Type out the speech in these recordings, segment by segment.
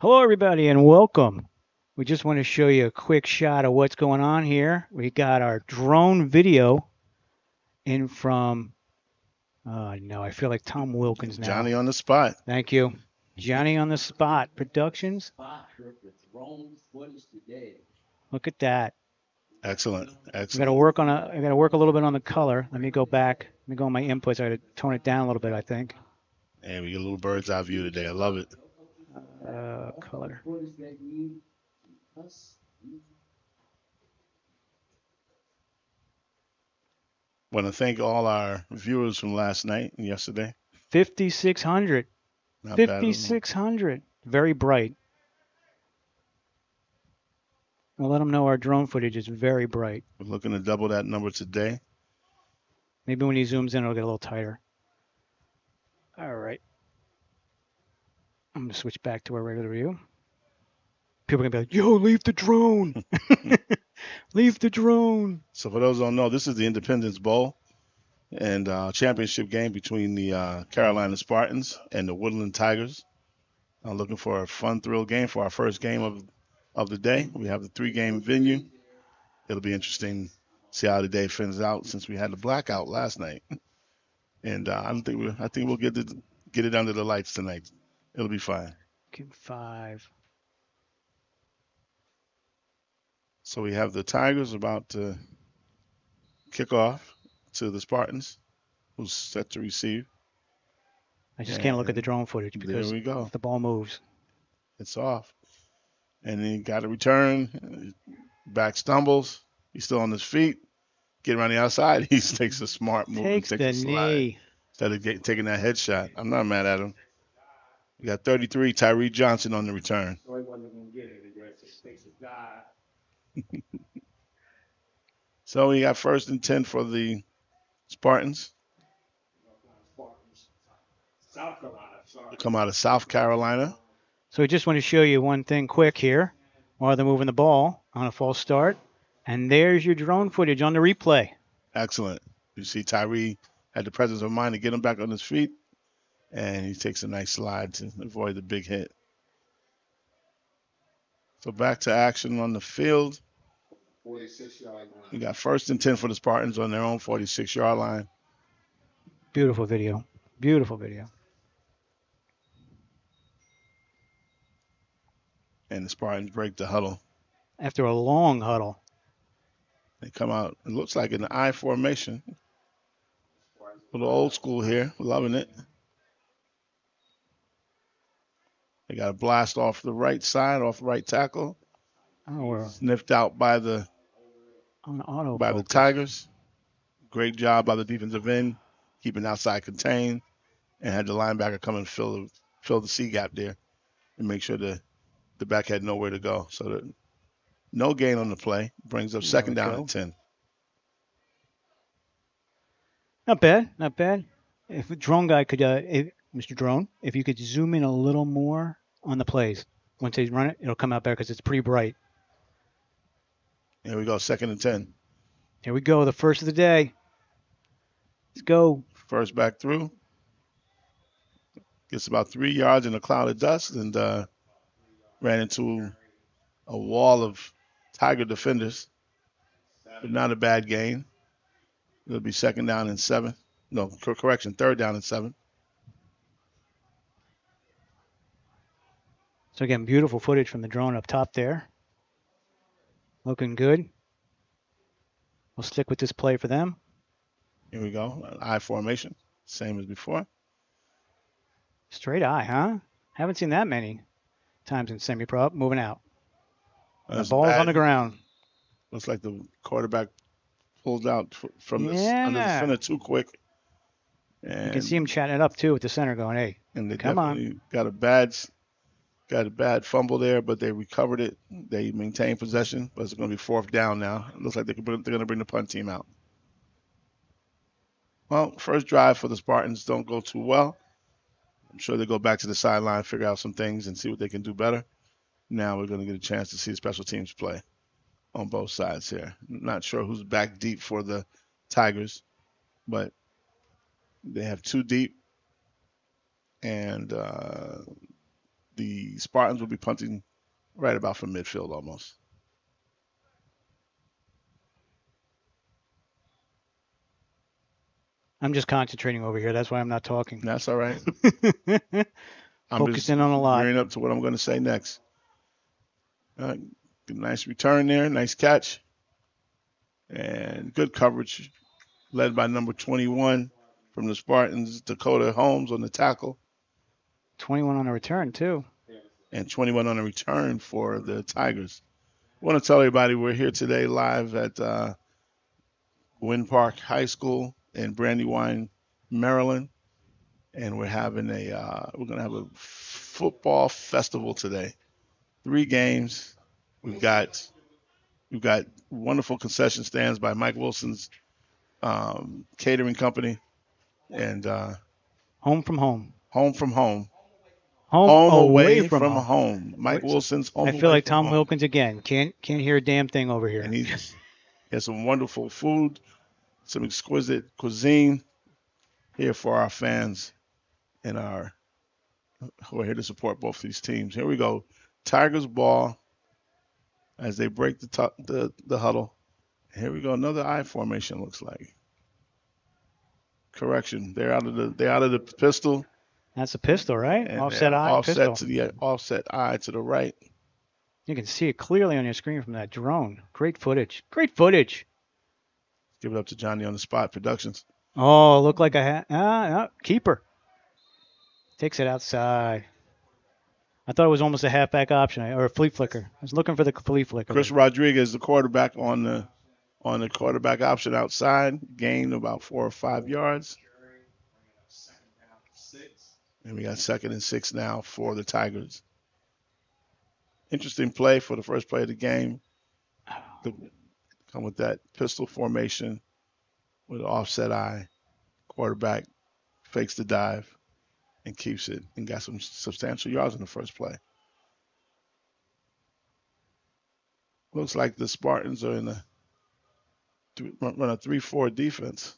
Hello, everybody, and welcome. We just want to show you a quick shot of what's going on here. We got our drone video in from, no, I feel like Tom Wilkins now. Johnny on the spot. Thank you. Johnny on the Spot Productions. Look at that. Excellent. I got to Excellent. work on I got to work a little bit on the color. Let me go back. Let me go on my inputs. I got to tone it down a little bit, I think. And we get a little bird's eye view today. I love it. Color. Want to thank all our viewers from last night and yesterday. 5600. Not bad at all. 5600. Very bright. We'll let them know our drone footage is very bright. We're looking to double that number today. Maybe when he zooms in, it'll get a little tighter. All right. I'm going to switch back to our regular view. People are going to be like, yo, leave the drone. Leave the drone. So for those who don't know, this is the Independence Bowl and championship game between the Carolina Spartans and the Woodland Tigers. I'm looking for a fun thrill game for our first game of the day. We have the 3-game venue. It'll be interesting to see how the day fins out since we had the blackout last night. And I think we'll get it under the lights tonight. It'll be fine. Give 5. So we have the Tigers about to kick off to the Spartans, who's set to receive. I just can't look at the drone footage because there we go. if the ball moves. It's off. And then he got a return. Back stumbles. He's still on his feet. Getting around the outside. He takes a smart move. Takes and the takes a slide knee. instead of taking that headshot. I'm not mad at him. We got 33, Tyree Johnson on the return. So we got 1st and 10 for the Spartans. They come out of South Carolina. So I just want to show you one thing quick here while they're moving the ball on a false start. And there's your drone footage on the replay. Excellent. You see Tyree had the presence of mind to get him back on his feet, and he takes a nice slide to avoid the big hit. So back to action on the field. We got 1st and 10 for the Spartans on their own 46-yard line. Beautiful video. Beautiful video. And the Spartans break the huddle. After a long huddle. They come out, it looks like an I formation. A little old school here, loving it. They got a blast off the right side, off the right tackle. Oh, we're Sniffed out by the Tigers. Great job by the defensive end, keeping outside contained, and had the linebacker come and fill the C gap there and make sure the back had nowhere to go. So that no gain on the play. Brings up 2nd down and 10. Not bad. Not bad. If a drone guy could, Mr. Drone, if you could zoom in a little more on the plays. Once they run it, it'll come out better because it's pretty bright. Here we go, 2nd and 10. Here we go, the first of the day. Let's go. First back through. Gets about 3 yards in a cloud of dust and ran into a wall of Tiger defenders. But not a bad gain. It'll be 2nd down and 7. No, correction, 3rd down and 7. So again, beautiful footage from the drone up top there. Looking good. We'll stick with this play for them. Here we go, an I formation, same as before. Straight eye, huh? Haven't seen that many times in semi-pro. Moving out. The ball's on the ground. Looks like the quarterback pulled out from under the center too quick. And you can see him chatting it up too with the center going, hey, and they come on. Got a bad fumble there, but they recovered it. They maintained possession, but it's going to be 4th down now. It looks like they're going to bring the punt team out. Well, first drive for the Spartans don't go too well. I'm sure they go back to the sideline, figure out some things, and see what they can do better. Now we're going to get a chance to see special teams play on both sides here. Not sure who's back deep for the Tigers, but they have 2 deep, and the Spartans will be punting right about from midfield almost. I'm just concentrating over here. That's why I'm not talking. That's all right. I'm just Focusing on a lot. gearing up to what I'm going to say next. Nice return there. Nice catch. And good coverage led by number 21 from the Spartans, Dakota Holmes on the tackle. 21 on a return, too. And 21 on a return for the Tigers. I want to tell everybody we're here today live at Gwynn Park High School in Brandywine, Maryland. And we're going to have a football festival today. 3 games. We've got wonderful concession stands by Mike Wilson's catering company, and home from home. Home from home. Home away from home. Mike Wilson's home. I feel like Tom Wilkins again. Can't hear a damn thing over here. And he has some wonderful food, some exquisite cuisine here for our fans and who are here to support both these teams. Here we go. Tigers ball as they break the huddle. Here we go. Another I formation looks like. Correction. They're out of the pistol. That's a pistol, right? And offset eye. Offset pistol. to the offset eye to the right. You can see it clearly on your screen from that drone. Great footage. Great footage. Give it up to Johnny on the Spot Productions. Oh, looked like a keeper. Takes it outside. I thought it was almost a halfback option or a flea flicker. I was looking for the flea flicker. Chris Rodriguez, the quarterback on the quarterback option outside, gained about 4 or 5 yards. And we got 2nd and 6 now for the Tigers. Interesting play for the first play of the game. Come with that pistol formation with an offset eye. Quarterback fakes the dive and keeps it and got some substantial yards in the first play. Looks like the Spartans are run a 3-4 defense.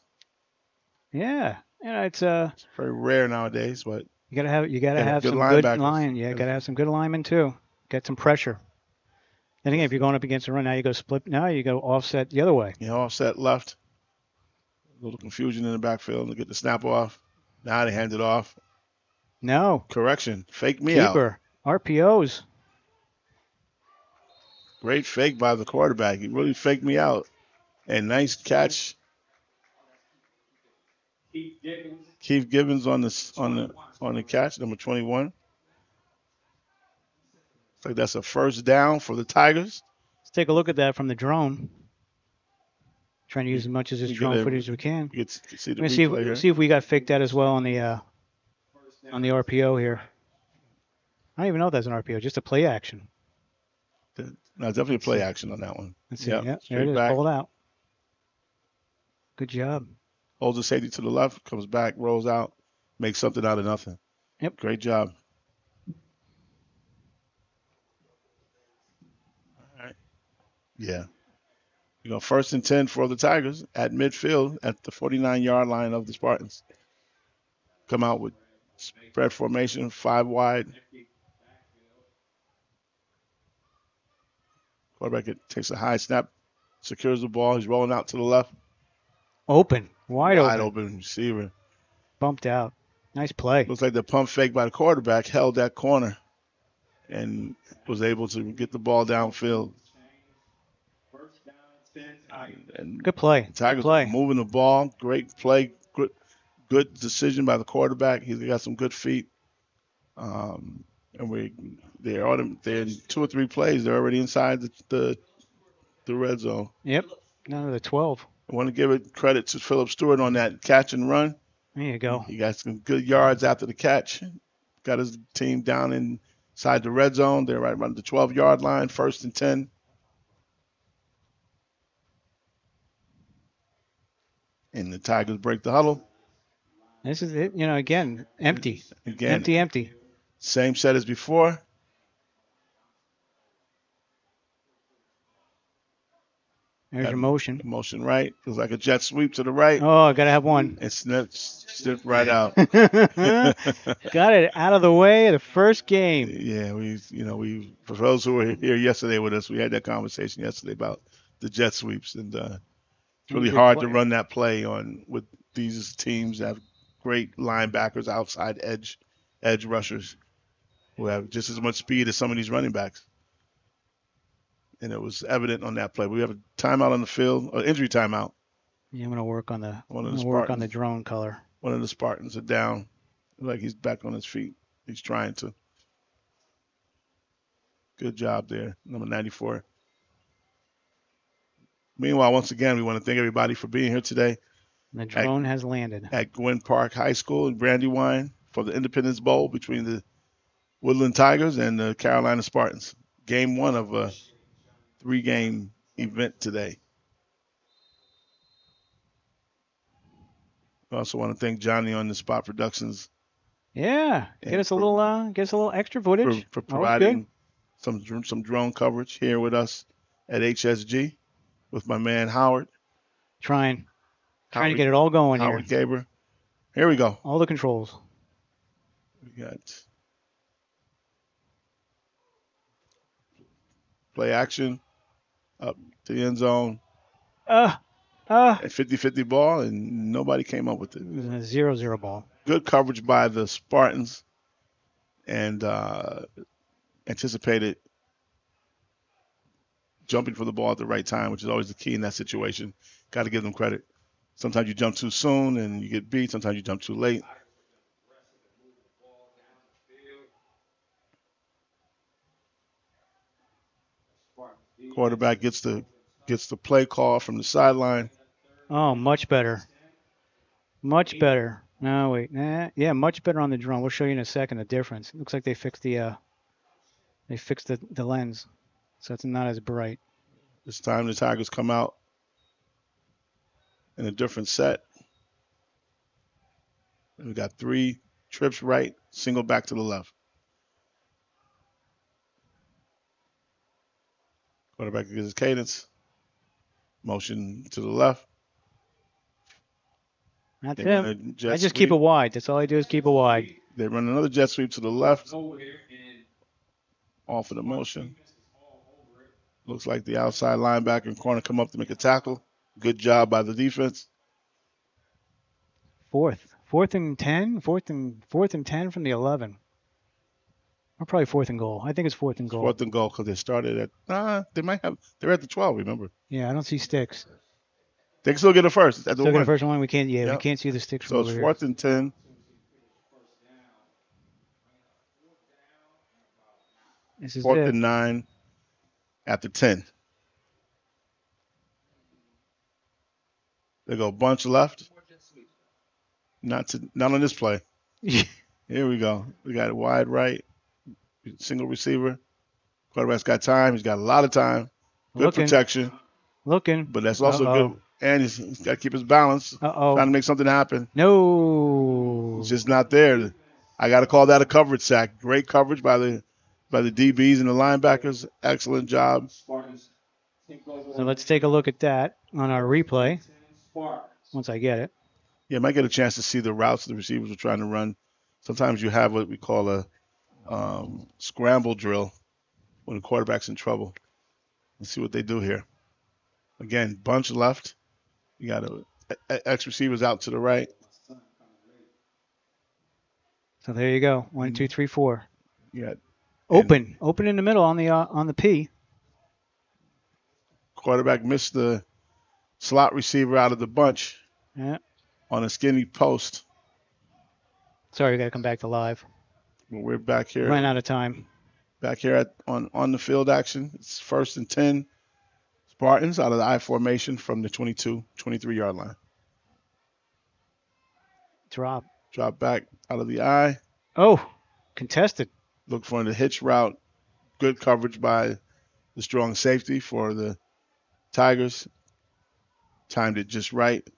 Yeah, it's very rare nowadays, but you gotta have some good line. Yeah, gotta have some good linemen too. Get some pressure. And again, if you're going up against a run, now you go split. Now you go offset the other way. Yeah, offset left. A little confusion in the backfield to get the snap off. Now they hand it off. No. Correction. Fake me out. Keeper. RPOs. Great fake by the quarterback. He really faked me out. And nice catch. Keith Gibbons on the catch, number 21. Looks like that's a first down for the Tigers. Let's take a look at that from the drone. Trying to use as much of this drone footage as we can. See if we got faked out as well on the RPO here. I don't even know if that's an RPO, just a play action. No, definitely a play action on that one. Let's see. Yep, there it is. Pulled out. Good job. Holds the safety to the left, comes back, rolls out, makes something out of nothing. Yep. Great job. All right. Yeah. You go 1st and 10 for the Tigers at midfield at the 49-yard line of the Spartans. Come out with spread formation, 5 wide. Quarterback takes a high snap, secures the ball. He's rolling out to the left. Open. Wide open receiver. Bumped out. Nice play. Looks like the pump fake by the quarterback held that corner and was able to get the ball downfield. And good play. Tigers moving the ball. Great play. Good decision by the quarterback. He's got some good feet. And they're in 2 or 3 plays. They're already inside the red zone. Yep. Down to the 12. I want to give it credit to Philip Stewart on that catch and run. There you go. He got some good yards after the catch. Got his team down inside the red zone. They're right around the 12-yard line, 1st and 10. And the Tigers break the huddle. This is it. Again, empty. Empty. Same set as before. There's your motion. Motion right. Feels like a jet sweep to the right. Oh, I got to have one. And snipped right out. Got it out of the way of the first game. Yeah, we for those who were here yesterday with us, we had that conversation yesterday about the jet sweeps, and it's really hard to run that play on with these teams that have great linebackers, outside edge rushers who have just as much speed as some of these running backs. And it was evident on that play. We have a timeout on the field, or injury timeout. Yeah, I'm gonna work on the drone color. One of the Spartans are down, like he's back on his feet. He's trying to. Good job there, number 94. Meanwhile, once again, we want to thank everybody for being here today. The drone has landed at Gwynn Park High School in Brandywine for the Independence Bowl between the Woodland Tigers and the Carolina Spartans. Game 1 of a 3-game event today. I also want to thank Johnny on the Spot Productions. Yeah, get us a little extra footage for providing some drone coverage here with us at HSG with my man Howard. Trying to get it all going here. Howard Gaber. Here we go. All the controls. We got play action up to the end zone. A 50-50 ball, and nobody came up with it. It was a 0-0 ball. Good coverage by the Spartans, and anticipated jumping for the ball at the right time, which is always the key in that situation. Got to give them credit. Sometimes you jump too soon and you get beat. Sometimes you jump too late. Quarterback gets the play call from the sideline. Oh, much better. Much better. No, wait. Yeah, much better on the drone. We'll show you in a second the difference. It looks like they fixed the lens, so it's not as bright. This time the Tigers come out in a different set. And we got 3 trips right, single back to the left. Quarterback gives his cadence. Motion to the left. That's it. I just keep it wide. That's all I do is keep it wide. They run another jet sweep to the left. Off of the motion. Looks like the outside linebacker and corner come up to make a tackle. Good job by the defense. Fourth and 10 from the 11. Or probably 4th and goal. I think it's 4th and goal. 4th and goal because they started at they're at the 12, remember? Yeah, I don't see sticks. They can still get a first. Still get a first one. We can't. Yeah, we can't see the sticks. So it's 4th and 10. This is 4th and 9 at the 10. They go bunch left. Not on this play. Here we go. We got it wide right. Single receiver. Quarterback's got time. He's got a lot of time. Good protection. But that's also good. And he's got to keep his balance. Trying to make something happen. No. It's just not there. I got to call that a coverage sack. Great coverage by the DBs and the linebackers. Excellent job. So let's take a look at that on our replay once I get it. Yeah, might get a chance to see the routes the receivers are trying to run. Sometimes you have what we call a scramble drill when the quarterback's in trouble. Let's see what they do here. Again, bunch left. You got X receivers out to the right. So there you go. 1, 2, 3, 4. Yeah. Open in the middle on the P. Quarterback missed the slot receiver out of the bunch. Yeah. On a skinny post. Sorry, we got to come back to live. We're back here. Ran out of time. Back here on the field action. It's 1st and 10. Spartans out of the I formation from the 22, 23-yard line. Drop back out of the I. Oh, contested. Look for the hitch route. Good coverage by the strong safety for the Tigers. Timed it just right.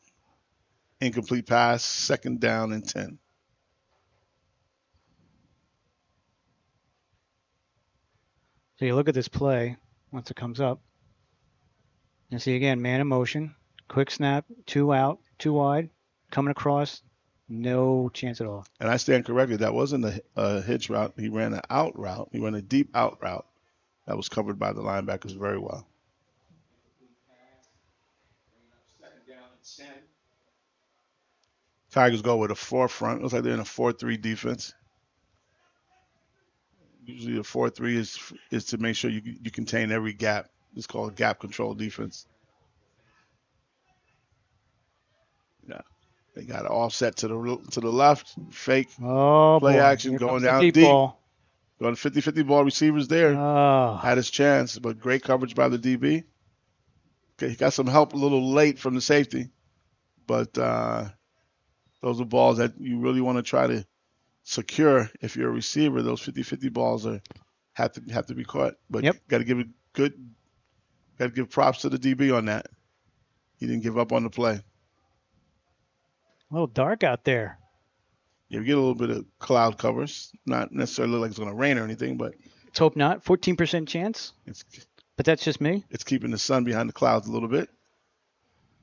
Incomplete pass, 2nd down and 10. So you look at this play once it comes up. And see again, man in motion, quick snap, 2 out, 2 wide, coming across, no chance at all. And I stand corrected. That wasn't a hitch route. He ran an out route. He ran a deep out route that was covered by the linebackers very well. Tigers go with a 4-front. Looks like they're in a 4-3 defense. Usually the 4-3 is to make sure you contain every gap. It's called gap control defense. Yeah, they got an offset to the left, fake Oh, play boy. action Here going comes the down deep deep. ball. Going 50-50 ball, receivers there. Oh. Had his chance, but great coverage by the DB. Okay, he got some help a little late from the safety, but those are balls that you really want to try to secure if you're a receiver. Those 50-50 balls have to be caught. But Yep. got to give props to the DB on that. He didn't give up on the play. A little dark out there. Yeah, we get a little bit of cloud covers. Not necessarily like it's going to rain or anything, but Let's hope not. 14% chance. But that's just me. It's keeping the sun behind the clouds a little bit.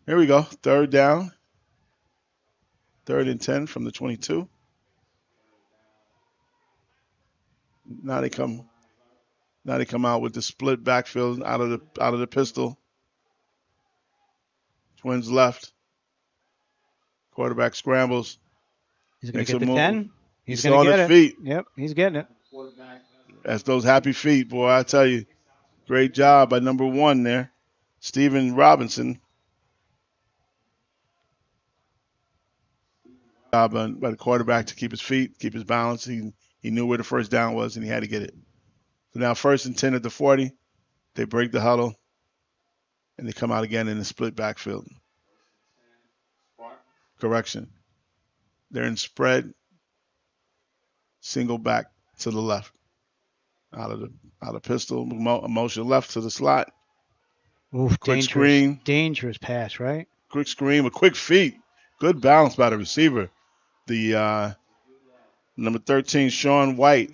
Here we go. Third down. 3rd and 10 from the 22. Now they come out with the split backfield out of the pistol. Twins left. Quarterback scrambles. He's going to get the 10. He's going to get it. Feet. Yep, he's getting it. That's those happy feet, boy. I tell you. Great job by number 1 there, Steven Robinson. Job by the quarterback to keep his feet, keep his balance. He knew where the first down was, and he had to get it. So now 1st and 10 at the 40. They break the huddle, and they come out again in the split backfield. Correction. They're in spread, single back to the left. Out of pistol, motion left to the slot. Oof, quick screen. Dangerous pass, right? Quick screen with quick feet. Good balance by the receiver. The number 13, Sean White.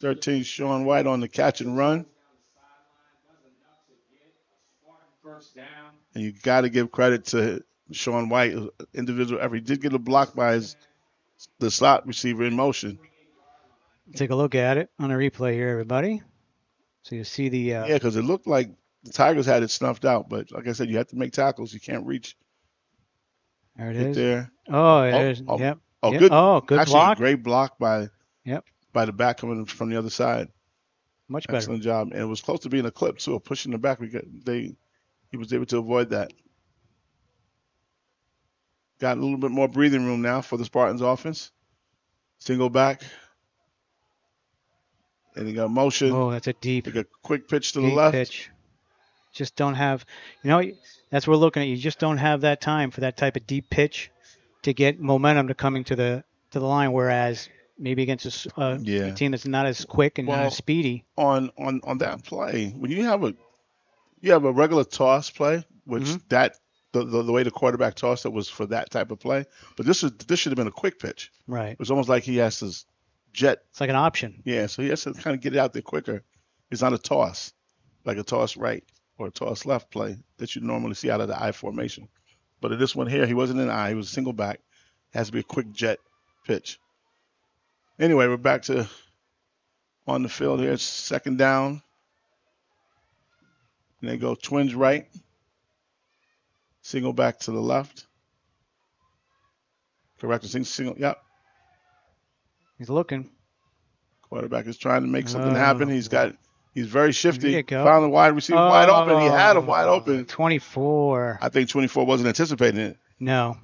13, Sean White on the catch and run. And you got to give credit to Sean White, individual effort. He did get a block by the slot receiver in motion. Take a look at it on a replay here, everybody. So you see the... Yeah, because it looked like the Tigers had it snuffed out. But like I said, you have to make tackles. You can't reach. There it is. There. Oh, it is. Yep. Oh, yep. good. Good actually, block. A great block by the back coming from the other side. Much better. Excellent job. And it was close to being a clip, too, pushing the back. He was able to avoid that. Got a little bit more breathing room now for the Spartans offense. Single back. And he got motion. Oh, that's a deep. Like a quick pitch to the left. Pitch. Just don't have, that's what we're looking at. You just don't have that time for that type of deep pitch to get momentum to coming to the line. Whereas maybe against a team that's not as quick and not as speedy. On that play, when you have a regular toss play, which the way the quarterback tossed it was for that type of play, but this should have been a quick pitch. Right. It was almost like he has to jet. It's like an option. Yeah, so he has to kind of get it out there quicker. It's not a toss, like a toss right or a toss left play that you normally see out of the I formation. But in this one here, he wasn't an I. He was a single back. It has to be a quick jet pitch. Anyway, we're back to on the field here. It's 2nd down. And they go Twins right. Single back to the left. Correct. Single. Yep. He's looking. Quarterback is trying to make something happen. He's very shifty. Go. Found the wide receiver wide open. He had him wide open. 24. I think 24 wasn't anticipating it. No.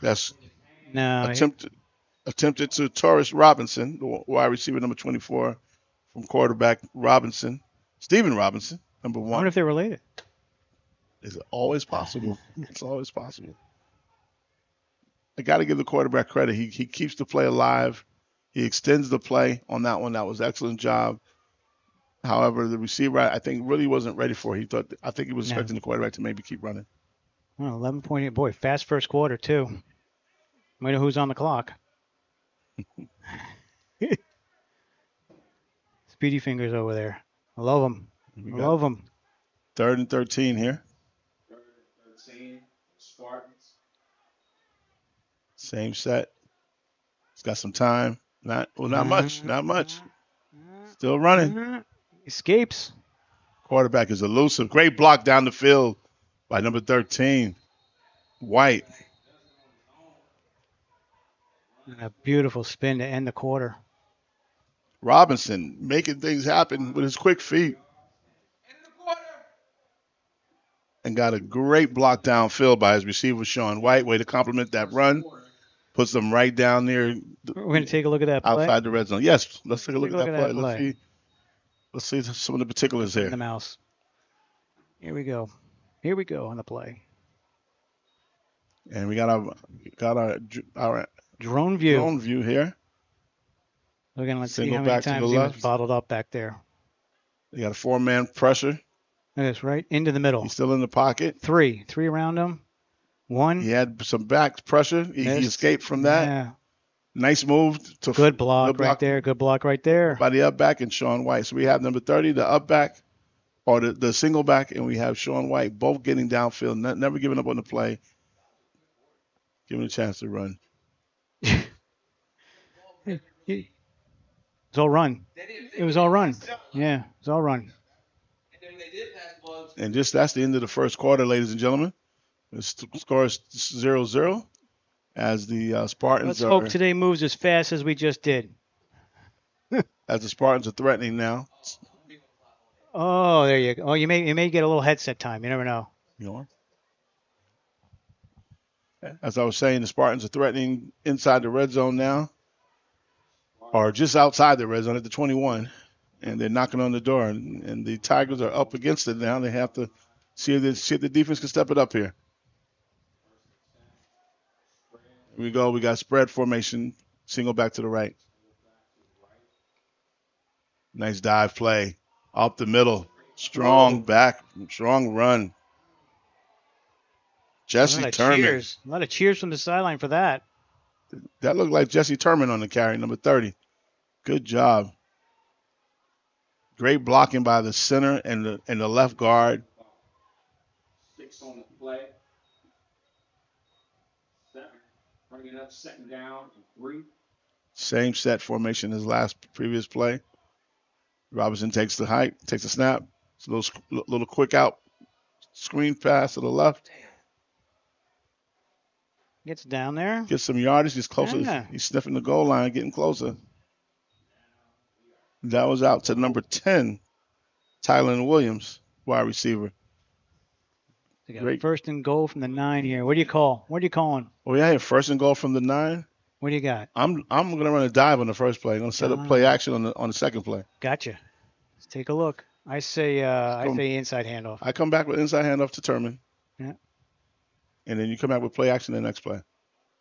Attempted to Taurus Robinson, the wide receiver number 24 from quarterback Robinson. Steven Robinson, number 1. I wonder if they're related. Is it always possible? It's always possible. I got to give the quarterback credit. He keeps the play alive. He extends the play on that one. That was an excellent job. However, the receiver, I think, really wasn't ready for it. I think he was expecting the quarterback to maybe keep running. Oh, 11.8. Boy, fast first quarter, too. We know who's on the clock. Speedy fingers over there. I love them. 3rd and 13 here. Same set. It's got some time. Not much. Not much. Still running. Escapes. Quarterback is elusive. Great block down the field by number 13, White. And a beautiful spin to end the quarter. Robinson making things happen with his quick feet. And got a great block downfield by his receiver, Sean White. Way to compliment that run. Puts them right down there. We're going to take a look at that play. Outside the red zone. Yes, let's take a look at that play. Let's see some of the particulars here. The mouse. Here we go. Here we go on the play. And we got our drone view. Drone view here. Again, let's see how many times he was bottled up back there. You got a 4-man pressure. That's right into the middle. He's still in the pocket. Three around him. One. He had some back pressure. He escaped from that. Yeah. Nice move. Good block right there. Good block right there. By the up back and Sean White. So we have number 30, the up back, or the single back, and we have Sean White both getting downfield, never giving up on the play, giving a chance to run. It's all run. It was all run. Yeah, it's all run. And that's the end of the first quarter, ladies and gentlemen. The score is 0-0 as the Spartans Let's hope today moves as fast as we just did. As the Spartans are threatening now. Oh, there you go. Oh, you may get a little headset time. You never know. As I was saying, the Spartans are threatening inside the red zone now, or just outside the red zone at the 21, and they're knocking on the door. And the Tigers are up against it now. They have to see if the defense can step it up here. Here we go. We got spread formation, single back to the right. Nice dive play. Up the middle. Strong back. Strong run. Jesse Turman. A lot of cheers from the sideline for that. That looked like Jesse Turman on the carry, number 30. Good job. Great blocking by the center and the left guard. 6 on the play. 7. Bringing up 2nd down and 3. Same set formation as previous play. Robinson takes the hike, takes a snap. It's a little quick out screen pass to the left. Gets down there. Gets some yardage. He's closer. Yeah. He's sniffing the goal line, getting closer. That was out to number 10, Tylen Williams, wide receiver. They got first and goal from the 9 here. What do you call? What are you calling? Oh, yeah, first and goal from the 9. What do you got? I'm going to run a dive on the first play. I'm going to set up play action on the second play. Gotcha. Let's take a look. I say inside handoff. I come back with inside handoff to Turman. Yeah. And then you come back with play action the next play.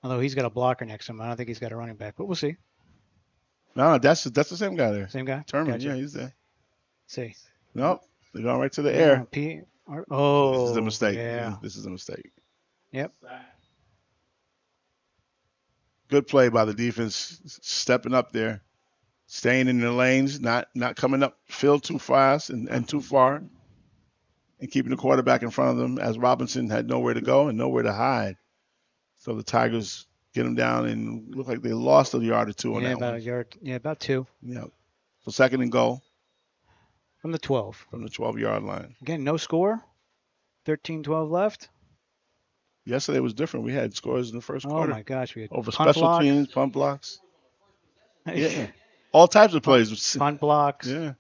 Although he's got a blocker next to him. I don't think he's got a running back, but we'll see. No, that's the same guy there. Same guy? Turman, gotcha. yeah, he's there. See. Nope. They're going right to the air. Oh. This is a mistake. Yeah. This is a mistake. Yep. Good play by the defense, stepping up there, staying in the lanes, not coming up field too fast and too far, and keeping the quarterback in front of them as Robinson had nowhere to go and nowhere to hide. So the Tigers get him down and look like they lost a yard or two on that about one. a yard. Yeah, about 2. Yeah. So 2nd and goal. From the 12. From the 12-yard line. Again, no score. 13-12 left. Yesterday was different. We had scores in the first quarter. Oh, my gosh. We had over special teams, punt blocks. Yeah. All types of plays. Punt blocks. Yeah.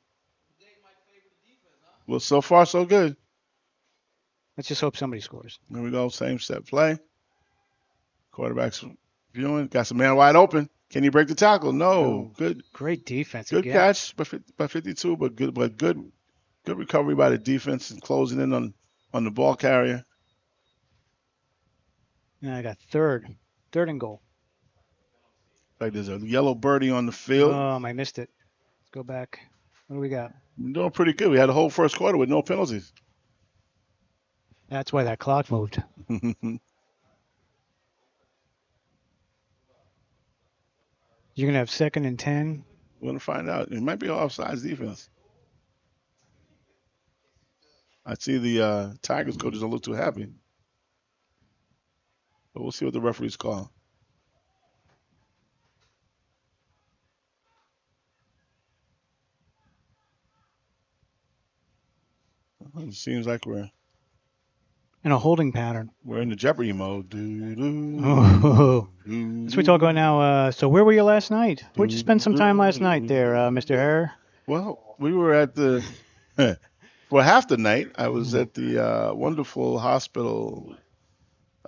Well, so far, so good. Let's just hope somebody scores. There we go. Same set play. Quarterback's viewing. Got some man wide open. Can he break the tackle? No. Oh, Good. Great defense. Good catch by 52, but good recovery by the defense and closing in on the ball carrier. Yeah, I got third and goal. Like there's a yellow birdie on the field. I missed it. Let's go back. What do we got? We're doing pretty good. We had a whole first quarter with no penalties. That's why that clock moved. You're going to have 2nd and 10. We're going to find out. It might be offsides defense. I see the Tigers coaches don't look too happy. But we'll see what the referees call. It seems like we're In a holding pattern. in the Jeopardy mode. Oh, that's what we talk about now. So where were you last night? Where'd you spend some time last night there, Mr. Herr? Well, we were at the for half the night. I was at the wonderful hospital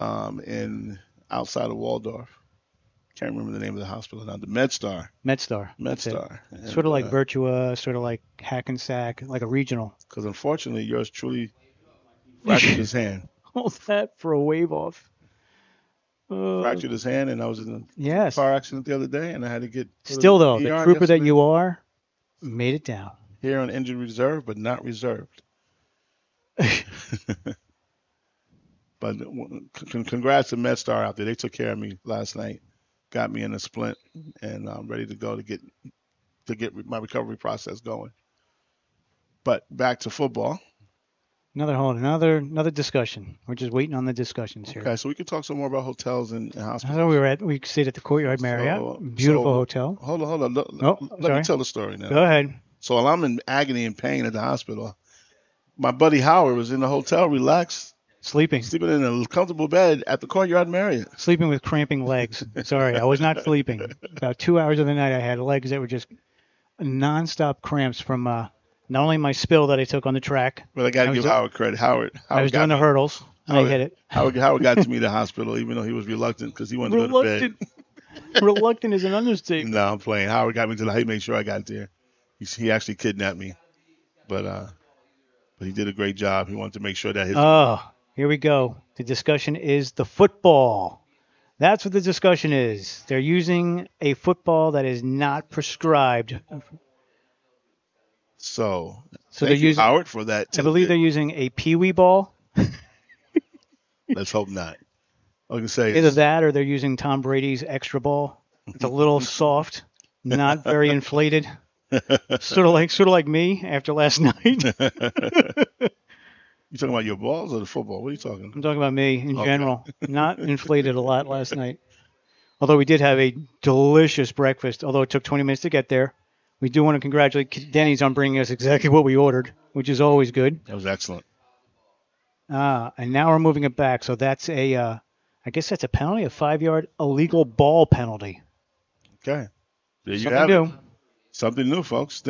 in outside of Waldorf. Can't remember the name of the hospital now. The MedStar. MedStar. MedStar. Sort of like Virtua, sort of like Hackensack, like a regional. Because unfortunately, yours truly fractured his hand. All that for a wave off. Fractured his hand, and I was in a car accident the other day, and I had to get. Still though, the trooper that you are, made it down. Here on injured reserve, but not reserved. But congrats to MedStar out there. They took care of me last night, got me in a splint, and I'm ready to go to get my recovery process going. But back to football. Another discussion. We're just waiting on the discussions here. Okay, so we can talk some more about hotels and hospitals. So we stayed at the Courtyard Marriott. Beautiful hotel. Hold on. Let me tell the story now. Go ahead. So while I'm in agony and pain at the hospital, my buddy Howard was in the hotel, relaxed. Sleeping in a comfortable bed at the Courtyard Marriott. Sleeping with cramping legs. Sorry, I was not sleeping. About 2 hours of the night, I had legs that were just nonstop cramps from not only my spill that I took on the track. But I got to give Howard credit. Howard I was doing the hurdles, and I hit it. Howard got to me the hospital, even though he was reluctant because he wanted to go to bed. Reluctant is an understatement. No, I'm playing. Howard got me he made sure I got there. He actually kidnapped me, but he did a great job. He wanted to make sure that his. Here we go. The discussion is the football. That's what the discussion is. They're using a football that is not prescribed. So they're using Howard for that. I believe they're using a peewee ball. Let's hope not. I was gonna say either that or they're using Tom Brady's extra ball. It's a little soft, not very inflated. Sort of like me after last night. You talking about your balls or the football? What are you talking? I'm talking about me in general. Not inflated a lot last night. Although we did have a delicious breakfast. Although it took 20 minutes to get there. We do want to congratulate Denny's on bringing us exactly what we ordered, which is always good. That was excellent. And now we're moving it back. So that's I guess that's a penalty, a 5-yard illegal ball penalty. Okay. There you have it. Something new, folks.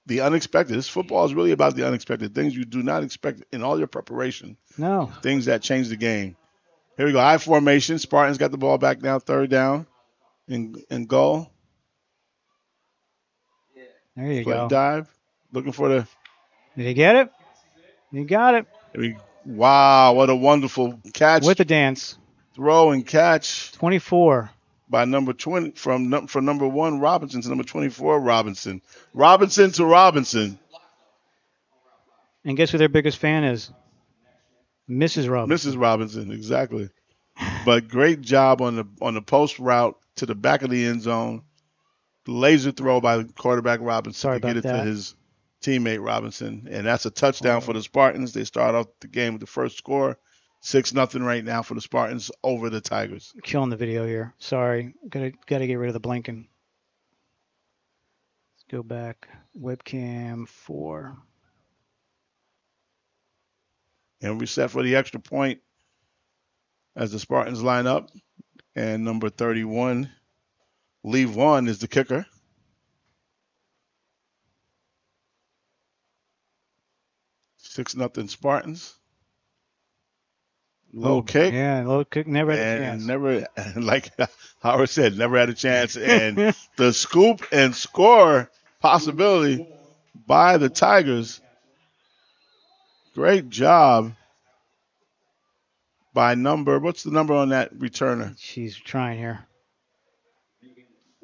The unexpected. This football is really about the unexpected. Things you do not expect in all your preparation. No. Things that change the game. Here we go. I formation. Spartans got the ball back now. 3rd down. And goal. There you go. Dive. Looking for the. Did he get it? You got it. Wow, what a wonderful catch. With the dance. Throw and catch. 24. By number 20 from number 1 Robinson to number 24 Robinson. Robinson to Robinson. And guess who their biggest fan is? Mrs. Robinson. Mrs. Robinson, exactly. But great job on the post route to the back of the end zone. Laser throw by quarterback Robinson to get it to his teammate Robinson. And that's a touchdown for the Spartans. They start off the game with the first score. 6-0 right now for the Spartans over the Tigers. Killing the video here. Sorry. Gotta get rid of the blinking. Let's go back. Webcam 4. And we're set for the extra point as the Spartans line up. And number 31, Leave One, is the kicker. Six nothing Spartans. Low kick. Yeah, low kick. Never had a chance. Never, like Howard said, never had a chance. And the scoop and score possibility by the Tigers. Great job by what's the number on that returner? She's trying here.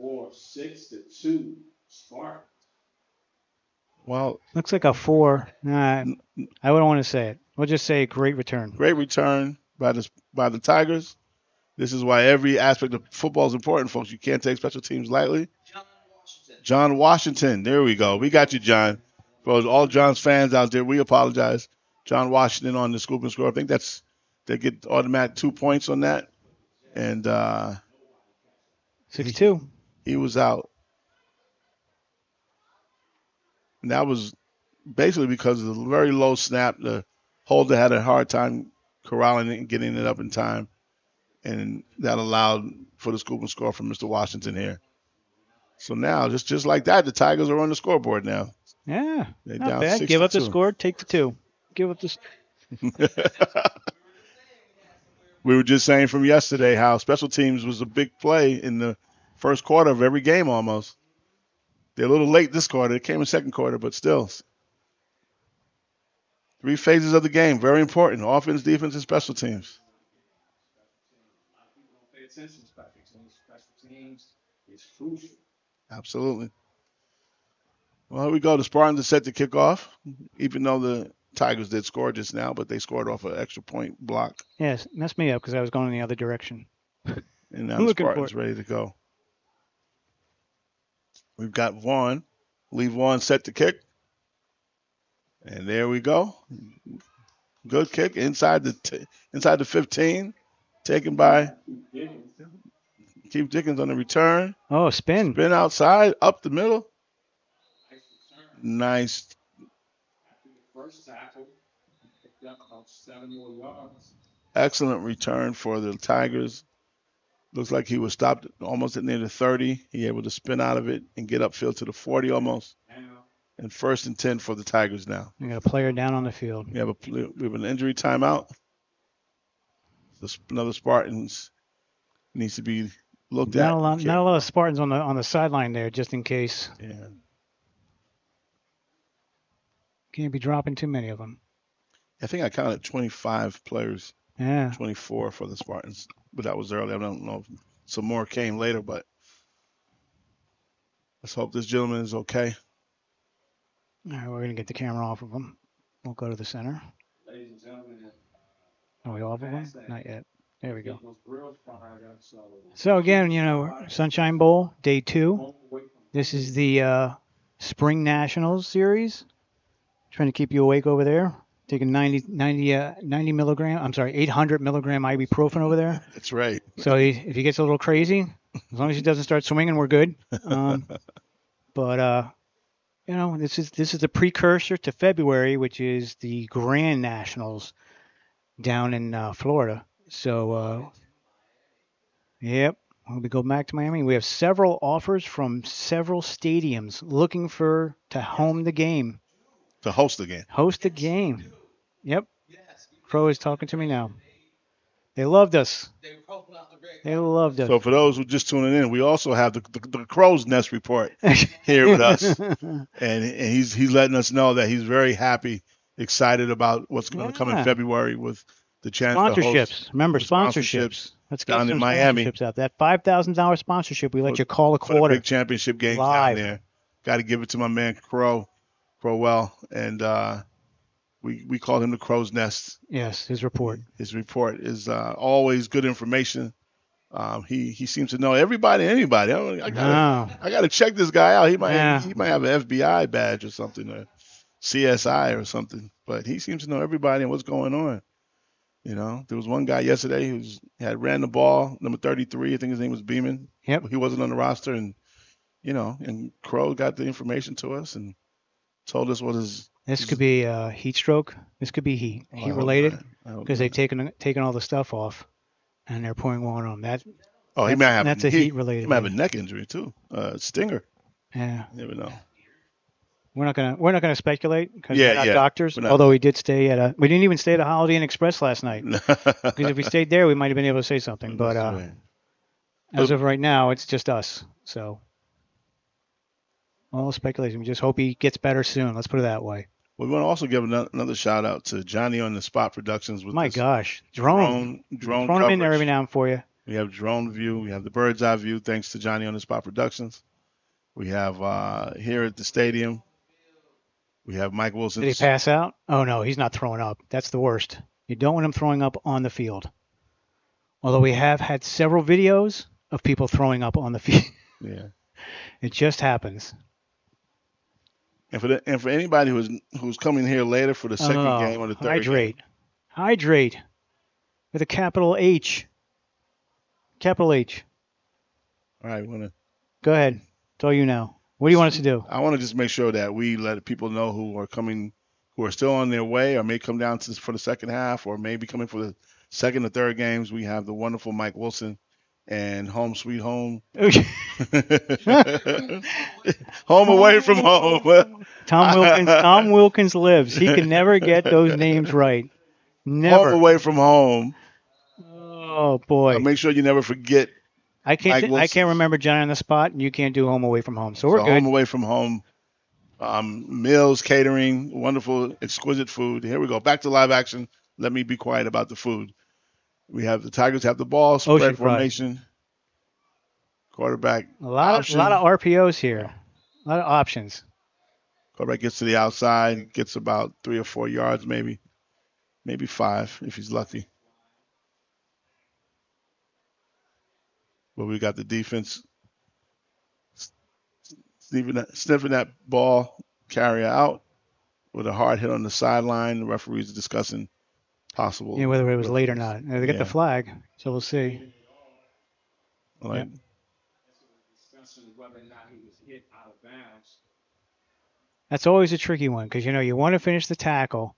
6-2 Spartans. Well, looks like a 4. Nah, I wouldn't want to say it. We'll just say great return. Great return by the Tigers. This is why every aspect of football is important, folks. You can't take special teams lightly. John Washington. There we go. We got you, John. For all John's fans out there, we apologize. John Washington on the scoop and score. I think they get automatic 2 points on that. And 6-2. he was out. And that was basically because of the very low snap. The holder had a hard time corralling it and getting it up in time. And that allowed for the scoop and score from Mr. Washington here. So now, just like that, the Tigers are on the scoreboard now. Yeah, They're not down bad. Give up the 6-2. score, take the 2. Give up the. We were just saying from yesterday how special teams was a big play in the first quarter of every game almost. They're a little late this quarter. It came in second quarter, but still. 3 phases of the game, very important. Offense, defense, and special teams. Pay attention to special teams. Special teams is crucial. Absolutely. Well, here we go. The Spartans are set to kick off, even though the Tigers did score just now, but they scored off an extra point block. Yes, messed me up because I was going in the other direction. And now the Spartans ready to go. We've got Vaughn. Lee Vaughn set to kick. And there we go. Good kick inside the 15. Taken by Keith Dickens on the return. Oh, spin. Spin outside, up the middle. Nice. First tackle, picked up about 7 more yards. Excellent return for the Tigers. Looks like he was stopped almost at near the 30. He able to spin out of it and get upfield to the 40 almost. And 1st and 10 for the Tigers now. We got a player down on the field. We have an injury timeout. Another Spartans needs to be looked at. Not a lot of Spartans on the sideline there, just in case. Yeah. Can't be dropping too many of them. I think I counted 25 players. Yeah. 24 for the Spartans, but that was early. I don't know if some more came later, but let's hope this gentleman is okay. All right, we're going to get the camera off of him. We'll go to the center. Ladies and gentlemen, Are we off of him? Not yet. There we go. was real fired up. So again, Sunshine Bowl, day 2. This is the Spring Nationals series. Trying to keep you awake over there. Taking 90 milligram, 800 milligram ibuprofen over there. That's right. So if he gets a little crazy, as long as he doesn't start swinging, we're good. But this is the precursor to February, which is the Grand Nationals down in Florida. So, yep, when we go back to Miami, we have several offers from several stadiums looking to home the game. To host the game. Host the game. Yep. Crow is talking to me now. They loved us. They loved us. So for those who just tuning in, we also have the Crow's Nest report here with us, and he's letting us know that he's very happy, excited about what's going to come in February with the chance sponsorships. to host. Remember sponsorships. Let's get down some in Miami. Sponsorships out. That $5,000 sponsorship, we let you call a For the quarter. big championship games live. down there. Got to give it to my man Crowell, and we call him the Crow's Nest. Yes, his report. His report is always good information. He seems to know everybody, anybody. I gotta check this guy out. He might have an FBI badge or something, or CSI or something. But he seems to know everybody and what's going on. There was one guy yesterday who had ran the ball, number 33. I think his name was Beeman. Yep. He wasn't on the roster, and and Crow got the information to us and told us what his. This could be heat stroke. This could be heat related because they've taken all the stuff off, and they're pouring water on that. Oh, he might have. That's a heat related. He might have a neck injury too. Stinger. Yeah. You never know. We're not gonna speculate because we're not doctors. We're not. Although we didn't even stay at a Holiday Inn Express last night. Because if we stayed there, we might have been able to say something. But as of right now, it's just us. So all speculation. We just hope he gets better soon. Let's put it that way. We want to also give another shout out to Johnny on the Spot Productions with drone throw them in there every now and for you. We have drone view. We have the bird's eye view. Thanks to Johnny on the Spot Productions. We have here at the stadium. We have Mike Wilson. Did he pass out? Oh no, he's not throwing up. That's the worst. You don't want him throwing up on the field. Although we have had several videos of people throwing up on the field. Yeah. It just happens. And for anybody who's coming here later for the second game or the third hydrate. game. Hydrate. With a capital H. Capital H. All right, we want to. Go ahead. It's all you know. What do you want us to do? I want to just make sure that we let people know who are coming, who are still on their way, or may come down for the second half, or maybe coming for the second or third games. We have the wonderful Mike Wilson and Home Sweet Home. Home away from home. Tom Wilkins lives. He can never get those names right. Never. Home away from home. Oh boy. Make sure you never forget. I can't remember Johnny on the spot, and you can't do home away from home. So we're good. Home away from home. Meals, catering, wonderful, exquisite food. Here we go. Back to live action. Let me be quiet about the food. We have the Tigers have the ball, spread formation, quarterback. A lot of RPOs here. A lot of options. Quarterback gets to the outside, gets about 3 or 4 yards, maybe 5 if he's lucky. But we got the defense sniffing that ball carrier out with a hard hit on the sideline. The referees are discussing possible. Yeah, whether it was late or not. They get the flag, so we'll see. Like, that's always a tricky one because you want to finish the tackle,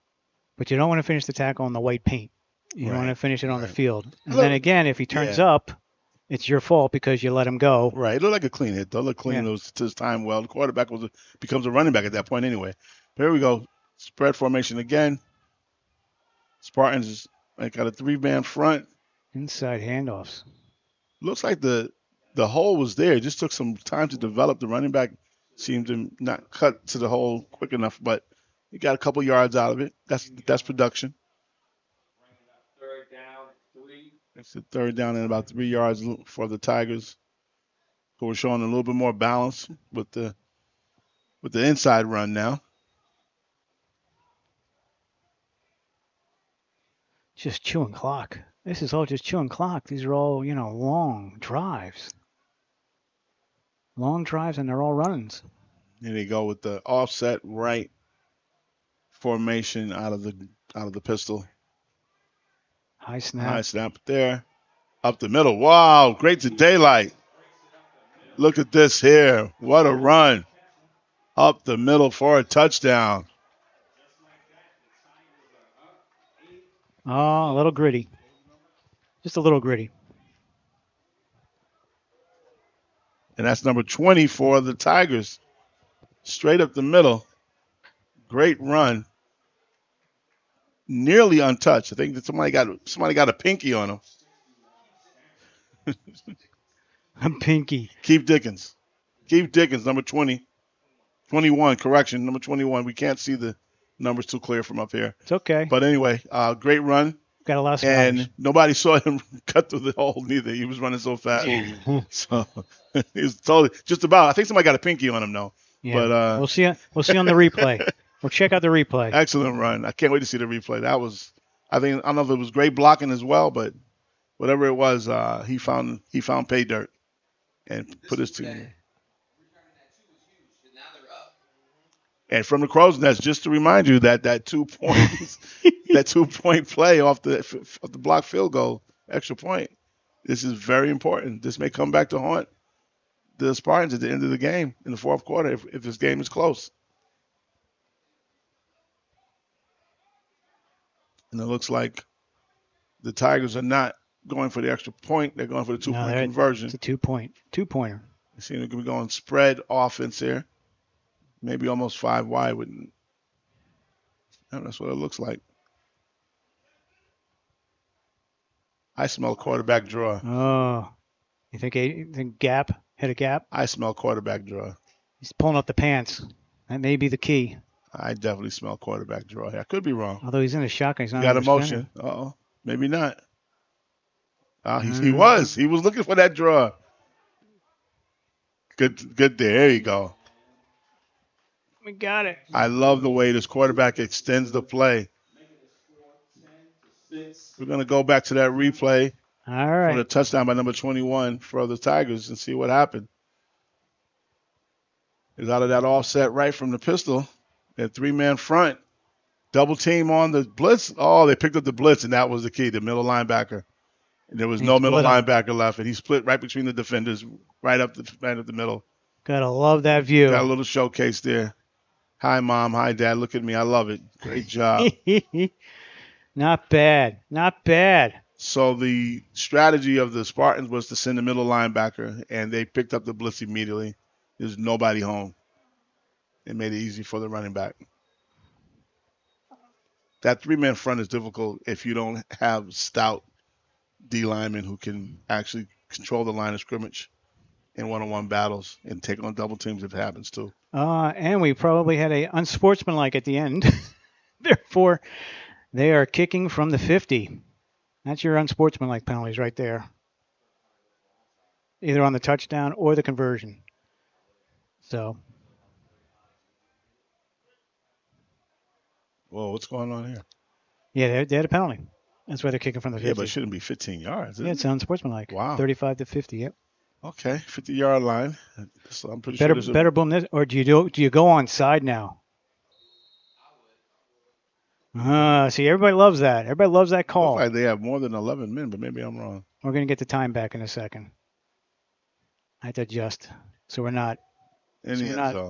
but you don't want to finish the tackle on the white paint. You want to finish it on the field. And then again, if he turns up, it's your fault because you let him go. Right. It looked like a clean hit, though. It looked clean. It was to his time well. The quarterback becomes a running back at that point anyway. But here we go. Spread formation again. Spartans got a 3-man front. Inside handoffs. Looks like the hole was there. It just took some time to develop. The running back seemed to not cut to the hole quick enough, but he got a couple yards out of it. That's production. It's a third down and about 3 yards for the Tigers, who are showing a little bit more balance with the inside run now. Just chewing clock. This is all just chewing clock. These are all, long drives. Long drives, and they're all runs. Here they go with the offset right formation out of the pistol. High snap. High snap there. Up the middle. Wow, great to daylight. Look at this here. What a run. Up the middle for a touchdown. Oh, a little gritty. Just a little gritty. And that's number 20 for the Tigers. Straight up the middle. Great run. Nearly untouched. I think that somebody got a pinky on him. A pinky. Keith Dickens, number 20. 21, correction, number 21. We can't see the numbers too clear from up here. It's okay. But anyway, great run. Got a lot of spotters. And nobody saw him cut through the hole neither. He was running so fast. So he was totally just about. I think somebody got a pinky on him though. Yeah. But we'll see on the replay. We'll check out the replay. Excellent run. I can't wait to see the replay. That was, I don't know if it was great blocking as well, but whatever it was, he found pay dirt and put his team. And from the crow's nest, just to remind you that 2 points, that 2-point play off the block field goal, extra point. This is very important. This may come back to haunt the Spartans at the end of the game in the fourth quarter if this game is close. And it looks like the Tigers are not going for the extra point. They're going for the 2-point conversion. It's a two-pointer. You see, they're going to be going spread offense here. Maybe almost 5 wide. That's what it looks like. I smell quarterback draw. Oh, you think gap? Hit a gap? I smell quarterback draw. He's pulling up the pants. That may be the key. I definitely smell quarterback draw here. I could be wrong. Although he's in a shotgun. He's not. Got a motion. Uh-oh. Maybe not. He was. He was looking for that draw. Good there. There you go. We got it. I love the way this quarterback extends the play. We're going to go back to that replay. All right. For the touchdown by number 21 for the Tigers and see what happened. is out of that offset right from the pistol. That 3-man front. Double team on the blitz. Oh, they picked up the blitz, and that was the key, the middle linebacker. And there was He no middle split 'em. linebacker left, and he split right between the defenders, right up the middle. Gotta love that view. Got a little showcase there. Hi, Mom. Hi, Dad. Look at me. I love it. Great job. Not bad. Not bad. So the strategy of the Spartans was to send the middle linebacker, and they picked up the blitz immediately. There's nobody home. It made it easy for the running back. That 3-man front is difficult if you don't have stout D linemen who can actually control the line of scrimmage in one-on-one battles and take on double teams if it happens too. And we probably had a unsportsmanlike at the end. Therefore, they are kicking from the 50. That's your unsportsmanlike penalties right there. Either on the touchdown or the conversion. So. Whoa, what's going on here? Yeah, they had a penalty. That's why they're kicking from the 50. Yeah, but it shouldn't be 15 yards. Yeah, it's unsportsmanlike. Wow. 35 to 50. Yep. Okay, 50-yard line. So I'm pretty sure. Better boom this, or do you go on side now? See, everybody loves that. Everybody loves that call. Looks like they have more than 11 men, but maybe I'm wrong. We're going to get the time back in a second. I had to adjust, so we're not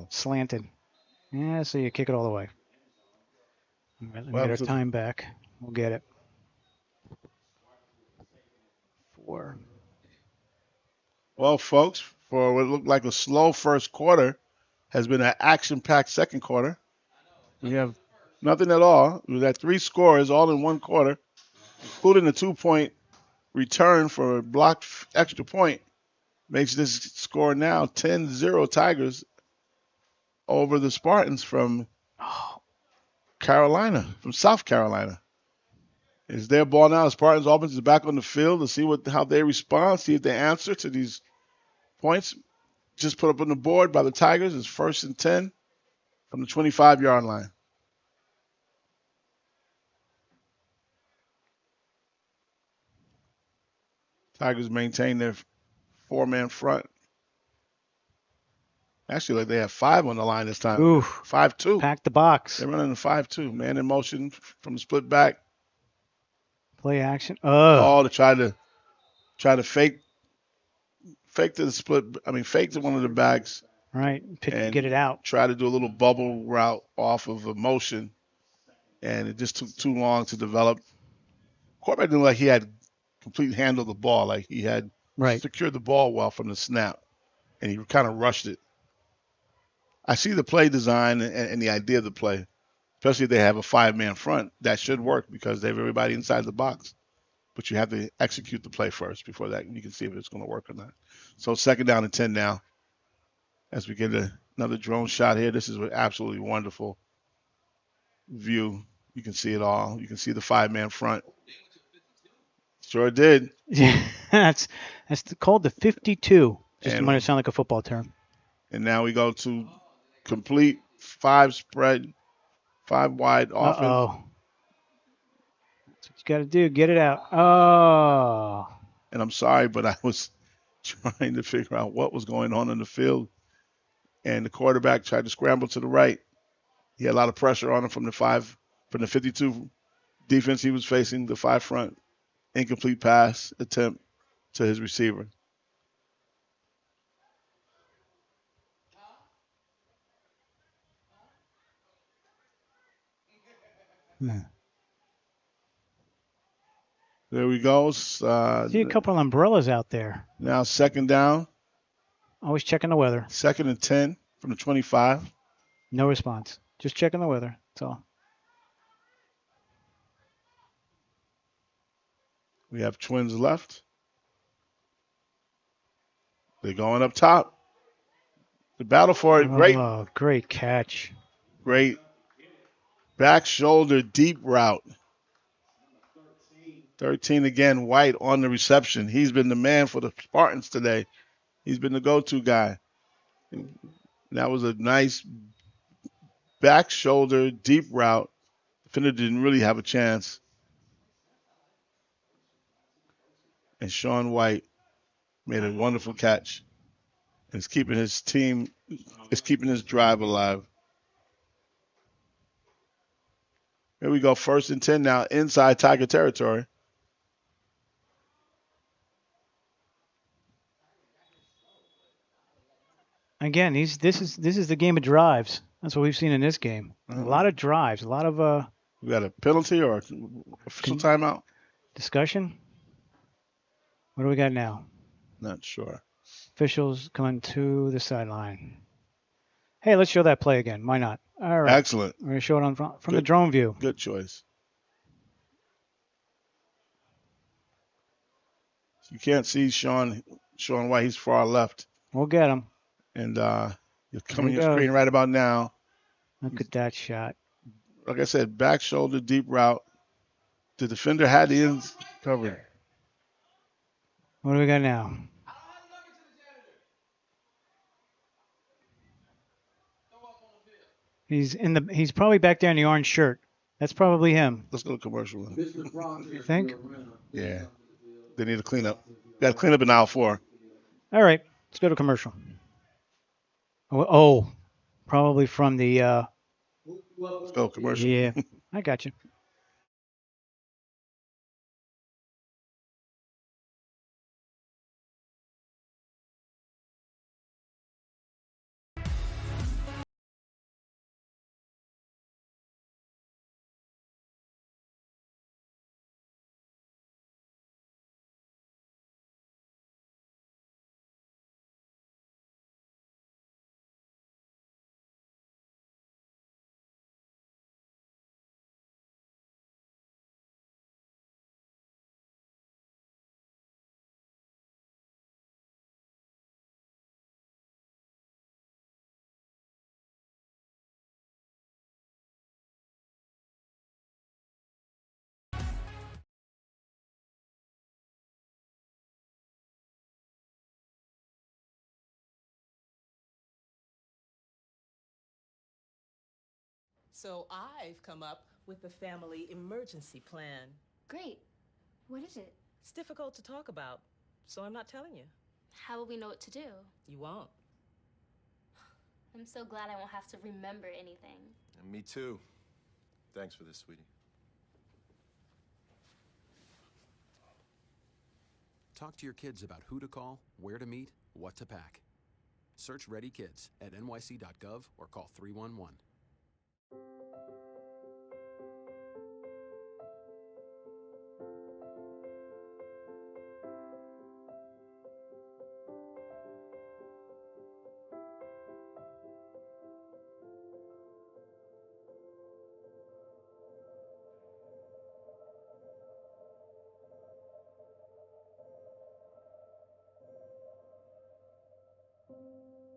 slanted. Yeah, so you kick it all the way. All right, let me get our time back. We'll get it. 4. Well, folks, for what looked like a slow first quarter, has been an action-packed second quarter. We have nothing at all. We had 3 scores all in one quarter, including a 2-point return for a blocked extra point. Makes this score now 10-0 Tigers over the Spartans from Carolina, from South Carolina. It's their ball now. The Spartans offense is back on the field to see how they respond, see if they answer to these points just put up on the board by the Tigers. Is 1st and 10 from the 25-yard line. Tigers maintain their 4-man front. Actually, like they have 5 on the line this time. Oof. 5-2. Pack the box. They're running a 5-2. Man in motion from the split back. Play action. Oh, to try to fake to the split. I mean, fake to one of the backs. Right. Get it out. Try to do a little bubble route off of a motion, and it just took too long to develop. Quarterback didn't look like he had complete handle of the ball, like he had secured the ball well from the snap, and he kind of rushed it. I see the play design and the idea of the play, especially if they have a 5-man front. That should work because they have everybody inside the box. But you have to execute the play first before that you can see if it's going to work or not. So 2nd down and 10 now. As we get another drone shot here, this is an absolutely wonderful view. You can see it all. You can see the 5-man front. Sure did. Yeah, that's called the 52. Just might sound like a football term. And now we go to complete 5 spread, 5 wide offense. That's what you got to do. Get it out. Oh. And I'm sorry, but I was trying to figure out what was going on in the field. And the quarterback tried to scramble to the right. He had a lot of pressure on him from the 52 defense he was facing, the 5 front. Incomplete pass attempt to his receiver. There we go. See a couple of umbrellas out there. Now 2nd down. Always checking the weather. 2nd and 10 from the 25. No response. Just checking the weather. That's all. We have Twins left. They're going up top. The battle for it. Great. Oh, great catch. Great back shoulder deep route. 13 again, White on the reception. He's been the man for the Spartans today. He's been the go-to guy. That was a nice back shoulder deep route. Defender didn't really have a chance. And Sean White made a wonderful catch. And is keeping his team is keeping this drive alive. Here we go, 1st and 10 now, inside Tiger territory. Again, this is the game of drives. That's what we've seen in this game. A lot of drives, a lot of We got a penalty or official timeout? Discussion. What do we got now? Not sure. Officials coming to the sideline. Hey, let's show that play again. Why not? All right. Excellent. We're going to show it from the drone view. Good choice. You can't see Sean White. He's far left. We'll get him. And you're coming your screen right about now. Look at that shot. Like I said, back shoulder, deep route. The defender had the ends covered. What do we got now? He's probably back there in the orange shirt. That's probably him. Let's go to commercial. You think? Yeah. They need to clean up. Got to clean up in aisle 4. All right. Let's go to commercial. Oh, probably from the. Let's go commercial. Yeah, I got you. So I've come up with a family emergency plan. Great. What is it? It's difficult to talk about, so I'm not telling you. How will we know what to do? You won't. I'm so glad I won't have to remember anything. And me too. Thanks for this, sweetie. Talk to your kids about who to call, where to meet, what to pack. Search Ready Kids at nyc.gov or call 311.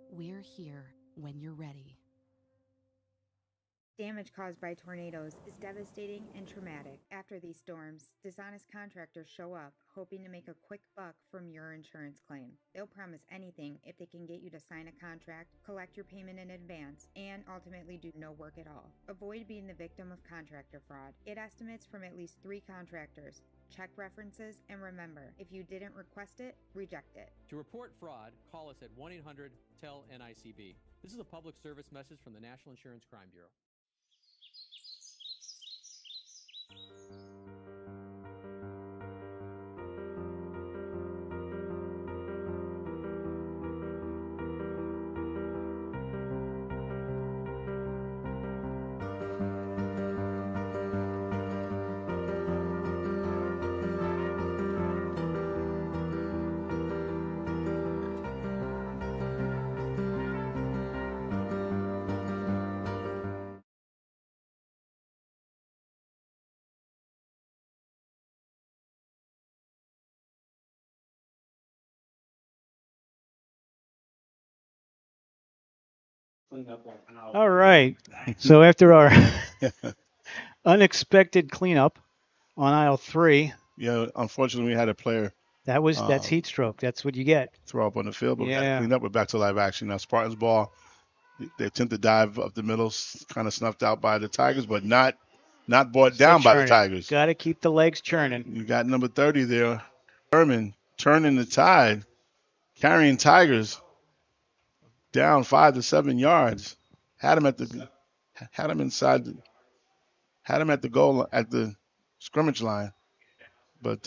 We're here when you're ready. Damage caused by tornadoes is devastating and traumatic. After these storms, dishonest contractors show up, hoping to make a quick buck from your insurance claim. They'll promise anything if they can get you to sign a contract, collect your payment in advance, and ultimately do no work at all. Avoid being the victim of contractor fraud. Get estimates from at least 3 contractors. Check references, and remember, if you didn't request it, reject it. To report fraud, call us at 1-800-TEL-NICB. This is a public service message from the National Insurance Crime Bureau. All right. So after our unexpected cleanup on aisle 3. Yeah, unfortunately, we had a player. That's heat stroke. That's what you get. Throw up on the field, but we got to clean up. We're back to live action. Now, Spartans ball. They attempt to dive up the middle, kind of snuffed out by the Tigers, but not brought down by the Tigers. Got to keep the legs churning. You got number 30 there, Herman, turning the tide, carrying Tigers down 5 to 7 yards. Had him at the goal at the scrimmage line, but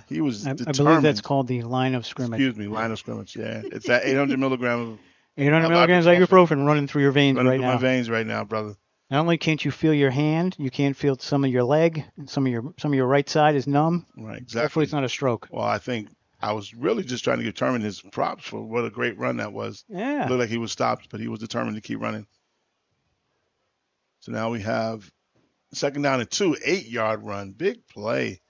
he was I determined. believe that's called the line of scrimmage. Excuse me, line of scrimmage. Yeah, it's that 800 milligram 800 milligrams of ibuprofen running through your veins running right through now. my veins right now, brother. Not only can't you feel your hand, you can't feel some of your leg, and some of your right side is numb. Right, exactly. Hopefully it's not a stroke. Well, I think I was really just trying to determine his props for what a great run that was. Yeah. It looked like he was stopped, but he was determined to keep running. So now we have 2nd down and 2, 8-yard run. Big play.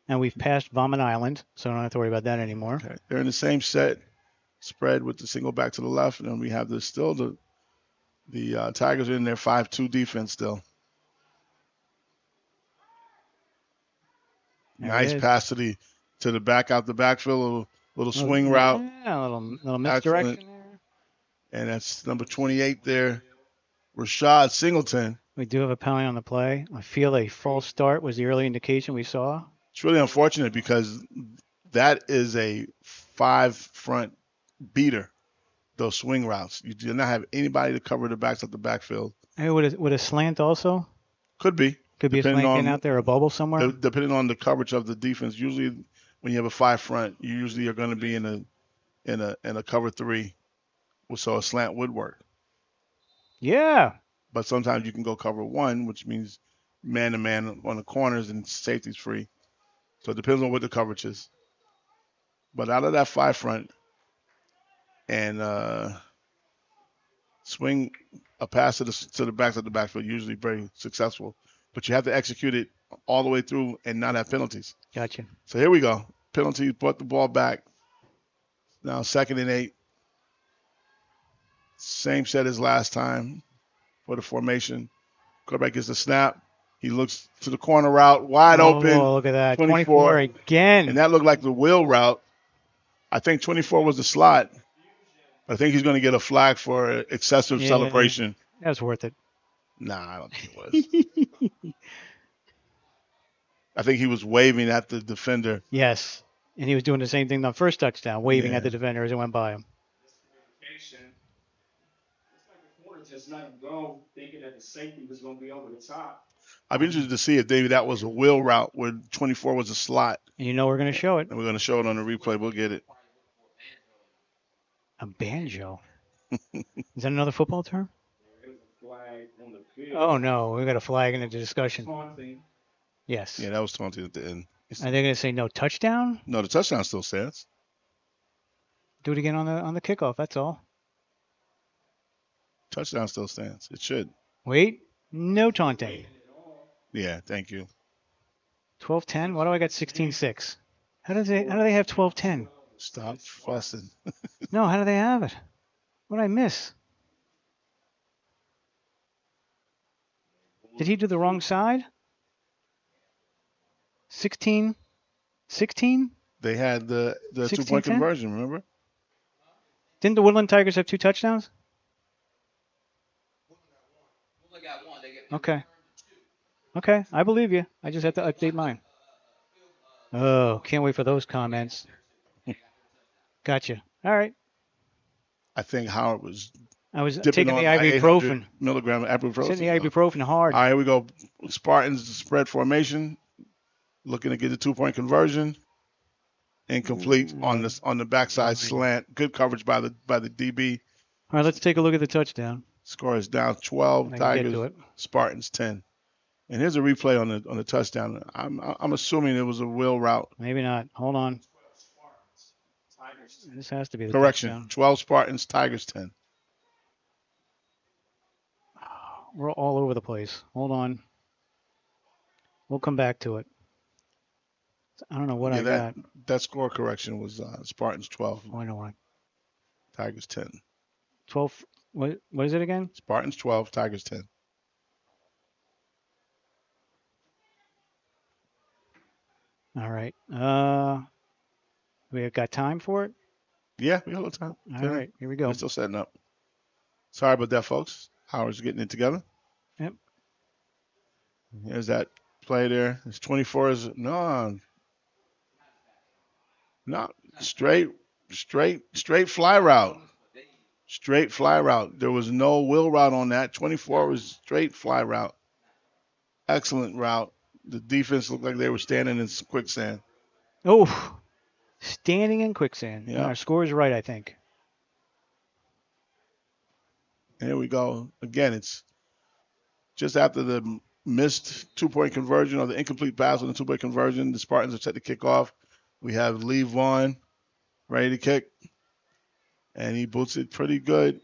And we've passed Vomit Island, so I don't have to worry about that anymore. Okay. They're in the same set spread with the single back to the left, and then we have the Tigers are in their 5-2 defense still. There Nice pass to the back out the backfield, little swing route. Yeah, a little misdirection there. And that's number 28 there, Rashad Singleton. We do have a penalty on the play. I feel a false start was the early indication we saw. It's really unfortunate because that is a 5-front beater, those swing routes. You do not have anybody to cover the backs of the backfield. Hey, would a slant also? Could be. Could be a slant getting out there, a bubble somewhere? Depending on the coverage of the defense. Usually when you have a 5-front, you usually are going to be in a cover 3. So a slant would work. Yeah. But sometimes you can go cover 1, which means man-to-man on the corners and safety's free. So it depends on what the coverage is. But out of that 5-front and swing a pass to the backs of the backfield, usually very successful. But you have to execute it all the way through and not have penalties. Gotcha. So here we go. Penalty, brought the ball back. Now 2nd and 8. Same set as last time for the formation. Quarterback gets the snap. He looks to the corner route, wide open. Oh, look at that. 24 again. And that looked like the wheel route. I think 24 was the slot. I think he's going to get a flag for excessive celebration. That was worth it. Nah, I don't think it was. I think he was waving at the defender. Yes. And he was doing the same thing on first touchdown, waving at the defender as it went by him. Just let him go, thinking that the safety was going to be over the top. I'd be interested to see if maybe that was a wheel route where 24 was a slot. And you know we're going to show it. And we're going to show it on the replay. We'll get it. A banjo. Is that another football term? Oh, no. We got a flag in the discussion. Taunting. Yes. Yeah, that was taunting at the end. Are they going to say no touchdown? No, the touchdown still stands. Do it again on the kickoff. That's all. Touchdown still stands. It should. Wait. No taunting. Yeah, thank you. 12-10? Why do I got 16-6? How do they have 12-10? Stop fussing. No, how do they have it? What did I miss? Did he do the wrong side? 16? 16? They had the 2-point conversion, remember? Didn't the Woodland Tigers have 2 touchdowns? Okay. Okay, I believe you. I just have to update mine. Oh, can't wait for those comments. Gotcha. All right. I think Howard was. I was taking the ibuprofen. Milligram of ibuprofen. Taking the ibuprofen hard. All right, here we go. Spartans spread formation, looking to get a 2-point conversion. Incomplete on the backside slant. Good coverage by the DB. All right, let's take a look at the touchdown. Score is down 12. Tigers. Spartans 10. And here's a replay on the touchdown. I'm assuming it was a wheel route. Maybe not. Hold on. This has to be the correction. Touchdown. 12 Spartans, Tigers 10. We're all over the place. Hold on. We'll come back to it. I don't know what I got. That score correction was Spartans 12. Oh, I know what. Tigers 10. 12. What is it again? Spartans 12, Tigers 10. All right. We got time for it? Yeah, we got a little time. All right, here we go. We're still setting up. Sorry about that, folks. Howard's getting it together. Yep. Here's that play there. It's 24. No, straight fly route. Straight fly route. There was no wheel route on that. 24 was straight fly route. Excellent route. The defense looked like they were standing in quicksand. Oh, standing in quicksand. Yeah. Our score is right, I think. And here we go. Again, it's just after the missed two-point conversion or the incomplete pass on the two-point conversion. The Spartans are set to kick off. We have Lee Vaughn ready to kick. And he boots it pretty good.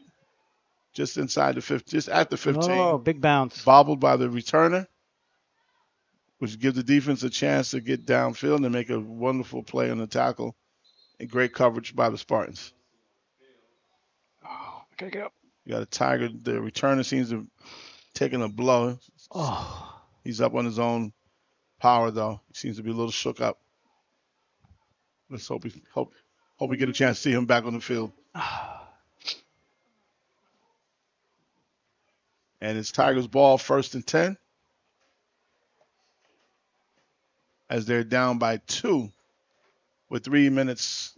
Just inside the 15, just at the 15. Oh, big bounce. Bobbled by the returner, which gives the defense a chance to get downfield and make a wonderful play on the tackle. And great coverage by the Spartans. Oh, gotta get up. You got a Tiger. The returner seems to have taken a blow. Oh. He's up on his own power, though. He seems to be a little shook up. Let's hope we get a chance to see him back on the field. And it's Tigers ball, 1st and 10. As they're down by 2 with 3 minutes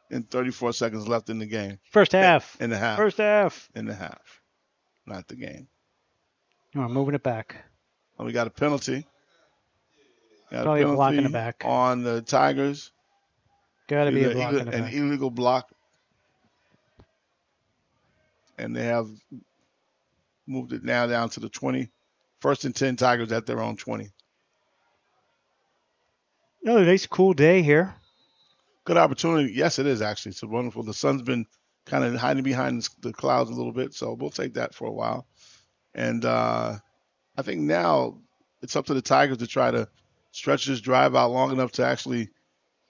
and 34 seconds left in the game. First half. In the half. First half. In the half. Not the game. We're moving it back. And we got a penalty. Probably a block in the back. On the Tigers. Got to be a block in the back. An illegal block. And they have moved it now down to the 20. 1st and 10 Tigers at their own 20. Oh, nice cool day here. Good opportunity. Yes, it is actually. It's wonderful. The sun's been kind of hiding behind the clouds a little bit, so we'll take that for a while. And I think now it's up to the Tigers to try to stretch this drive out long enough to actually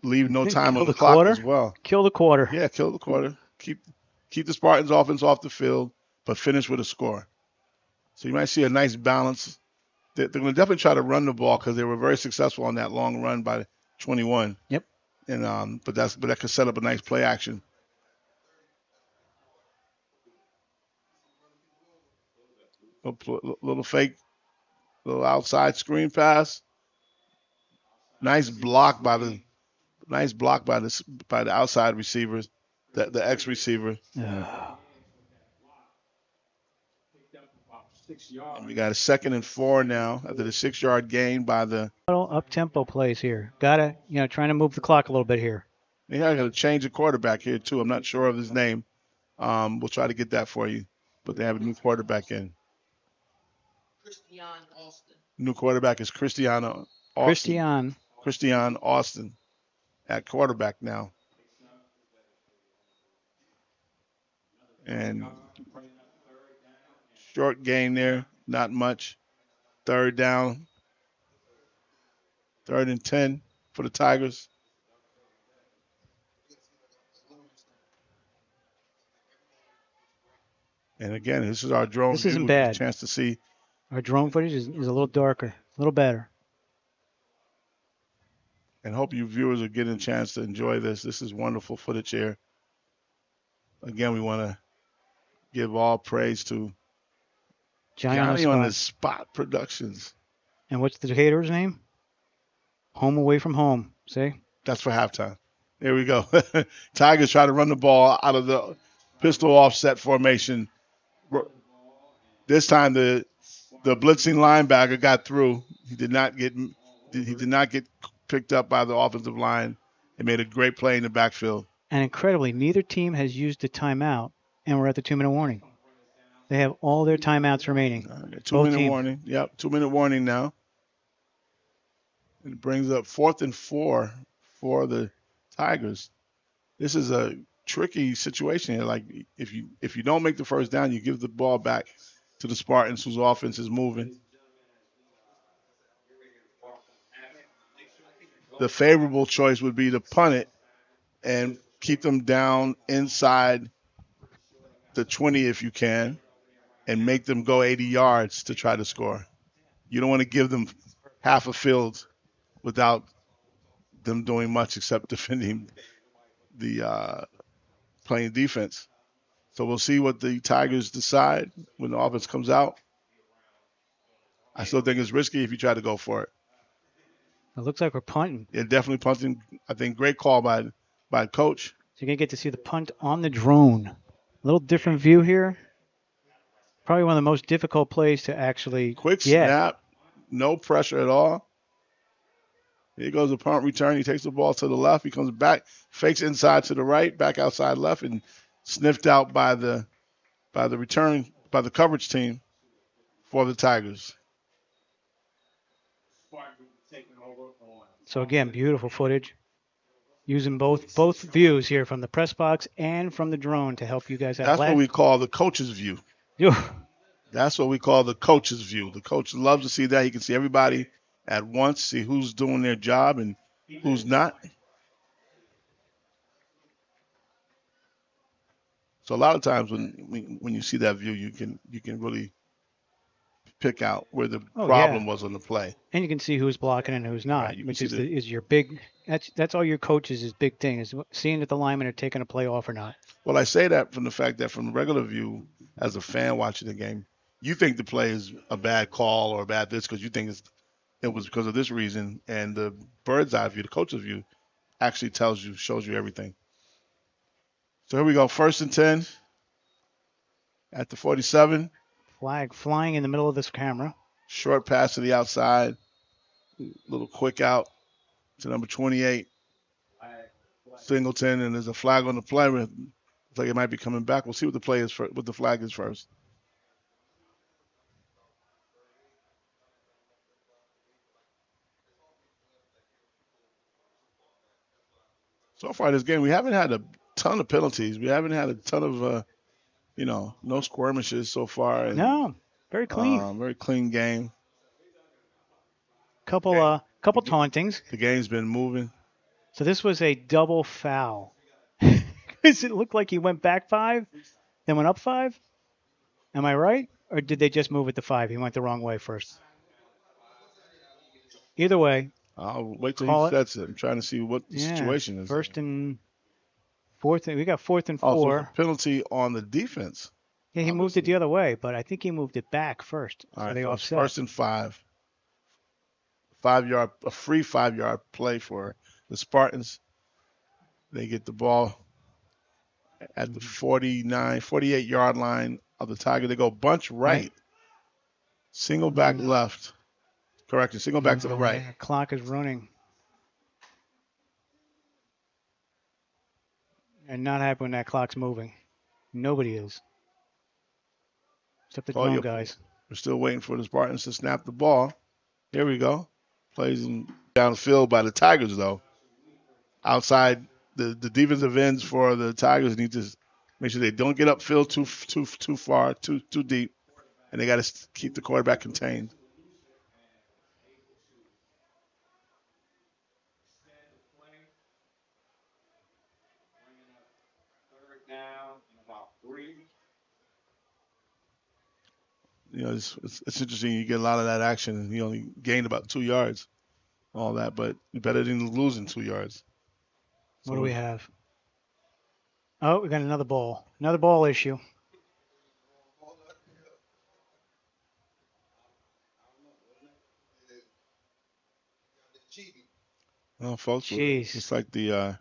leave no time on the clock as well. Kill the quarter. Yeah, kill the quarter. Keep the Spartans offense off the field, but finish with a score. So you might see a nice balance. They're going to definitely try to run the ball because they were very successful on that long run by 21. Yep. And but that could set up a nice play action. Little fake, little outside screen pass. Nice block by the outside receivers, the X receiver. And we got a 2nd and 4 now after the 6-yard gain by the up-tempo plays here. Gotta, trying to move the clock a little bit here. Yeah, I got to change the quarterback here too. I'm not sure of his name. We'll try to get that for you. But they have a new quarterback in. New quarterback is Christian Austin at quarterback now. And short gain there, not much. 3rd down. 3rd and 10 for the Tigers. And again, this is our drone. This isn't bad. Chance to see. Our drone footage is a little darker, a little better. And hope you viewers are getting a chance to enjoy this. This is wonderful footage here. Again, we want to give all praise to Johnny on the Spot Productions. And what's the caterer's name? Home Away from Home. See? That's for halftime. There we go. Tigers try to run the ball out of the pistol offset formation. This time the blitzing linebacker got through. He did not get picked up by the offensive line. They made a great play in the backfield. And incredibly, neither team has used a timeout, and we're at the 2-minute warning. They have all their timeouts remaining. 2-minute warning. Yep, 2-minute warning now. It brings up 4th and 4 for the Tigers. This is a tricky situation here. Like if you don't make the first down, you give the ball back to the Spartans, whose offense is moving. The favorable choice would be to punt it and keep them down inside the 20 if you can, and make them go 80 yards to try to score. You don't want to give them half a field without them doing much except defending the playing defense. So we'll see what the Tigers decide when the offense comes out. I still think it's risky if you try to go for it. It looks like we're punting. Yeah, definitely punting. I think great call by coach. So you're going to get to see the punt on the drone. little different view here. Probably one of the most difficult plays to actually Quick get. snap, no pressure at all. Here goes the punt return. He takes the ball to the left. He comes back, fakes inside to the right, back outside left, and sniffed out by the coverage team for the Tigers. So again, beautiful footage. Using both views here from the press box and from the drone to help you guys out. That's what we call the coach's view. That's what we call the coach's view. The coach loves to see that. He can see everybody at once, see who's doing their job and who's not. So a lot of times when you see that view, you can really pick out where the problem was on the play. And you can see who's blocking and who's not, Right, which is your big. That's all your coaches' big thing is seeing if the linemen are taking a play off or not. Well, I say that from the fact that from the regular view, as a fan watching the game, you think the play is a bad call or a bad this because you think it was because of this reason, and the bird's eye view, the coach's view, actually shows you everything. So here we go, 1st and 10 at the 47. Flag flying in the middle of this camera. Short pass to the outside, little quick out to number 28, Singleton, and there's a flag on the play. Looks like it might be coming back. We'll see what the play is what the flag is first. So far this game, we haven't had a ton of penalties. We haven't had a ton of, no skirmishes so far. And, no, very clean. Very clean game. Couple tauntings. The game's been moving. So this was a double foul. Because it looked like he went back 5, then went up 5. Am I right? Or did they just move it to 5? He went the wrong way first. Either way. I'll wait till he sets it. I'm trying to see what the situation is. 1st and 4th. We got 4th and 4. Also, penalty on the defense. Yeah, he moved it the other way, but I think he moved it back first. All right, they so offset. 1st and 5. 5-yard, a free 5-yard play for the Spartans. They get the ball at the 48-yard line of the Tiger. They go bunch right. Single back left. Correction, single back to the right. The clock is running. And not happy when that clock's moving. Nobody is. Except the drone guys. We're still waiting for the Spartans to snap the ball. Here we go. Plays downfield by the Tigers, though. Outside, the defensive ends for the Tigers need to make sure they don't get upfield too far, too deep. And they got to keep the quarterback contained. It's interesting. You get a lot of that action, and he only gained about 2 yards, all that, but better than losing 2 yards. What do we have? Oh, we got another ball issue. Well, folks, it's like the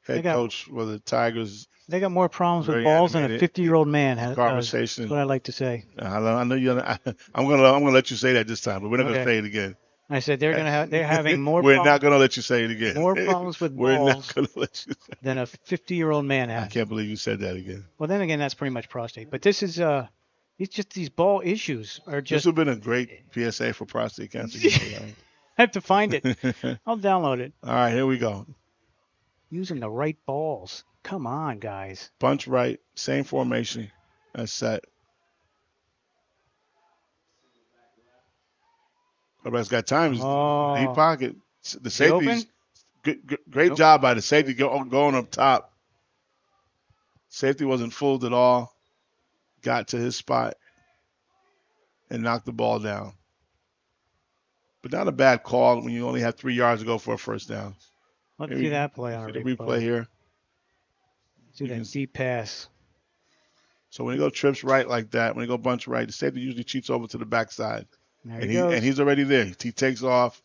head coach for the Tigers. They got more problems with balls than a 50-year-old man has. Conversation. That's what I like to say. I know you. I'm gonna let you say that this time, but we're not gonna say it again. I said they're having more. We're not gonna let you say it again. More problems with we're balls not gonna let you say than a 50-year-old man has. I can't believe you said that again. Well, then again, that's pretty much prostate. But this is it's just these ball issues are just. This would have been a great PSA for prostate cancer. I have to find it. I'll download it. All right, here we go. Using the right balls. Come on, guys. Bunch right, same formation as set. Everybody's got time. Deep pocket. The safety's great job by the safety going up top. Safety wasn't fooled at all. Got to his spot and knocked the ball down. But not a bad call when you only have 3 yards to go for a first down. Let's see that play on the replay here. See that deep pass. So when he go trips right like that, when he go bunch right, the safety usually cheats over to the backside. And he's already there. He takes off.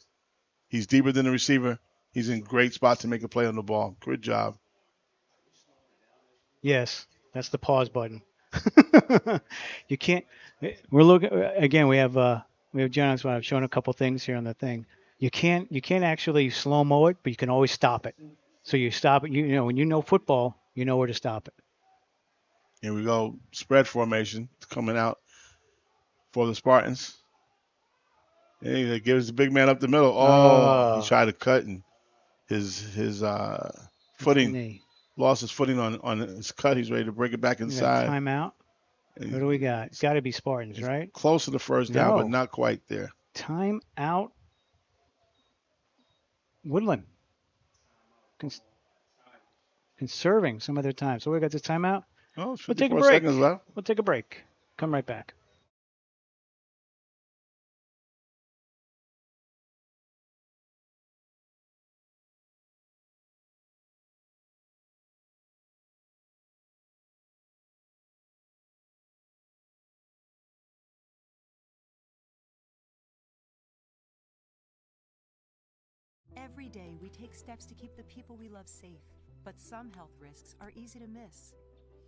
He's deeper than the receiver. He's in great spot to make a play on the ball. Good job. Yes. That's the pause button. You can't. We're looking again. We have John's. I've shown a couple things here on the thing. You can't actually slow mo it, but you can always stop it. So you stop it. You know when you know football, you know where to stop it. Here we go. Spread formation coming out for the Spartans. And he gives the big man up the middle. Oh, he Oh, tried to cut and his it's the footing knee. lost his footing on his cut. He's ready to bring it back We got a inside. timeout. And What do we got? It's got to be Spartans, he's right? close to the first down, but No. not quite there. Timeout. Woodland. Cons- conserving some of their time. So we got the timeout. Oh, it's We'll take a 54 break. seconds left. We'll take a break. Come right back. Every day, we take steps to keep the people we love safe, but some health risks are easy to miss.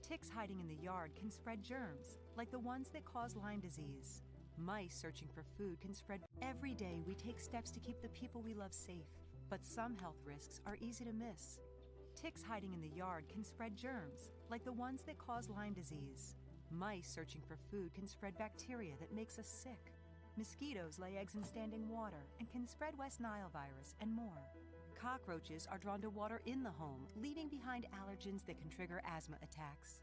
Ticks hiding in the yard can spread germs, like the ones that cause Lyme disease. Mice searching for food can spread. Every day, we take steps to keep the people we love safe, but some health risks are easy to miss. Ticks hiding in the yard can spread germs, like the ones that cause Lyme disease. Mice searching for food can spread bacteria that makes us sick. Mosquitoes lay eggs in standing water and can spread West Nile virus and more. Cockroaches are drawn to water in the home, leaving behind allergens that can trigger asthma attacks.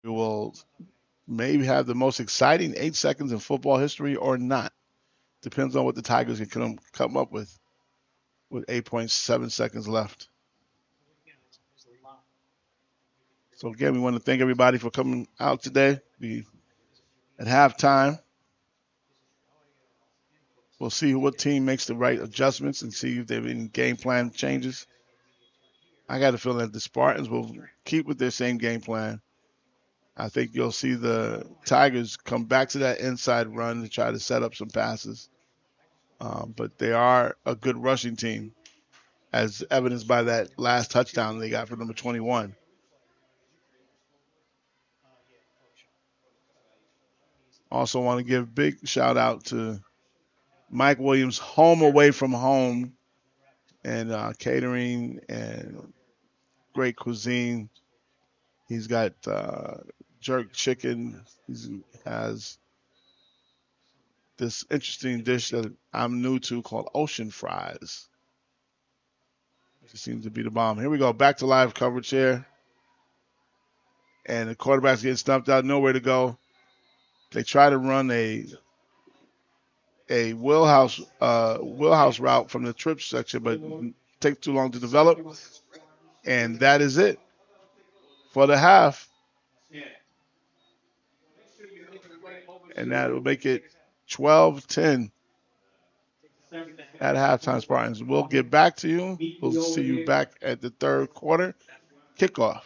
We will maybe have the most exciting 8 seconds in football history or not. Depends on what the Tigers can come up with 8.7 seconds left. So again, we want to thank everybody for coming out today. At halftime, we'll see what team makes the right adjustments and see if there have any game plan changes. I got a feeling that the Spartans will keep with their same game plan. I think you'll see the Tigers come back to that inside run to try to set up some passes. But they are a good rushing team, as evidenced by that last touchdown they got from number 21. Also want to give a big shout out to Mike Williams, home away from home, and catering and great cuisine. He's got jerk chicken. He has this interesting dish that I'm new to called ocean fries. It seems to be the bomb. Here we go. Back to live coverage here. And the quarterback's getting stumped out, nowhere to go. They try to run a wheelhouse route from the trip section, but it takes too long to develop. And that is it for the half. And that will make it 12-10 at halftime, Spartans. We'll get back to you. We'll see you back at the third quarter kickoff.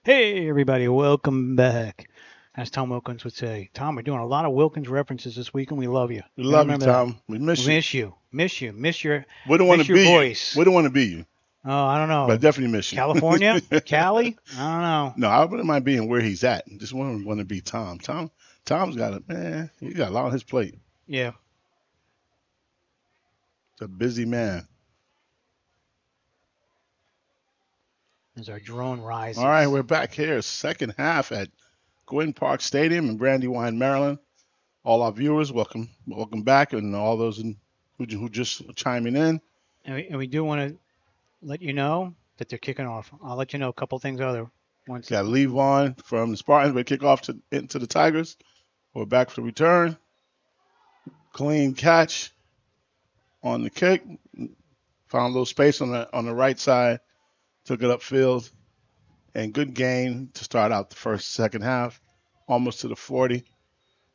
Hey, everybody, welcome back. As Tom Wilkins would say. Tom, we're doing a lot of Wilkins references this week, and we love you. We love you, Remember Tom. that. We miss you. Miss you. Miss your Wouldn't want miss to your be voice. you. Wouldn't want to be you. Oh, I don't know. But I definitely miss you. California? Cali? I don't know. No, I wouldn't mind being where he's at. Just wouldn't want to be Tom. Tom's got he got a lot on his plate. Yeah. He's a busy man. As our drone rises. All right, we're back here. Second half at Gwynn Park Stadium in Brandywine, Maryland. All our viewers, welcome back, and all those who just chiming in. And we do want to let you know that they're kicking off. I'll let you know a couple things other ones. Got Lee Vaughn from the Spartans. We kick off into the Tigers. We're back for the return. Clean catch on the kick. Found a little space on the right side. Took it upfield. And good gain to start out the second half. Almost to the 40.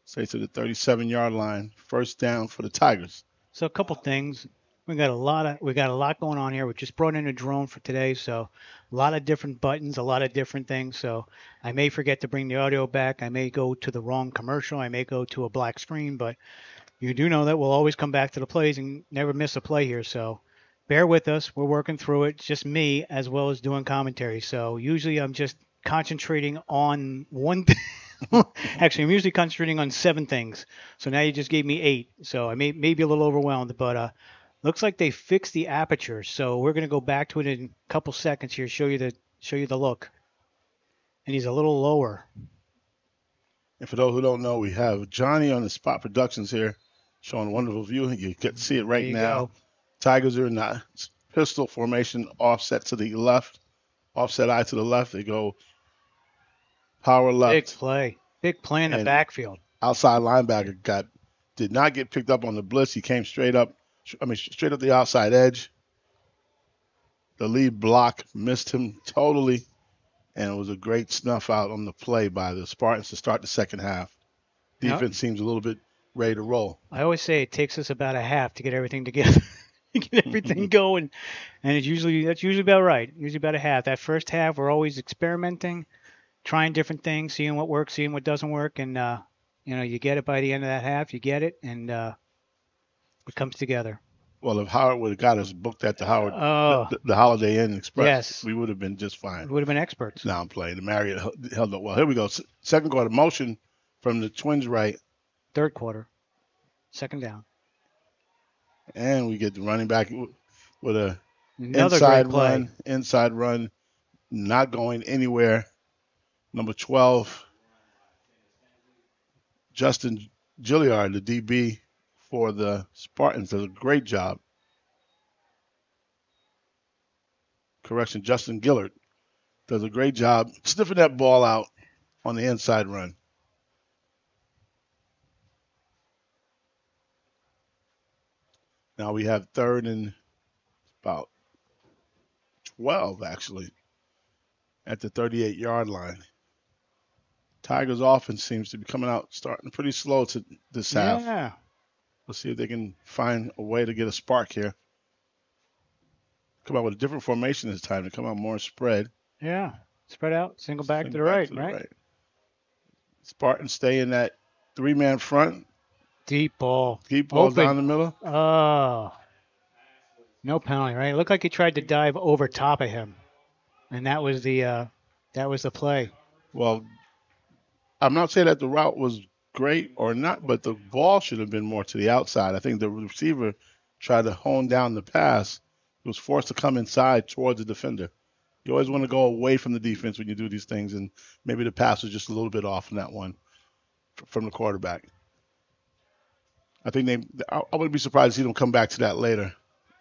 Say to the 37-yard line. First down for the Tigers. So a couple things. We got a lot going on here. We just brought in a drone for today, so a lot of different buttons, a lot of different things. So I may forget to bring the audio back. I may go to the wrong commercial. I may go to a black screen, but you do know that we'll always come back to the plays and never miss a play here. So bear with us. We're working through it. It's just me as well as doing commentary. So usually I'm just concentrating on one thing. Actually, I'm usually concentrating on 7 things. So now you just gave me 8. So I may be a little overwhelmed, but looks like they fixed the aperture. So we're going to go back to it in a couple seconds here, show you the look. And he's a little lower. And for those who don't know, we have Johnny on the Spot Productions here, showing a wonderful view. You get to see it right now. Go. Tigers are in the pistol formation, offset to the left, offset eye to the left. They go power left. Big play in the backfield. Outside linebacker did not get picked up on the blitz. He came straight up the outside edge. The lead block missed him totally, and it was a great snuff out on the play by the Spartans to start the second half. Defense seems a little bit ready to roll. I always say it takes us about a half to get everything together, get everything going, and that's usually about right. Usually about a half. That first half, we're always experimenting, trying different things, seeing what works, seeing what doesn't work, and you get it by the end of that half. You get it, and it comes together. Well, if Howard would have got us booked at the Holiday Inn Express, we would have been just fine. We would have been experts. Now I'm playing. The Marriott held up well. Here we go. Second quarter motion from the Twins right. Third quarter. Second down. And we get the running back with another inside run, not going anywhere. Number 12, Justin Gilliard, the DB for the Spartans, does a great job. Correction, Justin Gillard does a great job sniffing that ball out on the inside run. Now we have third and about 12, actually, at the 38-yard line. Tigers' offense seems to be coming out, starting pretty slow to this half. Yeah. Let's see if they can find a way to get a spark here. Come out with a different formation this time to come out more spread. Yeah. Spread out, single back to the right. Spartans stay in that 3-man front. Deep ball. Open. Down the middle. Oh. No penalty, right? It looked like he tried to dive over top of him. And that was the play. Well, I'm not saying that the route was great or not, but the ball should have been more to the outside. I think the receiver tried to hone down the pass. He was forced to come inside towards the defender. You always want to go away from the defense when you do these things, and maybe the pass was just a little bit off in that one from the quarterback. I think I wouldn't be surprised to see them come back to that later.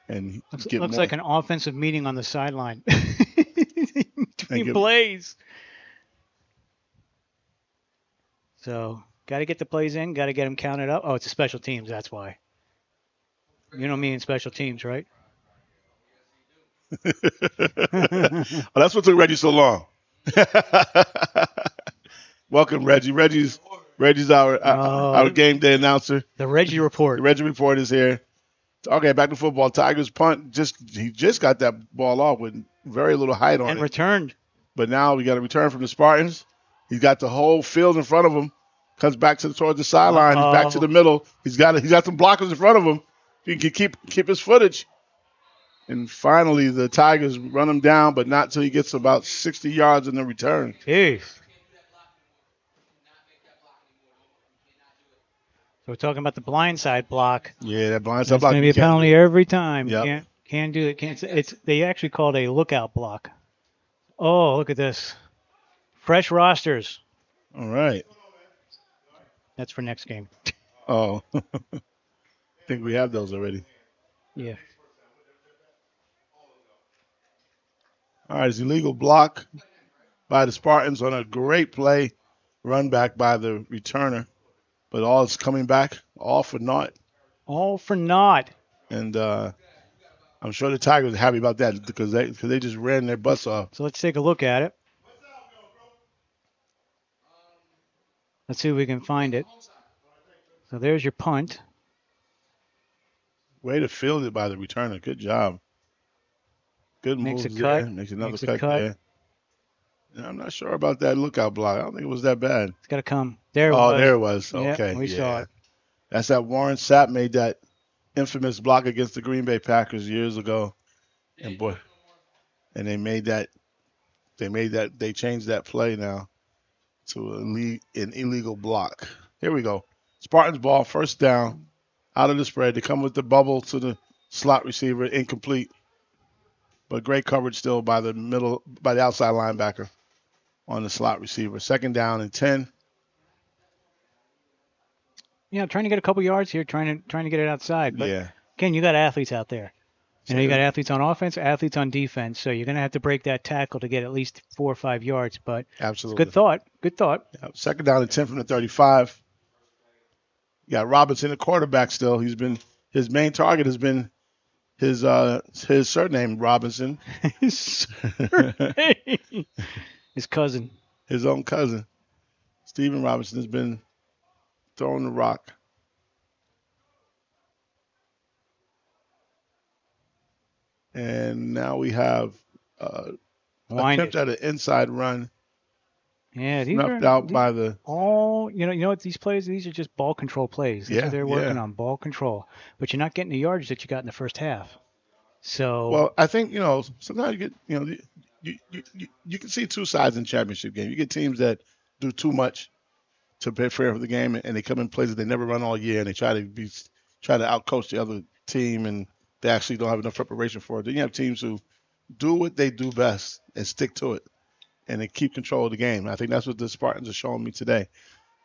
And looks like an offensive meeting on the sideline between plays. So, got to get the plays in, got to get them counted up. Oh, it's a special teams, that's why. You know me in special teams, right? Well, that's what took Reggie so long. Welcome, Reggie. Reggie's our game day announcer. The Reggie Report. The Reggie Report is here. Okay, back to football. Tigers punt. He just got that ball off with very little height on it. And returned. But now we got a return from the Spartans. He's got the whole field in front of him. Comes back towards the sideline. He's back to the middle. He's got some blockers in front of him. He can keep his footage. And finally, the Tigers run him down, but not till he gets about 60 yards in the return. Jeez. So we're talking about the blindside block. Yeah, that blindside block. It's going to be a penalty every time. Yep. Can't do it. They actually called a lookout block. Oh, look at this. Fresh rosters. All right. That's for next game. Oh. I think we have those already. Yeah. All right, it's illegal block by the Spartans on a great play, run back by the returner. But all is coming back, all for naught. All for naught. And I'm sure the Tigers are happy about that because they just ran their butts off. So let's take a look at it. Let's see if we can find it. So there's your punt. Way to field it by the returner. Good job. Good Makes moves a cut. there. Makes another cut there. And I'm not sure about that lookout block. I don't think it was that bad. It's got to come. There it was. Oh, there it was. Okay. Yeah, we saw it. That's that Warren Sapp made that infamous block against the Green Bay Packers years ago. And boy, and they changed that play now to an illegal block. Here we go. Spartans ball, first down, out of the spread. They come with the bubble to the slot receiver, incomplete. But great coverage still by the outside linebacker on the slot receiver. Second down and 10. Yeah, trying to get a couple yards here, trying to get it outside. But yeah. Again, you got athletes out there. You got athletes on offense, athletes on defense. So you're going to have to break that tackle to get at least 4 or 5 yards. But absolutely, good thought. Good thought. Yeah, second down and 10 from the 35. You got Robinson, the quarterback. Still, his main target has been his surname Robinson. His cousin. His own cousin. Steven Robinson has been throwing the rock. And now we have attempt at an inside run. Yeah, these snuffed out by the all. You know what these plays? These are just ball control plays. That's what they're working on, ball control. But you're not getting the yardage that you got in the first half. So well, I think sometimes you get you can see two sides in championship game. You get teams that do too much to prepare for the game, and they come in places they never run all year, and they try to outcoach the other team, and they actually don't have enough preparation for it. Then you have teams who do what they do best and stick to it, and they keep control of the game. I think that's what the Spartans are showing me today.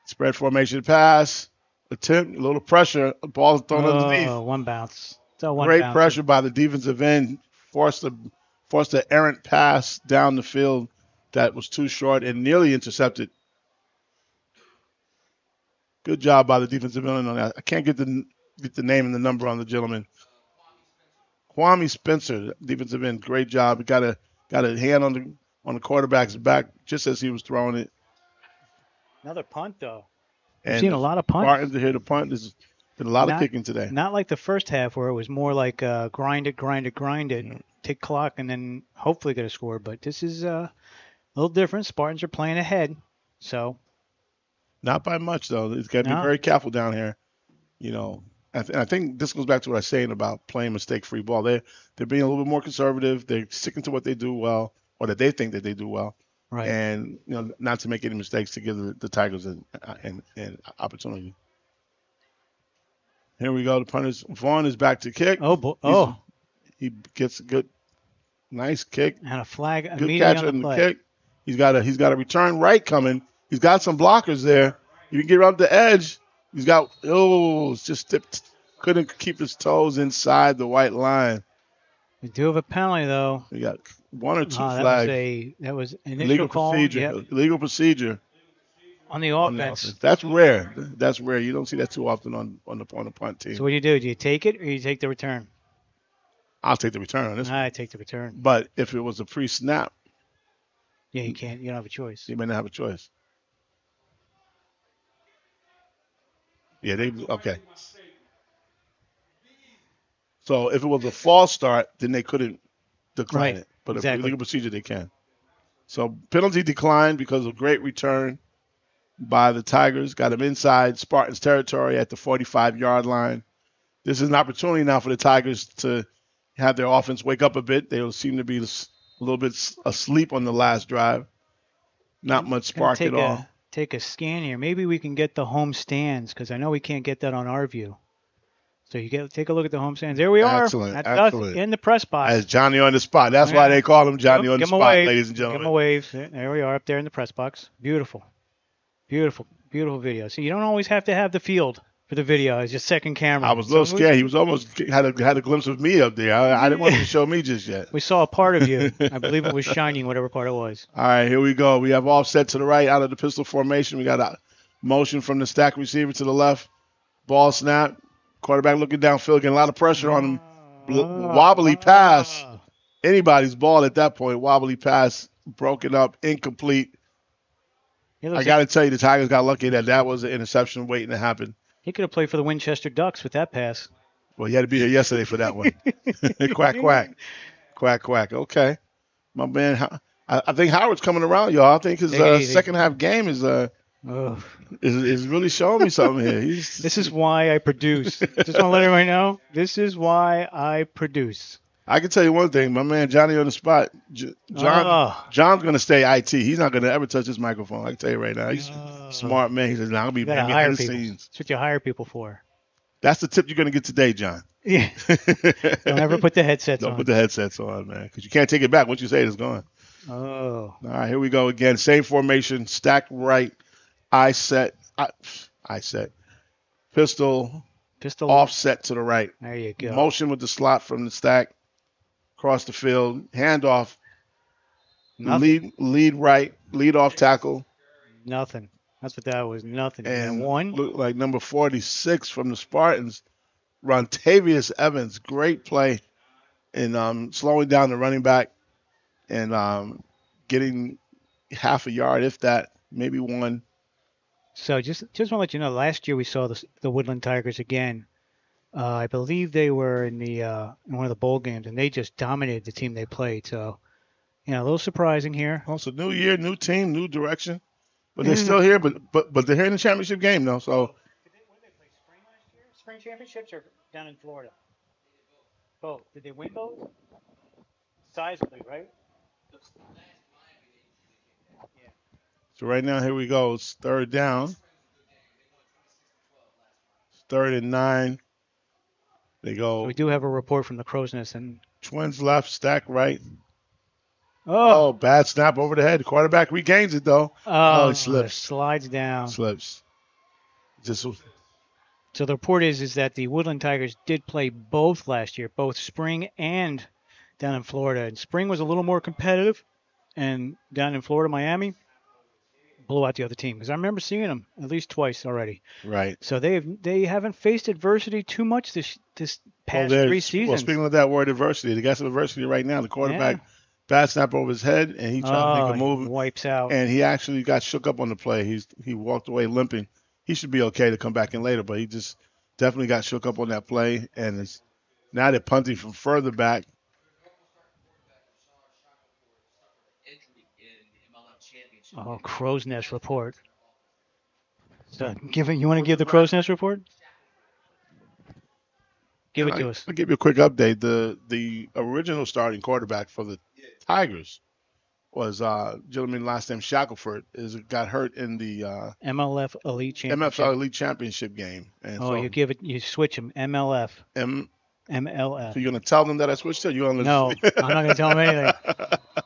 Spread formation pass, attempt, a little pressure, ball thrown underneath. One bounce. Great pressure by the defensive end, forced the errant pass down the field that was too short and nearly intercepted. Good job by the defensive end on that. I can't get the name and the number on the gentleman. Kwame Spencer, defensive end, great job. Got a hand on the quarterback's back just as he was throwing it. Another punt though. And I've seen a lot of punts. Spartans to hit a punt. There's been a lot of kicking today. Not like the first half where it was more like grind it, tick clock, and then hopefully get a score. But this is a little different. Spartans are playing ahead, so. Not by much though. It's got to be very careful down here. I think this goes back to what I was saying about playing mistake-free ball. They're being a little bit more conservative. They're sticking to what they do well, or that they think that they do well. Right. And not to make any mistakes to give the Tigers an opportunity. Here we go. The punter Vaughn is back to kick. He gets a good, nice kick and a flag. Good catch on the kick. He's got a return right coming. He's got some blockers there. You can get around the edge. He's got just tipped. Couldn't keep his toes inside the white line. We do have a penalty though. We got one or two flags. That was initial call. Procedure. Yep. Legal procedure. On the offense. That's rare. That's rare. You don't see that too often on the punt team. So what do? Do you take it or you take the return? I'll take the return on this one. I take the return. But if it was a pre-snap. Yeah, you can't. You don't have a choice. You may not have a choice. Yeah, okay. So if it was a false start, then they couldn't decline it. But if it's a legal procedure, they can. So penalty declined because of great return by the Tigers. Got him inside Spartans territory at the 45-yard line. This is an opportunity now for the Tigers to have their offense wake up a bit. They seem to be a little bit asleep on the last drive. Not much spark at all. Take a scan here. Maybe we can get the home stands because I know we can't get that on our view. So take a look at the home stands. There we are. Excellent. That's Excellent. us in the press box. As Johnny on the spot. That's why they call him Johnny on the spot, ladies and gentlemen. Give him a wave. There we are up there in the press box. Beautiful. Beautiful. Beautiful video. So you don't always have to have the field for the video. It's just second camera. I was a little scared. He was almost had a glimpse of me up there. I didn't want him to show me just yet. We saw a part of you. I believe it was shining, whatever part it was. All right, here we go. We have offset to the right out of the pistol formation. We got a motion from the stack receiver to the left. Ball snap. Quarterback looking downfield, getting a lot of pressure on him. Wobbly pass. Anybody's ball at that point. Wobbly pass, broken up, incomplete. I got to tell you, the Tigers got lucky that was an interception waiting to happen. He could have played for the Winchester Ducks with that pass. Well, he had to be here yesterday for that one. Quack, quack. Quack, quack. Okay. My man, I think Howard's coming around, y'all. I think his second half game is really showing me something here. This is why I produce. Just want to let everybody know, this is why I produce. I can tell you one thing. My man Johnny on the spot, John's going to stay IT. He's not going to ever touch his microphone. I can tell you right now. He's a smart man. He says, "Nah, I'll be behind the scenes." That's what you hire people for. That's the tip you're going to get today, John. Yeah. Don't ever put the headsets on. Don't put the headsets on, man, because you can't take it back. Once you say it, it's gone. Oh. All right, here we go again. Same formation, stack right, I set. Pistol offset to the right. There you go. Motion with the slot from the stack. Across the field, handoff, lead right, lead off tackle. Nothing. That's what that was. Nothing. And one. Looked like number 46 from the Spartans, Rontavious Evans. Great play in slowing down the running back and getting half a yard, if that, maybe one. So just want to let you know, last year we saw the Woodland Tigers again. I believe they were in one of the bowl games, and they just dominated the team they played. So, a little surprising here. Also, new year, new team, new direction, but they're still here. But they're here in the championship game, though. So, what did they play? Spring last year? Spring championships or down in Florida? Both. Did they win both? Sizably, right? Yeah. So right now, here we go. It's third down. It's 3rd and 9. They go. So we do have a report from the Crow's Nest. And Twins left, stack right. Oh, bad snap over the head. The quarterback regains it, though. Oh, he slips. Slides down. Slips. So the report is that the Woodland Tigers did play both last year, both spring and down in Florida. And spring was a little more competitive, and down in Florida, Miami, blew out the other team, because I remember seeing them at least twice already. Right. So they haven't faced adversity too much this past 3 seasons. Well, speaking of that word adversity, they got some adversity right now. The quarterback bad snap over his head, and he tried to make a move, wipes out, and he actually got shook up on the play. He walked away limping. He should be okay to come back in later, but he just definitely got shook up on that play, and now they're punting from further back. Oh, Crow's Nest report. So, you want to give the Crow's Nest report? Give it to us. I'll give you a quick update. The original starting quarterback for the Tigers was gentleman last name Shackelford. Got hurt in the MLF Elite Championship. MFL Elite Championship game. And you switch him MLF. MLF. So you're gonna tell them that I switched it? No, I'm not gonna tell them anything.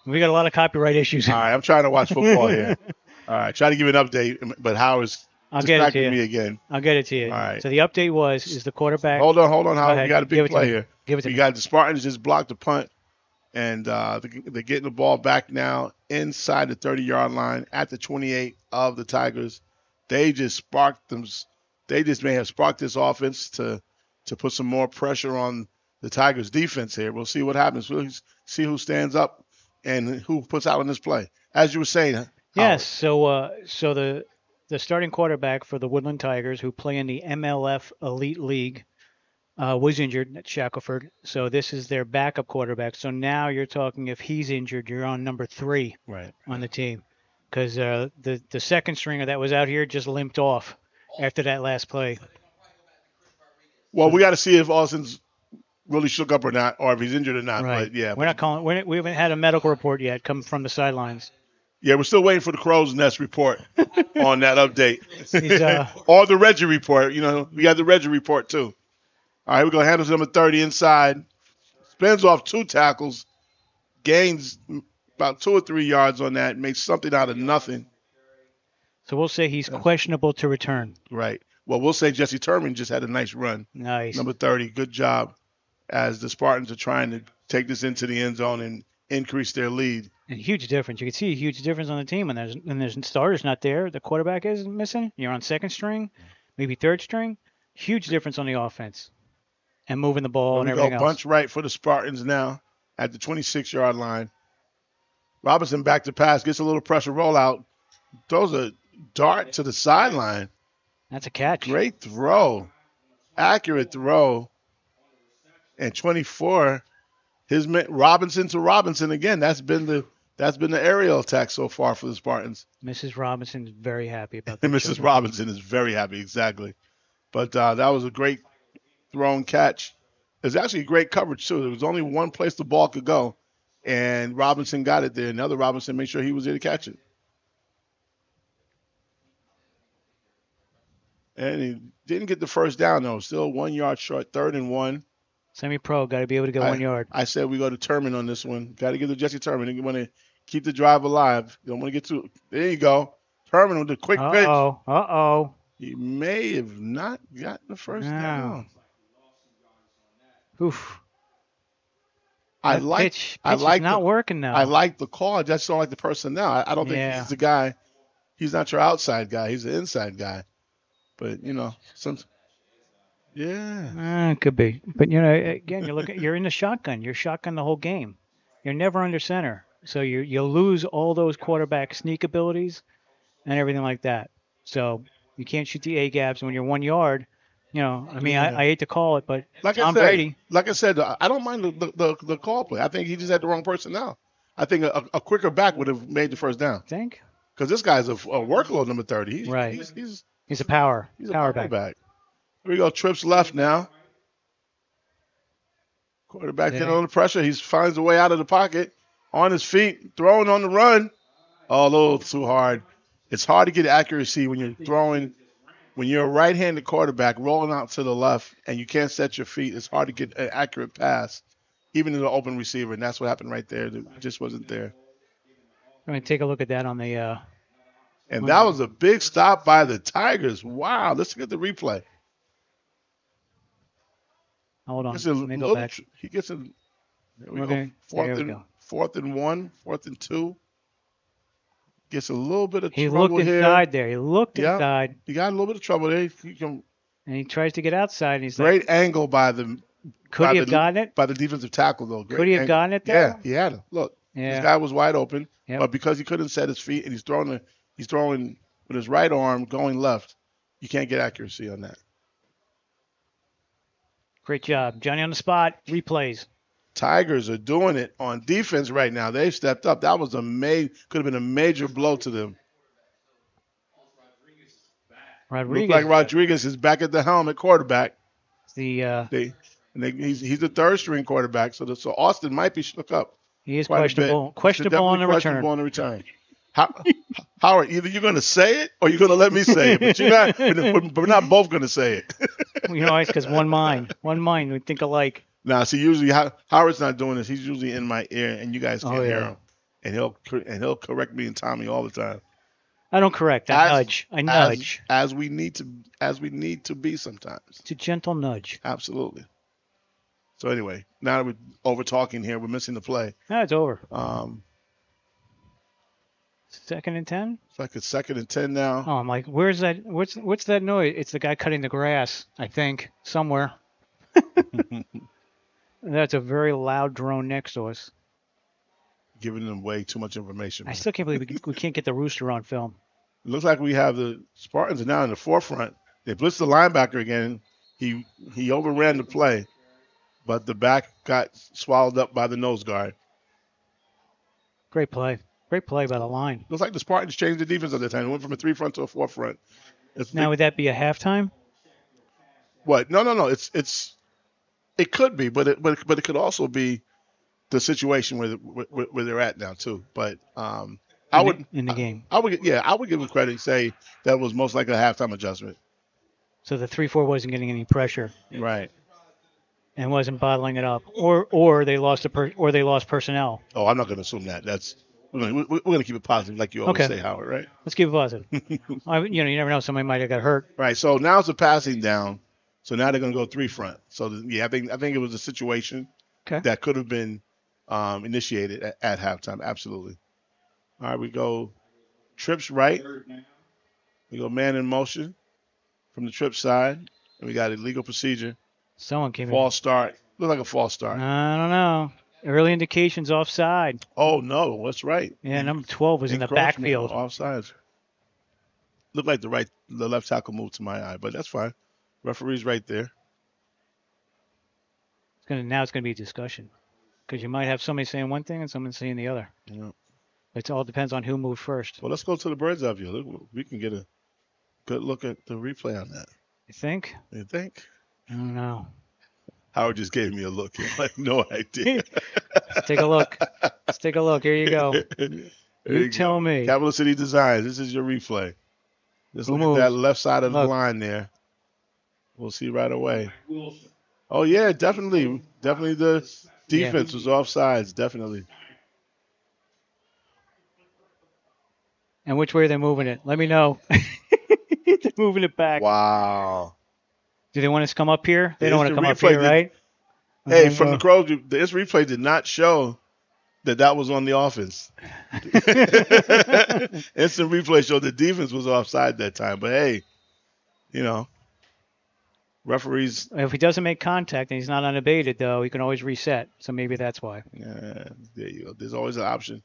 We got a lot of copyright issues. All right, I'm trying to watch football here. All right, try to give you an update, but Howard's distracting me again. I'll get it to you. All right. So the update is the quarterback. Hold on, Howard. We got a big play here. Give it to me. You got the Spartans just blocked the punt, and they're getting the ball back now inside the 30-yard line at the 28 of the Tigers. They just sparked them. They just may have sparked this offense to put some more pressure on the Tigers' defense here. We'll see what happens. We'll see who stands up and who puts out in this play. As you were saying. Yes. So the starting quarterback for the Woodland Tigers, who play in the MLF Elite League, was injured at Shackelford. So this is their backup quarterback. So now you're talking if he's injured, you're on number 3 on the team. Because the second stringer that was out here just limped off after that last play. Well, we got to see if Austin's really shook up or not, or if he's injured or not. Right. But yeah, We're not calling. We haven't had a medical report yet come from the sidelines. Yeah, we're still waiting for the Crow's Nest report on that update. He's, or the Reggie report. You know, we got the Reggie report too. All right, we're going to handle number 30 inside. Spins off 2 tackles. Gains about 2 or 3 yards on that. Makes something out of nothing. So we'll say he's questionable to return. Right. Well, we'll say Jesse Terman just had a nice run. Nice. Number 30, good job as the Spartans are trying to take this into the end zone and increase their lead. And huge difference. You can see a huge difference on the team when there's starters not there. The quarterback is missing. You're on second string, maybe third string. Huge difference on the offense and moving the ball and everything else. Bunch right for the Spartans now at the 26-yard line. Robinson back to pass, gets a little pressure rollout, throws a dart to the sideline. That's a catch. Great throw. Accurate throw. And 24, Robinson to Robinson again. That's been the aerial attack so far for the Spartans. Mrs. Robinson is very happy about that. Mrs. Robinson is very happy, exactly. But that was a great thrown catch. It was actually great coverage, too. There was only one place the ball could go, and Robinson got it there. Another Robinson made sure he was there to catch it. And he didn't get the first down, though. Still 1 yard short, 3rd and 1. Semi-pro, got to be able to get 1 yard. I said we go to Terman on this one. Got to give to Jesse Terman. You want to keep the drive alive. You don't want to get too. There you go. Terman with the quick pitch. Uh-oh. He may have not gotten the first down. Oof. Pitch is not working now. I like the call. I just don't like the personnel. I don't think he's the guy. He's not your outside guy. He's the inside guy. But, it could be. But, again, you're in the shotgun. You're shotgun the whole game. You're never under center. So you lose all those quarterback sneak abilities and everything like that. So you can't shoot the A-gaps when you're 1 yard. I hate to call it, but Tom Brady. Like I said, I don't mind the call play. I think he just had the wrong personnel. I think a quicker back would have made the first down. Think? Because this guy's a workload number 30. He's a power back. Here we go. Trips left now. Quarterback getting under pressure. He finds a way out of the pocket. On his feet. Throwing on the run. Oh, a little too hard. It's hard to get accuracy when you're throwing. When you're a right-handed quarterback rolling out to the left and you can't set your feet, it's hard to get an accurate pass, even in an open receiver. And that's what happened right there. It just wasn't there. I'm going to take a look at that on the and that was a big stop by the Tigers. Wow. Let's look at the replay. Hold on. Let me go back. He gets a fourth and 1, 4th and 2. Gets a little bit of trouble here. He looked inside there. He looked inside. He got a little bit of trouble there. And he tries to get outside. And he's great angle by the. Could he have gotten it? By the defensive tackle, though. Could he have gotten it there? Yeah, he had it. Look, this guy was wide open, but because he couldn't set his feet and he's throwing with his right arm going left, you can't get accuracy on that. Great job. Johnny on the spot. Replays. Tigers are doing it on defense right now. They've stepped up. That was could have been a major blow to them. Rodriguez. Looks like Rodriguez is back at the helm at quarterback. He's the third string quarterback, so Austin might be shook up. He is questionable. Questionable on the return. Howard, either you're going to say it or you're going to let me say it, but we're not both going to say it. It's because one mind. We think alike. Now, see, usually Howard's not doing this. He's usually in my ear, and you guys can't hear him. And he'll correct me and Tommy all the time. I don't correct. I nudge. As we need to be sometimes. It's a gentle nudge. Absolutely. So anyway, now that we're over talking here, we're missing the play. No, it's over. 2nd and 10. It's like it's 2nd and 10 now. Oh, I'm like, where's that? What's that noise? It's the guy cutting the grass, I think, somewhere. That's a very loud drone next to us. Giving them way too much information. I still can't believe we can't get the rooster on film. It looks like we have the Spartans are now in the forefront. They blitz the linebacker again. He overran the play, but the back got swallowed up by the nose guard. Great play. Great play by the line. Looks like the Spartans changed the defense at the time. It went from a 3 front to a 4 front. Now, would that be a halftime? What? No. It could be, but it could also be the situation where they're at now too. But I would in the game. I would give them credit and say that was most likely a halftime adjustment. So the 3-4 wasn't getting any pressure. Right. And wasn't bottling it up, or they lost personnel. Oh, I'm not going to assume that. We're going to keep it positive, like you always say, Howard. Right? Let's keep it positive. You never know. Somebody might have got hurt. Right. So now it's a passing down. So now they're going to go 3 front. So I think it was a situation that could have been initiated at halftime. Absolutely. All right, we go trips right. We go man in motion from the trip side, and we got illegal procedure. Someone came false start. Looked like a false start. I don't know. Early indications offside. Oh no, that's right. Yeah, number 12 was in the backfield. Offside. Looked like the left tackle moved to my eye, but that's fine. Referee's right there. Now it's gonna be a discussion because you might have somebody saying one thing and someone saying the other. Yeah. It all depends on who moved first. Well, let's go to the bird's eye view. Look, we can get a good look at the replay on that. You think? You think? I don't know. Howard just gave me a look. I have no idea. Let's take a look. Let's take a look. Here you go. You tell me. Capital City Designs. This is your replay. Just look at that left side of the line there. We'll see right away. Oh, yeah, definitely. Definitely the defense was offsides. Definitely. And which way are they moving it? Let me know. They're moving it back. Wow. Do they want us to come up here? They don't want to come up here, right? Hey, from the Crows, this replay did not show that was on the offense. Instant replay showed the defense was offside that time. But, hey, referees. If he doesn't make contact and he's not unabated, though, he can always reset. So maybe that's why. Yeah, there you go. There's always an option.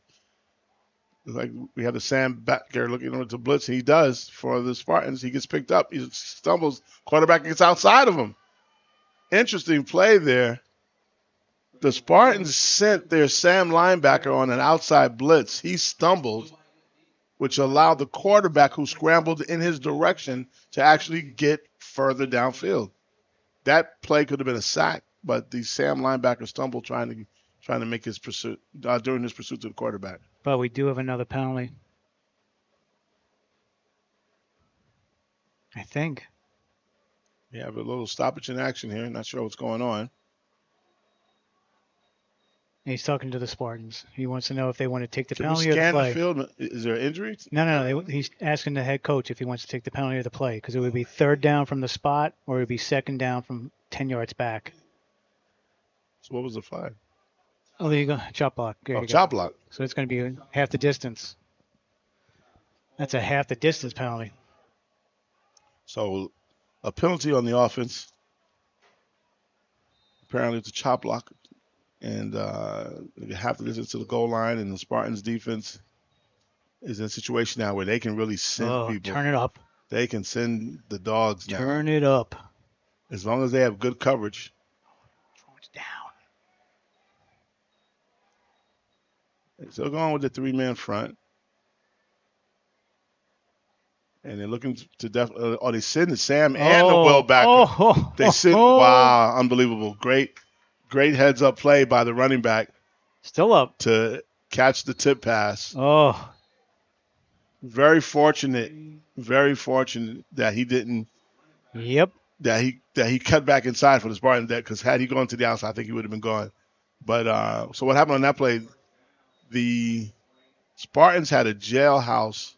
Like we have the Sam back there looking over to blitz. He does for the Spartans. He gets picked up. He stumbles. Quarterback gets outside of him. Interesting play there. The Spartans sent their Sam linebacker on an outside blitz. He stumbled, which allowed the quarterback who scrambled in his direction to actually get further downfield. That play could have been a sack, but the Sam linebacker stumbled trying to make his pursuit during his pursuit to the quarterback. But we do have another penalty. I think. We have a little stoppage in action here. Not sure what's going on. He's talking to the Spartans. He wants to know if they want to take the Can penalty we or the scan play. the field? Is there an injury? No. He's asking the head coach if he wants to take the penalty or the play because it would be 3rd down from the spot or it would be 2nd down from 10 yards back. So what was the flag? Oh, there you go. Chop block. Chop block. So it's going to be half the distance. That's a half the distance penalty. So a penalty on the offense. Apparently it's a chop block. And half the distance to the goal line. And the Spartans defense is in a situation now where they can really send people. Turn it up. They can send the dogs now. Turn it up. As long as they have good coverage. It's down. So going with the 3-man front. And they're looking to they send the Sam and the Will back. They send. Wow, unbelievable. Great heads up play by the running back. Still up. To catch the tip pass. Oh. Very fortunate that he didn't. Yep. That he cut back inside for the Spartans, because had he gone to the outside, I think he would have been gone. But so what happened on that play? The Spartans had a jailhouse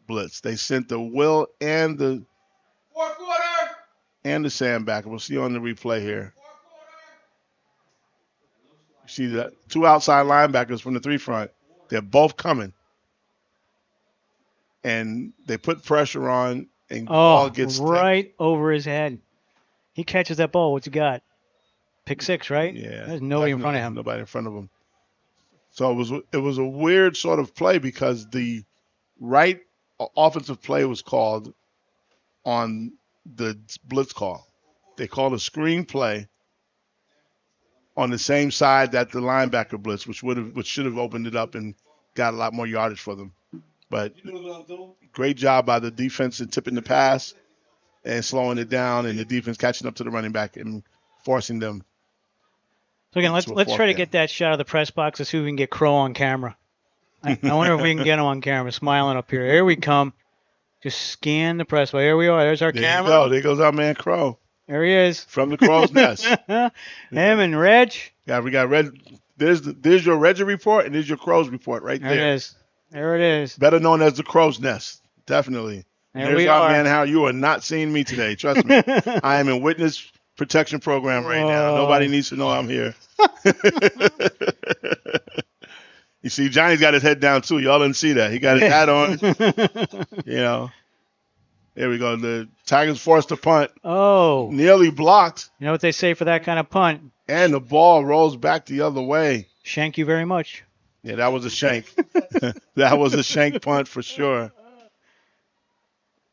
blitz. They sent the Will and the Sam back. We'll see on the replay here. You see the 2 outside linebackers from the 3 front. They're both coming. And they put pressure on, and ball gets right over his head. He catches that ball. What's he got? Pick 6, right? Yeah. There's nobody in front of him. Nobody in front of him. So it was a weird sort of play because the right offensive play was called on the blitz call. They called a screen play on the same side that the linebacker blitz, which should have opened it up and got a lot more yardage for them. But great job by the defense in tipping the pass and slowing it down, and the defense catching up to the running back and forcing them. So again, let's try to get that shot of the press box to see if we can get Crow on camera. I wonder if we can get him on camera, smiling up here. Here we come. Just scan the press box. Here we are. There's our camera. There you go. There goes our man Crow. There he is. From the Crow's Nest. Him and Reg. Yeah, we got Reg. There's your Reggie report, and there's your Crow's report right there. There it is. There it is. Better known as the Crow's Nest. Definitely. There's our man Howard. You are not seeing me today. Trust me. I am in witness protection program right now. Nobody needs to know I'm here. You see, Johnny's got his head down too. Y'all didn't see that. He got his hat on. There we go. The Tigers forced a punt. Oh. Nearly blocked. You know what they say for that kind of punt? And the ball rolls back the other way. Shank you very much. Yeah, that was a shank. That was a shank punt for sure.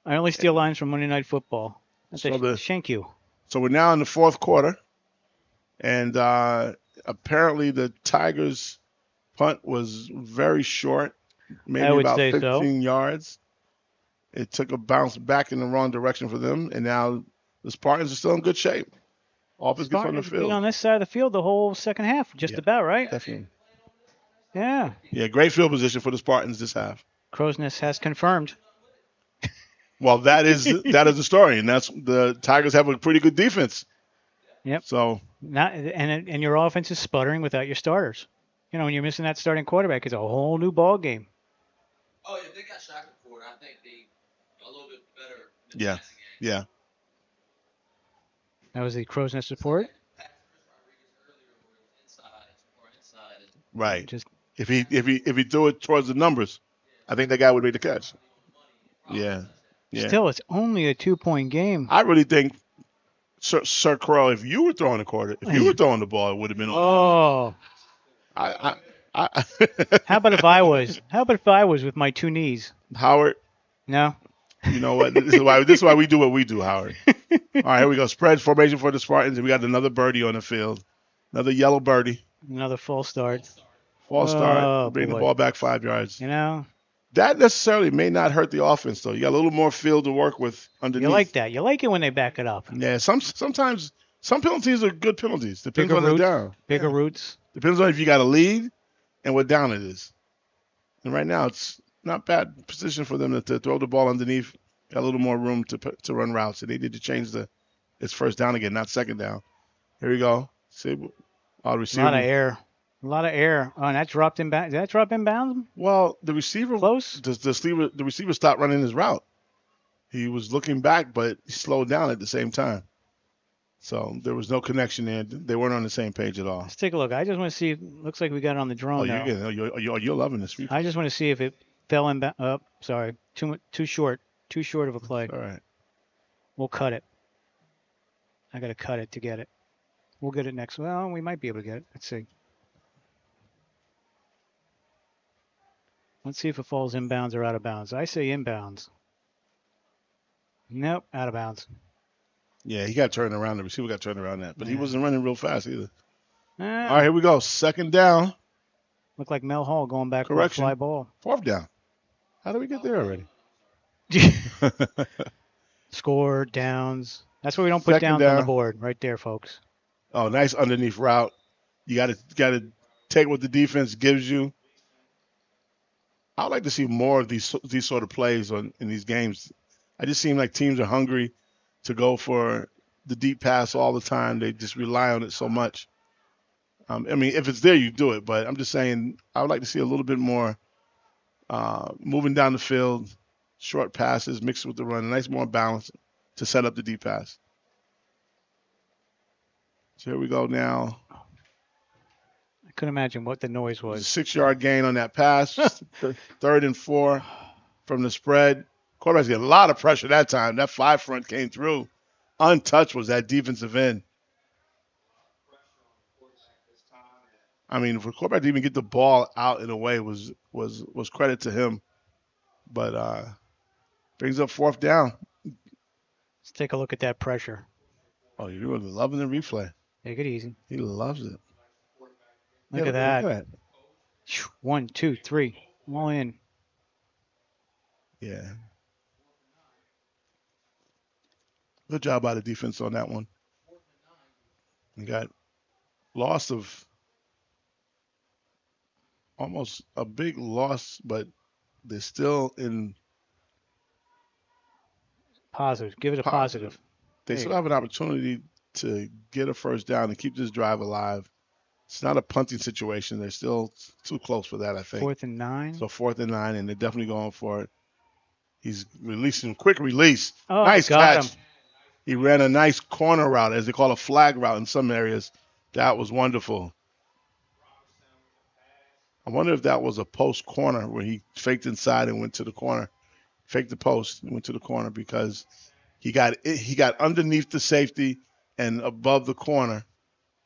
I only steal lines from Monday Night Football. Shank you. So we're now in the fourth quarter. And apparently the Tigers' punt was very short, maybe about 15 yards. It took a bounce back in the wrong direction for them, and now the Spartans are still in good shape. Offense gets on the field. Been on this side of the field the whole second half, about, right? Definitely. Yeah. Yeah, great field position for the Spartans this half. Crow's Nest has confirmed. Well, that is the story, and that's the Tigers have a pretty good defense. Yep. So and your offense is sputtering without your starters. You know, when you're missing that starting quarterback, it's a whole new ball game. Oh, yeah, they got Shaka for it. I think they a little bit better. Yeah. That was the Crow's Nest report. Right. If he threw it towards the numbers, I think that guy would make the catch. Yeah. Still, it's only a 2-point game. I really think, Sir Crow, if you were throwing the ball, it would have been. Oh. I How about if I was? How about if I was with my two knees? Howard. No. You know what? This is why we do what we do, Howard. All right, here we go. Spread formation for the Spartans, and we got another birdie on the field. Another yellow birdie. Another false start. False start. Bring the ball back 5 yards. You know. That necessarily may not hurt the offense, though. You got a little more field to work with underneath. You like that. You like it when they back it up. Yeah, sometimes some penalties are good penalties. Depends on the down. Bigger roots. Depends on if you got a lead and what down it is. And right now, it's not bad position for them to throw the ball underneath. Got a little more room to run routes. And they need to change it's first down again, not second down. Here we go. See, a lot of air. A lot of air. Oh, and that dropped in bounds. Did that drop in bounds? Well, the receiver close. The receiver stopped running his route. He was looking back, but he slowed down at the same time. So there was no connection there. They weren't on the same page at all. Let's take a look. I just want to see. Looks like we got it on the drone now. You're loving this. I just want to see if it fell in. Sorry, too short. Too short of a play. All right. We'll cut it. I got to cut it to get it. We'll get it next. Well, we might be able to get it. Let's see. Let's see if it falls inbounds or out of bounds. I say inbounds. Nope, out of bounds. Yeah, he got turned around. The receiver got turned around that, but he wasn't running real fast either. All right, here we go. Second down. Looked like Mel Hall going back for a fly ball. Fourth down. How did we get there already? Score, downs. That's why we don't put downs on the board. Right there, folks. Oh, nice underneath route. You got to take what the defense gives you. I would like to see more of these sort of plays in these games. I just seem like teams are hungry to go for the deep pass all the time. They just rely on it so much. I mean, if it's there, you do it. But I'm just saying I would like to see a little bit more moving down the field, short passes mixed with the run, a nice more balance to set up the deep pass. So here we go now. I couldn't imagine what the noise was. 6-yard gain on that pass. 3rd and 4 from the spread. Quarterback's getting a lot of pressure that time. That 5 front came through. Untouched was that defensive end. I mean, for quarterback to even get the ball out in a way was credit to him. But brings up 4th down. Let's take a look at that pressure. Oh, you're really loving the replay. Take it easy. He loves it. Look at that. 1, 2, 3. All in. Yeah. Good job by the defense on that one. You got loss of almost a big loss, but they're still in Positive. Give it a positive. They still have an opportunity to get a first down and keep this drive alive. It's not a punting situation. They're still too close for that, I think. 4th and 9. So 4th and 9, and they're definitely going for it. He's releasing quick release. Oh, nice got catch. him. He ran a nice corner route, as they call a flag route in some areas. That was wonderful. I wonder if that was a post corner where he faked inside and went to the corner. Faked the post and went to the corner because he got underneath the safety and above the corner,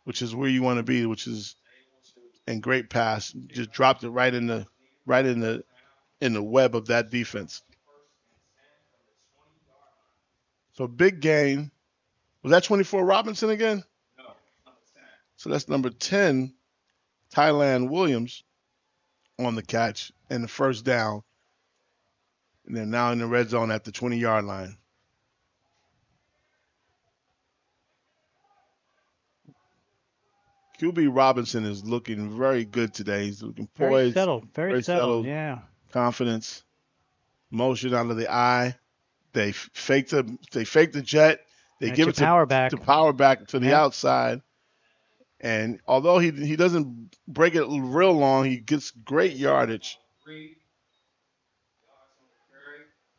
which is where you want to be, which is in great pass. Just dropped it right in the web of that defense. So big gain. Was that 24 Robinson again? No. So that's number 10, Thailand Williams on the catch and the first down. And they're now in the red zone at the 20-yard line. QB Robinson is looking very good today. He's looking poised. Very settled. Yeah. Confidence. Motion out of the eye. They fake the jet. They give it the power back to the outside. And although he doesn't break it real long, he gets great yardage.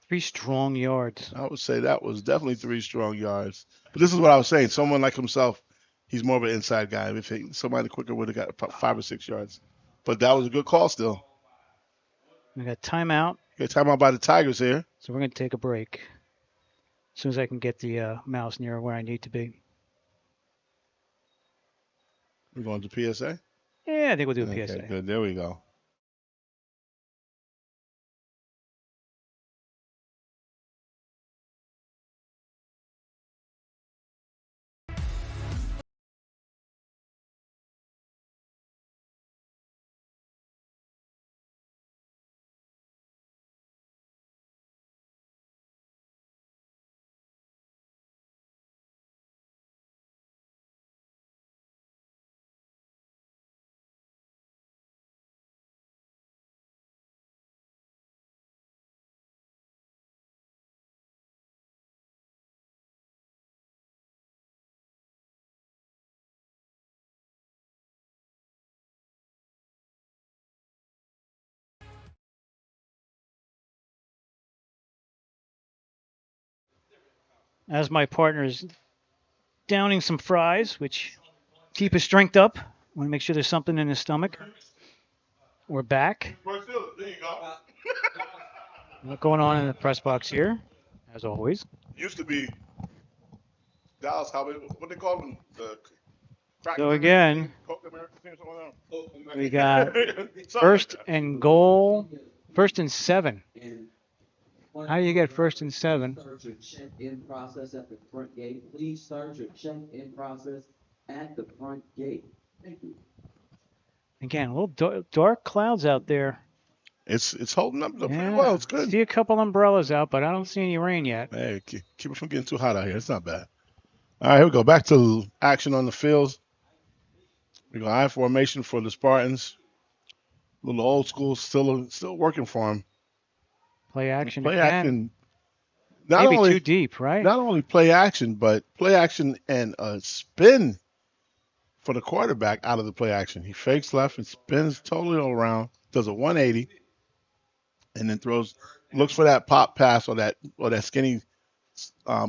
3 strong yards. I would say that was definitely 3 strong yards. But this is what I was saying. Someone like himself, he's more of an inside guy. If somebody quicker would have got about 5 or 6 yards. But that was a good call still. We got timeout. Okay, timeout by the Tigers here. So we're going to take a break. As soon as I can get the mouse near where I need to be. We're going to PSA? Yeah, I think we'll do a PSA. Okay, good. There we go. As my partner's downing some fries, which keep his strength up. Want to make sure there's something in his stomach. We're back. There you go. What's going on in the press box here, as always. Used to be Dallas, what they call them? So again, we got first and goal, 1st and 7. How do you get 1st and 7? Start your check-in process at the front gate. Please start your check-in process at the front gate. Thank you. Again, a little dark clouds out there. It's holding up pretty well. It's good. See a couple umbrellas out, but I don't see any rain yet. Hey, keep it from getting too hot out here. It's not bad. All right, here we go. Back to action on the fields. We go I formation for the Spartans. A little old school, still working for them. Play action. Play action. Maybe too deep, right? Not only play action, but play action and a spin for the quarterback out of the play action. He fakes left and spins totally around, does a 180, and then looks for that pop pass or that skinny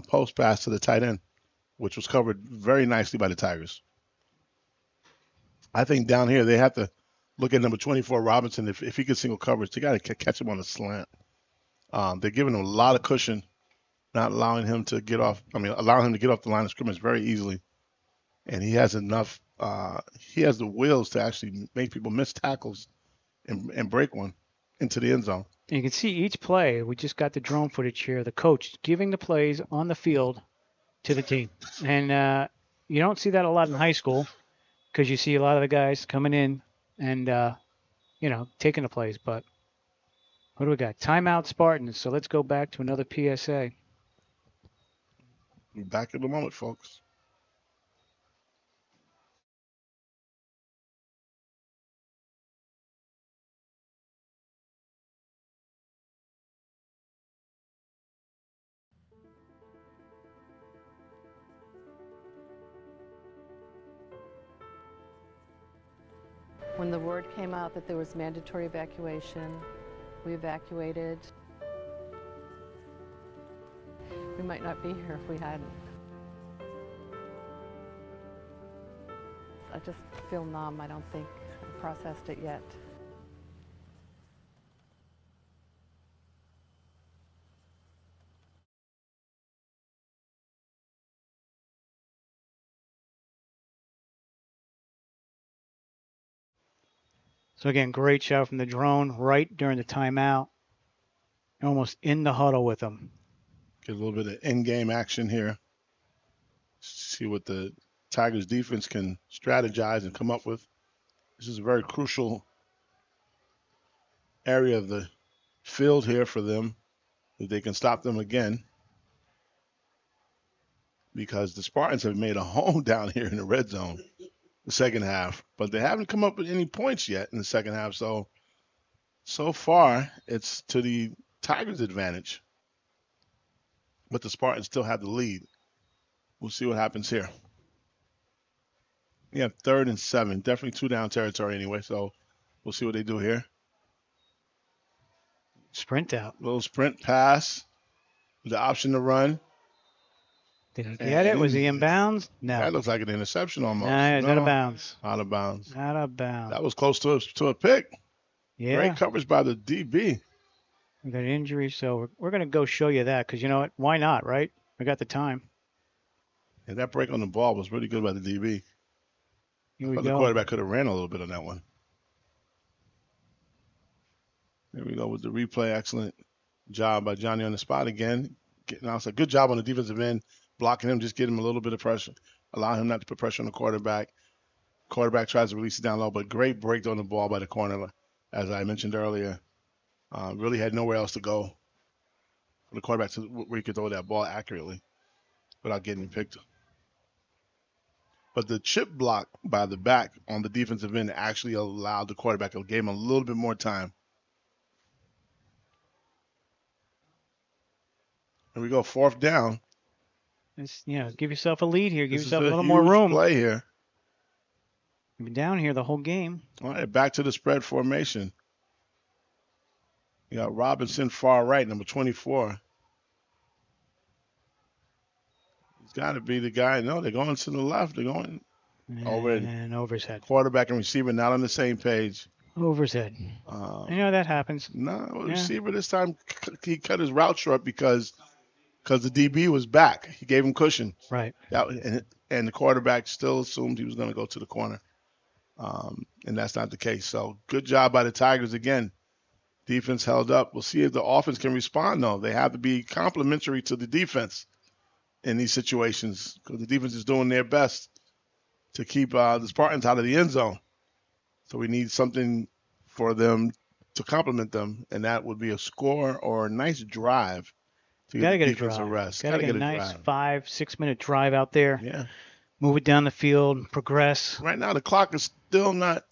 post pass to the tight end, which was covered very nicely by the Tigers. I think down here they have to look at number 24 Robinson. If he gets single coverage, they got to catch him on a slant. They're giving him a lot of cushion, not allowing him to get off. Allowing him to get off the line of scrimmage very easily, and he has enough. He has the wheels to actually make people miss tackles and break one into the end zone. And you can see each play. We just got the drone footage here. The coach giving the plays on the field to the team. And you don't see that a lot in high school because you see a lot of the guys coming in and, taking the plays. But what do we got? Timeout Spartans. So let's go back to another PSA. We're back in the moment, folks. When the word came out that there was mandatory evacuation, we evacuated. We might not be here if we hadn't. I just feel numb. I don't think I've processed it yet. So again, great shot from the drone right during the timeout. Almost in the huddle with them. Get a little bit of in-game action here. See what the Tigers defense can strategize and come up with. This is a very crucial area of the field here for them, if they can stop them again, because the Spartans have made a home down here in the red zone the second half, but they haven't come up with any points yet in the second half. So far, it's to the Tigers' advantage, but the Spartans still have the lead. We'll see what happens here. Yeah, 3rd and 7, definitely 2-down territory anyway, so we'll see what they do here. Sprint out. Little sprint pass, the option to run. Did he get it? Was he in bounds? No. That looks like an interception almost. No, it's out of bounds. Out of bounds. Out of bounds. That was close to a pick. Yeah. Great coverage by the DB. We got an injury, so we're going to go show you that because you know what? Why not, right? We got the time. And that break on the ball was really good by the DB. Here we The go. quarterback could have ran a little bit on that one. There we go with the replay. Excellent job by Johnny on the spot again. Getting outside. Good job on the defensive end, blocking him, just getting him a little bit of pressure, allow him not to put pressure on the quarterback. Quarterback tries to release it down low, but great break on the ball by the corner, as I mentioned earlier. Really had nowhere else to go for the quarterback to where he could throw that ball accurately without getting picked. But the chip block by the back on the defensive end actually allowed the quarterback, gave him a little bit more time. Here we go, 4th down. Just, give yourself a lead here. Give This yourself is a little more room. Play here. You've been down here the whole game. All right, back to the spread formation. You got Robinson far right, number 24. He's got to be the guy. No, they're going to the left. They're going over. And over his head. Quarterback and receiver not on the same page. Over his head. That happens. No, receiver this time, he cut his route short because the DB was back. He gave him cushion. Right. And the quarterback still assumed he was going to go to the corner. And that's not the case. So good job by the Tigers again. Defense held up. We'll see if the offense can respond, though. They have to be complementary to the defense in these situations because the defense is doing their best to keep the Spartans out of the end zone. So we need something for them to complement them, and that would be a score or a nice drive to get the defense a rest. Got to get a nice 5-6 minute drive out there. Yeah. Move it down the field, progress. Right now the clock is still not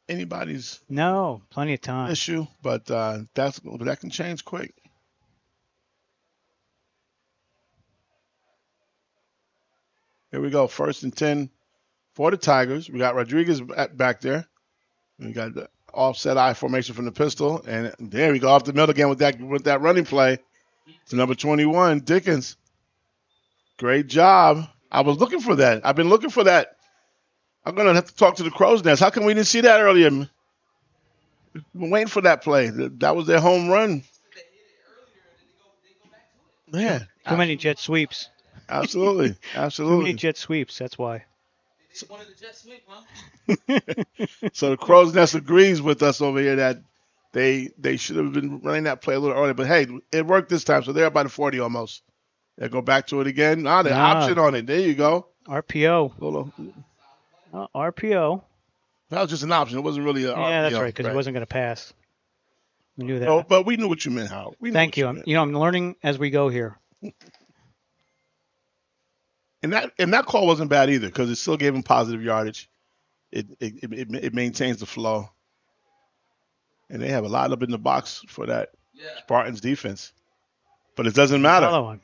anybody's plenty of time issue, but that can change quick. Here we go, 1st and 10 for the Tigers. We got Rodriguez back there. We got the offset I formation from the pistol, and there we go off the middle again with that running play to number 21, Dickens. Great job. I was looking for that. I've been looking for that. I'm gonna have to talk to the Crow's Nest. How come we didn't see that earlier? We've been waiting for that play. That was their home run. Yeah. Too many jet sweeps. Absolutely. Too many jet sweeps. That's why. So the Crow's Nest agrees with us over here that they should have been running that play a little earlier. But hey, it worked this time. So they're up by the 40 almost. They go back to it again. The option on it. There you go. RPO. RPO. That was just an option. It wasn't really an RPO. Yeah, that's right, because it wasn't going to pass. We knew that. Oh, but we knew what you meant, Howard. Thank you. I'm learning as we go here. And that call wasn't bad either, because it still gave him positive yardage. It maintains the flow. And they have a lot up in the box for that Spartans defense. But it doesn't matter. Another one.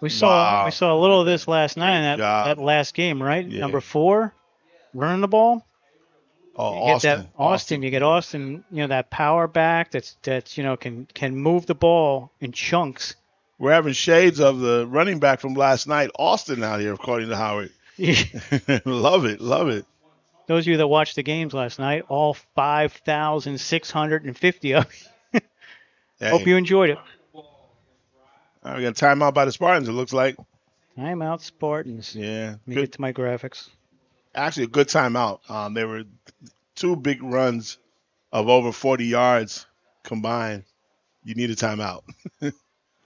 We saw a little of this last night in that last game, right? Yeah. Number 4, running the ball. Oh, you get Austin. You get Austin. That power back that's can move the ball in chunks. We're having shades of the running back from last night, Austin, out here, according to Howard. Love it. Those of you that watched the games last night, all 5,650 of you. Hope you enjoyed it. All right, we got a timeout by the Spartans, it looks like. Timeout Spartans. Yeah. Let me get to my graphics. Actually, a good timeout. There were 2 big runs of over 40 yards combined. You need a timeout.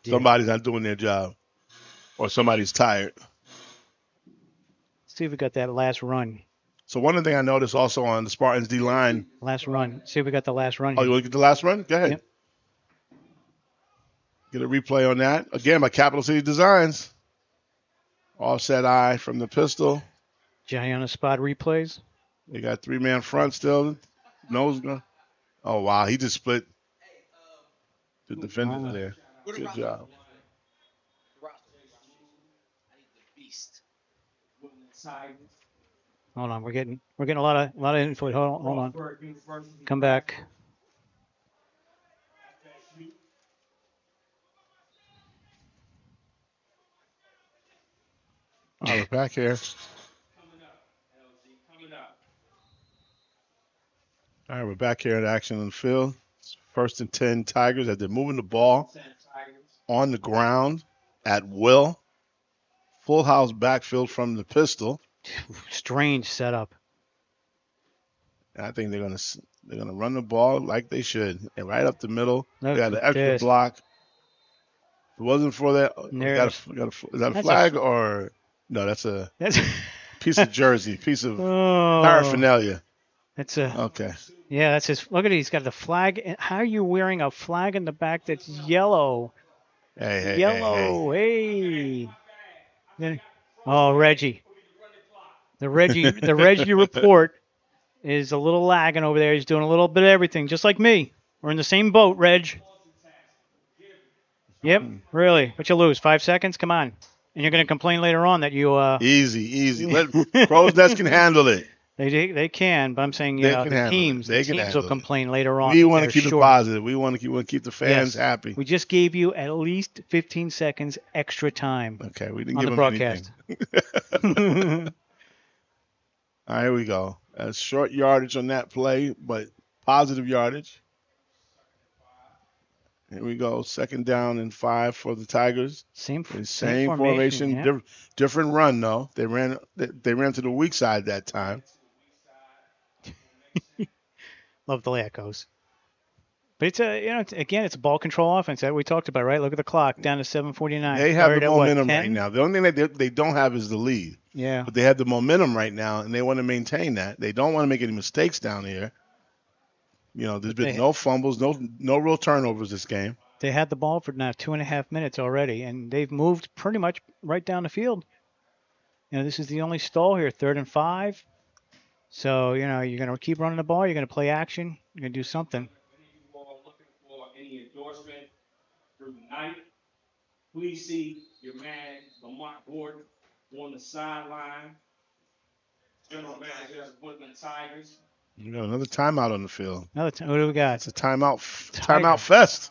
Somebody's not doing their job. Or somebody's tired. Let's see if we got that last run. So one of the things I noticed also on the Spartans D-line. Last run. See if we got the last run. Oh, you want to get the last run? Go ahead. Yep. Get a replay on that. Again, by Capital City Designs. Offset eye from the pistol. Johnny on the spot replays. They got 3-man front still. Nose gun. Oh, wow. He just split the defender there. Good job. Hold on, we're getting a lot of info. Hold on. Come back. All right, we're back here. All right, we're back here at action on the field. It's 1st and 10 Tigers as they're moving the ball on the ground at will. Full house backfield from the pistol. Strange setup. I think they're gonna run the ball like they should, and right up the middle. They got an extra this. block. If it wasn't for that, is that a flag or no? That's a piece of jersey, piece of paraphernalia. That's a okay. Yeah, that's his. Look at it. He's got the flag. How are you wearing a flag in the back that's yellow? Hey, yellow. Hey. Oh, Reggie. The Reggie report is a little lagging over there. He's doing a little bit of everything, just like me. We're in the same boat, Reg. Yep, really. But you lose 5 seconds. Come on, and you're going to complain later on that you. Easy. Let Crow's Nest can handle it. They can, but I'm saying the teams will complain later on. We want to keep it positive. We want to keep the fans happy. We just gave you at least 15 seconds extra time. Okay, we didn't on give the them broadcast. Anything. All right, here we go. Short yardage on that play, but positive yardage. Here we go. 2nd down and 5 for the Tigers. Same formation. Yeah. Different run though. They ran to the weak side that time. Love the echoes. But it's it's a ball control offense that we talked about, right? Look at the clock, down to 7:49. They have the momentum right now. The only thing that they don't have is the lead. Yeah. But they have the momentum right now, and they want to maintain that. They don't want to make any mistakes down here. There's been no fumbles, no real turnovers this game. They had the ball for now 2.5 minutes already, and they've moved pretty much right down the field. This is the only stall here, 3rd and 5. So, you're going to keep running the ball. You're going to play action. You're going to do something. Looking for any endorsement through the night. Please see your man, Lamont Gordon, on the sideline. General Manager of Woodland Tigers. You got another timeout on the field. What do we got? It's a timeout fest.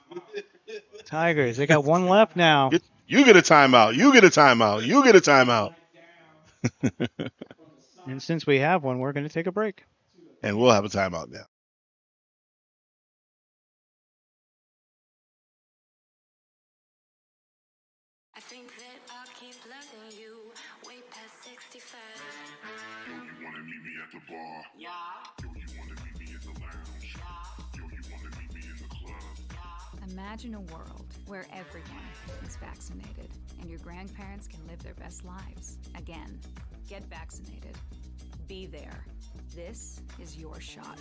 Tigers. They got one left now. You get a timeout. You get a timeout. You get a timeout. And since we have one, we're going to take a break. And we'll have a timeout now. I think that I'll keep loving you way past 65. Yo, you wanna meet me at the bar? Yeah. Yo, you wanna meet me in the lounge? Yeah. Yo, you wanna meet me in the club? Yeah. Imagine a world where everyone is vaccinated and your grandparents can live their best lives. Again, get vaccinated. Be there. This is your shot.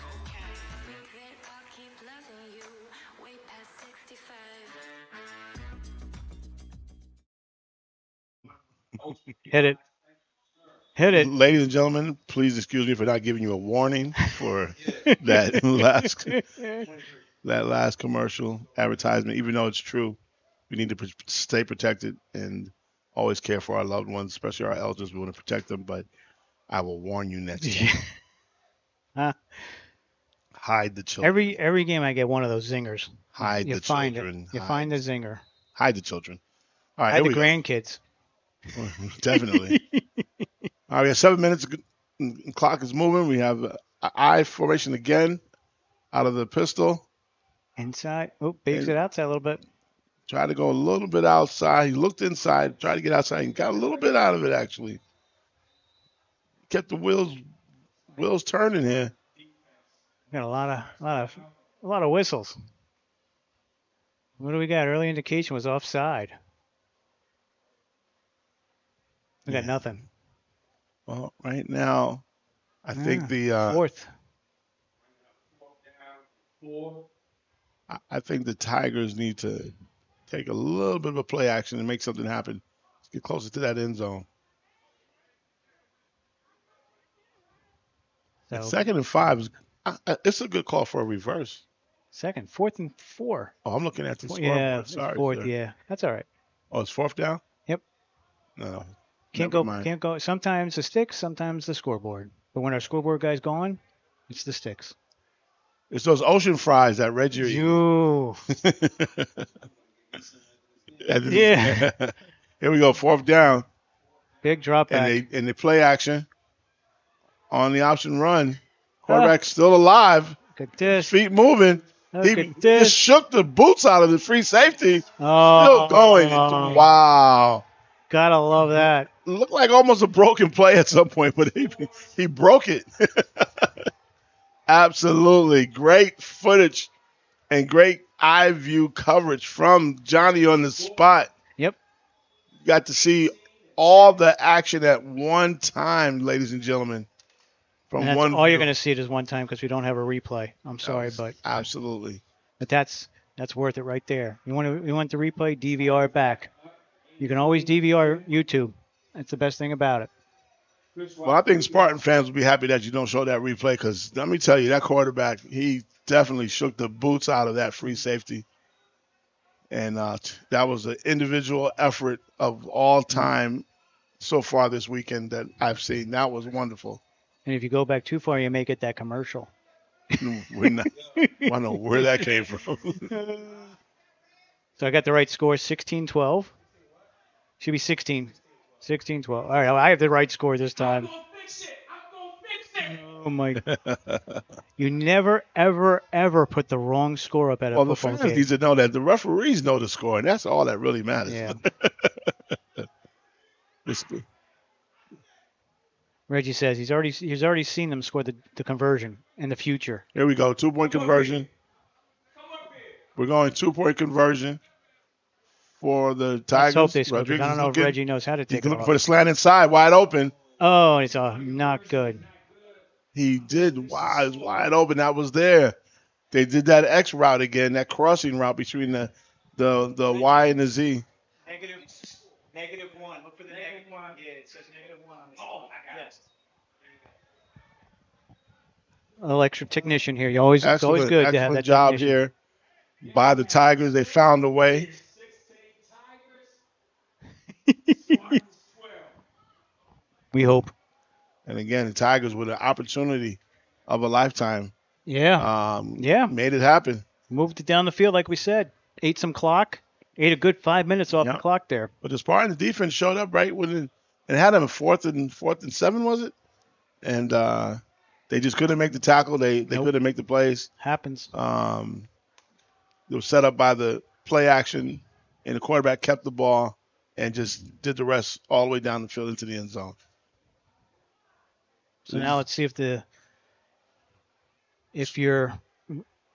Hit it. Hit it. Ladies and gentlemen, please excuse me for not giving you a warning for that last commercial advertisement. Even though it's true, we need to stay protected and always care for our loved ones, especially our elders. We want to protect them, but I will warn you next time. Hide the children. Every game I get one of those zingers. Hide you the find children. It. You find the zinger. Hide the children. All right, hide here the we grandkids. Go. Definitely. All right, we have 7 minutes. The clock is moving. We have an I formation again out of the pistol. Inside. Oh, bakes it outside a little bit. Tried to go a little bit outside. He looked inside, tried to get outside, and got a little bit out of it, actually. Kept the wheels turning here. Got a lot of whistles. What do we got? Early indication was offside. We got nothing. Well, right now, I think the fourth. I think the Tigers need to take a little bit of a play action and make something happen. Let's get closer to that end zone. So, 2nd and 5 is it's a good call for a reverse. 4th and 4. Oh, I'm looking at the scoreboard. Yeah, Sorry, 4th. sir. Yeah, that's all right. Oh, it's 4th down? Yep. No. Can't go. Sometimes the sticks, sometimes the scoreboard. But when our scoreboard guy's gone, it's the sticks. It's those ocean fries that Reggie. You. Yeah. Here we go. 4th down. Big drop back. And they play action on the option run. Quarterback still alive. Look at this. Feet moving. He just shook the boots out of the free safety. Oh, still going. Wow. Gotta love that. Looked like almost a broken play at some point, but he broke it. Absolutely. Great footage and great eye view coverage from Johnny on the spot. Yep. Got to see all the action at one time, ladies and gentlemen. From and all you're going to see it is one time because we don't have a replay. I'm sorry, but absolutely. But that's worth it right there. You want the replay? DVR back. You can always DVR YouTube. That's the best thing about it. Well, I think Spartan fans will be happy that you don't show that replay because let me tell you, that quarterback, he definitely shook the boots out of that free safety. And that was an individual effort of all time so far this weekend that I've seen. That was wonderful. And if you go back too far, you may get that commercial. We're not. I don't know where that came from. So I got the right score, 16-12. Should be 16-12. All right, I have the right score this time. Oh, my. You never, ever, ever put the wrong score up at a football game. Well, the fans need to know that the referees know the score, and that's all that really matters. Yeah. Reggie says he's already seen them score the conversion in the future. Here we go, 2-point conversion. We're going 2-point conversion for the Tigers. Let's hope they score. I don't know if Reggie knows how to take it. He's looking for the slant inside, wide open. Oh, it's not good. He did. Wow, it's wide open. That was there. They did that X route again, that crossing route between the Y and the Z. -1. Look for the -1. Yeah, it says -1. Oh, yes. A little extra technician here. It's always good to have that job technician. here by the Tigers. They found a way. We hope. And again, the Tigers with an opportunity of a lifetime. Yeah. Made it happen. Moved it down the field like we said. Ate some clock. Ate a good 5 minutes off the clock there. But the Spartans defense showed up right when it had them 4th and 7, was it? And they just couldn't make the tackle. They couldn't make the plays. Happens. It was set up by the play action, and the quarterback kept the ball and just did the rest all the way down the field into the end zone. So now let's see if your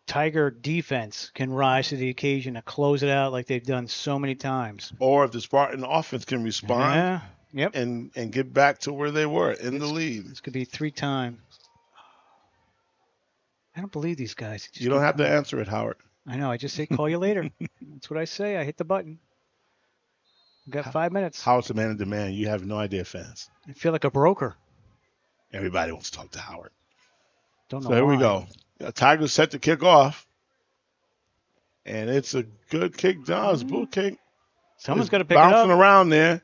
Tiger defense can rise to the occasion to close it out like they've done so many times. Or if the Spartan offense can respond and get back to where they were in the lead. This could be 3-time. I don't believe these guys. You don't have to answer it, Howard. I know. I just say call you later. That's what I say. I hit the button. We've got 5 minutes. Howard's the man in demand. You have no idea, fans. I feel like a broker. Everybody wants to talk to Howard. Don't know So here why. we go. Tigers set to kick off. And it's a good kick down. It's a boot kick. Someone's got to pick it up. Bouncing around there.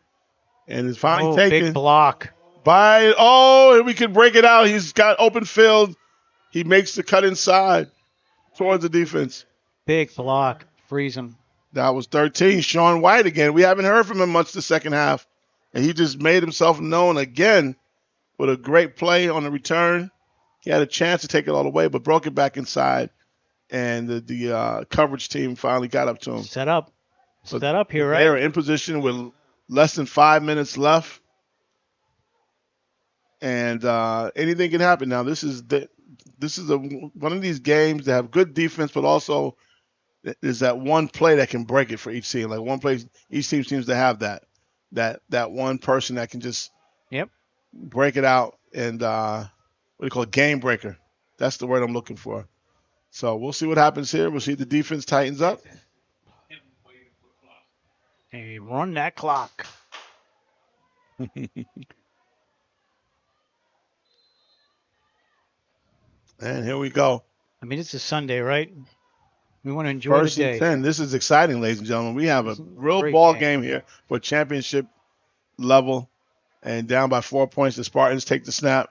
And it's finally taken. Big block. And we can break it out. He's got open field. He makes the cut inside towards the defense. Big block. Freeze him. That was 13. Sean White again. We haven't heard from him much the second half. And he just made himself known again with a great play on the return. He had a chance to take it all the way, but broke it back inside. And the coverage team finally got up to him. Set up here, right? They're in position with less than 5 minutes left. And anything can happen. Now, this is one of these games that have good defense, but also is that one play that can break it for each team. Like one play, each team seems to have that one person that can just break it out and what do you call it? Game breaker. That's the word I'm looking for. So we'll see what happens here. We'll see if the defense tightens up. Hey, run that clock. And here we go. I mean, it's a Sunday, right? We want to enjoy First the day. and 10. This is exciting, ladies and gentlemen. We have a real ball game here for championship level. And down by 4 points, the Spartans take the snap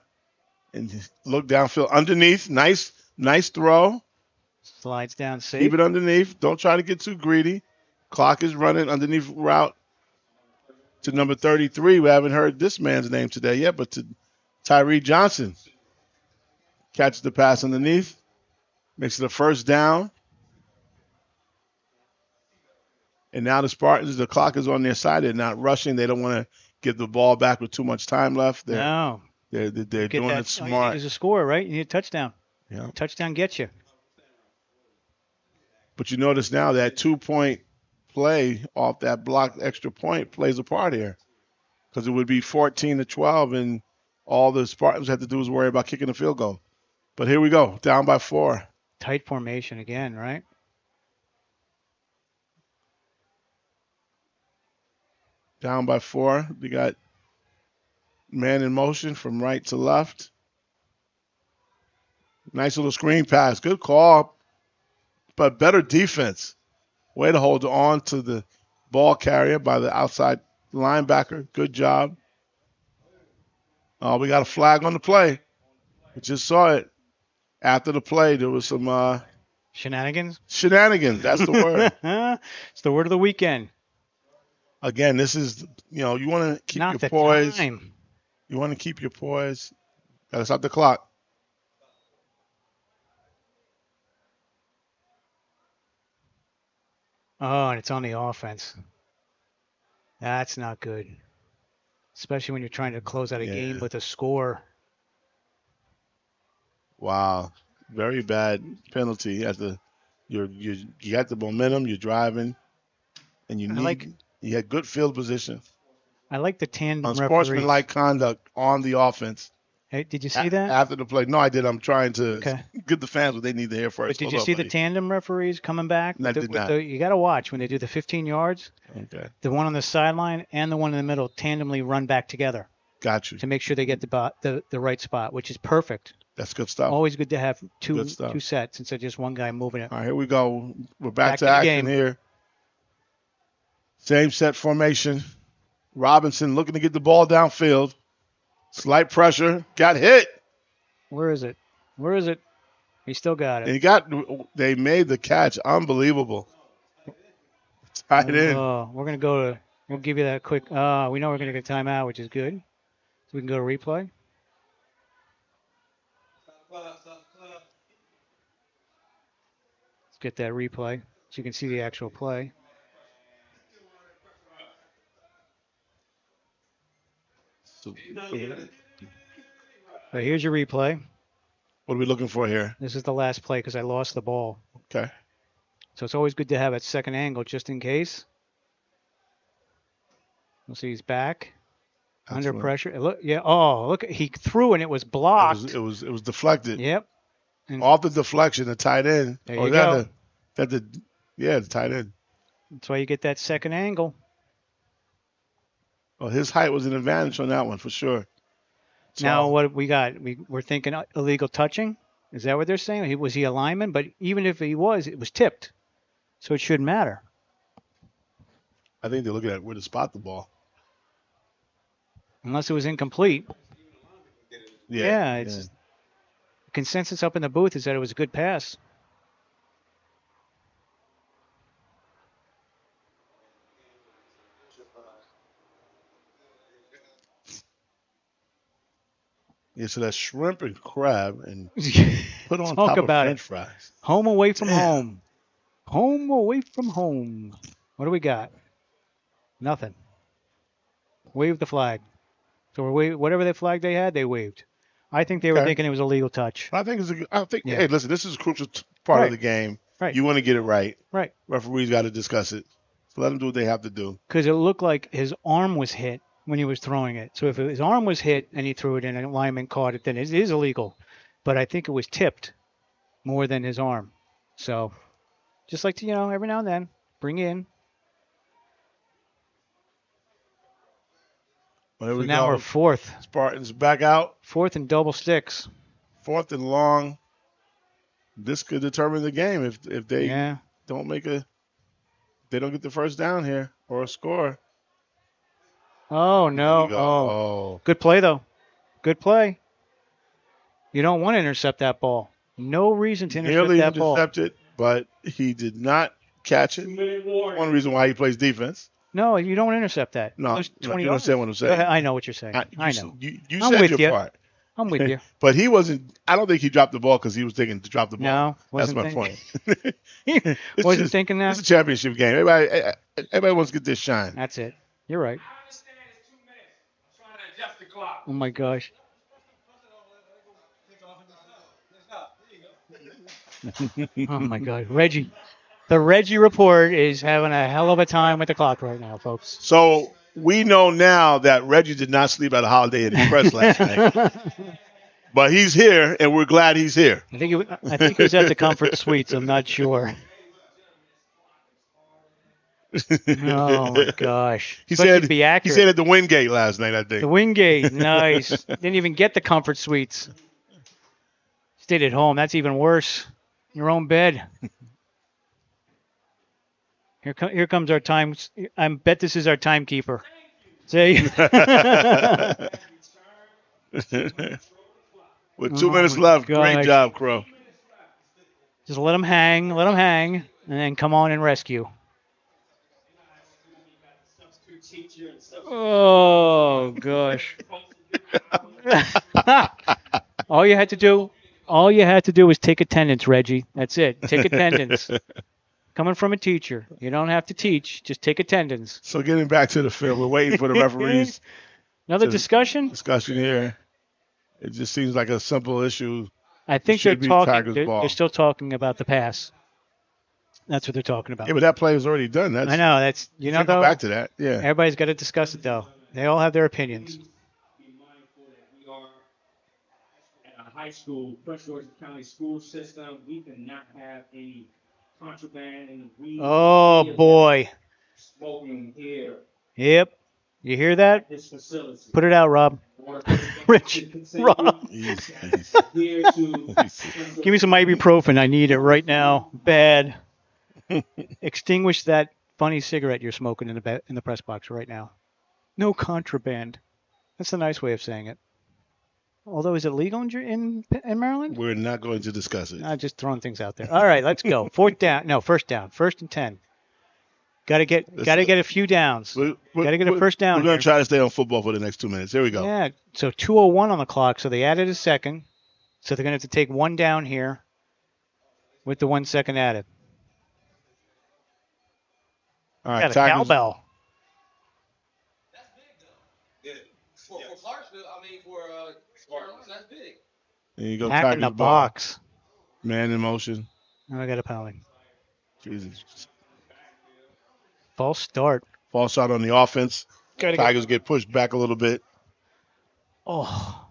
and look downfield underneath. Nice throw. Slides down safe. Keep it underneath. Don't try to get too greedy. Clock is running underneath route to number 33. We haven't heard this man's name today yet, but to Tyree Johnson. Catches the pass underneath. Makes it a first down. And now the Spartans, the clock is on their side. They're not rushing. They don't want to give the ball back with too much time left. They're doing it smart. There's a score, right? You need a touchdown. Yeah. Touchdown gets you. But you notice now that 2-point play off that blocked extra point plays a part here. Because it would be 14-12, and all the Spartans have to do is worry about kicking a field goal. But here we go, down by 4. Tight formation again, right? Down by 4. We got man in motion from right to left. Nice little screen pass. Good call, but better defense. Way to hold on to the ball carrier by the outside linebacker. Good job. We got a flag on the play. We just saw it. After the play, there was some shenanigans. Shenanigans, that's the word. It's the word of the weekend. Again, this is, you want to keep your poise. You want to keep your poise. Got to stop the clock. Oh, and it's on the offense. That's not good. Especially when you're trying to close out a game with a score. Wow. Very bad penalty. You got the momentum, you're driving, and you had good field position. I like the tandem referee. Unsportsmanlike conduct on the offense. Hey, did you see that? After the play. No, I did. I'm trying to get the fans what they need to hear first. But did you see the tandem referees coming back? I did not. You got to watch when they do the 15 yards. Okay. The one on the sideline and the one in the middle tandemly run back together. Got you. To make sure they get the right spot, which is perfect. That's good stuff. Always good to have two sets instead of just one guy moving it. All right, here we go. We're back to action here. Same set formation. Robinson looking to get the ball downfield. Slight pressure. Got hit. Where is it? He still got it. And they made the catch. Unbelievable. Tied in. We'll give you that quick. We know we're going to get a timeout, which is good. So we can go to replay. Let's get that replay so you can see the actual play. Here's your replay. What are we looking for here? This is the last play because I lost the ball. Okay. So it's always good to have a second angle just in case. We'll see he's back. That's Under what- pressure. Look, yeah. Oh, look. He threw and it was blocked. It was deflected. Yep. And Off the deflection, the tight end. there Or you that go. the tight end. That's why you get that second angle. Well, his height was an advantage on that one for sure. Now what we got? We're thinking illegal touching. Is that what they're saying? Was he a lineman? But even if he was, it was tipped, so it shouldn't matter. I think they're looking at where to spot the ball. Unless it was incomplete. Yeah, it's consensus up in the booth is that it was a good pass. Yeah, so that's shrimp and crab and put on Talk top of about French it. fries. Home away from home. Home away from home. What do we got? Nothing. Wave the flag. So whatever the flag they had, they waved. I think they were thinking it was a legal touch. I think hey, listen, this is a crucial part of the game. Right. You want to get it right. Right. Referees got to discuss it. So let them do what they have to do. Because it looked like his arm was hit when he was throwing it. So if his arm was hit and he threw it in and a lineman caught it, then it is illegal. But I think it was tipped more than his arm. So just like to, every now and then, bring in. Well, So now we're fourth. Spartans back out. Fourth and double sticks. Fourth and long. This could determine the game if they don't they don't get the first down here or a score. Oh, no. Oh. Good play, though. Good play. You don't want to intercept that ball. No reason to intercept Nearly that ball. intercepted, but he did not catch it. One reason why he plays defense. No, you don't intercept that. No, Lose you 20 don't understand what I'm saying. Go ahead. I know what you're saying. I know. You I'm said with your you. part. I'm with you. But he wasn't. I don't think he dropped the ball because he was thinking to drop the ball. No, that's wasn't my thinking. point. Wasn't thinking that. It's a championship game. Everybody wants to get this shine. That's it. You're right. Oh my gosh. Oh my God, Reggie. The Reggie report is having a hell of a time with the clock right now, folks. So we know now that Reggie did not sleep at a Holiday Inn Express last night. But he's here, and we're glad he's here. I think he was at the Comfort Suites. I'm not sure. Oh my gosh! He Especially said to be accurate. He said at the Wingate last night, I think. The Wingate, nice. Didn't even get the Comfort Suites. Stayed at home. That's even worse. Your own bed. Here comes our time. I bet this is our timekeeper. See? With 2 minutes left. gosh. Great job, Crow. Just let them hang, and then come on and rescue. Oh gosh! All you had to do was take attendance, Reggie. That's it. Take attendance. Coming from a teacher, you don't have to teach. Just take attendance. So getting back to the field, we're waiting for the referees. Another discussion? Discussion here. It just seems like a simple issue. I think they're talking. They're still talking about the pass. That's what they're talking about. Yeah, but that play was already done. I know. That's though. Go back to that. Yeah. Everybody's got to discuss it though. They all have their opinions. Be mindful that we are at a high school, Prince George's County school system. We cannot have any contraband and weed. Oh boy. Smoking here. Yep. You hear that? This facility. Put it out, Rob. Rich. Rob. Here to Give me some ibuprofen. I need it right now. Bad. Extinguish that funny cigarette you're smoking in the press box right now. No contraband. That's a nice way of saying it. Although, is it legal in Maryland? We're not going to discuss it. I'm just throwing things out there. All right, let's go. First down. First and 10. Got to get a few downs. Got to get a first down. We're going to try to stay on football for the next 2 minutes. Here we go. Yeah. So 2:01 on the clock. So they added a second. So they're going to have to take one down here with the 1 second added. All right. Got a cowbell. That's big, though. Yeah. For Clarksville, for Spartans, that's big. There you go. Back in the box. Man in motion. And I got a penalty. Jesus. False start. False shot on the offense. Tigers get pushed back a little bit. Oh.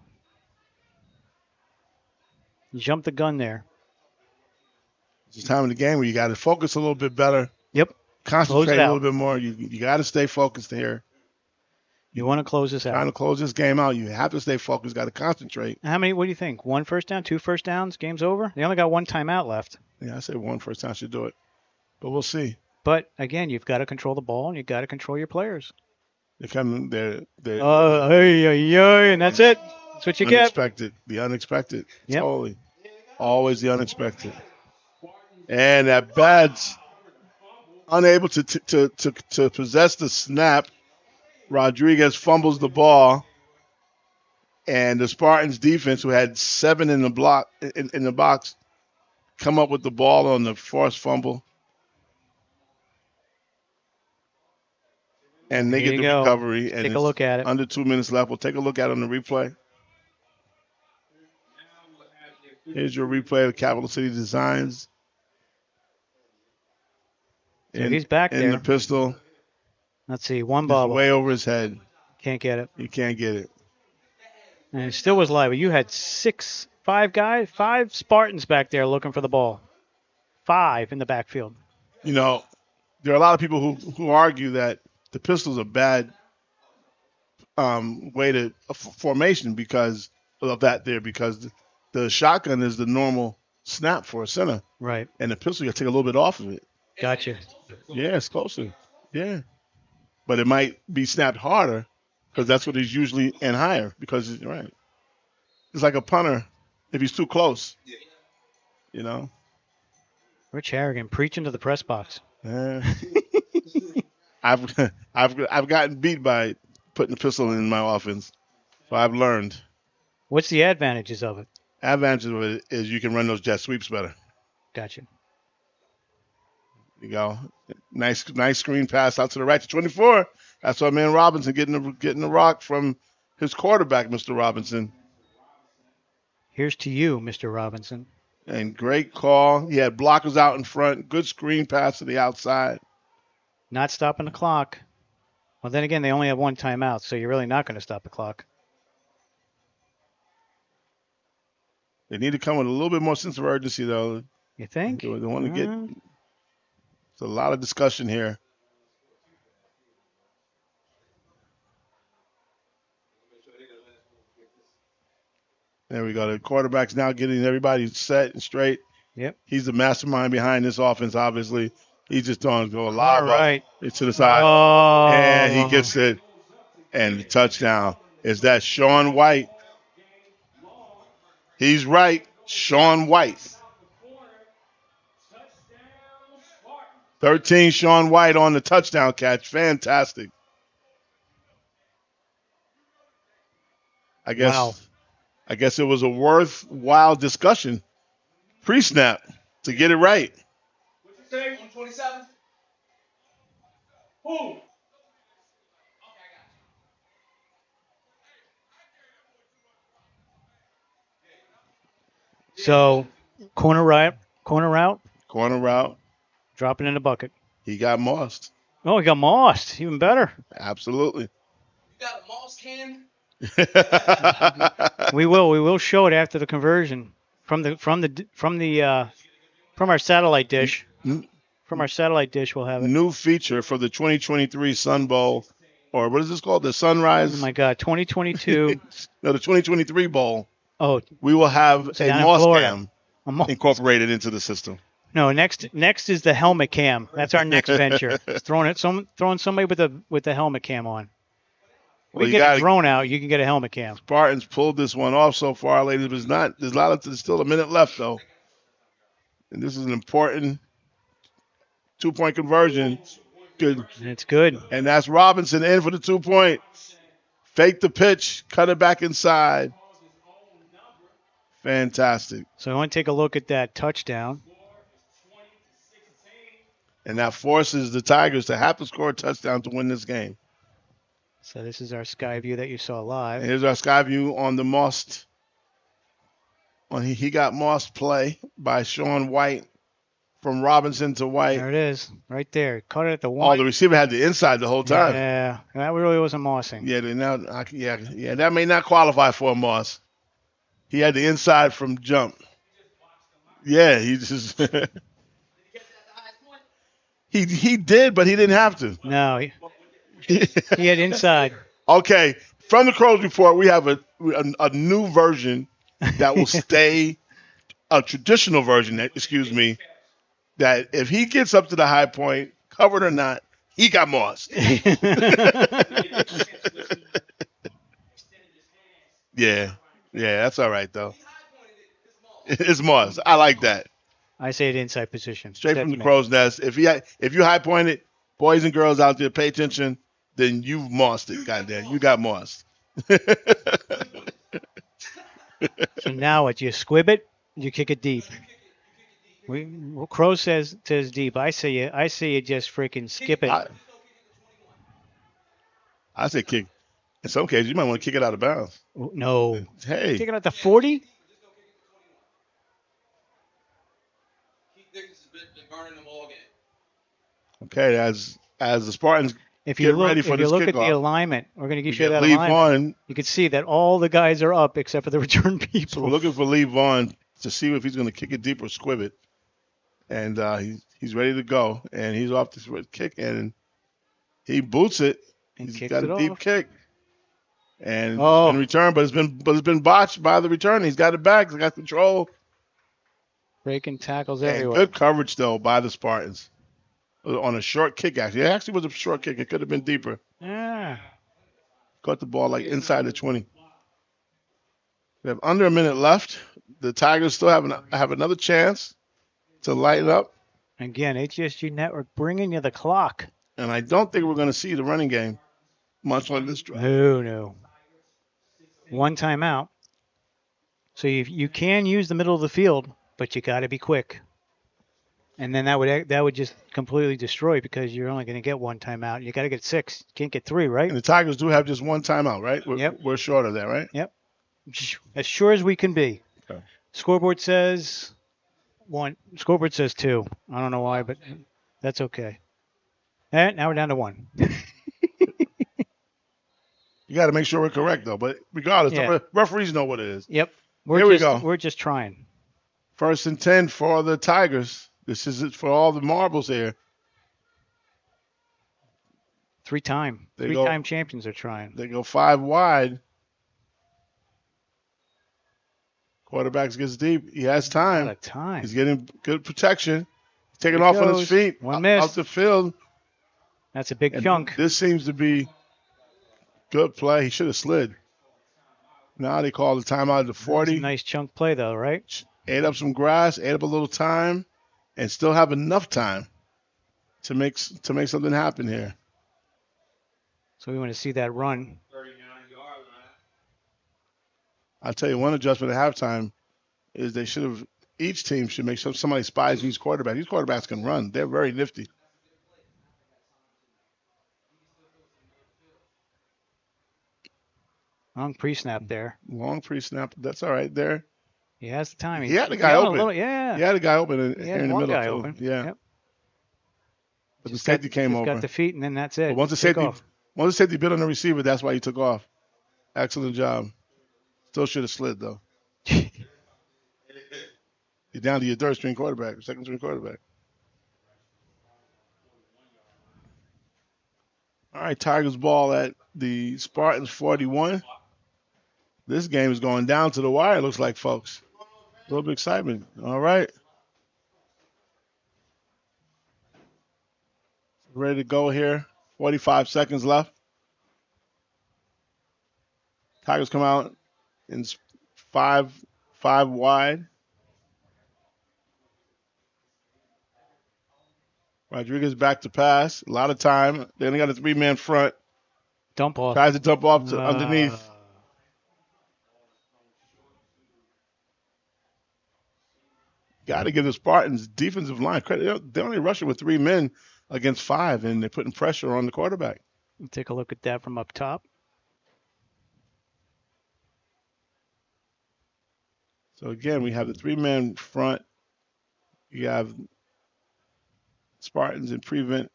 You jumped the gun there. It's the time of the game where you got to focus a little bit better. Yep. Concentrate a little bit more. You got to stay focused here. You want to close this out. Trying to close this game out. You have to stay focused. Got to concentrate. How many? What do you think? 1 first down, 2 first downs, game's over? They only got 1 timeout left. Yeah, I said 1 first down should do it. But we'll see. But, again, you've got to control the ball, and you've got to control your players. They're and that's it. That's what you unexpected. The unexpected. Yep. Totally. Always the unexpected. And that Bad's unable to possess the snap. Rodriguez fumbles the ball. And the Spartans defense, who had 7 in the block in the box, come up with the ball on the forced fumble. And they get the recovery. And take a look at it. Under 2 minutes left. We'll take a look at it on the replay. Here's your replay of Capital City Designs. So he's back there. In the pistol. Let's see. One bobble. Way over his head. Can't get it. He can't get it. And it still was live. You had 5 Spartans back there looking for the ball. 5 in the backfield. You know, there are a lot of people who argue that the pistol's a bad way to formation because of that there, because the shotgun is the normal snap for a center. Right. And the pistol, you got to take a little bit off of it. Gotcha. Yeah, it's closer. Yeah. But it might be snapped harder because that's what he's usually and higher because, right. It's like a punter if he's too close. You know? Rich Harrigan preaching to the press box. I've gotten beat by putting the pistol in my offense. So I've learned. What's the advantages of it? Advantages of it is you can run those jet sweeps better. Gotcha. You go. Nice screen pass out to the right to 24. That's our man Robinson getting the rock from his quarterback, Mr. Robinson. Here's to you, Mr. Robinson. And great call. He had blockers out in front. Good screen pass to the outside. Not stopping the clock. Well, then again, they only have 1 timeout, so you're really not going to stop the clock. They need to come with a little bit more sense of urgency, though. You think? They want to get. There's a lot of discussion here. There we go. The quarterback's now getting everybody set and straight. Yep. He's the mastermind behind this offense, obviously. He's just throwing a lot to the side. Oh. And he gets it. And the touchdown. Is that Sean White? He's right. Sean White. 13, Sean White on the touchdown catch. Fantastic. I guess it was a worthwhile discussion pre-snap to get it right. What'd you say? 127? Who? So, corner route. Dropping in the bucket. He got mossed. Oh, he got mossed. Even better. Absolutely. You got a moss can? We will show it after the conversion from our satellite dish. From our satellite dish, we'll have it. New feature for the 2023 Sun Bowl, or what is this called? The Sunrise? Oh my God, 2022. No, the 2023 Bowl. Oh, we will have a moss cam incorporated into the system. No, next is the helmet cam. That's our next venture. Throwing somebody with the helmet cam on. We get a drone out. You can get a helmet cam. Spartans pulled this one off so far, ladies. But there's still a minute left though, and this is an important 2-point conversion. Good. It's good. And that's Robinson in for the 2-point. Fake the pitch, cut it back inside. Fantastic. So I want to take a look at that touchdown. And that forces the Tigers to have to score a touchdown to win this game. So this is our sky view that you saw live. And here's our sky view on the mossed. He got mossed play by Sean White. from Robinson to White. There it is, right there. Caught it at the Oh, one. the receiver had the inside the whole time. Yeah, that really wasn't mossing. Yeah, that may not qualify for a moss. He had the inside from jump. Yeah, he just he did, but he didn't have to. No, he had inside. Okay, from the Crows Report, we have a new version that will stay, a traditional version, excuse me, that if he gets up to the high point, covered or not, he got mossed. Yeah, that's all right, though. It's moss. I like that. I say it inside position. Straight from the crow's nest. If you high point it, boys and girls out there, pay attention, then you've mossed it, goddamn. You got mossed. So now what? You squib it, you kick it deep. Crow says deep. I say you just freaking skip it. I say kick. In some cases, you might want to kick it out of bounds. No. Hey. Kick it out the 40? Okay, as the Spartans If you get ready for this look kickoff, at the alignment, we're going to give you that Lee alignment. Vaughn. You can see that all the guys are up except for the return people. So we're looking for Lee Vaughn to see if he's going to kick it deep or squib it. And he's ready to go. And he's off this kick, and he boots it. He's got a deep kick. And it's been returned, but it's been botched by the return. He's got it back. He's got control. Breaking tackles And everywhere. good coverage, though, by the Spartans. On a short kick, actually. It actually was a short kick. It could have been deeper. Yeah. Caught the ball like inside the 20. We have under a minute left. The Tigers still have another chance to lighten up. Again, HSG Network bringing you the clock. And I don't think we're going to see the running game much on this drive. No. One timeout. So you can use the middle of the field, but you got to be quick. And then that would just completely destroy because you're only going to get one timeout. You got to get 6. You can't get 3, right? And the Tigers do have just one timeout, right? We're short of that, right? Yep. As sure as we can be. Okay. Scoreboard says 1. Scoreboard says 2. I don't know why, but that's okay. And now we're down to 1. You got to make sure we're correct, though. But regardless, the referees know what it is. Yep. Here we go. We're just trying. 1st and 10 for the Tigers. This is it for all the marbles here. 3-time champions are trying. They go 5 wide. Quarterbacks gets deep. He has time. A lot of time. He's getting good protection. He's taking off on his feet. One miss. Out the field. That's a big chunk. This seems to be good play. He should have slid. Now they call the timeout at the 40. That's a nice chunk play, though, right? Ate up some grass, ate up a little time, and still have enough time to make something happen here. So we want to see that run. I'll tell you, one adjustment at halftime is each team should make sure somebody spies these quarterbacks. These quarterbacks can run. They're very nifty. Long pre-snap there. Long pre-snap. That's all right there. He has the time. He had the guy open. Yeah. He had a guy open in the one middle. guy too. open. Yeah. Yep. But the safety came over. Got the feet, and then that's it. But once the safety bit on the receiver, that's why he took off. Excellent job. Still should have slid, though. You're down to your third-string quarterback, second-string quarterback. All right, Tigers ball at the Spartans 41. This game is going down to the wire, looks like, folks. A little bit of excitement. All right. Ready to go here. 45 seconds left. Tigers come out in 5 wide. Rodriguez back to pass. A lot of time. They only got a 3-man front. Dump off. Tries to dump off to underneath. Got to give the Spartans defensive line credit. They're only rushing with 3 men against 5, and they're putting pressure on the quarterback. Take a look at that from up top. So, again, we have the 3-man front. You have Spartans in prevent.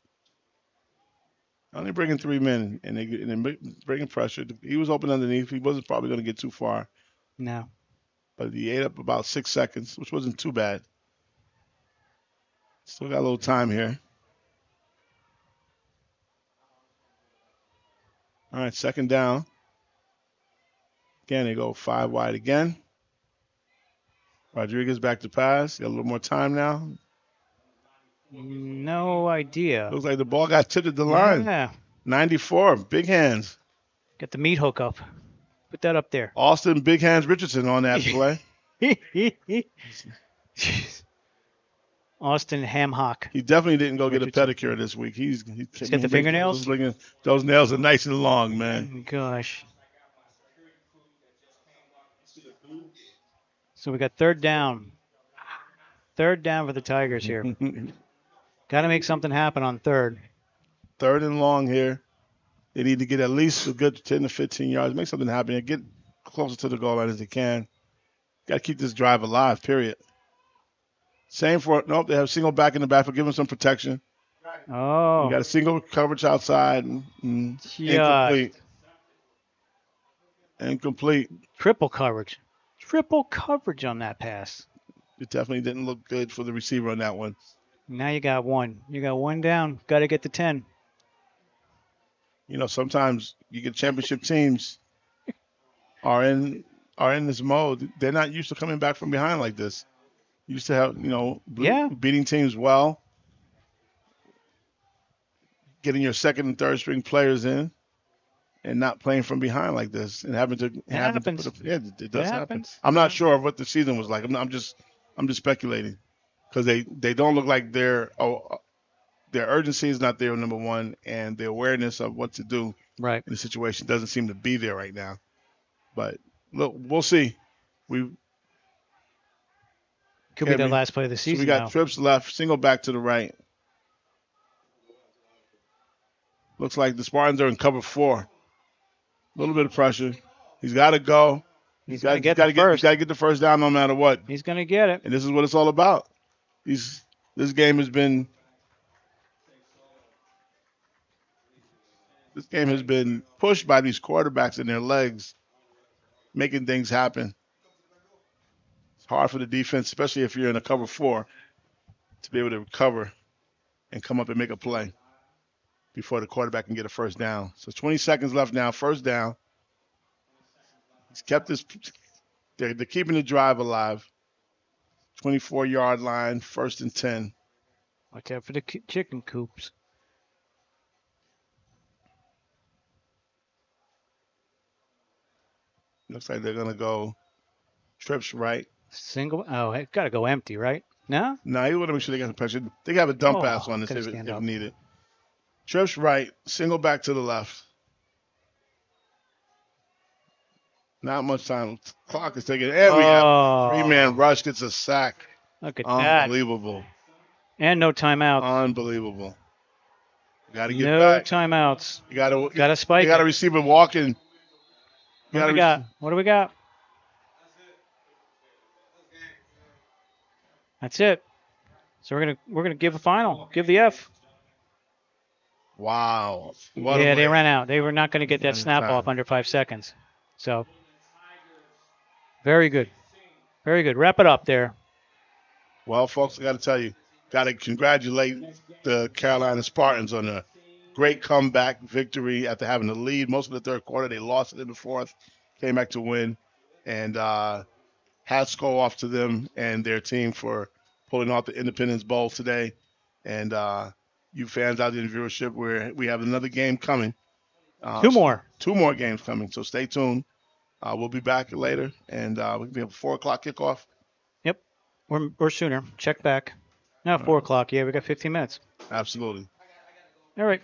Only bringing 3 men, and they're bringing pressure. He was open underneath. He wasn't probably going to get too far, No. but he ate up about 6 seconds, which wasn't too bad. Still got a little time here. All right, second down. Again, they go 5 wide again. Rodriguez back to pass. Got a little more time now. No idea. Looks like the ball got tipped at the line. Yeah. 94, big hands. Get the meat hook up. Put that up there. Austin Big Hands Richardson on that play. Austin Hamhock. He definitely didn't go Richardson. get a pedicure this week. He's got the fingernails? Those nails are nice and long, man. Gosh. So we got third down. Third down for the Tigers here. Got to make something happen on third. Third and long here. They need to get at least a good 10 to 15 yards. Make something happen and get closer to the goal line as they can. Got to keep this drive alive, period. Same for, nope, they have single back in the back for giving some protection. Oh. You got a single coverage outside. Incomplete. Incomplete. Triple coverage. Triple coverage on that pass. It definitely didn't look good for the receiver on that one. Now you got one. You got one down. Got to get to 10. You know, sometimes you get championship teams are in this mode. They're not used to coming back from behind like this. Used to have, beating teams well, getting your second and third string players in, and not playing from behind like this, and having to. It does happen. I'm not sure of what the season was like. I'm just speculating, because they don't look like their urgency is not there, number one, and the awareness of what to do in the situation doesn't seem to be there right now. But look, we'll see. Could be the last play of the season. So we got now. trips left, single back to the right. Looks like the Spartans are in cover 4. A little bit of pressure. He's got to go. He's got to get the first down no matter what. He's going to get it. And this is what it's all about. This game has been pushed by these quarterbacks and their legs, making things happen. It's hard for the defense, especially if you're in a cover 4, to be able to recover and come up and make a play before the quarterback can get a first down. So 20 seconds left now, first down. He's kept this. They're keeping the drive alive. 24-yard line, 1st and 10. Watch out for the chicken coops. Looks like they're going to go trips right. Single. Oh, it got to go empty, right? No? No, you want to make sure they got some pressure. They have a dump pass on this if needed. Trips right, single back to the left. Not much time. Clock is ticking. And we have 3-man rush, gets a sack. Look at Unbelievable. That. And no timeouts. Unbelievable. Got to get No back. timeouts. You got to spike. You got a receiver walking. What do we got? What do we got? That's it. So we're gonna give a final. Give the F. Wow. Yeah, they ran out. They were not going to get that snap off under 5 seconds. So very good. Very good. Wrap it up there. Well, folks, I got to tell you, got to congratulate the Carolina Spartans on a great comeback victory after having the lead most of the third quarter. They lost it in the fourth, came back to win, and hats go off to them and their team for pulling off the Independence Bowl today. And you fans out there in viewership, we have another game coming. Two more games coming, so stay tuned. We'll be back later, and we'll be at 4 o'clock kickoff. Yep, or sooner. Check back. No, 4 o'clock. Yeah, we got 15 minutes. Absolutely. All right.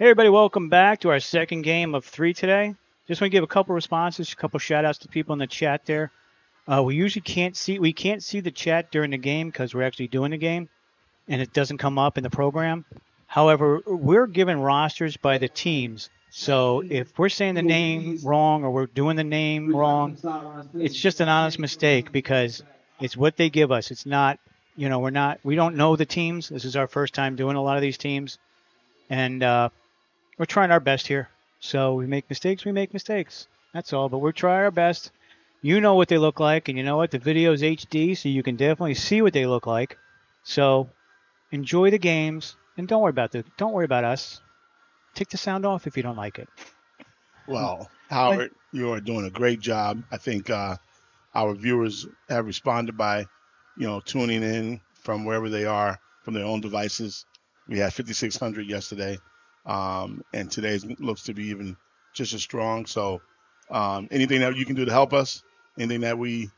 Hey everybody, welcome back to our second game of 3 today. Just want to give a couple responses, a couple shout outs to people in the chat there. We usually can't see the chat during the game because we're actually doing the game and it doesn't come up in the program. However, we're given rosters by the teams. So if we're saying the name wrong or we're doing the name wrong, it's just an honest mistake because it's what they give us. It's not, we don't know the teams. This is our first time doing a lot of these teams. And we're trying our best here. So we make mistakes. That's all. But we're trying our best. You know what they look like, and you know what? The video is HD, so you can definitely see what they look like. So enjoy the games, and don't worry about us. Take the sound off if you don't like it. Well, Howard, you are doing a great job. I think our viewers have responded by, tuning in from wherever they are from their own devices. We had 5,600 yesterday, and today's looks to be even just as strong. So anything that you can do to help us, anything that we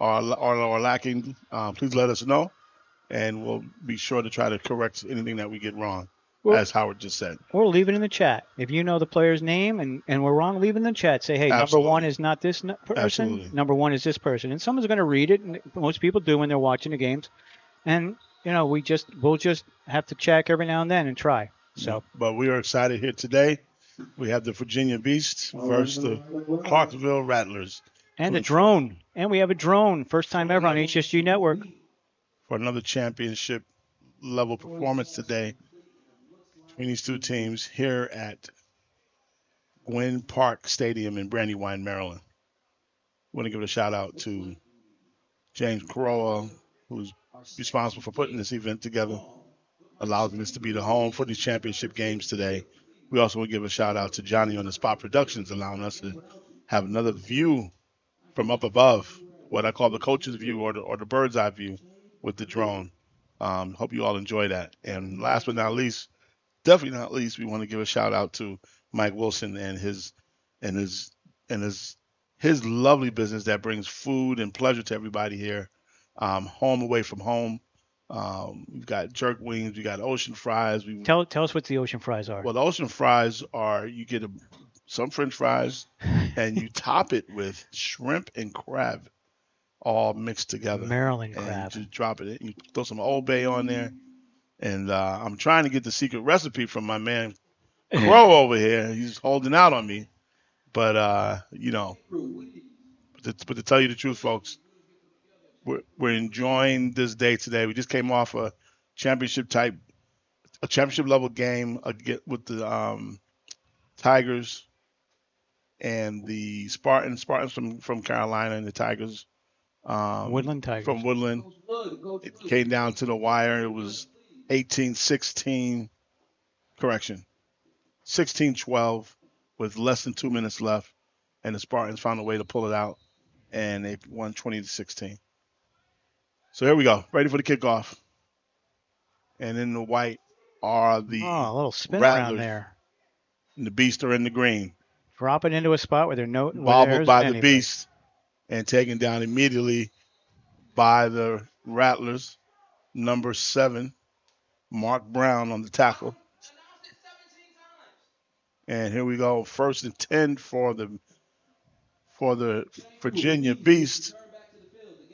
are lacking, please let us know, and we'll be sure to try to correct anything that we get wrong, as Howard just said. Or leave it in the chat. If you know the player's name and we're wrong, leave it in the chat. Say, hey, Absolutely. Number 1 is not this person. Absolutely. Number 1 is this person. And someone's going to read it. And most people do when they're watching the games. And, we'll just have to check every now and then and try. So, But we are excited here today. We have the Virginia Beasts versus the Clarksville Rattlers. And a drone. And we have a drone. First time ever on HSG Network. For another championship level performance today between these two teams here at Gwynn Park Stadium in Brandywine, Maryland. I want to give a shout out to James Corolla, who's responsible for putting this event together, allowing this to be the home for these championship games today. We also want to give a shout out to Johnny on the Spot Productions, allowing us to have another view from up above, what I call the coach's view or the bird's eye view with the drone. Hope you all enjoy that. And last but not least, definitely not least, we want to give a shout out to Mike Wilson and his lovely business that brings food and pleasure to everybody here. Home away from home. We've got jerk wings. We got ocean fries. Tell us what the ocean fries are. Well, the ocean fries are, you get some French fries and you top it with shrimp and crab all mixed together. Maryland and crab. You just drop it. You throw some Old Bay on there. And I'm trying to get the secret recipe from my man Crow over here. He's holding out on me. But, but to tell you the truth, folks, we're enjoying this day today. We just came off a championship level game with the Tigers and the Spartans from Carolina, and the Tigers. Woodland Tigers. From Woodland. It came down to the wire. It was 18-16, 16-12 with less than 2 minutes left, and the Spartans found a way to pull it out, and they won 20-16. So here we go, ready for the kickoff. And in the white are the a little spin Rattlers, around there. And the Beasts are in the green. Drop it into a spot where bobbled by the Beast and taken down immediately by the Rattlers. Number 7, Mark Brown on the tackle. And here we go, 1st and 10 for the Virginia Beast.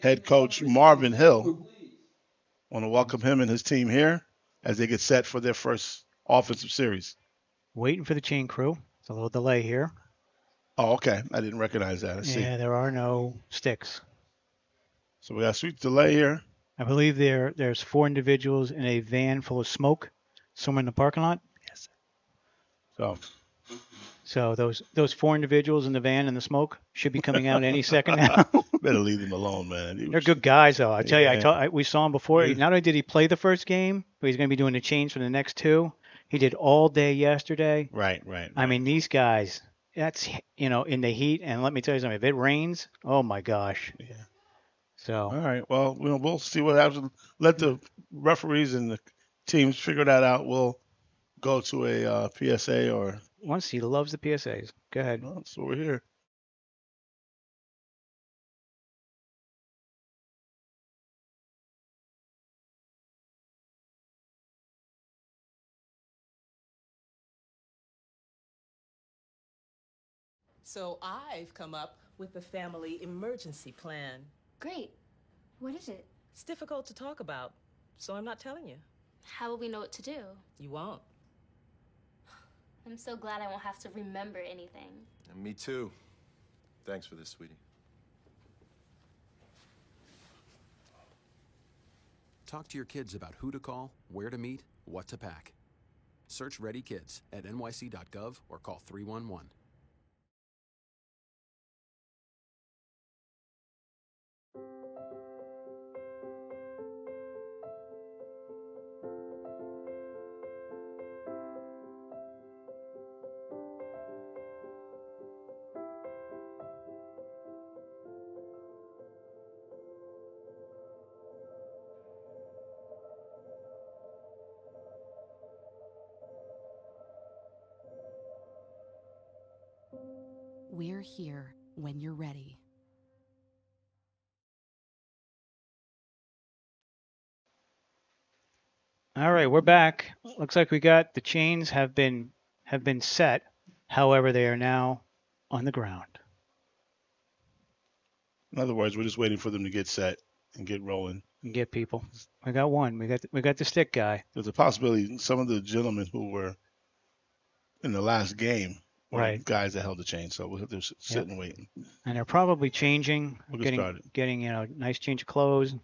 Head coach Marvin Hill. Want to welcome him and his team here as they get set for their first offensive series. Waiting for the chain crew. It's a little delay here. Oh, okay. I didn't recognize that. I see. Yeah, there are no sticks. So we got a sweet delay here. I believe there's 4 individuals in a van full of smoke somewhere in the parking lot. Yes. So those 4 individuals in the van and the smoke should be coming out any second now. Better leave them alone, man. They're good guys, though. I tell you, we saw him before. Not only did he play the first game, but he's going to be doing the change for the next 2. He did all day yesterday. Right. I mean, these guys, that's, in the heat. And let me tell you something, if it rains, oh, my gosh. Yeah. So. All right. Well, we'll see what happens. Let the referees and the teams figure that out. We'll go to a PSA or. Once he loves the PSAs. Go ahead. Well, so we're here. So I've come up with the family emergency plan. Great. What is it? It's difficult to talk about, so I'm not telling you. How will we know what to do? You won't. I'm so glad I won't have to remember anything. And me too. Thanks for this, sweetie. Talk to your kids about who to call, where to meet, what to pack. Search Ready Kids at nyc.gov or call 311. We're here when you're ready. All right, we're back. Looks like we got the chains have been set. However, they are now on the ground. In other words, we're just waiting for them to get set and get rolling. And get people. We got one. We got the stick guy. There's a possibility some of the gentlemen who were in the last game were Right. guys that held the chain, so we'll have to sit and wait. And they're probably changing, We'll get started. getting nice change of clothes.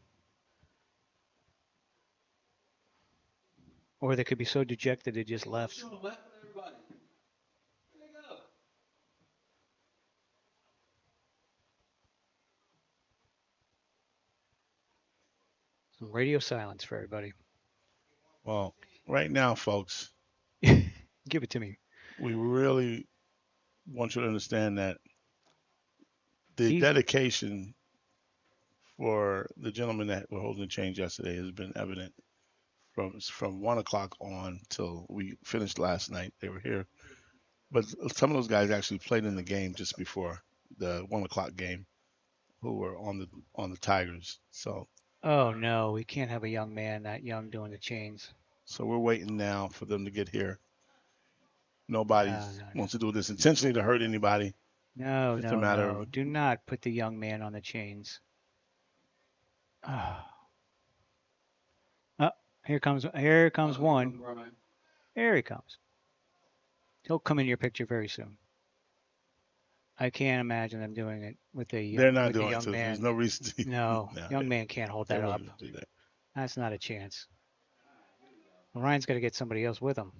Or they could be so dejected they just left. Some radio silence for everybody. Well, right now, folks, give it to me. We really want you to understand that the dedication for the gentlemen that were holding the chains yesterday has been evident from 1 o'clock on till we finished last night. They were here, but some of those guys actually played in the game just before the 1 o'clock game, who were on the Tigers. So. Oh no, we can't have a young man that young doing the chains. So we're waiting now for them to get here. Nobody wants to do this intentionally to hurt anybody. No, it's no, a matter no. of, Do not put the young man on the chains. Oh, here comes one. Here he comes. He'll come in your picture very soon. I can't imagine them doing it with the they're not with doing the young it. So man. there's no reason to. No, young man can't hold that up. Do that. That's not a chance. Ryan's got to get somebody else with him.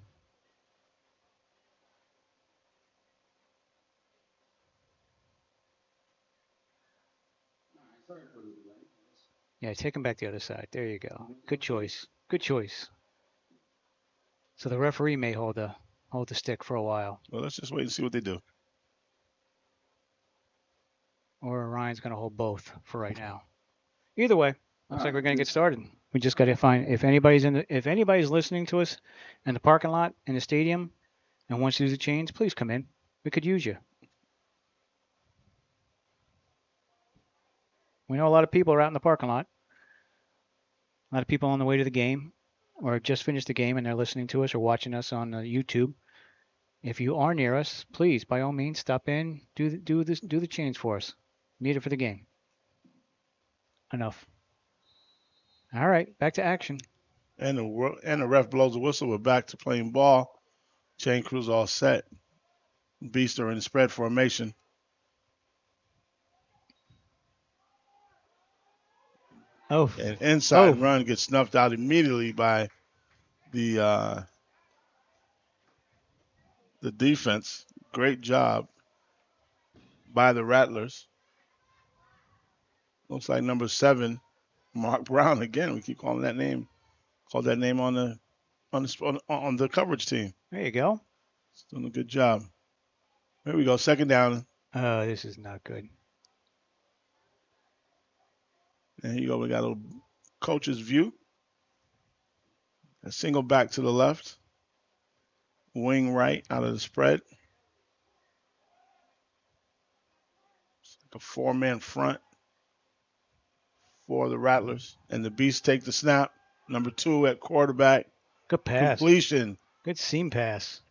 Yeah, take him back the other side. There you go. Good choice. Good choice. So the referee may hold the stick for a while. Well, let's just wait and see what they do. Or Ryan's going to hold both for right now. Either way, looks like we're going to get started. We just got to find if anybody's listening to us in the parking lot in the stadium and wants to use the chains, please come in. We could use you. We know a lot of people are out in the parking lot. A lot of people on the way to the game or just finished the game and they're listening to us or watching us on YouTube. If you are near us, please, by all means, stop in, do the chains for us. Need it for the game. Enough. All right, back to action. And the ref blows the whistle. We're back to playing ball. Chain crews all set. Beasts are in spread formation. Oh. An inside run gets snuffed out immediately by the defense. Great job by the Rattlers. Looks like number 7, Mark Brown again. We keep calling that name. Called that name on the coverage team. There you go. He's doing a good job. There we go. Second down. Oh, this is not good. And here you go. We got a little coach's view. A single back to the left. Wing right out of the spread. It's like a 4-man front for the Rattlers. And the Beasts take the snap. Number 2 at quarterback. Good pass. Completion. Good seam pass.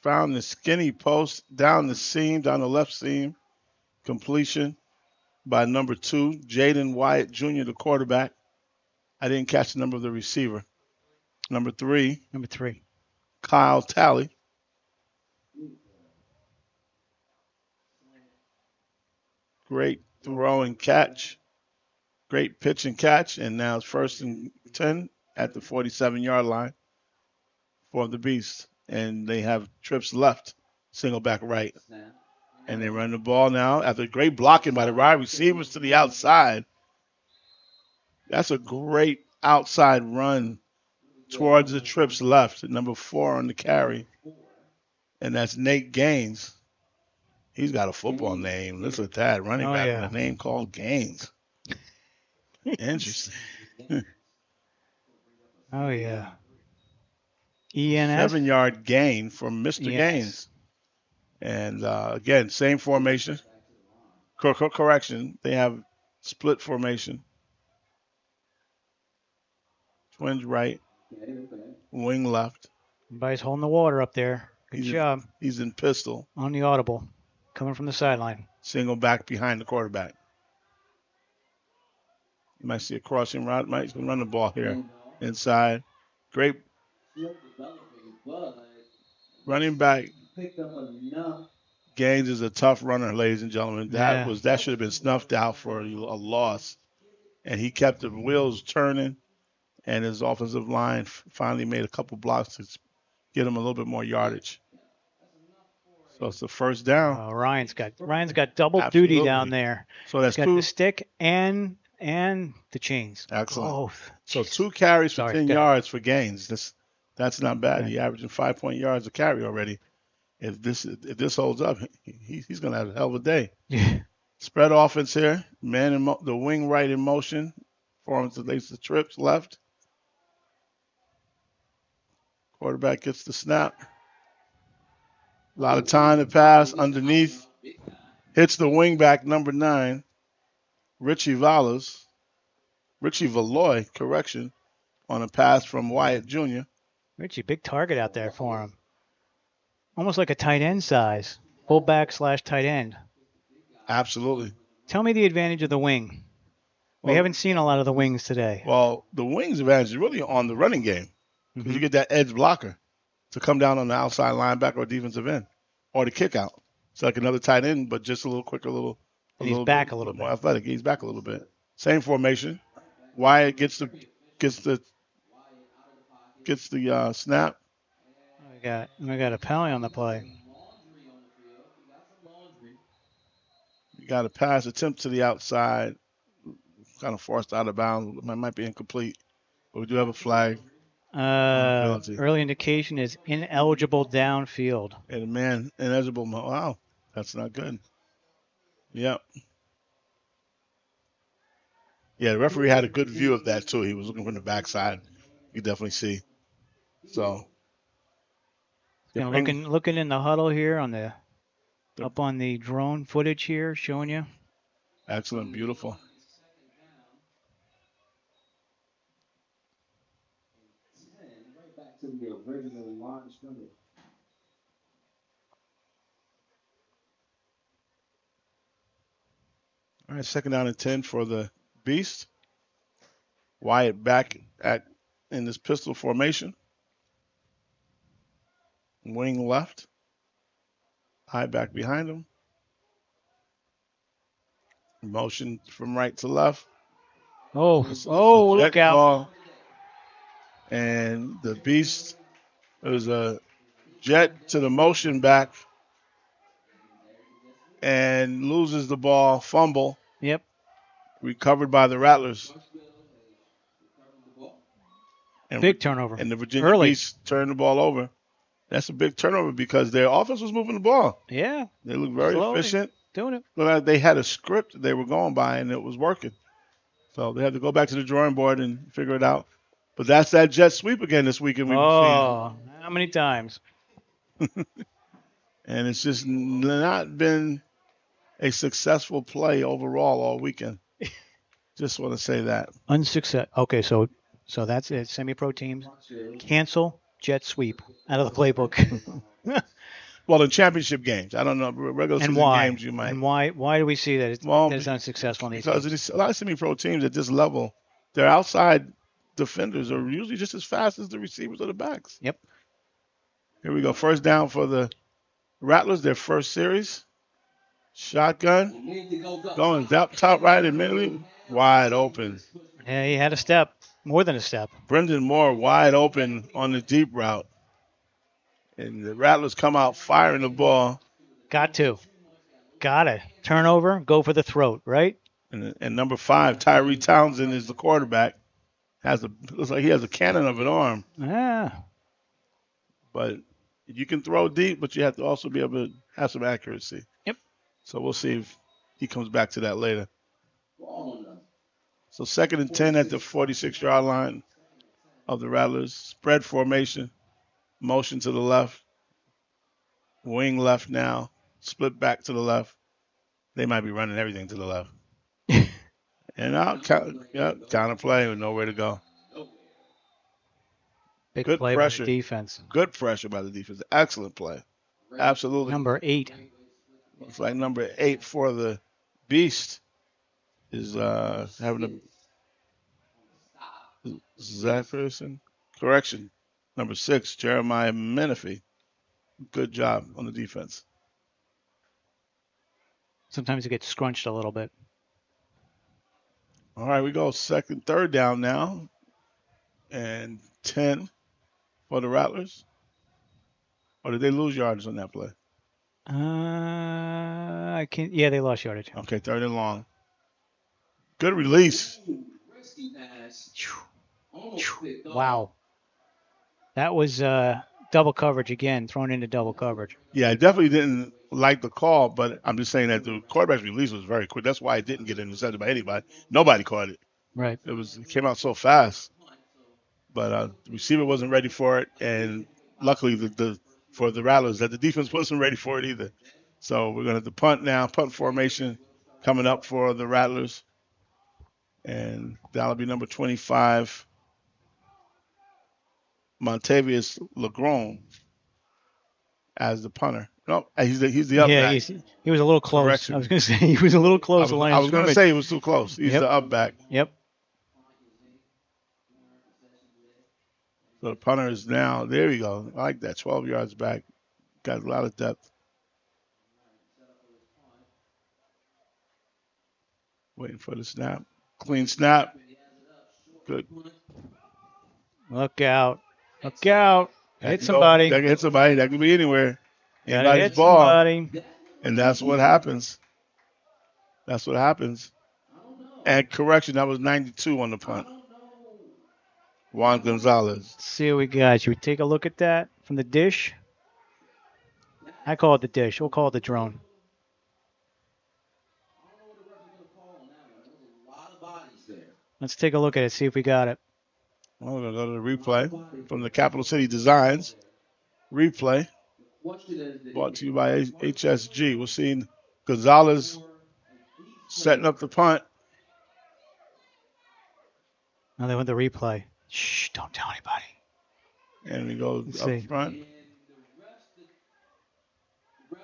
found the skinny post down the seam, down the left seam. Completion by number 2, Jaden Wyatt Jr., the quarterback. I didn't catch the number of the receiver. Number 3, Kyle Talley. Great throw and catch. Great pitch and catch. And now it's 1st and 10 at the 47-yard line for the Beast. And they have trips left, single back right. And they run the ball now after great blocking by the wide receivers to the outside. That's a great outside run towards the trips left. Number 4 on the carry. And that's Nate Gaines. He's got a football name. Look at that. Running back with a name called Gaines. Interesting. Oh, yeah. ENS? 7-yard gain from Mr. Gaines. And, again, same formation. Correction. They have split formation. Twins right. Wing left. Everybody's holding the water up there. Good job. He's in pistol. On the audible. Coming from the sideline. Single back behind the quarterback. You might see a crossing route. He's going to run the ball here. Inside. Great. Running back. Gaines is a tough runner, ladies and gentlemen. That should have been snuffed out for a loss. And he kept the wheels turning. And his offensive line finally made a couple blocks to get him a little bit more yardage. So it's the 1st down. Ryan's got double duty down there. So that's got the stick and the chains. Excellent. Both. So 2 carries for 10 yards for Gaines. That's not bad. He's averaging 5 yards a carry already. If this holds up, he's going to have a hell of a day. Yeah. Spread offense here. Man the wing right in motion. Forms the trips left. Quarterback gets the snap. A lot of time to pass underneath. Hits the wingback, number 9, Richie Valoy, on a pass from Wyatt Jr. Richie, big target out there for him. Almost like a tight end size. Fullback / tight end. Absolutely. Tell me the advantage of the wing. We haven't seen a lot of the wings today. Well, the wing's advantage is really on the running game. Because you get that edge blocker to come down on the outside linebacker or defensive end, or the kick out. It's like another tight end, but just a little quicker, he's back a little bit more athletic. He's back a little bit. Same formation. Wyatt gets the snap. We got a penalty on the play. You got a pass attempt to the outside, kind of forced out of bounds. Might be incomplete, but we do have a flag. Early indication is ineligible downfield. And a man ineligible. Wow, that's not good. Yep. Yeah, the referee had a good view of that too. He was looking from the backside. You definitely see. So. Looking in the huddle here up on the drone footage here, showing you. Excellent, beautiful. All right, 2nd down and 10 for the Beast. Wyatt back in this pistol formation. Wing left. High back behind him. Motion from right to left. Look out. Ball. And the Beast, it was a jet to the motion back and loses the ball, fumble. Yep. Recovered by the Rattlers. And big turnover. And the Virginia Beast turned the ball over. That's a big turnover because their offense was moving the ball. Yeah. They looked very efficient. Doing it. Looked like they had a script they were going by, and it was working. So they had to go back to the drawing board and figure it out. But that's that jet sweep again this weekend. How many times? And it's just not been a successful play overall all weekend. Just want to say that. Unsuccess. Okay, so that's it. Semi-pro teams cancel jet sweep out of the playbook. Well, in championship games, I don't know. Regular And season why? games, you might. And why do we see that Well, that it's unsuccessful in these because games? a lot of semi-pro teams at this level, their outside defenders are usually just as fast as the receivers or the backs. Yep. Here we go. First down for the Rattlers, their first series. Shotgun. Going top right immediately. Wide open. Yeah, he had a step. More than a step. Brendan Moore wide open on the deep route. And the Rattlers come out firing the ball. Got it. Turnover, go for the throat, right? And number 5, Tyree Townsend, is the quarterback. Looks like he has a cannon of an arm. Yeah. But you can throw deep, but you have to also be able to have some accuracy. Yep. So we'll see if he comes back to that later. So 2nd and 10 at the 46-yard line of the Rattlers. Spread formation. Motion to the left. Wing left now. Split back to the left. They might be running everything to the left. And now, counter play with nowhere to go. Big Good play pressure. by the defense. Good pressure by the defense. Excellent play. Absolutely. Number 8. Looks like number 8 for the Beast is having a Zafferson. Correction. Number 6, Jeremiah Menifee. Good job on the defense. Sometimes it gets scrunched a little bit. All right, we go third down now. And 10 for the Rattlers. Or did they lose yardage on that play? I can't. Yeah, they lost yardage. Okay, 3rd and long. Good release. Wow. That was double coverage again, thrown into double coverage. Yeah, I definitely didn't like the call, but I'm just saying that the quarterback's release was very quick. That's why it didn't get intercepted by anybody. Nobody caught it. Right. It came out so fast. But the receiver wasn't ready for it, and luckily for the Rattlers that the defense wasn't ready for it either. So we're going to punt now. Punt formation coming up for the Rattlers. And that'll be number 25, Montavious Legron, as the punter. No, he's the up back. Yeah, he was a little close. Correction. I was going to say he was a little close. I was going to say he was too close. He's the up back. Yep. So the punter is now, there we go. I like that, 12 yards back. Got a lot of depth. Waiting for the snap. Clean snap. Good. Look out. Look out. Hit That somebody. can hit somebody. That could be anywhere. Gotta Anybody's hit ball. somebody. And that's what happens. That's what happens. And correction, that was 92 on the punt. Juan Gonzalez. Let's see what we got. Should we take a look at that from the dish? I call it the dish. We'll call it the drone. Let's take a look at it, see if we got it. Well, we're going to go to the replay from the Capital City Designs. Replay brought to you by HSG. We're seeing Gonzalez setting up the punt. Now they want the replay. Shh, don't tell anybody. And we go Let's up see. front.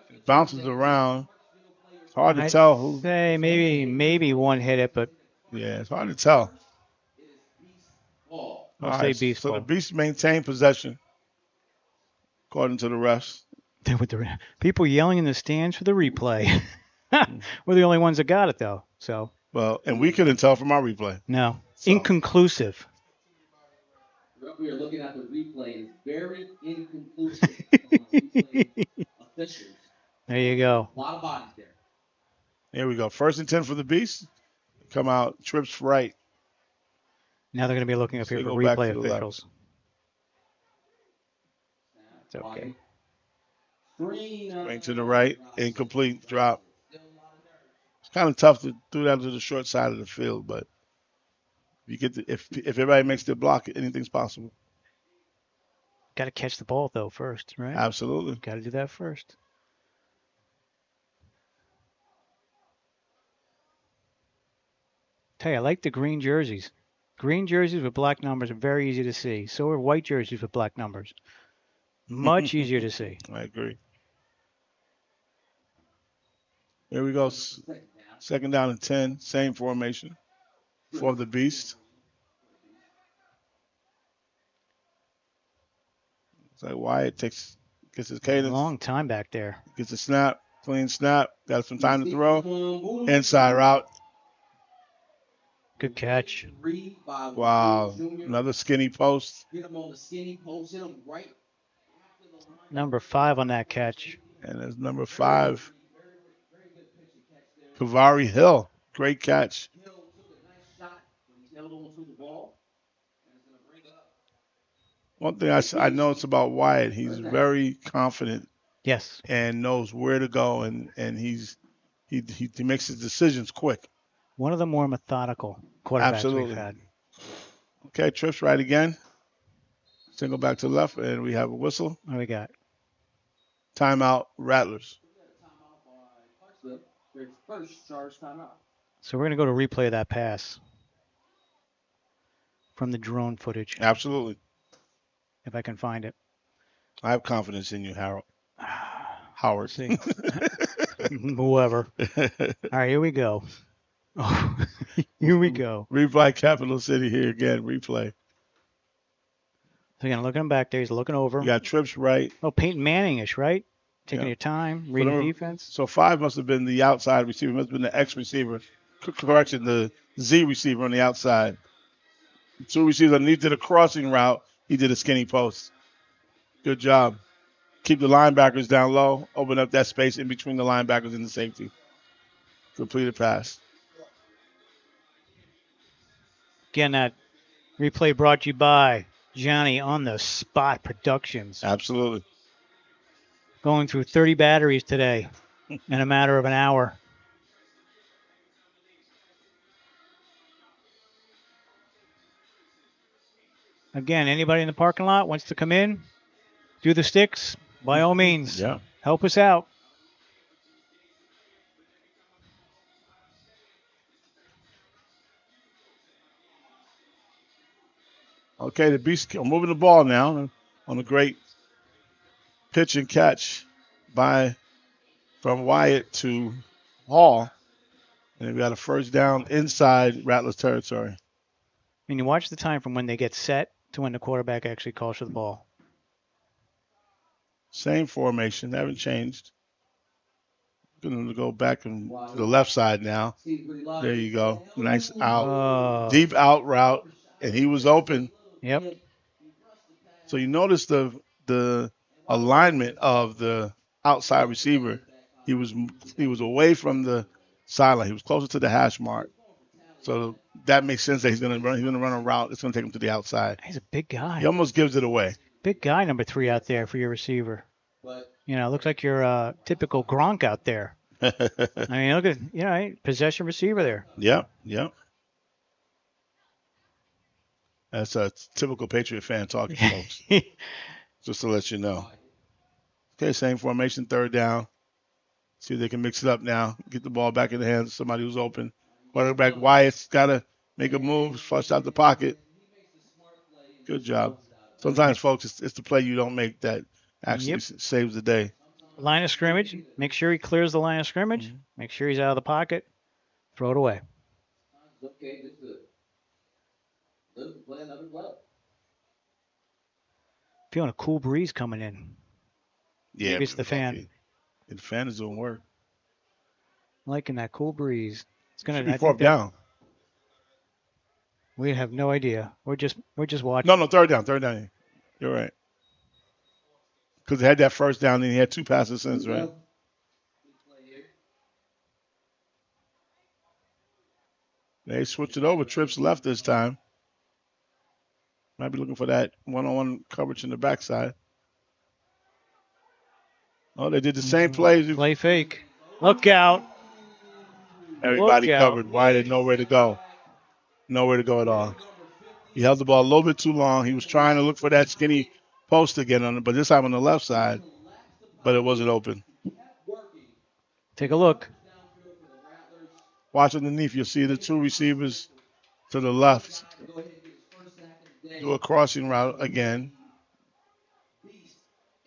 It bounces around. It's hard to tell who. Say maybe one hit it, but yeah, it's hard to tell. I'll say Beast so ball. the Beast maintained possession, according to the refs. With the people yelling in the stands for the replay. We're the only ones that got it though. So well, and we couldn't tell from our replay. No, inconclusive. We are looking at the replay. It's very inconclusive. Officials. There you go. A lot of bodies there. Here we go. 1st and 10 for the Beast. Come out, trips right. Now they're going to be looking up here for go back replay to the left. officials. It's okay. Swing to the right, incomplete drop. It's kind of tough to do that to the short side of the field, but if everybody makes their block, anything's possible. Got to catch the ball though first, right? Absolutely. Got to do that first. Tell you, I like the green jerseys. Green jerseys with black numbers are very easy to see. So are white jerseys with black numbers. Much easier to see. I agree. Here we go. Second down and 10. Same formation for the Beast. It's like Wyatt gets his cadence. Long time back there. Gets a snap. Clean snap. Got some time to throw. Inside route. Good catch. Wow. Another skinny post. Number 5 on that catch. And there's number 5. Kavari Hill. Great catch. One thing I noticed about Wyatt, he's very confident. Yes. And knows where to go, and he makes his decisions quick. One of the more methodical quarterbacks we've had. Okay, trips right again. Single back to the left, and we have a whistle. What do we got? Timeout, Rattlers. So we're going to go to replay of that pass from the drone footage. Absolutely. If I can find it. I have confidence in you, Howard. See. Whoever. All right, here we go. Oh, here we go. Replay Capital City here again. Replay. So again, look at him back there. He's looking over. You got trips right. Oh, Peyton Manning-ish, right? Taking your time, reading defense. So 5 must have been the outside receiver. Must have been the X receiver. Correction, the Z receiver on the outside. 2 receivers underneath did a crossing route. He did a skinny post. Good job. Keep the linebackers down low. Open up that space in between the linebackers and the safety. Completed pass. Again, that replay brought to you by Johnny on the Spot Productions. Absolutely. Going through 30 batteries today in a matter of an hour. Again, anybody in the parking lot wants to come in, do the sticks, by all means. Yeah. Help us out. Okay, the Beast are moving the ball now on a great pitch and catch from Wyatt to Hall. And we got a first down inside Rattlers territory. And you watch the time from when they get set to when the quarterback actually calls for the ball. Same formation, haven't changed. Going to go back to the left side now. There you go. Nice out. Deep out route. And he was open. Yep. So you notice the alignment of the outside receiver. He was away from the sideline. He was closer to the hash mark. So that makes sense that he's going to run a route. It's going to take him to the outside. He's a big guy. He almost gives it away. Big guy, number 3 out there for your receiver. You know, looks like your typical Gronk out there. I mean, look at, possession receiver there. Yep. That's a typical Patriot fan talking, folks. Just to let you know. Okay, same formation, third down. See if they can mix it up now. Get the ball back in the hands of somebody who's open. Quarterback Wyatt's got to make a move, flush out the pocket. Good job. Sometimes, folks, it's the play you don't make that actually saves the day. Line of scrimmage. Make sure he clears the line of scrimmage. Mm-hmm. Make sure he's out of the pocket. Throw it away. Feeling a cool breeze coming in. Yeah. Maybe it's the fan. The fan is doing work. Liking that cool breeze. It's gonna be 4th down. We have no idea. We're just watching. No, third down. You're right. Because they had that first down, and he had 2 passes since, right? They switched it over. Trips left this time. Might be looking for that one-on-one coverage in the backside. Oh, they did the same plays. Play fake. Look out. Everybody covered. Why didn't know where to go. Nowhere to go at all. He held the ball a little bit too long. He was trying to look for that skinny post again, but this time on the left side, but it wasn't open. Take a look. Watch underneath. You'll see the 2 receivers to the left do a crossing route again.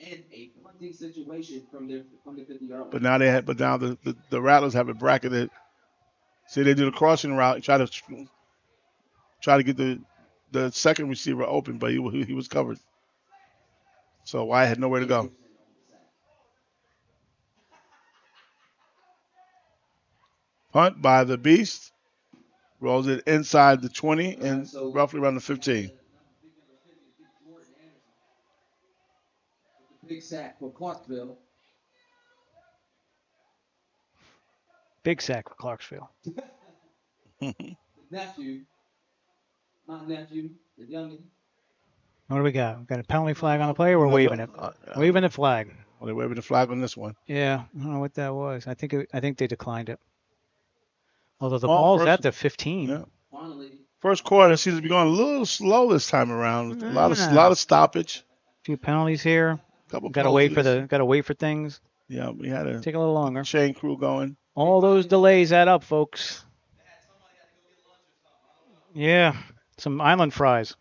in a punting situation from the 50-yard line. But now the Rattlers have it bracketed. See, they do the crossing route, try to get the second receiver open, but he was covered. So Wyatt had nowhere to go. Punt by the Beast. Rolls it inside the 20 and roughly around the 15. Big sack for Clarksville. Big sack for Clarksville. Nephew. Not nephew. The youngin. What do we got? We got a penalty flag on the play, or we're waving it? Waving the flag. Well, they're waving the flag on this one. Yeah, I don't know what that was. I think they declined it. Although the ball's at the 15. Yeah. First quarter seems to be going a little slow this time around. A lot of stoppage. A few penalties here. Gotta wait for things. Yeah, we had to take a little longer. Chain crew going. All those delays add up, folks. Yeah, some island fries.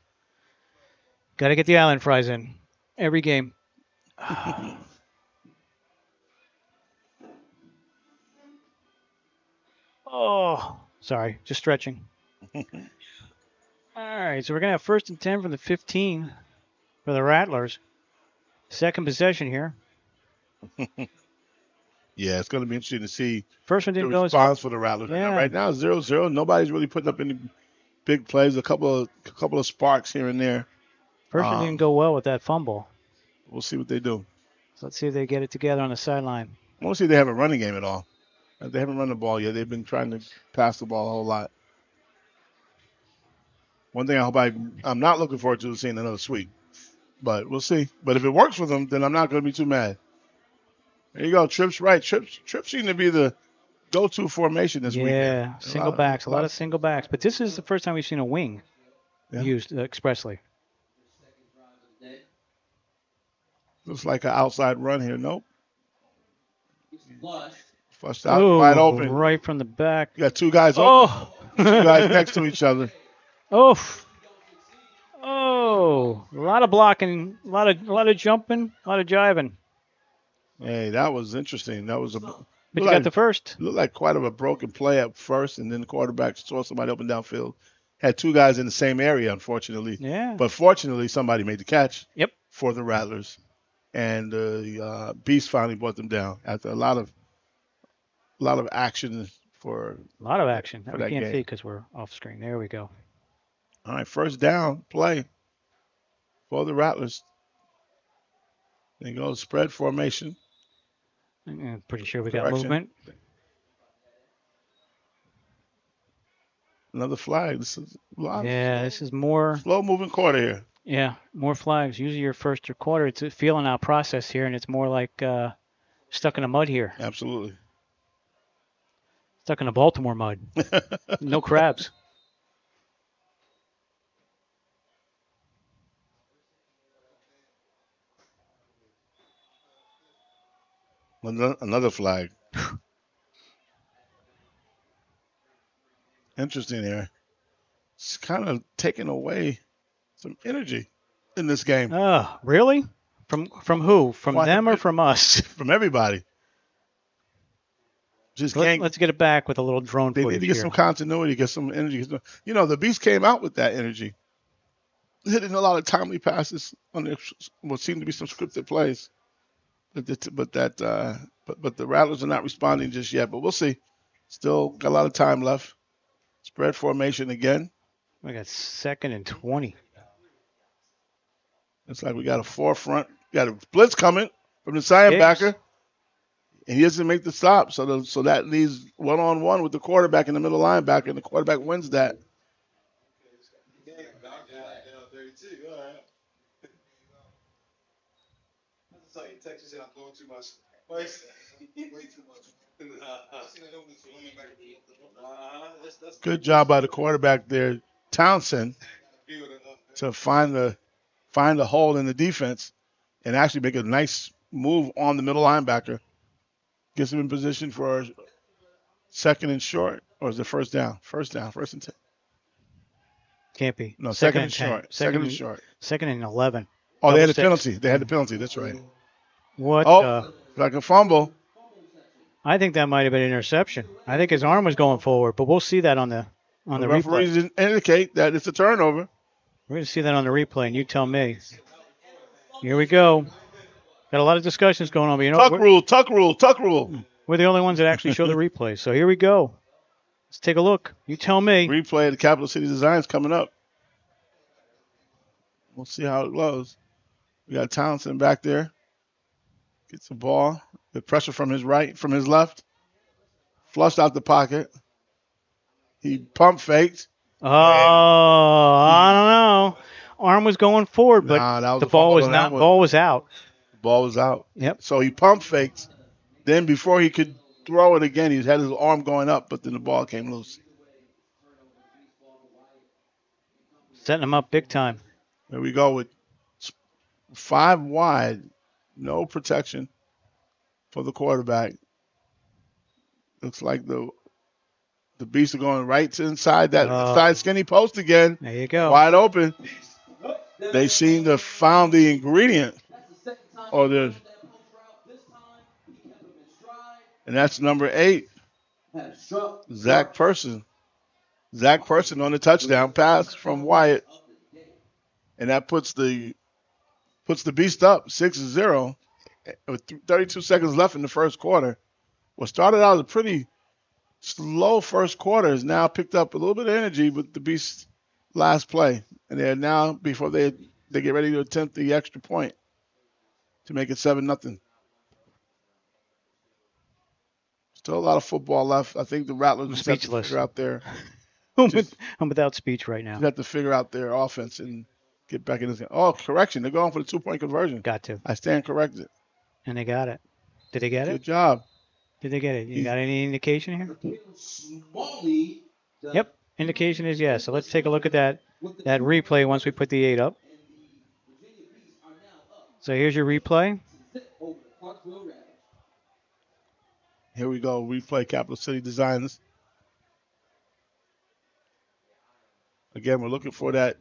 Got to get the island fries in every game. Oh, sorry, just stretching. All right, so we're going to have 1st and 10 from the 15 for the Rattlers. Second possession here. Yeah, it's going to be interesting to see First one didn't the go response for the Rattlers. Yeah. Right now, 0-0. Nobody's really putting up any big plays. A couple of sparks here and there. First one didn't go well with that fumble. We'll see what they do. So let's see if they get it together on the sideline. I want to see if they have a running game at all. They haven't run the ball yet. They've been trying to pass the ball a whole lot. One thing I'm not looking forward to is seeing another sweep. But we'll see. But if it works for them, then I'm not going to be too mad. There you go. Tripp's right. Tripp seemed to be the go-to formation this weekend. Yeah, single backs. A lot of single backs. But this is the first time we've seen a wing used expressly. Looks like an outside run here. Nope. Flushed out, wide open. Right from the back. You got two guys open. Two guys next to each other. Oh, a lot of blocking, a lot of jumping, a lot of jiving. Hey, that was interesting. That was but you got the first. Looked like quite a broken play at first, and then the quarterback saw somebody open downfield. Had two guys in the same area, unfortunately. Yeah. But fortunately, somebody made the catch. Yep. For the Rattlers, and the Beast finally brought them down after a lot of action for a lot of action. For we that can't game. see because we're off screen. There we go. All right, first down play for the Rattlers. They go spread formation. I'm pretty sure we got movement. Another flag. This is a lot. Yeah, this is more slow moving quarter here. Yeah, more flags. Usually your first or quarter, it's a feeling out process here, and it's more like stuck in the mud here. Absolutely. Stuck in the Baltimore mud. No crabs. Another flag. Interesting here. It's kind of taking away some energy in this game. Oh, really? From who? From them or from us? From everybody. Let's get it back with a little drone footage. They need to get some continuity, get some energy. You know, the Beast came out with that energy, hitting a lot of timely passes on what seemed to be some scripted plays. But the Rattlers are not responding just yet. But we'll see. Still got a lot of time left. Spread formation again. We got 2nd and 20. It's like we got a forefront. Got a blitz coming from the linebacker, and he doesn't make the stop. So that leaves one-on-one with the quarterback in the middle linebacker, and the quarterback wins that. Good job by the quarterback there, Townsend, to find the hole in the defense and actually make a nice move on the middle linebacker. Gets him in position for 2nd and short, or is it first down? First and 10. Can't be. No, 2nd and short. 2nd and short. 2nd and 11. Oh, they had a penalty. They had the penalty. That's right. What? Like a fumble. I think that might have been an interception. I think his arm was going forward, but we'll see that on the The replay. referees didn't indicate that it's a turnover. We're going to see that on the replay, and you tell me. Here we go. Got a lot of discussions going on. But tuck rule. We're the only ones that actually show the replay. So here we go. Let's take a look. You tell me. Replay of the Capital City Designs coming up. We'll see how it goes. We got Townsend back there. Gets the ball. The pressure from his left. Flushed out the pocket. He pump faked. Oh, I don't know. Arm was going forward, but the ball was not. Ball was out. The ball was out. Yep. So he pump faked. Then before he could throw it again, he had his arm going up, but then the ball came loose. Setting him up big time. There we go with 5 wide. No protection for the quarterback. Looks like the Beasts are going right to inside that side skinny post again. There you go. Wide open. They seem to have found the ingredient. And that's number 8. Zach Person. Zach Person on the touchdown pass from Wyatt. And that puts the Beast up 6-0 with 32 seconds left in the first quarter. What started out as a pretty slow first quarter has now picked up a little bit of energy with the Beast's last play. And they're now, before they get ready to attempt the extra point to make it 7-0. Still a lot of football left. I think the Rattlers just have to figure out their... I'm without speech right now. They have to figure out their offense and get back in this game. Oh, correction. They're going for the 2-point conversion. Got to. I stand corrected. And they got it. Did they get it? Good job. Did they get it? You got any indication here? Yep. Indication is yes. So let's take a look at that replay once we put the 8 up. So here's your replay. Here we go. Replay Capital City Designs. Again, we're looking for that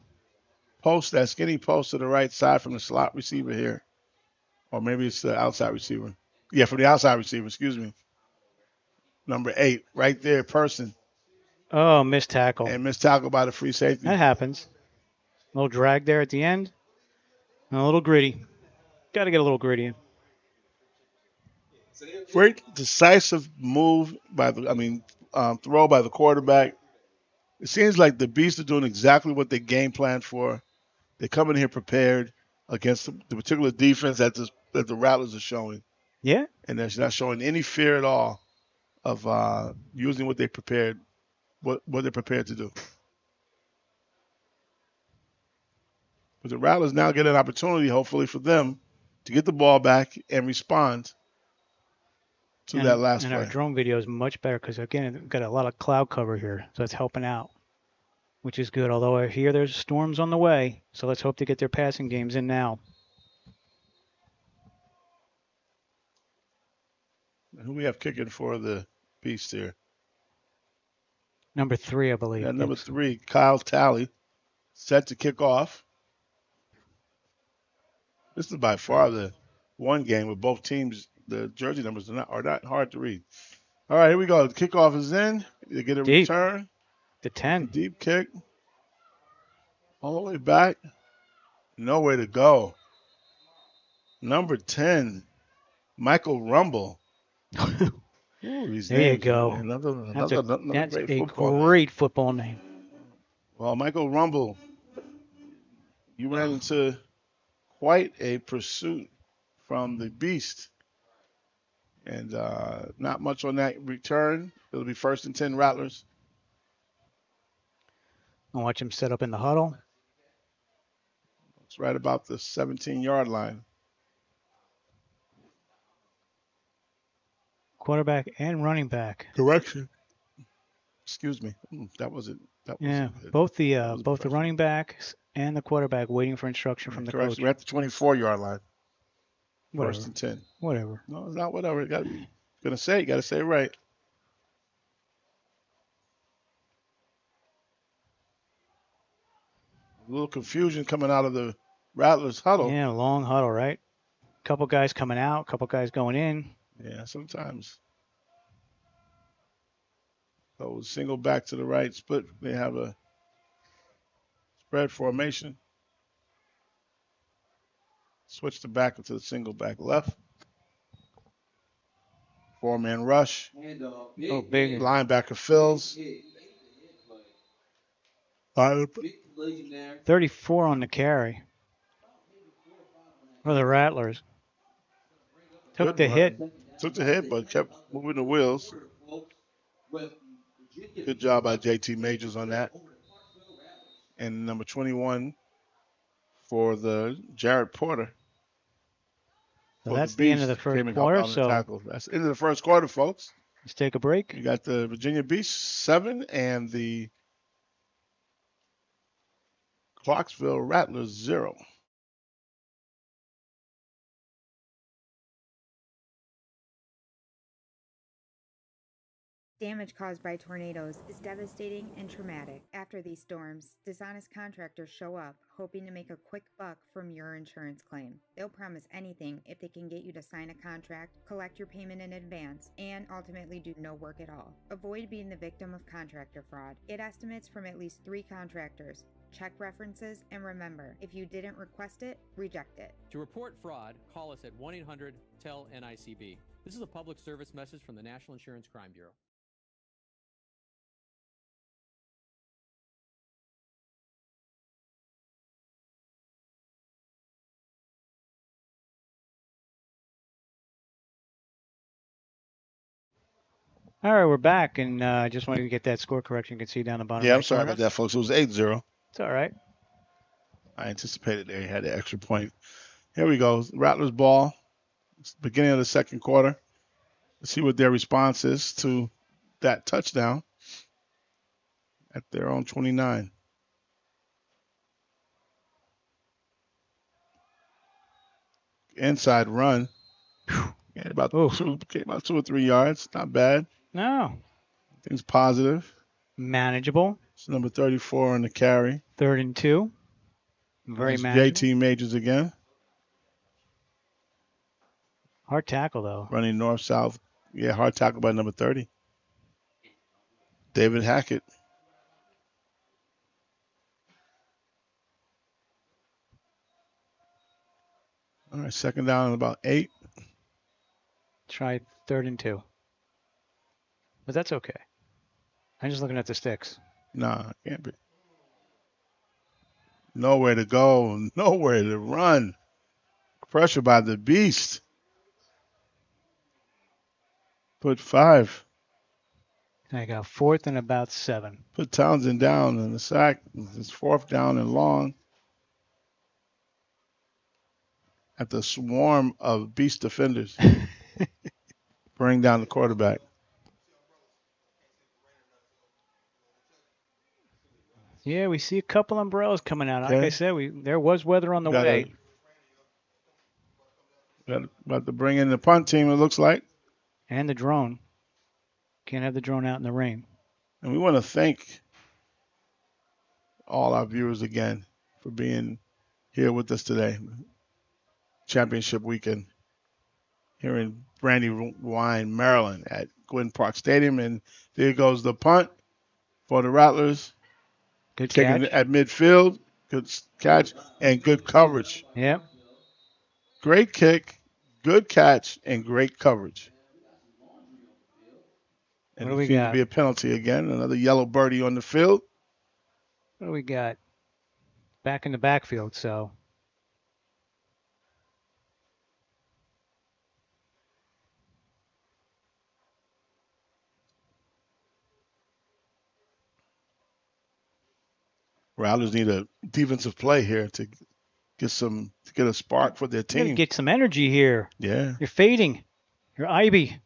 post, that skinny post to the right side from the slot receiver here. Or maybe it's the outside receiver. Yeah, from the outside receiver, excuse me. Number 8, right there, Person. Oh, missed tackle. And missed tackle by the free safety. That happens. A little drag there at the end. And a little gritty. Got to get a little gritty. Great decisive move throw by the quarterback. It seems like the Beasts are doing exactly what they game planned for. They come in here prepared against the particular defense that the Rattlers are showing. Yeah. And they're not showing any fear at all of using what they're prepared to do. But the Rattlers now get an opportunity, hopefully, for them to get the ball back and respond to that last play. And our drone video is much better because, again, we've got a lot of cloud cover here, so it's helping out, which is good. Although I hear there's storms on the way, so let's hope to get their passing games in now. Who we have kicking for the Beast here? Number 3, I believe. Yeah, number 3, Kyle Talley, set to kick off. This is by far the one game with both teams. The jersey numbers are not hard to read. All right, here we go. The kickoff is in. They get a deep return. The 10. Deep kick. All the way back. Nowhere to go. Number 10, Michael Rumble. Ooh, there you go. That's a great football name. Well, Michael Rumble, you ran into quite a pursuit from the Beast. And not much on that return. It'll be 1st and 10 Rattlers. I'll watch him set up in the huddle. It's right about the 17-yard line. Quarterback and running back. Correction. Excuse me. That wasn't. Both the running backs and the quarterback waiting for instruction from the coach. We're at the 24-yard line. Whatever. 1st and 10. Whatever. No, it's not whatever. You got to say it right. A little confusion coming out of the Rattlers huddle. Yeah, long huddle, right? Couple guys coming out, couple guys going in. Yeah, sometimes. So single back to the right, split. They have a spread formation. Switch the back into the single back left. 4-man rush. Oh, big. Linebacker fills. 34 on the carry. For the Rattlers. Took the hit. Took the hit, but kept moving the wheels. Good job by JT Majors on that. And number 21 for the Jared Porter. So that's the end of the first quarter. So that's the end of the first quarter, folks. Let's take a break. You got the Virginia Beach 7 and the Clarksville Rattlers 0. Damage caused by tornadoes is devastating and traumatic. After these storms, dishonest contractors show up, hoping to make a quick buck from your insurance claim. They'll promise anything if they can get you to sign a contract, collect your payment in advance, and ultimately do no work at all. Avoid being the victim of contractor fraud. Get estimates from at least 3 contractors. Check references, and remember, if you didn't request it, reject it. To report fraud, call us at 1-800-TEL-NICB. This is a public service message from the National Insurance Crime Bureau. All right, we're back, and I just wanted to get that score correction. You can see down the bottom. Yeah, right I'm sorry corner. about that, folks. It was 8-0. It's all right. I anticipated they had the extra point. Here we go. Rattlers ball. It's the beginning of the second quarter. Let's see what their response is to that touchdown at their own 29. Inside run. About 2 or 3 yards. Not bad. No. Things positive. Manageable. It's number 34 on the carry. 3rd and 2. Very That's manageable. JT Majors again. Hard tackle, though. Running north-south. Yeah, hard tackle by number 30. David Hackett. All right, second down and about 8. Try 3rd and 2. But that's okay. I'm just looking at the sticks. Nah, can't be. Nowhere to go, nowhere to run. Pressure by the beast. Put 5. I got 4th and about 7. Put Townsend down in the sack. It's 4th down and long. At the swarm of beast defenders. Bring down the quarterback. Yeah, we see a couple umbrellas coming out. Like Okay. I said, there was weather on the way. About to bring in the punt team, it looks like. And the drone. Can't have the drone out in the rain. And we want to thank all our viewers again for being here with us today. Championship weekend here in Brandywine, Maryland at Gwynn Park Stadium. And there goes the punt for the Rattlers. Good Taking catch. it at midfield. Good catch and good coverage. Yep. Great kick, good catch, and great coverage. And What do we it seems got? to be a penalty again. Another yellow birdie on the field. What do we got? Back in the backfield, so. Rattlers need a defensive play here to get a spark for their You gotta team. get some energy here. Yeah. You're fading. You're Ivy.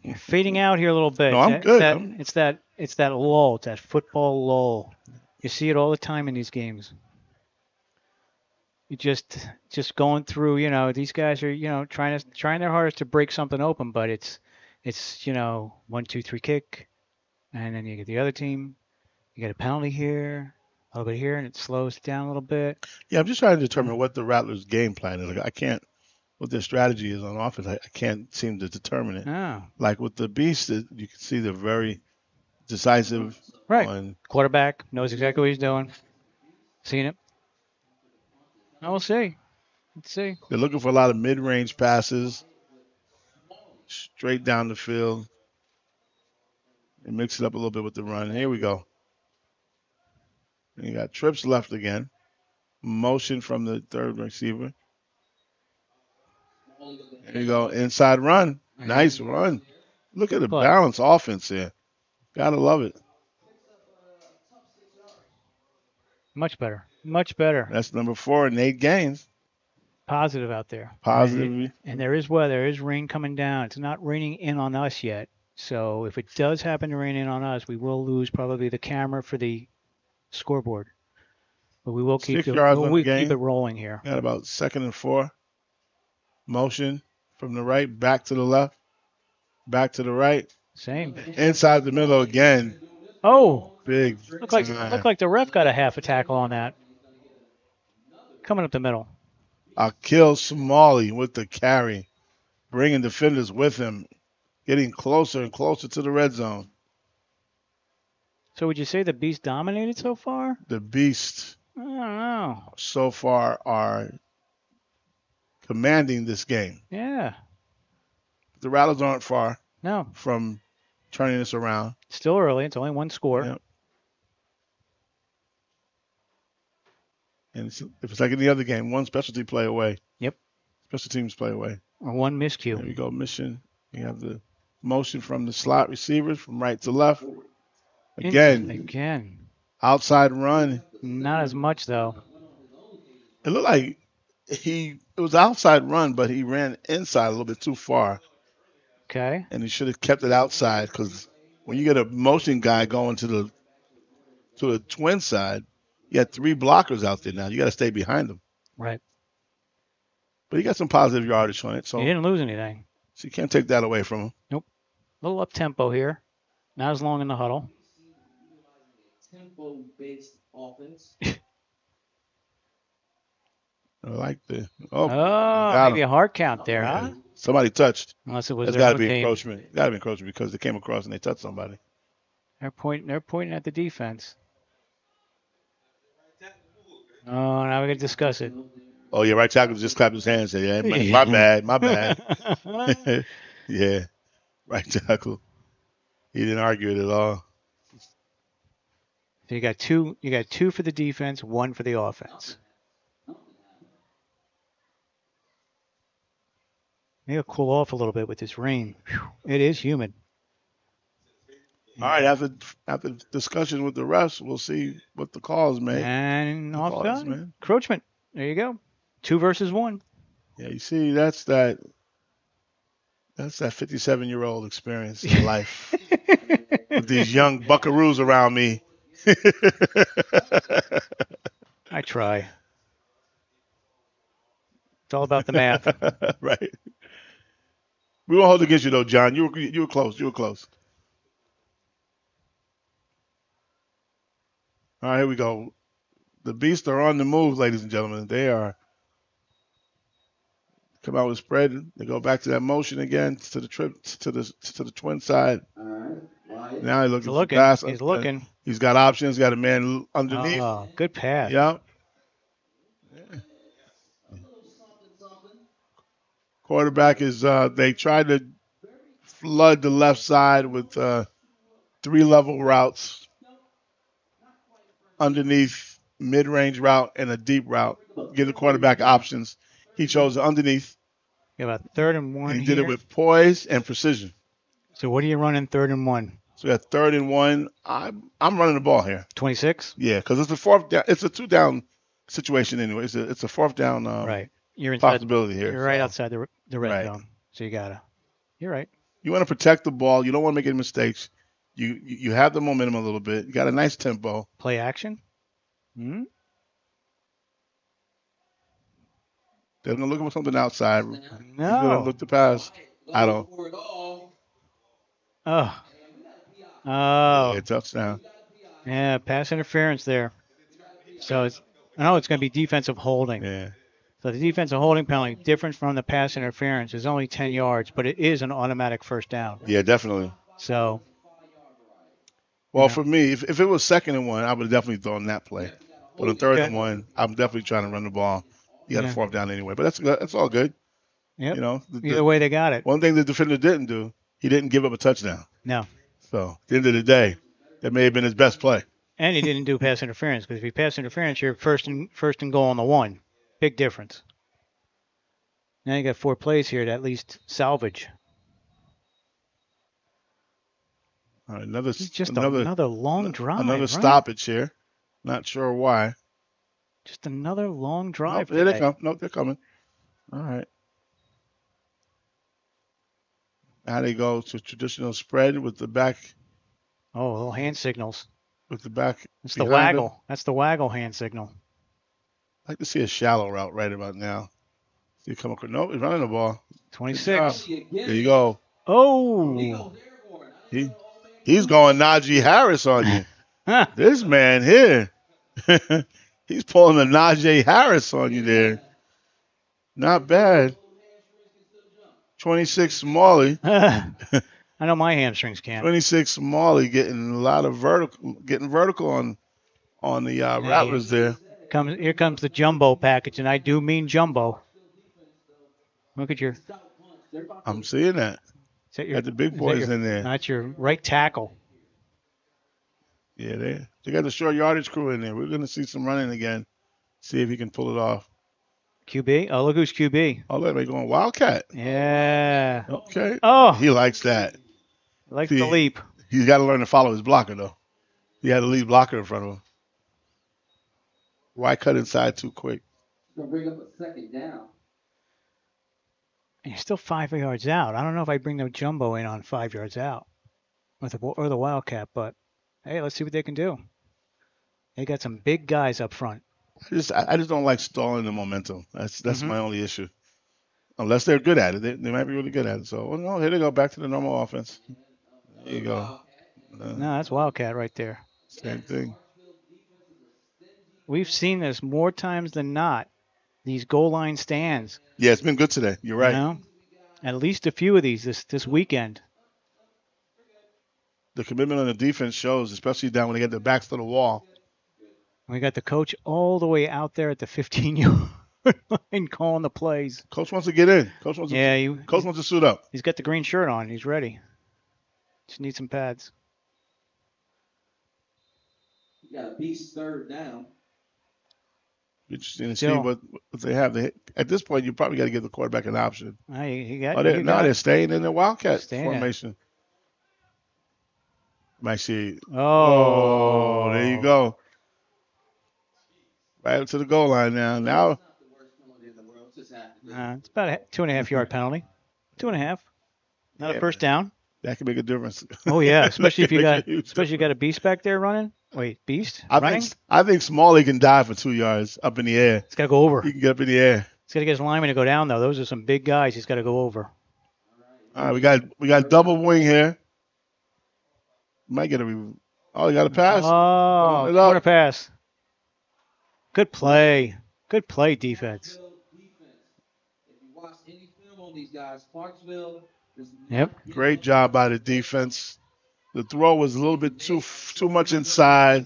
You're fading out here a little bit. No, I'm good. It's that lull. It's that football lull. You see it all the time in these games. You just going through. These guys are trying their hardest to break something open, but it's 1, 2, 3 kick, and then you get the other team. You get a penalty here, a little bit here, and it slows down a little bit. Yeah, I'm just trying to determine what the Rattlers' game plan is. Like, I can't what their strategy is on offense. I can't seem to determine it. Oh. Like with the Beast, you can see they're very decisive. Right. On, Quarterback knows exactly what he's doing. Seen it. I will see. Let's see. they're looking for a lot of mid-range passes, straight down the field, and mix it up a little bit with the run. Here we go. And you got trips left again. Motion from the third receiver. There you go. Inside run. Nice run. Look at the balanced offense here. Gotta love it. Much better. Much better. That's number 4 in 8 games. Positive out there. Positive. And there is weather. There is rain coming down. It's not raining in on us yet. So if it does happen to rain in on us, we will lose probably the camera for the scoreboard. But we will keep, keep it rolling here. Got about 2nd and 4. Motion from the right, back to the left, back to the right. Same. Inside the middle again. Oh. Big. Looked like the ref got a half a tackle on that. Coming up the middle. Akil Somali with the carry, bringing defenders with him, getting closer and closer to the red zone. So would you say the Beast dominated so far? The Beast, I don't know, so far are commanding this game. Yeah. The Rattlers aren't far. No. From turning this around. Still early. It's only one score. Yep. And if it's like any other game, one specialty play away. Yep. Special teams play away. Or one miscue. There we go. Mission. You have the motion from the slot receivers from right to left. Again. Outside run. Not as much, though. It looked like it was outside run, but he ran inside a little bit too far. Okay. And he should have kept it outside, because when you get a motion guy going to the twin side, you got 3 blockers out there now. You got to stay behind them. Right. But he got some positive yardage on it. So he didn't lose anything. So you can't take that away from him. Nope. A little up-tempo here. Not as long in the huddle. Tempo-based offense. I like the. Maybe a hard count there, huh? Somebody touched. Unless it was That's their got to be game. encroachment. Got to be encroachment because they came across and they touched somebody. They're pointing at the defense. Oh, now we're gonna discuss it. Oh yeah, right tackle just clapped his hands and said, "Yeah, my bad." Yeah, right tackle. He didn't argue it at all. So you got two. You got 2 for the defense, 1 for the offense. Maybe it'll cool off a little bit with this rain. Whew, it is humid. All right, after discussion with the refs, we'll see what the calls make. And offside. Encroachment. There you go. 2 versus 1. Yeah, you see, that's that 57-year-old experience in life. With these young buckaroos around me. I try. It's all about the math. Right. We won't hold it against you though, John. You were close. You were close. All right, here we go. The Beasts are on the move, ladies and gentlemen. They are. Come out with spread. They go back to that motion again to the twin side. All right. Now he's looking for pass. He's looking. He's got options. Got a man underneath. Oh, good pass. Yeah. Quarterback is. They tried to flood the left side with 3-level routes. Underneath, mid-range route, and a deep route. Give the quarterback options. He chose the underneath. You have a 3rd and 1 And he here. did it with poise and precision. So what are you running 3rd and 1? So we got 3rd and 1. I'm running the ball here. 26? Yeah, because it's a 4th down. It's a 2-down situation anyway. It's a 4th down. Right. You're inside, possibility here. You're right outside the red Right. zone. So you gotta. You're right. You want to protect the ball. You don't want to make any mistakes. You have the momentum a little bit. You got a nice tempo. Play action. Hmm. They're gonna look for something outside. No. He's gonna look to pass. I don't. Oh. Yeah, touchdown. Yeah, pass interference there. So it's going to be defensive holding. Yeah. So the defensive holding penalty, different from the pass interference, is only 10 yards, but it is an automatic first down. Yeah, definitely. So, well, for me, if it was 2nd and 1, I would have definitely thrown that play. But on 3rd and 1, I'm definitely trying to run the ball. You got a 4th down anyway, but that's all good. Yep. You know, Either way, they got it. One thing the defender didn't do, he didn't give up a touchdown. No. So at the end of the day, that may have been his best play. And he didn't do pass interference, because if you pass interference, you're first and goal on the 1. Big difference. Now you got 4 plays here to at least salvage. All right, another long drive. Another stoppage here. Not sure why. Just another long drive. Nope, here they come. Nope, they're coming. All right. Now they go to traditional spread with the back. Oh, little hand signals. With the back. That's the waggle. Them. That's the waggle hand signal. I'd like to see a shallow route right about now. See you come across. Nope, he's running the ball. 26. There you go. Oh. He's going Najee Harris on you. This man here. He's pulling a Najee Harris on you there. Not bad. 26 Smalley. I know my hamstrings can't. 26 Smalley getting a lot of vertical on the Rattlers there. Here comes the jumbo package, and I do mean jumbo. Look at your. I'm seeing that. Got the big boys in there. That's your right tackle. Yeah, they got the short yardage crew in there. We're going to see some running again. See if he can pull it off. QB? Oh, look who's QB. Oh, look, they're going Wildcat. Yeah. Okay. Oh. He likes that. Likes the leap. He's got to learn to follow his blocker, though. He had a lead blocker in front of him. Why cut inside too quick? Going to bring up a 2nd down. And you're still 5 yards out. I don't know if I bring the jumbo in on 5 yards out or the Wildcat, but hey, let's see what they can do. They got some big guys up front. I just don't like stalling the momentum. That's my only issue. Unless they're good at it. They might be really good at it. So, no, here they go. Back to the normal offense. There you go. No, that's Wildcat right there. Same thing. We've seen this more times than not. These goal line stands. Yeah, it's been good today. You're right. You know? At least a few of these this weekend. The commitment on the defense shows, especially down when they get their backs to the wall. We got the coach all the way out there at the 15-yard line calling the plays. Coach wants to get in. Coach wants to suit up. He's got the green shirt on. He's ready. Just need some pads. You got a beast 3rd down. Interesting to see what they have. At this point, you probably got to give the quarterback an option. They're staying in the Wildcat formation. Might see. Oh, there you go. Right up to the goal line now. Now, it's about a 2.5 yard penalty. 2.5. Not a first down. That can make a difference. Oh yeah, especially if you got a beast back there running. Wait, beast? I think Smalley can dive for 2 yards up in the air. It's got to go over. He can get up in the air. He's got to get his lineman to go down though. Those are some big guys. He's got to go over. All right, we got double wing here. Might get he got a pass. Oh, corner pass. Good play. Good play, defense. If you watch any film on these guys, Clarksville. Yep. Great job by the defense. The throw was a little bit too much inside.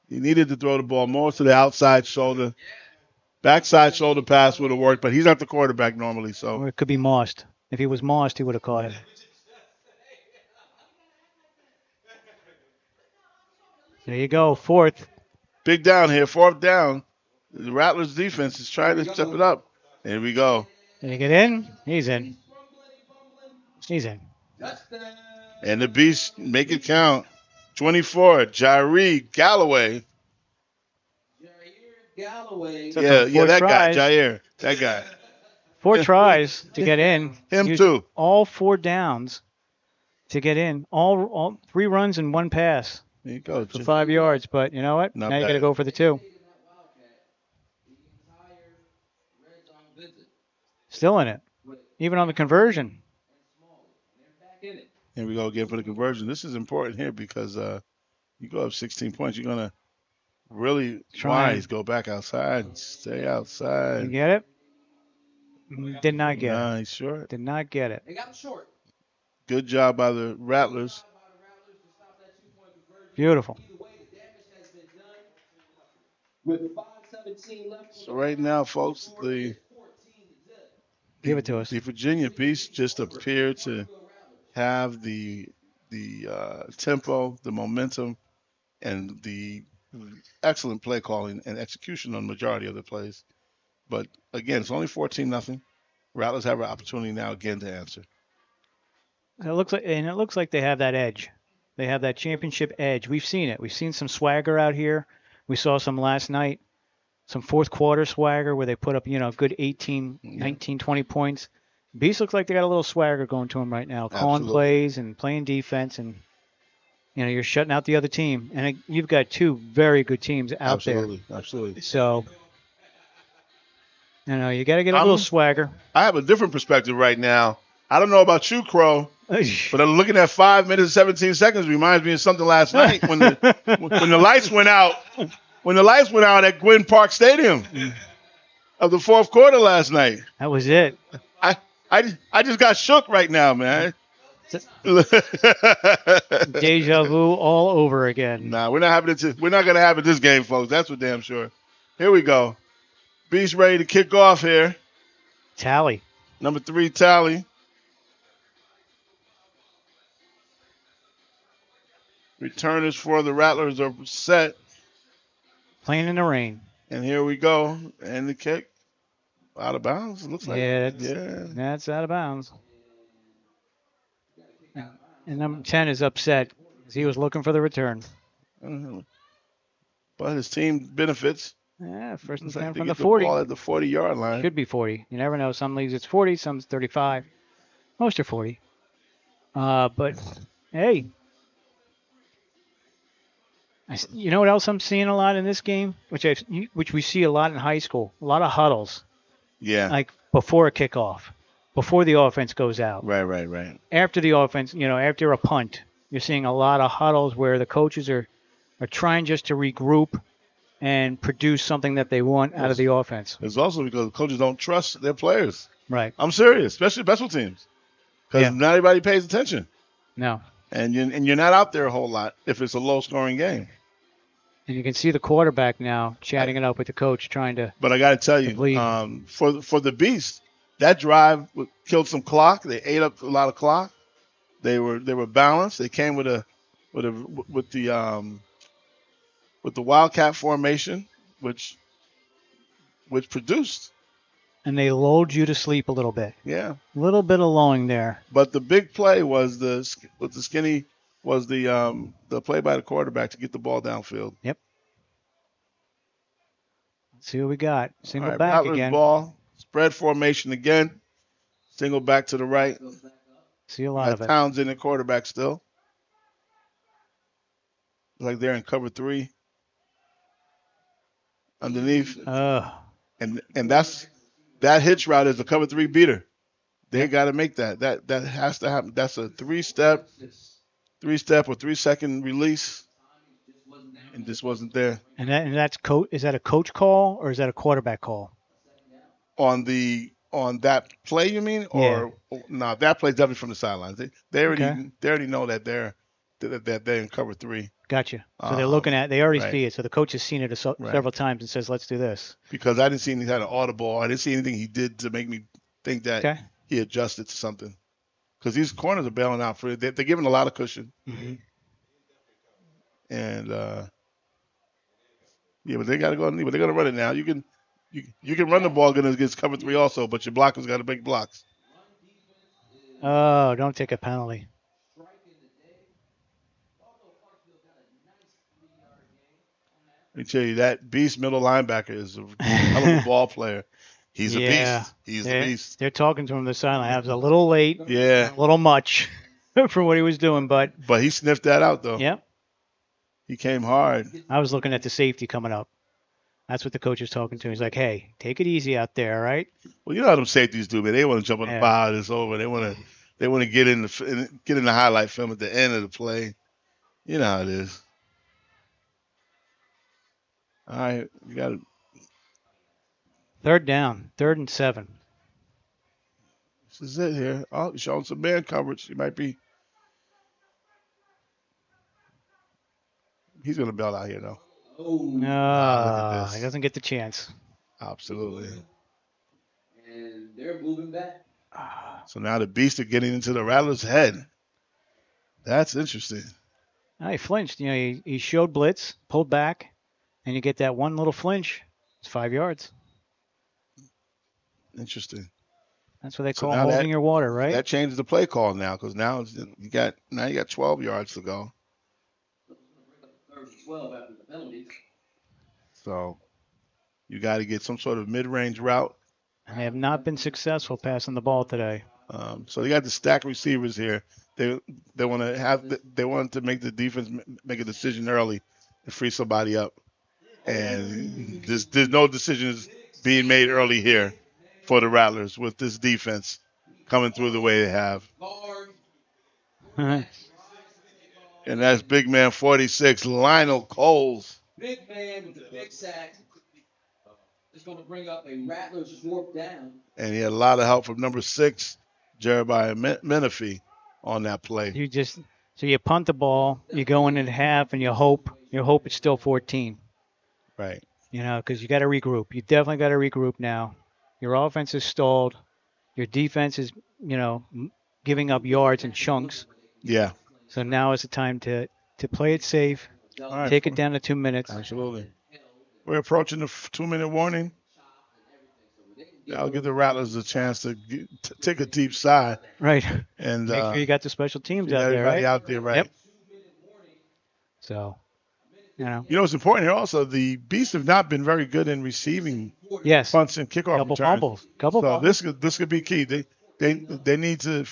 He needed to throw the ball more to the outside shoulder. Backside shoulder pass would have worked, but he's not the quarterback normally. So or it could be mossed. If he was mossed, he would have caught it. There you go, 4th. Big down here, 4th down. The Rattlers defense is trying to step it up. Here we go. Did he get in? He's in. He's in. And the Beast, make it count. 24, Jair Galloway. Yeah, that guy, Jair. That guy. 4 tries to get in. Him too. All 4 downs to get in. All 3 runs and 1 pass. There you go. For 5 yards, but you know what? Now you got to go for the 2. Still in it. Even on the conversion. Here we go again for the conversion. This is important here because you go up 16 points. You're going to really Trying. wise. Go back outside. Stay You outside. get it? Did not get it. Nice short. Did not get it. They got him short. Good job by the Rattlers. Beautiful. Either way, the damage has been done. With 5:17 left. So right now, folks, Give it to us. The Virginia Beasts just appear to have the tempo, the momentum, and the excellent play calling and execution on the majority of the plays. But again, it's only 14-0. Rattlers have an opportunity now again to answer. It looks like they have that edge. They have that championship edge. We've seen it. We've seen some swagger out here. We saw some last night, some fourth quarter swagger where they put up, good 18, 19, 20 points. Beast looks like they got a little swagger going to them right now, calling Absolutely. plays and playing defense, and you're shutting out the other team. And you've got two very good teams out there. Absolutely. So, you got to get a little swagger. I have a different perspective right now. I don't know about you, Crow, but I'm looking at 5 minutes and 17 seconds reminds me of something last night when the lights went out. When the lights went out at Gwynn Park Stadium of the fourth quarter last night. That was it. I just got shook right now, man. Deja vu all over again. Nah, we're not gonna have it this game, folks. That's for damn sure. Here we go. Beast ready to kick off here. Tally. Number 3, Tally. Returners for the Rattlers are set. Playing in the rain. And here we go. And the kick. Out of bounds, it looks like. Yeah, that's out of bounds. And number 10 is upset because he was looking for the return. But his team benefits. Yeah, first and Looks like 10 they from get the 40. ball at the 40-yard line. Could be 40. You never know. Some leagues it's 40, some it's 35. Most are 40. But, hey. You know what else I'm seeing a lot in this game? Which we see a lot in high school. A lot of huddles. Yeah. Like before a kickoff. Before the offense goes out. Right. After the offense, after a punt, you're seeing a lot of huddles where the coaches are trying just to regroup and produce something that they want out of the offense. It's also because coaches don't trust their players. Right. I'm serious, especially special teams. Because not everybody pays attention. No. And you're not out there a whole lot if it's a low-scoring game. And you can see the quarterback now chatting it up with the coach, trying to. But I got to tell you, for the Beast, that drive killed some clock. They ate up a lot of clock. They were balanced. They came with the Wildcat formation, which produced. And they lulled you to sleep a little bit. Yeah. A little bit of lulling there. But the big play was the play by the quarterback to get the ball downfield. Yep. Let's see what we got. Single right, back Rattlers again. Ball, spread formation again. Single back to the right. See a lot of it. Townsend in quarterback still. Like they're in cover 3. Underneath. And that hitch route is a cover 3 beater. They got to make that. That has to happen. That's a 3-step or 3-second release. And this wasn't there. And that's is that a coach call or is that a quarterback call? On that play, you mean? Or no, that play's definitely from the sidelines. They already know that they're in cover 3. Gotcha. So they're looking at. They already right. see it. So the coach has seen it several times and says, "Let's do this." Because I didn't see any kind of audible. I didn't see anything he did to make me think that he adjusted to something. Because these corners are bailing out for it. They're giving a lot of cushion. Mm-hmm. And but they got to go. But they're going to run it now. You can run the ball against cover 3 also, but your blockers got to make blocks. Oh, don't take a penalty. Let me tell you, that beast middle linebacker is a hell of a ball player. He's a beast. He's a beast. They're talking to him the sideline. I was a little late. Yeah. A little much for what he was doing, but he sniffed that out, though. Yep. He came hard. I was looking at the safety coming up. That's what the coach is talking to. He's like, hey, take it easy out there, right? Well, you know how them safeties do, man. They want to jump on the ball. It's over. They want to get in the highlight film at the end of the play. You know how it is. All right, you got it. Third down, 3rd and 7. This is it here. Oh, he's showing some man coverage. He might be. He's going to bail out here, though. Look at He this. doesn't get the chance. Absolutely. And they're moving back. So now the beast are getting into the Rattlers' head. That's interesting. Now he flinched. You know, he showed blitz, pulled back, and you get that one little flinch. It's 5 yards. Interesting. That's what they So call now holding your water, right? That changes the play call now, because now you got 12 yards to go. 12 after the penalties. So you got to get some sort of mid-range route. And they have not been successful passing the ball today. So they got the stack receivers here. They want to make the defense make a decision early to free somebody up, and there's no decisions being made early here for the Rattlers with this defense coming through the way they have. And that's big man 46, Lionel Coles. Big man with the big sack. Is going to bring up a Rattlers fourth down. And he had a lot of help from number 6, Jeremiah Menifee, on that play. You punt the ball, you go in at half, and you hope it's still 14. Right. You know, because you got to regroup. You definitely got to regroup now. Your offense is stalled. Your defense is, giving up yards in chunks. Yeah. So now is the time to play it safe. Right, take it down to 2 minutes. Absolutely. We're approaching the 2-minute warning. I'll give the Rattlers a chance to take a deep sigh. Right. And make sure you got the special teams out there, everybody right? out there, right? Yep. So, it's important here also. The Beasts have not been very good in receiving punts and kickoff Couple returns. fumbles. Couple fumbles. This could be key. They need to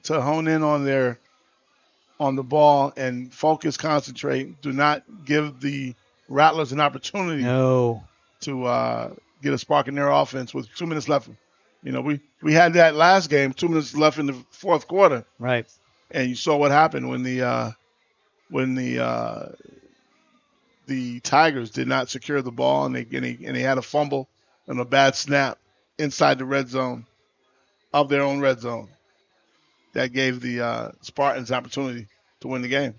hone in on the ball and focus, concentrate. Do not give the Rattlers an opportunity to get a spark in their offense with 2 minutes left. We had that last game, 2 minutes left in the fourth quarter. Right. And you saw what happened when the Tigers did not secure the ball and they had a fumble and a bad snap inside the red zone of their own red zone. That gave the Spartans opportunity to win the game.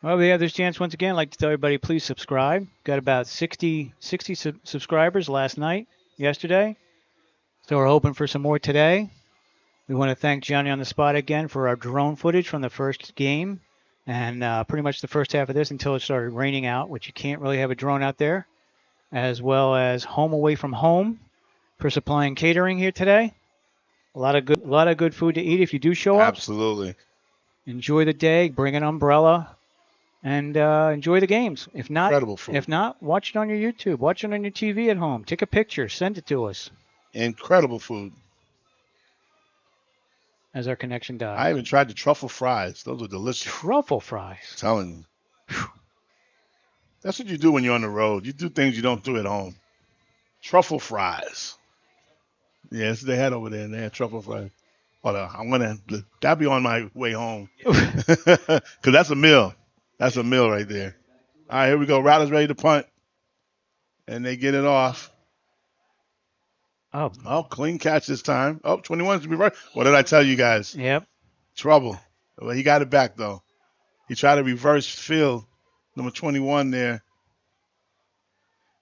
Well, we have this chance once again. I'd like to tell everybody, please subscribe. Got about 60 subscribers yesterday. So we're hoping for some more today. We want to thank Johnny on the Spot again for our drone footage from the first game and pretty much the first half of this until it started raining out, which you can't really have a drone out there, as well as Home Away from Home for supplying catering here today. A lot of good food to eat if you do show up. Absolutely. Enjoy the day. Bring an umbrella. And enjoy the games. If not, incredible food. If not, watch it on your YouTube. Watch it on your TV at home. Take a picture. Send it to us. Incredible food. As our connection dies. I even tried the truffle fries. Those are delicious. Truffle fries. I'm telling you. That's what you do when you're on the road. You do things you don't do at home. Truffle fries. Yes, they had over there. They had truffle fries. Hold on. That'll be on my way home. Because that's a meal. That's a meal right there. All right, here we go. Rattlers ready to punt. And they get it off. Oh, clean catch this time. 21 to be right. What did I tell you guys? Yep. Trouble. Well, he got it back, though. He tried to reverse field. Number 21 there.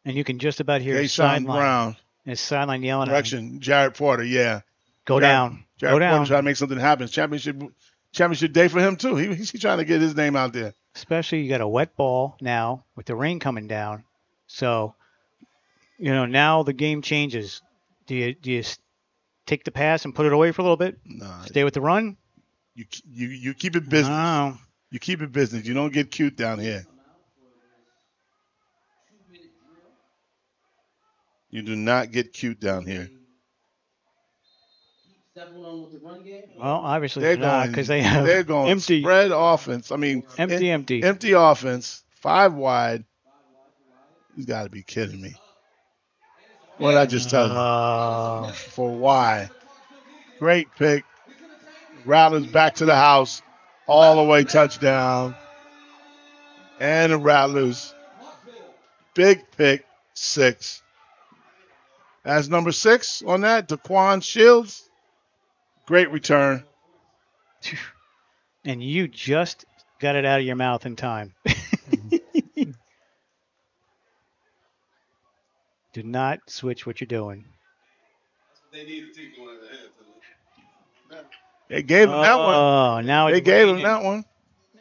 And you can just about hear his sideline. His sideline yelling Correction. at him. Jared Porter, yeah. Go down. Jared Porter trying to make something happen. Championship day for him, too. He's trying to get his name out there. Especially you got a wet ball now with the rain coming down. So, now the game changes. Do you take the pass and put it away for a little bit? No. Stay with the run? You keep it business. No. You keep it business. You don't get cute down here. You do not get cute down here. Well, obviously they're not because they're going empty spread offense. I mean, empty offense, 5 wide. You got to be kidding me. What did I just tell you? For why? Great pick. Rattlers back to the house, all the way touchdown, and the Rattlers big pick 6. As number 6 on that, Daquan Shields. Great return. And you just got it out of your mouth in time. Do not switch what you're doing. They need to take one of the heads. They gave him that one. Oh, now They it's gave raining. him that one.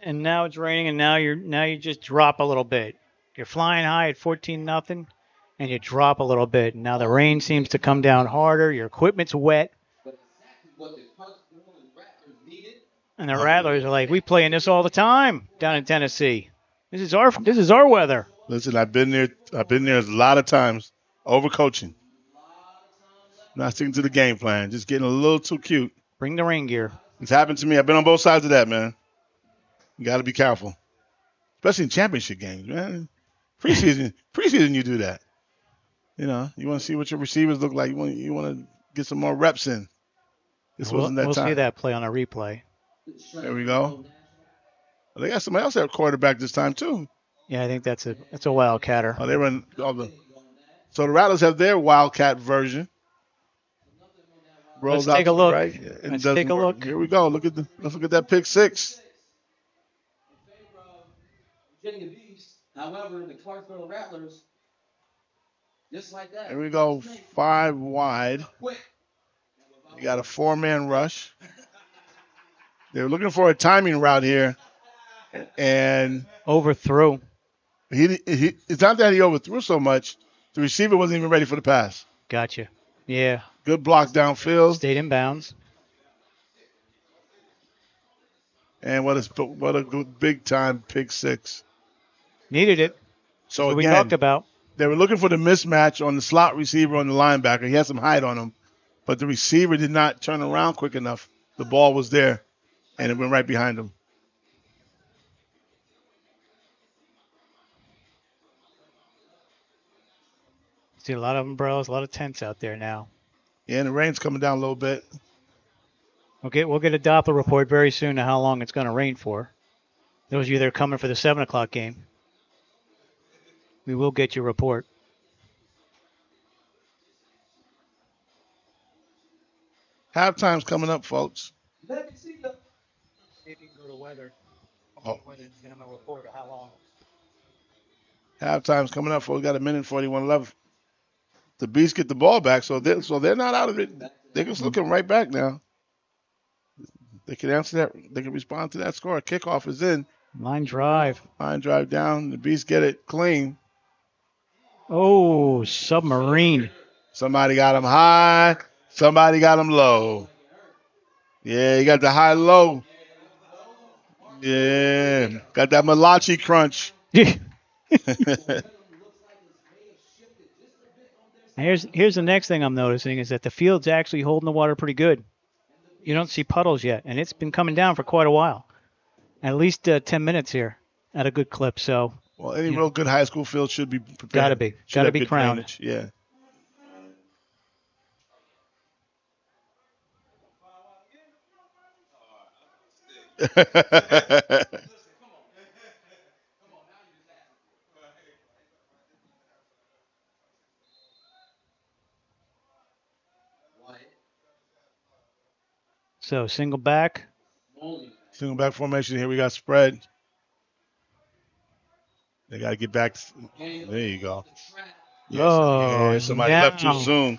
And now it's raining, and now you just drop a little bit. You're flying high at 14-0, and you drop a little bit. And now the rain seems to come down harder. Your equipment's wet. And the Rattlers are like, we play in this all the time down in Tennessee. This is our weather. Listen, I've been there a lot of times, overcoaching. Not sticking to the game plan, just getting a little too cute. Bring the rain gear. It's happened to me. I've been on both sides of that, man. You got to be careful, especially in championship games, man. Preseason, you do that. You know, you want to see what your receivers look like. You want to get some more reps in. This wasn't that time. We'll see that play on a replay. There we go. Well, they got somebody else at quarterback this time too. Yeah, I think that's a wildcatter. Oh, they run all the. So the Rattlers have their wildcat version. Let's take a look. Right? Let's take a look. Here we go. Let's look at that pick 6. Virginia Beast, however, the Clarksville Rattlers, just like that. Here we go. 5 wide. You got a 4-man rush. They were looking for a timing route here, and overthrew. It's not that he overthrew so much. The receiver wasn't even ready for the pass. Gotcha. Yeah. Good block downfield. Stayed in bounds. And what a good big time pick 6. Needed it. So again, we talked about. They were looking for the mismatch on the slot receiver on the linebacker. He had some height on him, but the receiver did not turn around quick enough. The ball was there, and it went right behind him. See a lot of umbrellas, a lot of tents out there now. Yeah, and the rain's coming down a little bit. Okay, we'll get a Doppler report very soon on how long it's going to rain for. Those of you that are coming for the 7 o'clock game, we will get your report. Halftime's coming up, folks. Let me see if you can go to weather. Oh. Weather's going to report how long. Halftime's coming up, folks. We got a minute and 41 left. The Beast get the ball back, so they're not out of it. They're just looking right back now. They can answer that. They can respond to that score. Kickoff is in. Line drive. Line drive down. The Beast get it clean. Oh, submarine. Somebody got him high. Somebody got him low. Yeah, you got the high-low. Yeah, got that malachi crunch. Here's the next thing I'm noticing is that the field's actually holding the water pretty good. You don't see puddles yet, and it's been coming down for quite a while. At least 10 minutes here at a good clip. So, well, any real good high school field should be prepared. Got to be crowned. Drainage. Yeah. So single back. Single back formation. Here we got spread. They got to get back. There you go. Yes. Oh, yeah, somebody left too soon.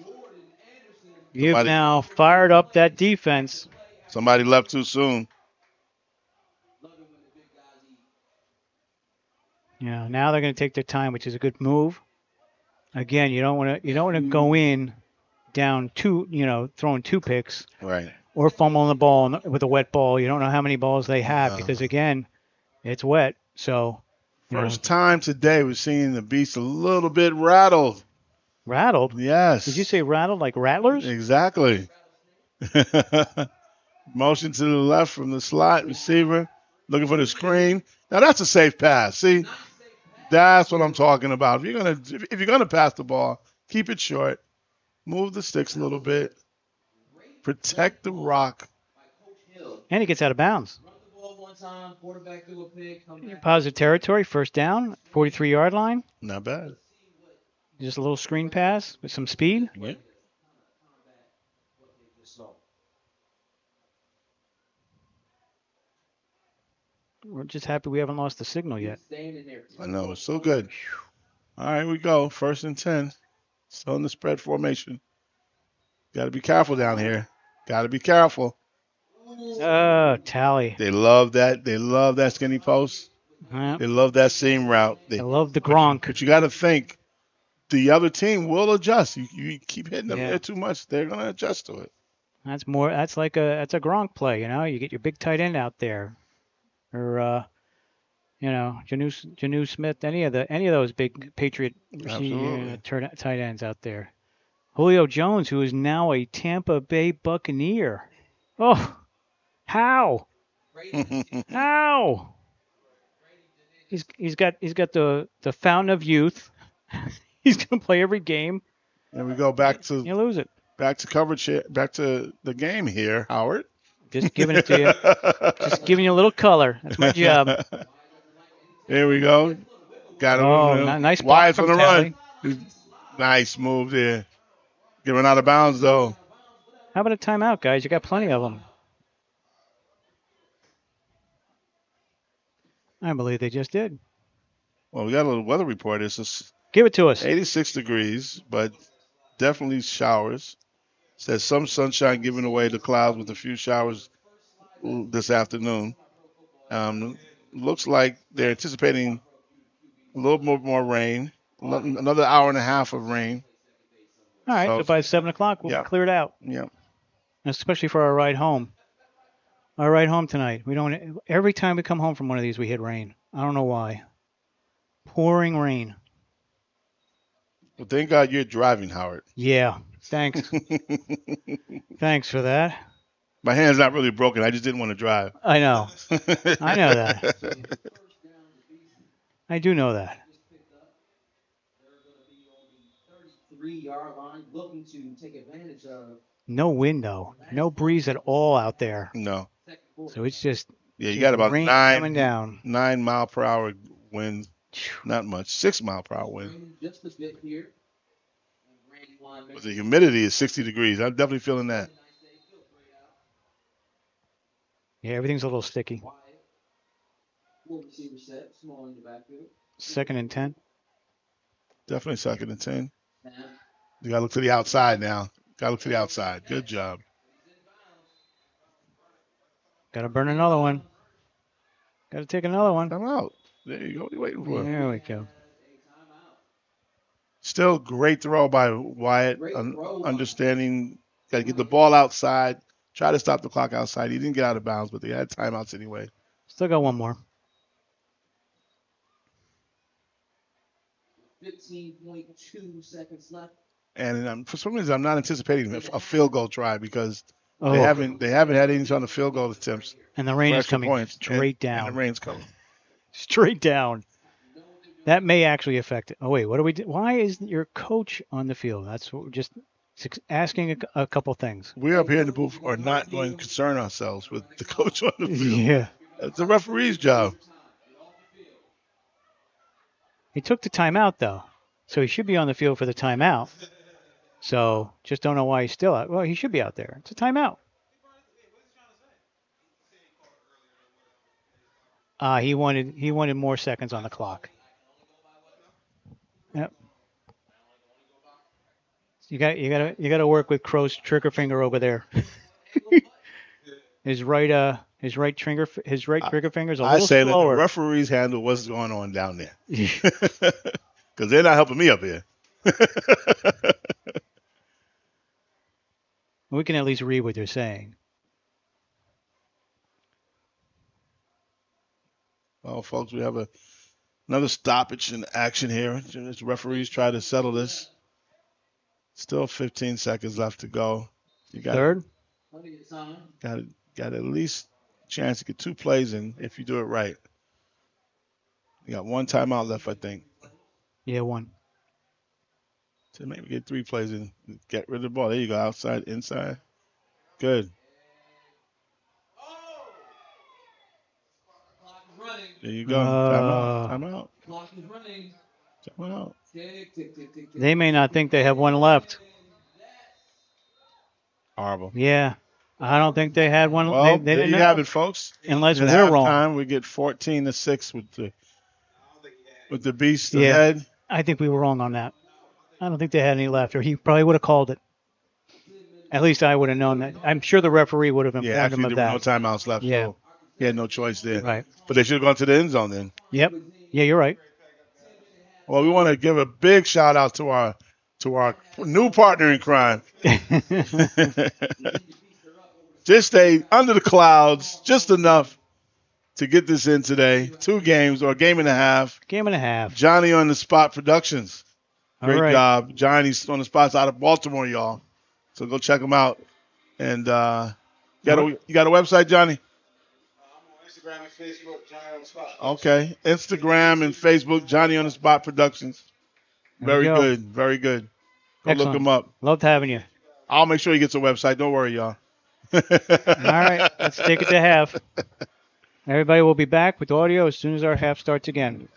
You've now fired up that defense. Somebody left too soon. Yeah, now they're going to take their time, which is a good move. Again, you don't want to go in down throwing 2 picks. Right. Or fumbling the ball with a wet ball. You don't know how many balls they have because, again, it's wet. So, first time today we're seeing the Beast a little bit rattled. Rattled? Yes. Did you say rattled like rattlers? Exactly. Motion to the left from the slot receiver, looking for the screen. Now that's a safe pass. See, that's what I'm talking about. If you're gonna pass the ball, keep it short, move the sticks a little bit. Protect the rock. And he gets out of bounds. Positive territory, first down, 43-yard line. Not bad. Just a little screen pass with some speed. Yeah. We're just happy we haven't lost the signal yet. I know, it's so good. All right, we go. 1st and 10. Still in the spread formation. Got to be careful down here. Got to be careful. Oh, tally. They love that. They love that skinny post. Yep. They love that seam route. I love the Gronk. But you got to think the other team will adjust. You keep hitting them Yeah. there too much, they're going to adjust to it. That's a Gronk play, you know. You get your big tight end out there, or Janu Smith, any of those big Patriot tight ends out there. Julio Jones, who is now a Tampa Bay Buccaneer. Oh, how? How? He's got the fountain of youth. He's gonna play every game. And we go back to you lose it. Back to coverage here, back to the game here, Howard. Just giving it to you. Just giving you a little color. That's my job. There we go. Got him. Nice block Wyatt's from on the Tally. run. Nice move there. Getting out of bounds though. How about a timeout, guys? You got plenty of them. I believe they just did. Well, we got a little weather report. It's just give it to us. 86 degrees, but definitely showers. Says some sunshine giving away the clouds with a few showers this afternoon. Looks like they're anticipating a little more rain, another hour and a half of rain. All right, so by 7 o'clock we'll be cleared out. Yeah. Especially for our ride home. Our ride home tonight. Every time we come home from one of these, we hit rain. I don't know why. Pouring rain. Well, thank God you're driving, Howard. Yeah. Thanks. Thanks for that. My hand's not really broken. I just didn't want to drive. I know. I know that. I do know that. 3-yard line, looking to take advantage of. No wind though. No breeze at all out there. No. So it's just you got about rain coming down. 9 mile per hour wind. Not much. 6 mile per hour wind. Just a bit here. But the humidity is 60 degrees. I'm definitely feeling that. Yeah, everything's a little sticky. 2nd and 10. Definitely 2nd and 10. You got to look to the outside now. Got to look to the outside. Good job. Got to burn another one. Got to take another one. Come out. There you go. What are you waiting for? There we go. Still great throw by Wyatt. Understanding, got to get the ball outside. Try to stop the clock outside. He didn't get out of bounds, but they had timeouts anyway. Still got one more. 15.2 seconds left. And for some reason, I'm not anticipating a field goal try because they haven't had any on the field goal attempts. And the rain is coming straight down. And the rain's coming straight down. That may actually affect it. Oh wait, what do we do? Why isn't your coach on the field? That's what we're just asking a couple things. We up here in the booth are not going to concern ourselves with the coach on the field. Yeah, it's the referee's job. He took the timeout though, so he should be on the field for the timeout. So just don't know why he's still out. Well, he should be out there. It's a timeout. He wanted more seconds on the clock. Yep. You got to work with Crow's trigger finger over there. his right trigger finger is a little slower. I say that the referees handle what's going on down there because they're not helping me up here. We can at least read what they're saying. Well, folks, we have another stoppage in action here. As referees try to settle this. Still 15 seconds left to go. You got third. Got at least a chance to get 2 plays in if you do it right. You got 1 timeout left, I think. Yeah, 1. So maybe get 3 plays in. Get rid of the ball. There you go. Outside, inside. Good. There you go. Timeout. Clock is running. Check one out. They may not think they have one left. Horrible. Yeah. I don't think they had one. Well, They there didn't you know. have it, folks. Unless At they're wrong. halftime, we get 14-6 with the beast Yeah. ahead. I think we were wrong on that. I don't think they had any left, or he probably would have called it. At least I would have known that. I'm sure the referee would have Yeah, informed him actually, of there were no that. timeouts left, Yeah. so he had no choice there. Right. But they should have gone to the end zone then. Yep. Yeah, you're right. Well, we want to give a big shout out to our new partner in crime. Just stay under the clouds, just enough to get this in today. 2 games or a game and a half. Game and a half. Johnny on the Spot Productions. All Great right. job. Johnny's on the spots out of Baltimore, y'all. So go check him out. And you got a website, Johnny? Instagram and Facebook, Johnny on the Spot. Okay. Instagram and Facebook, Johnny on the Spot Productions. Very good. Very good. Go Excellent. look him up. Loved having you. I'll make sure he gets a website. Don't worry, y'all. All right. Let's take it to half. Everybody will be back with audio as soon as our half starts again.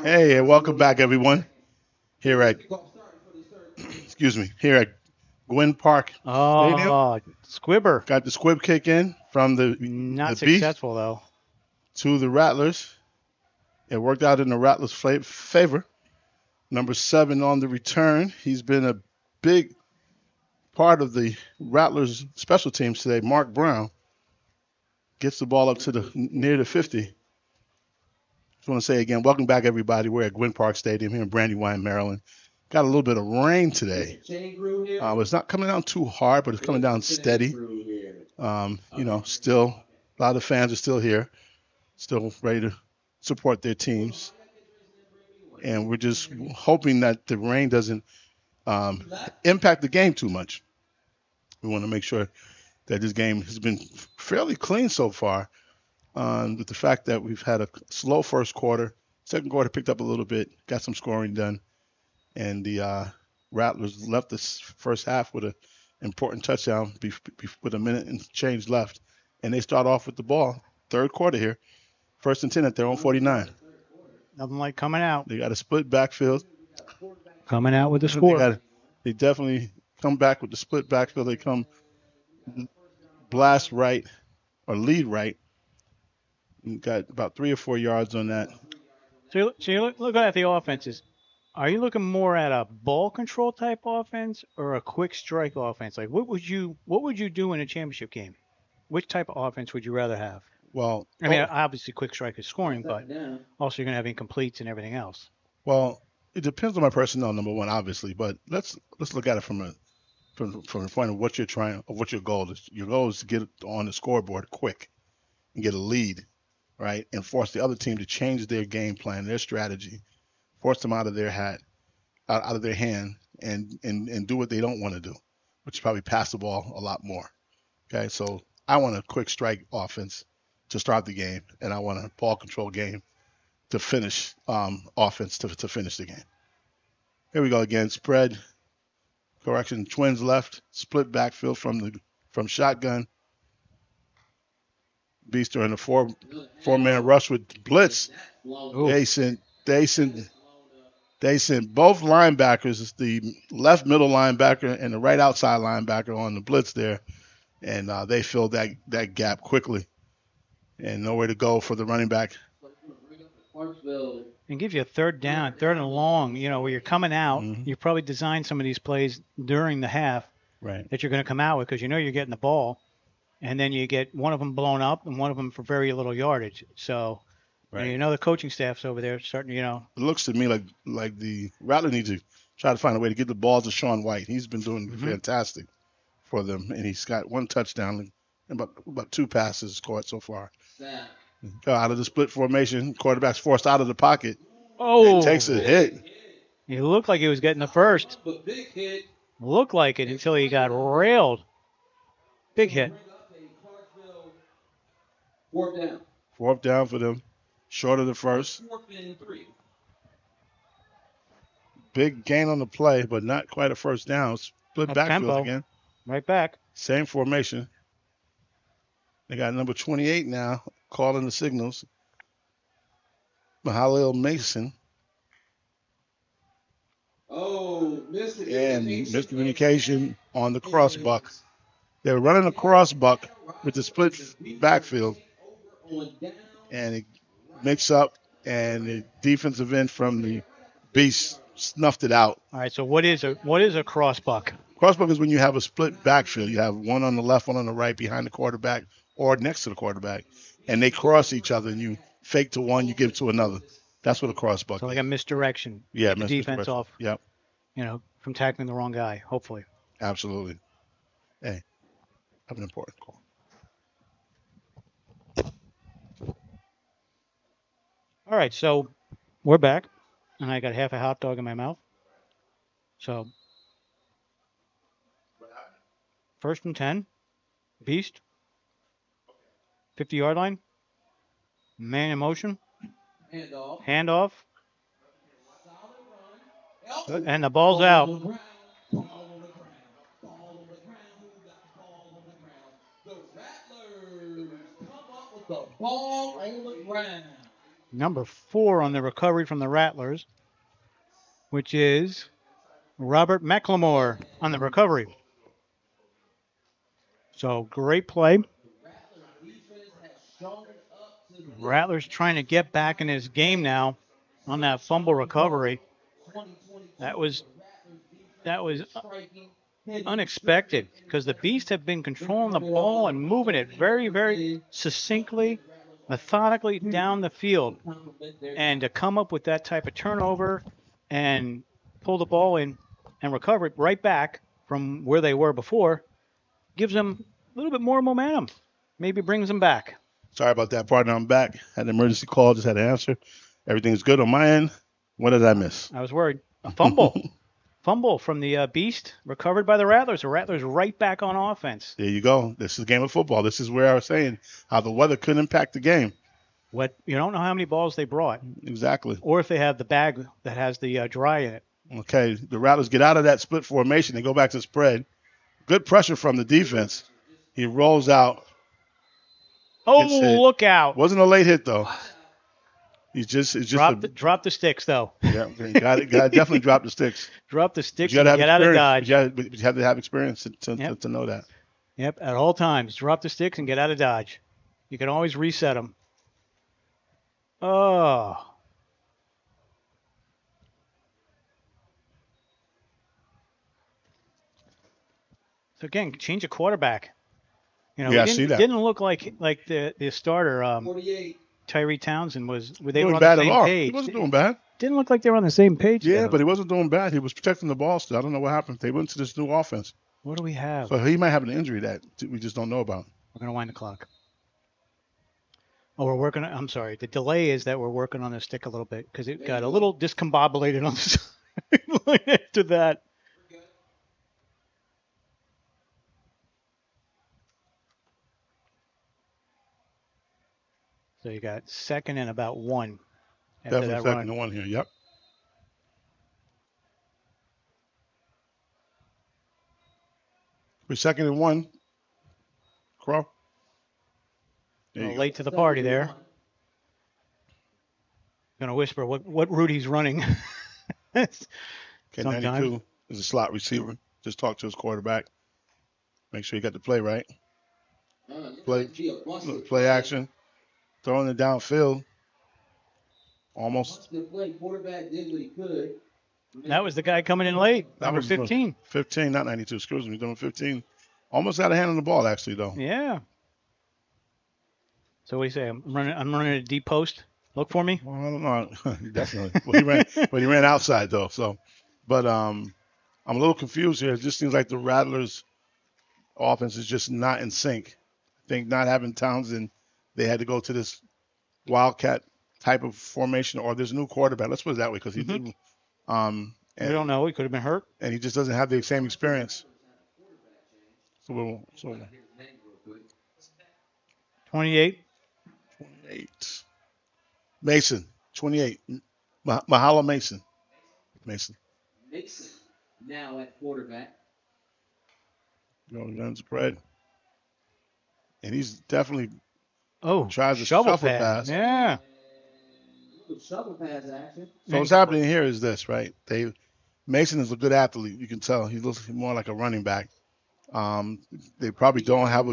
Hey, and welcome back, everyone. Here at excuse me, here at Gwynn Park Stadium. Oh, Squibber. Got the squib kick in from the Not Beast successful, though. to the Rattlers. It worked out in the Rattlers' favor. Number 7 on the return. He's been a big part of the Rattlers special teams today. Mark Brown gets the ball up to the near the 50. Just want to say again, welcome back, everybody. We're at Gwynn Park Stadium here in Brandywine, Maryland. Got a little bit of rain today. It's not coming down too hard, but it's coming down steady. Still a lot of fans are still here, still ready to support their teams. And we're just hoping that the rain doesn't impact the game too much. We want to make sure that this game has been fairly clean so far, with the fact that we've had a slow first quarter. Second quarter picked up a little bit, got some scoring done, and the Rattlers left this first half with an important touchdown with a minute and change left. And they start off with the ball, third quarter here, 1st and 10 at their own 49. Nothing like coming out. They got a split backfield. Coming out with the score. They definitely come back with the split backfield. They come blast right or lead right. You got about 3 or 4 yards on that. So you look at the offenses. Are you looking more at a ball control type offense or a quick strike offense? Like what would you do in a championship game? Which type of offense would you rather have? Well, I mean, obviously quick strike is scoring, but also you're going to have incompletes and everything else. Well, it depends on my personnel, number one, obviously, but let's look at it from the point of what your goal is. Your goal is to get on the scoreboard quick and get a lead, right? And force the other team to change their game plan, their strategy, force them out of their hand, and do what they don't want to do, which is probably pass the ball a lot more. Okay, so I want a quick strike offense to start the game, and I want a ball control game to finish offense to finish the game. Here we go again. Spread. Correction. Twins left. Split backfield from shotgun. Beast are in a four-man rush with blitz. They sent both linebackers, the left middle linebacker and the right outside linebacker on the blitz there, and they filled that gap quickly. And nowhere to go for the running back. And gives you a third down, third and long, where you're coming out. Mm-hmm. You probably designed some of these plays during the half that you're going to come out with because you're getting the ball. And then you get one of them blown up and one of them for very little yardage. So, the coaching staff's over there starting, It looks to me like the Rattler needs to try to find a way to get the ball to Sean White. He's been doing fantastic for them, and he's got 1 touchdown and about 2 passes caught so far. Out of the split formation, quarterback's forced out of the pocket. Oh, takes a hit. He looked like he was getting the first. Looked like it until he got railed. Big hit. 4th down for them. Short of the first. Big gain on the play, but not quite a first down. Split backfield again. Right back. Same formation. They got number 28 now calling the signals. Mahalil Mason. And miscommunication on the cross buck. They were running a cross buck with the split backfield. And it mixed up, and the defensive end from the Beast snuffed it out. All right, so what is a cross buck? Cross buck is when you have a split backfield. You have one on the left, one on the right behind the quarterback or next to the quarterback, and they cross each other, and you fake to one, you give to another. That's what a cross buck is. So like a misdirection. Yeah, the defense off. Yep. From tackling the wrong guy, hopefully. Absolutely. Hey, have an important call. All right, so we're back, and I got half a hot dog in my mouth. So, 1st and 10, Beast, 50-yard line, man in motion, handoff, and the ball's out. The ball on the ground. number 4 on the recovery from the Rattlers, which is Robert McLemore on the recovery. So great play. Rattlers trying to get back in this game now on that fumble recovery. That was unexpected because the Beasts have been controlling the ball and moving it very, very succinctly, methodically down the field. And to come up with that type of turnover and pull the ball in and recover it right back from where they were before gives them a little bit more momentum. Maybe brings them back. Sorry about that, partner. I'm back. Had an emergency call. Just had to answer. Everything's good on my end. What did I miss? I was worried. A fumble. Fumble from the Beast, recovered by the Rattlers. The Rattlers right back on offense. There you go. This is a game of football. This is where I was saying how the weather could impact the game. What you don't know how many balls they brought. Exactly. Or if they have the bag that has the dry in it. Okay, the Rattlers get out of that split formation. They go back to spread. Good pressure from the defense. He rolls out. Oh, look out. Wasn't a late hit, though. It's just drop the sticks, though. Yeah, got to definitely drop the sticks. Drop the sticks and get out of dodge. You have to have experience to know that. Yep, at all times. Drop the sticks and get out of dodge. You can always reset them. Oh. So, again, change of quarterback. You know, yeah, I see that. Didn't look like the starter, Tyree Townsend, was. Were they doing on bad the same at all. page? He wasn't doing bad. Didn't look like they were on the same page. Yeah, though. but he wasn't doing bad. He was protecting the ball still. I don't know what happened. They went to this new offense. What do we have? So he might have an injury that we just don't know about. We're going to wind the clock. Oh, we're working. I'm sorry. The delay is that we're working on the stick a little bit because it got a little discombobulated on the side after that. So you got 2nd and about 1. Definitely 2nd and 1 here. Yep. We're 2nd and 1. Crow. Late to the party there. Gonna whisper what route he's running. Okay, 92 is a slot receiver. Just talk to his quarterback. Make sure you got the play right. Play action. Throwing it downfield. Almost. That was the guy coming in late. Number 15. 15, not 92. Excuse me. Number 15. Almost had a hand on the ball, actually, though. Yeah. So what do you say? I'm running a deep post. Look for me. Well, I don't know. Definitely. He ran outside though. So, but I'm a little confused here. It just seems like the Rattlers' offense is just not in sync. I think not having Townsend, they had to go to this Wildcat type of formation, or there's a new quarterback. Let's put it that way, because he didn't. We don't know. He could have been hurt, and he just doesn't have the same experience. So 28. Mason, 28. Mahalo Mason. Mason now at quarterback. Runs spread. And he's definitely tries a shovel pass. Yeah. Shovel pass action. So what's happening here is this, right? Mason is a good athlete. You can tell he looks more like a running back. They probably don't have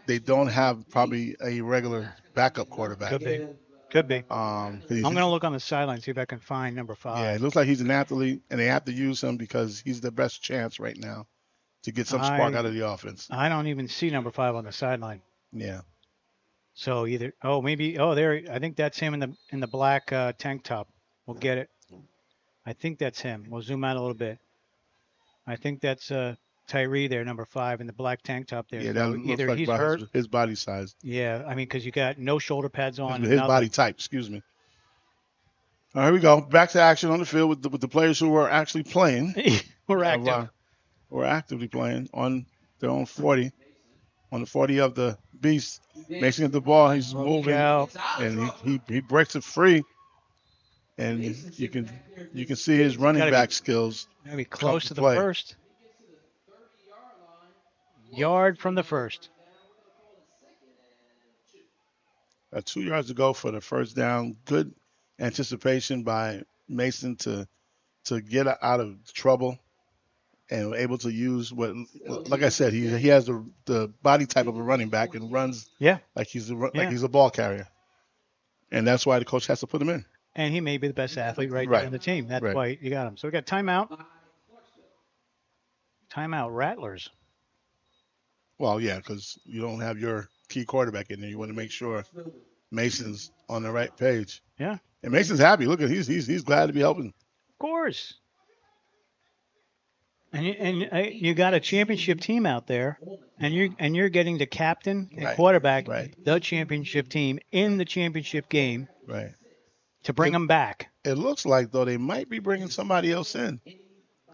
they don't have probably a regular backup quarterback. Could be. I'm going to look on the sideline, see if I can find number 5. Yeah, it looks like he's an athlete, and they have to use him because he's the best chance right now to get some spark out of the offense. I don't even see number 5 on the sideline. Yeah. So either there. I think that's him in the black tank top. We'll get it. I think that's him. We'll zoom out a little bit. I think that's Tyree there, number 5, in the black tank top there. Yeah, that so looks like he's hurt. His body size. Yeah, I mean, because you got no shoulder pads on. His body type, excuse me. All right, here we go. Back to action on the field with the players who are actually playing. We're active. We're actively playing on their own 40. On the 40 of the Beast. Mason at the ball. He's moving. And he breaks it free. And you can see his running back skills. Gotta be close to the first. Yard from the first. 2 yards to go for the first down. Good anticipation by Mason to get out of trouble and able to use what, like I said, he has the body type of a running back and runs like he's a ball carrier, and that's why the coach has to put him in. And he may be the best athlete right there on the team. That's why you got him. So we got timeout. Timeout, Rattlers. Well, yeah, because you don't have your key quarterback in there. You want to make sure Mason's on the right page. Yeah. And Mason's happy. Look at he's glad to be helping. Of course. And you got a championship team out there, and you're getting the captain and quarterback, the championship team in the championship game, to bring them back. It looks like though they might be bringing somebody else in,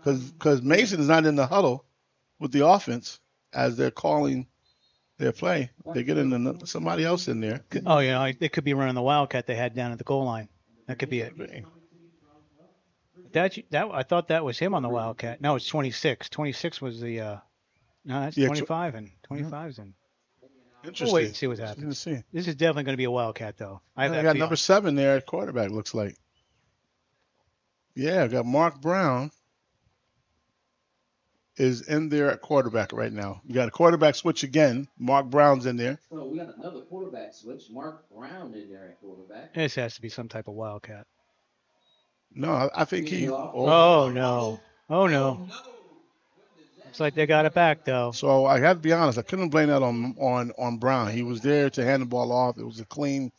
because Mason is not in the huddle with the offense as they're calling their play. They're getting somebody else in there. Oh yeah, they could be running the Wildcat they had down at the goal line. That could be it. That I thought that was him on the Wildcat. No, it's 26. 26 was the no, that's 25 and 25's and. Interesting. We'll wait and see what happens. This is definitely going to be a Wildcat though. I got number 7 there at quarterback. Looks like. Yeah, I got Mark Brown is in there at quarterback right now. You got a quarterback switch again. Mark Brown's in there. So we got another quarterback switch. Mark Brown in there at quarterback. This has to be some type of Wildcat. No, I think he. Oh no! Oh no! It's like they got it back though. So I have to be honest. I couldn't blame that on Brown. He was there to hand the ball off. It was a clean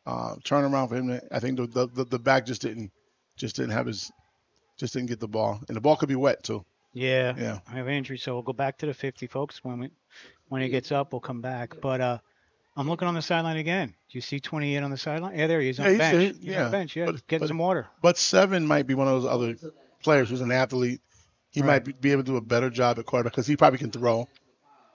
turnaround for him. I think the back just didn't get the ball, and the ball could be wet too. Yeah. I have injury, so we'll go back to the 50, folks. When he gets up, we'll come back. But I'm looking on the sideline again. Do you see 28 on the sideline? Yeah, there he is on the bench. He's on the bench. Yeah, getting some water. But 7 might be one of those other players who's an athlete. He might be able to do a better job at quarterback because he probably can throw.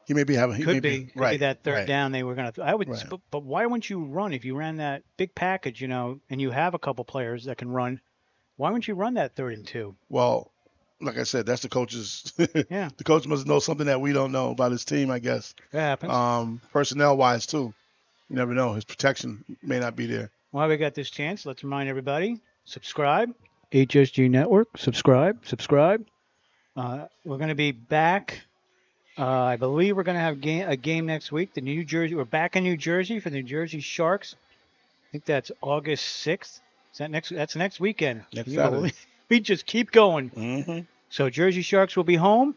He may be having. Could be that third down they were going to. I would. But why wouldn't you run if you ran that big package? And you have a couple players that can run. Why wouldn't you run that 3rd and 2? Well, like I said, that's the coach's. Yeah. The coach must know something that we don't know about his team, I guess. It happens. Personnel-wise, too. You never know. His protection may not be there. While we got this chance, let's remind everybody, subscribe. HSG Network, subscribe. We're going to be back. I believe we're going to have a game next week. We're back in New Jersey for the New Jersey Sharks. I think that's August 6th. That's next weekend. Next Saturday. We just keep going. Mm-hmm. So Jersey Sharks will be home.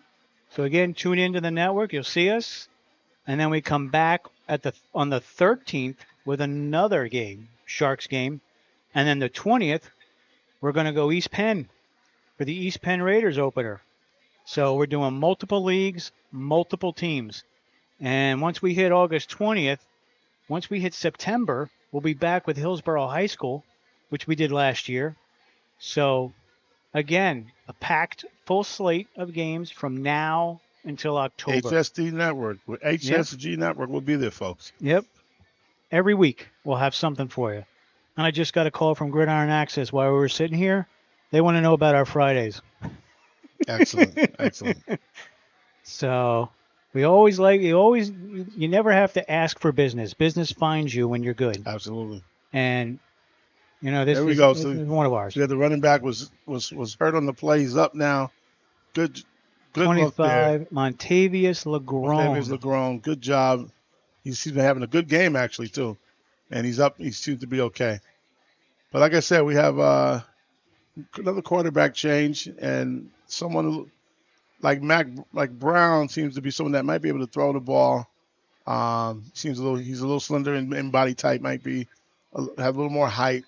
So again, tune into the network. You'll see us. And then we come back on the 13th with another game, Sharks game. And then the 20th, we're going to go East Penn for the East Penn Raiders opener. So we're doing multiple leagues, multiple teams. And once we hit August 20th, once we hit September, we'll be back with Hillsborough High School, which we did last year. So, again, a packed full slate of games from now until October. HSG Network will be there, folks. Yep. Every week we'll have something for you. And I just got a call from Gridiron Access while we were sitting here. They want to know about our Fridays. Excellent. So you never have to ask for business. Business finds you when you're good. Absolutely. And this there we go. This is one of ours. Yeah, the running back was hurt on the play. He's up now. Good 25, Montavious Legrone. Good job. He's been having a good game actually too, and he's up. He seems to be okay. But like I said, we have another quarterback change, and someone like Brown seems to be someone that might be able to throw the ball. He's a little slender in body type. Might be have a little more height.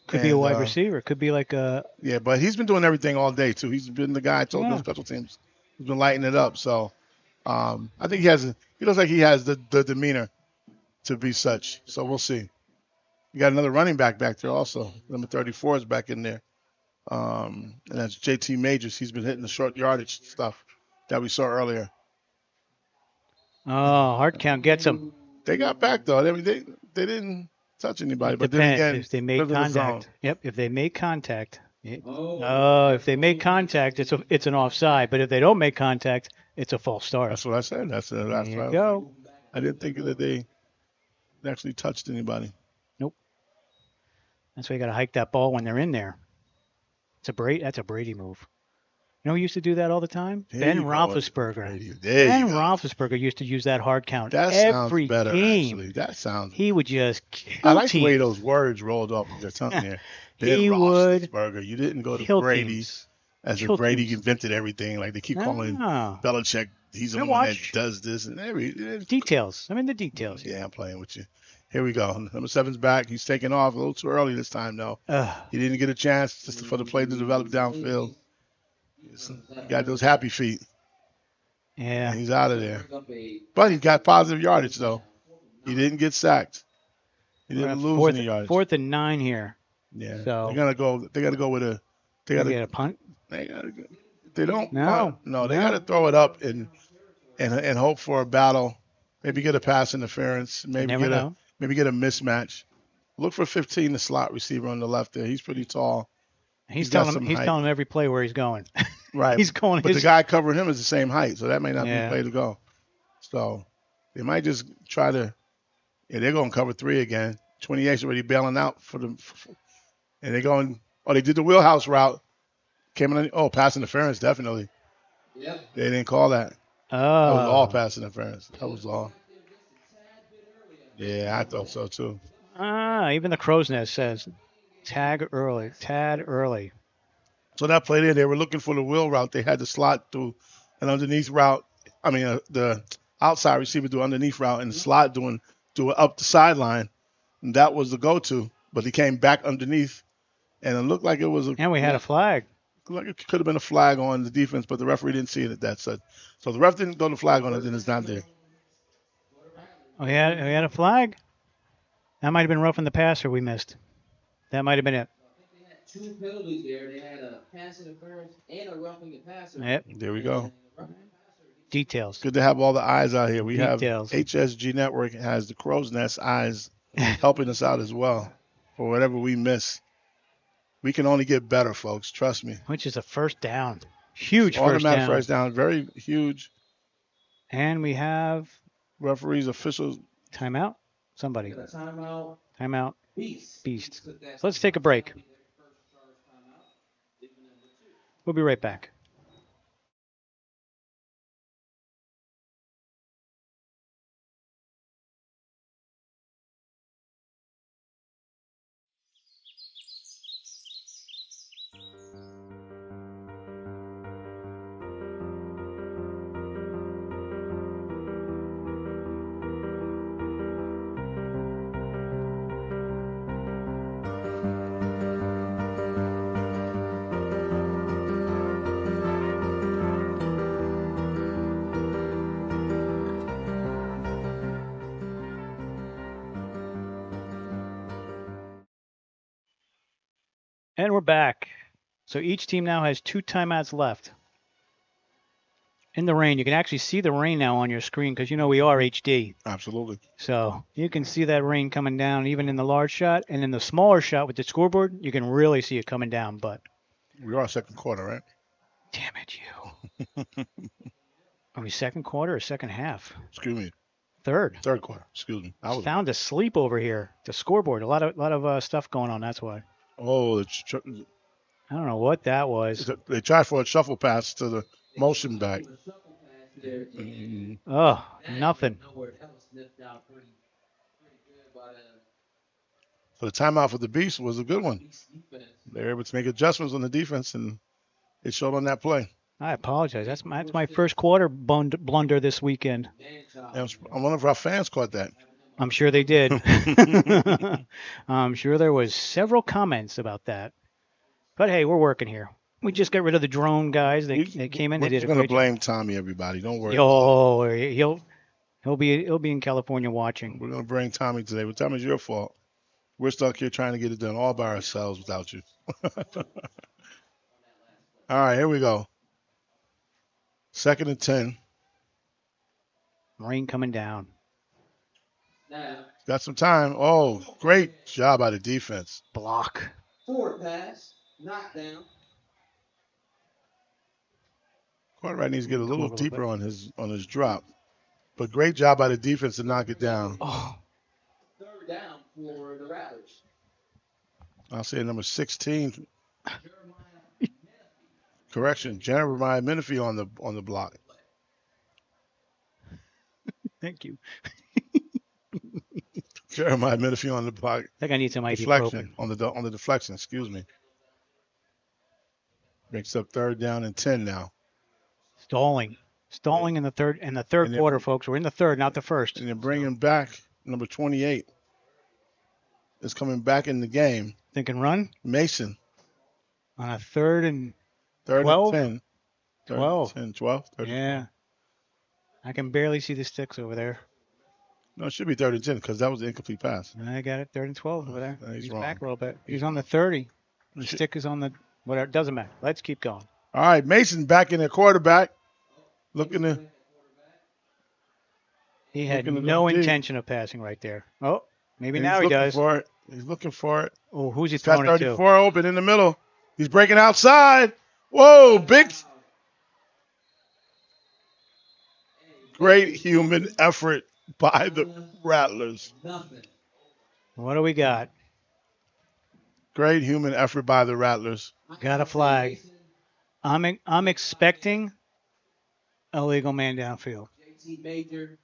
Could be a wide receiver. Could be like a. Yeah, but he's been doing everything all day too. He's been the guy I told you special teams. He's been lighting it up. So I think he looks like he has the demeanor to be such. So we'll see. You got another running back there also. Number 34 is back in there. And that's JT Majors. He's been hitting the short yardage stuff that we saw earlier. Oh, heart count gets him. They got back though. I mean, they didn't touch anybody. But then again, if they made contact. Yep, if they make contact. If they make contact, it's an offside. But if they don't make contact, it's a false start. That's what I said. That's there you go. I didn't think that they actually touched anybody. Nope. That's why you got to hike that ball when they're in there. That's a Brady move. You know who used to do that all the time? There Ben you go. Roethlisberger. There Ben you go. Roethlisberger used to use that hard count That sounds every better, game. actually. That sounds. He would just kill I like the way teams. those words rolled off your tongue there. Ben He would Roethlisberger. You didn't go to kill Brady teams. as if Kill Brady teams. invented everything. Like they keep calling No. Belichick. He's the Now one that watch. does this and every Details. I mean the details. Yeah, I'm playing with you. Here we go. Number 7's back. He's taking off a little too early this time, though. He didn't get a chance just for the play to develop downfield. He got those happy feet. Yeah. And he's out of there. But he got positive yardage, though. He didn't get sacked. He didn't lose any yardage. 4th and 9 here. Yeah. So They gotta go with a. They gotta get a punt. They gotta. They don't. No. Punt. No. They gotta throw it up and hope for a battle. Maybe get a pass interference. Maybe get a mismatch. Look for 15, the slot receiver on the left there. He's pretty tall. He's telling him every play where he's going. Right. He's going. But the guy covering him is the same height, so that may not be the play to go. So they might just try to. Yeah, they're going to cover 3 again. 28's already bailing out for them. And they're going. Oh, they did the wheelhouse route. Came in. Oh, pass interference, definitely. Yep. They didn't call that. That was all pass interference. That was all. Yeah, I thought so too. Even the crow's nest says tad early. So that play there, they were looking for the wheel route. They had the slot through an underneath route. I mean, the outside receiver do underneath route and the slot do it up the sideline. And that was the go-to. But he came back underneath, and it looked like it was a. And we had a flag. Like it could have been a flag on the defense, but the referee didn't see it at that set. So the ref didn't throw the flag on it, then it's not there. Oh, we had a flag? That might have been roughing the passer we missed. That might have been it. They had 2 penalties there. They had a pass interference and a roughing the passer. Yep. There we go. Details. Good to have all the eyes out here. We Details. have HSG Network has the crow's nest eyes helping us out as well for whatever we miss. We can only get better, folks. Trust me. Which is a first down. Huge Automatic first down. Very huge. And we have referees, officials. Timeout. Somebody. Timeout. Beast. So let's take a break. We'll be right back. And we're back. So each team now has 2 timeouts left. In the rain. You can actually see the rain now on your screen because, we are HD. Absolutely. So you can see that rain coming down even in the large shot. And in the smaller shot with the scoreboard, you can really see it coming down. But we are second quarter, right? Damn it, you. Are we second quarter or second half? Excuse me. Third quarter. Excuse me. I was found asleep over here. The scoreboard. A lot of stuff going on. That's why. Oh, I don't know what that was. They tried for a shuffle pass to the motion back. Oh, nothing. So the timeout for the Beast was a good one. They were able to make adjustments on the defense, and it showed on that play. I apologize. That's my first quarter blunder this weekend. I wonder if our fans caught that. I'm sure they did. I'm sure there was several comments about that. But hey, we're working here. We just got rid of the drone guys. They came in. They did a great job. We're going to blame Tommy, everybody. Don't worry. Oh, he'll be in California watching. We're going to bring Tommy today. But Tommy's your fault. We're stuck here trying to get it done all by ourselves without you. All right, here we go. 2nd and 10. Rain coming down. Got some time. Oh, great job by the defense. Block. Forward pass. Knockdown. Quarterback needs to get a little deeper on his drop. But great job by the defense to knock it down. Oh. for the Rattlers. I'll say number 16. Correction, Jeremiah Menifee on the block. Thank you. Jeremiah Menifee on the block. I think I need some deflection ibuprofen. on the deflection. Excuse me. Makes up 3rd down and 10 now. Stalling in the third quarter, folks. We're in the third, not the first. And they're bringing back number 28. Is coming back in the game. Thinking run? Mason. On a 3rd and 12? 10. 12. 10, 12? Yeah. I can barely see the sticks over there. No, it should be 3rd and 10 because that was the incomplete pass. I got it. 3rd and 12 over there. He's He's wrong. back a little bit. He's on the 30. The stick is on the whatever. Doesn't matter. Let's keep going. All right, Mason back in the quarterback. Looking to. He had no intention of passing right there. Oh, maybe And now he does. For it. He's looking for it. Oh, who's he He's got throwing it to? 34 open in the middle. He's breaking outside. Whoa, big. Great human effort by the Rattlers. What do we got? Great human effort by the Rattlers. Got a flag. I'm expecting a legal man downfield. JT Major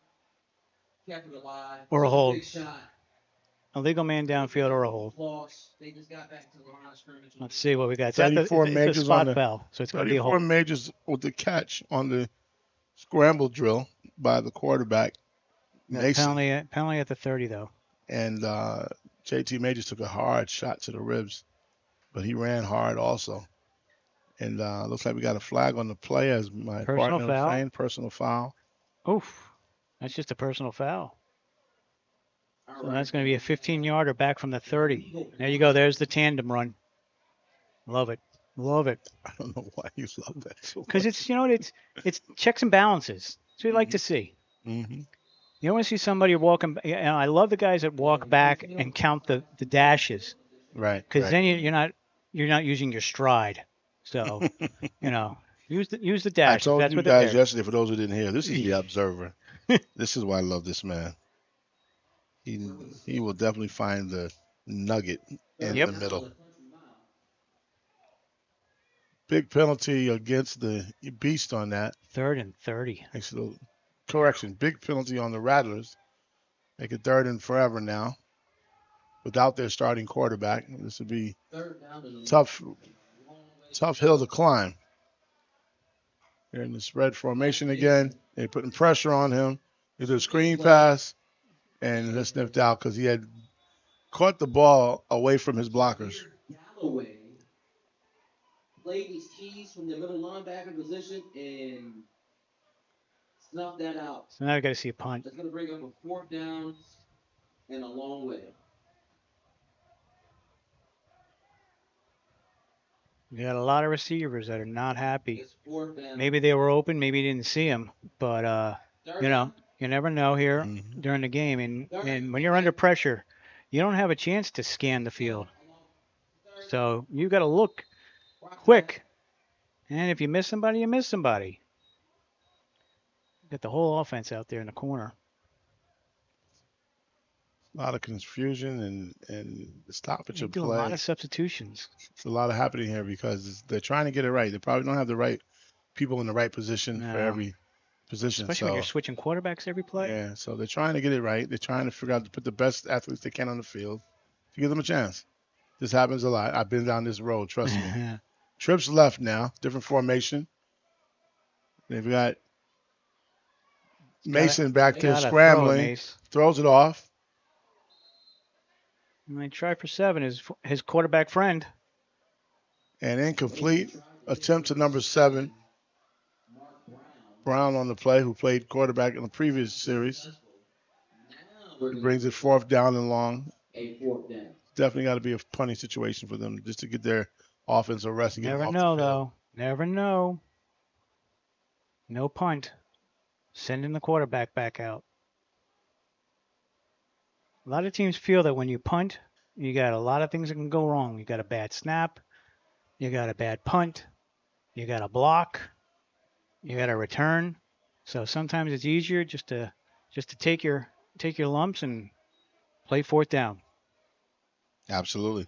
kept it alive. Or a hold. Big shot. A legal man downfield or a hold. Loss. They just got back to the line of scrimmage. Let's see what we got. 34 It's a majors spot on the foul, so it's going to be a 34 hold. majors with the catch on the scramble drill by the quarterback. Mason. Penalty at the 30 though. And JT Majors took a hard shot to the ribs, but he ran hard also. And looks like we got a flag on the play, as my partner was saying. Personal foul. Oof. That's just a personal foul. So that's going to be a 15-yarder back from the 30. There you go. There's the tandem run. Love it. Love it. I don't know why you love that so much. Because it's checks and balances. That's what you like to see. Mm-hmm. You don't want to see somebody walking. I love the guys that walk back and count the dashes. Right. Because then you're not using your stride. So use the dash. I told That's you what guys yesterday. For those who didn't hear, this is the Observer. This is why I love this man. He will definitely find the nugget in the middle. Big penalty against the Beast on that. 3rd and 30. Actually, correction. Big penalty on the Rattlers. Make it 3rd and forever now. Without their starting quarterback. This would be tough hill to climb. They're in the spread formation again. They're putting pressure on him. They did a screen pass. And it sniffed out because he had caught the ball away from his blockers. Galloway played these keys from the middle linebacker position and snuffed that out. So now we got to see a punt. That's going to bring up a 4th down and a long way. We got a lot of receivers that are not happy. Maybe they were open, maybe you didn't see them, but you never know here during the game. And when you're under pressure, you don't have a chance to scan the field. So you got to look quick. And if you miss somebody, you miss somebody. Got the whole offense out there in the corner. A lot of confusion and the stoppage of do play. A lot of substitutions. It's a lot of happening here because they're trying to get it right. They probably don't have the right people in the right position for every position. Especially when you're switching quarterbacks every play. Yeah, so they're trying to get it right. They're trying to figure out to put the best athletes they can on the field to give them a chance. This happens a lot. I've been down this road, trust me. Trips left now, different formation. They've got Mason back there scrambling, throws it off. And they try for 7, his quarterback friend. And incomplete. Attempt to number 7. Brown on the play, who played quarterback in the previous series. He brings it 4th down and long. Definitely got to be a punting situation for them just to get their offense a rest. Never know, though. Never know. No punt. Sending the quarterback back out. A lot of teams feel that when you punt, you got a lot of things that can go wrong. You got a bad snap. You got a bad punt. You got a block. You got a return. So sometimes it's easier just to take your lumps and play 4th down. Absolutely.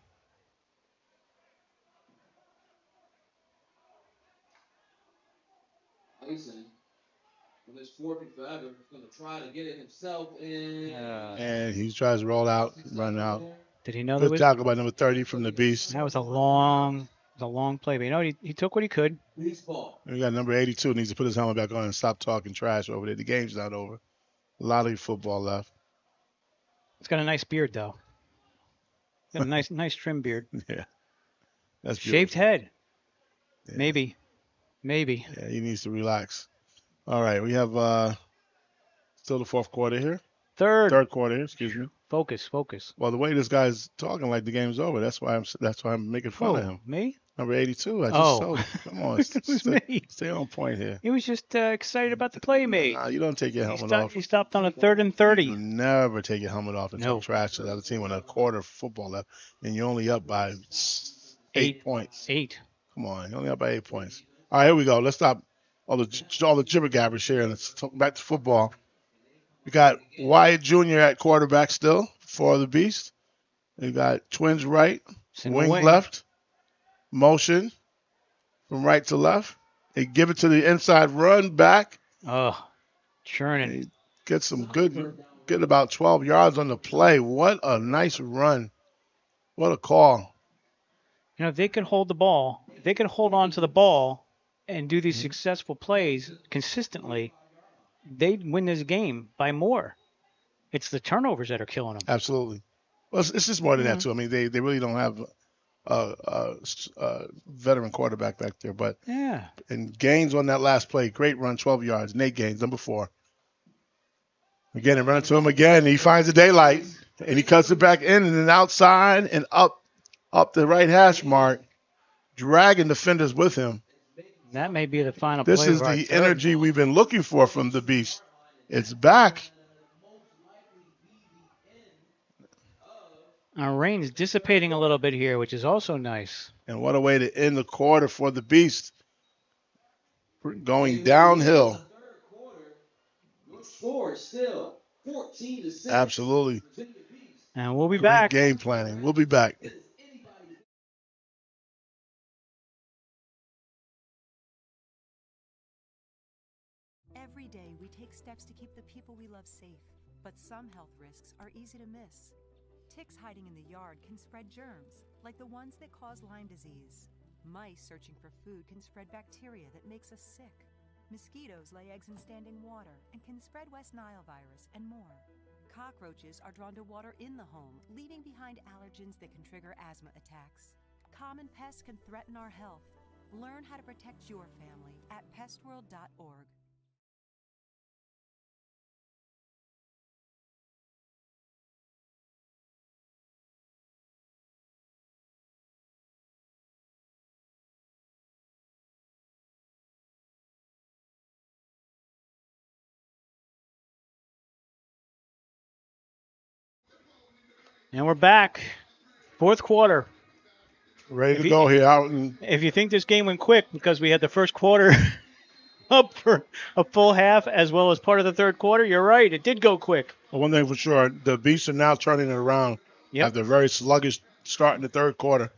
Mason, when it's 4th and 5, is going to try to get it himself, and And he tries to roll out, run out. Did he know there Good was? tackle by number 30 from the Beast. That was a long play, but you know he took what he could. baseball. We got number 82 needs to put his helmet back on and stop talking trash over there. The game's not over. A lot of football left. It's got a nice beard though. Got a nice trim beard. Yeah, that's shaved head. Yeah. Maybe. Yeah, he needs to relax. All right, we have still the fourth quarter here. Third quarter here. Excuse me. Focus. Well, the way this guy's talking like the game's over, that's why I'm making fun of him. Me? Number 82. I just told him. Come on, stay on point here. He was just excited about the play he made. Nah, you don't take your helmet off. He stopped on a 3rd and 30. You never take your helmet off and talk trash to the other team when a quarter of football left, and you're only up by 8 points. 8. Come on, you're only up by 8 points. All right, here we go. Let's stop all the jibber gabbers here and let's talk back to football. We got Wyatt Jr. at quarterback still for the Beast. We got twins right, wing left, motion from right to left. They give it to the inside run back. Oh, churning. They get about 12 yards on the play. What a nice run. What a call. You know, if they could hold the ball, if they could hold on to the ball and do these successful plays consistently, they'd win this game by more. It's the turnovers that are killing them. Absolutely. Well, it's just more than that, too. I mean, they really don't have a veteran quarterback back there. But yeah. And Gaines on that last play, great run, 12 yards. Nate Gaines, number 4. Again, they run it to him again. He finds the daylight, and he cuts it back in and then outside and up the right hash mark, dragging defenders with him. That may be the final This play. This is the energy we've been looking for from the Beast. It's back. Our rain's dissipating a little bit here, which is also nice. And what a way to end the quarter for the Beast. Going downhill. Score still 14-6. Absolutely. And we'll be back. Game planning. We'll be back. Every day we take steps to keep the people we love safe, but some health risks are easy to miss. Ticks hiding in the yard can spread germs, like the ones that cause Lyme disease. Mice searching for food can spread bacteria that makes us sick. Mosquitoes lay eggs in standing water and can spread West Nile virus and more. Cockroaches are drawn to water in the home, leaving behind allergens that can trigger asthma attacks. Common pests can threaten our health. Learn how to protect your family at pestworld.org. And we're back. Fourth quarter. Ready to go here. If you think this game went quick because we had the first quarter up for a full half as well as part of the third quarter, you're right. It did go quick. Well, one thing for sure, the Beasts are now turning it around after a very sluggish start in the third quarter.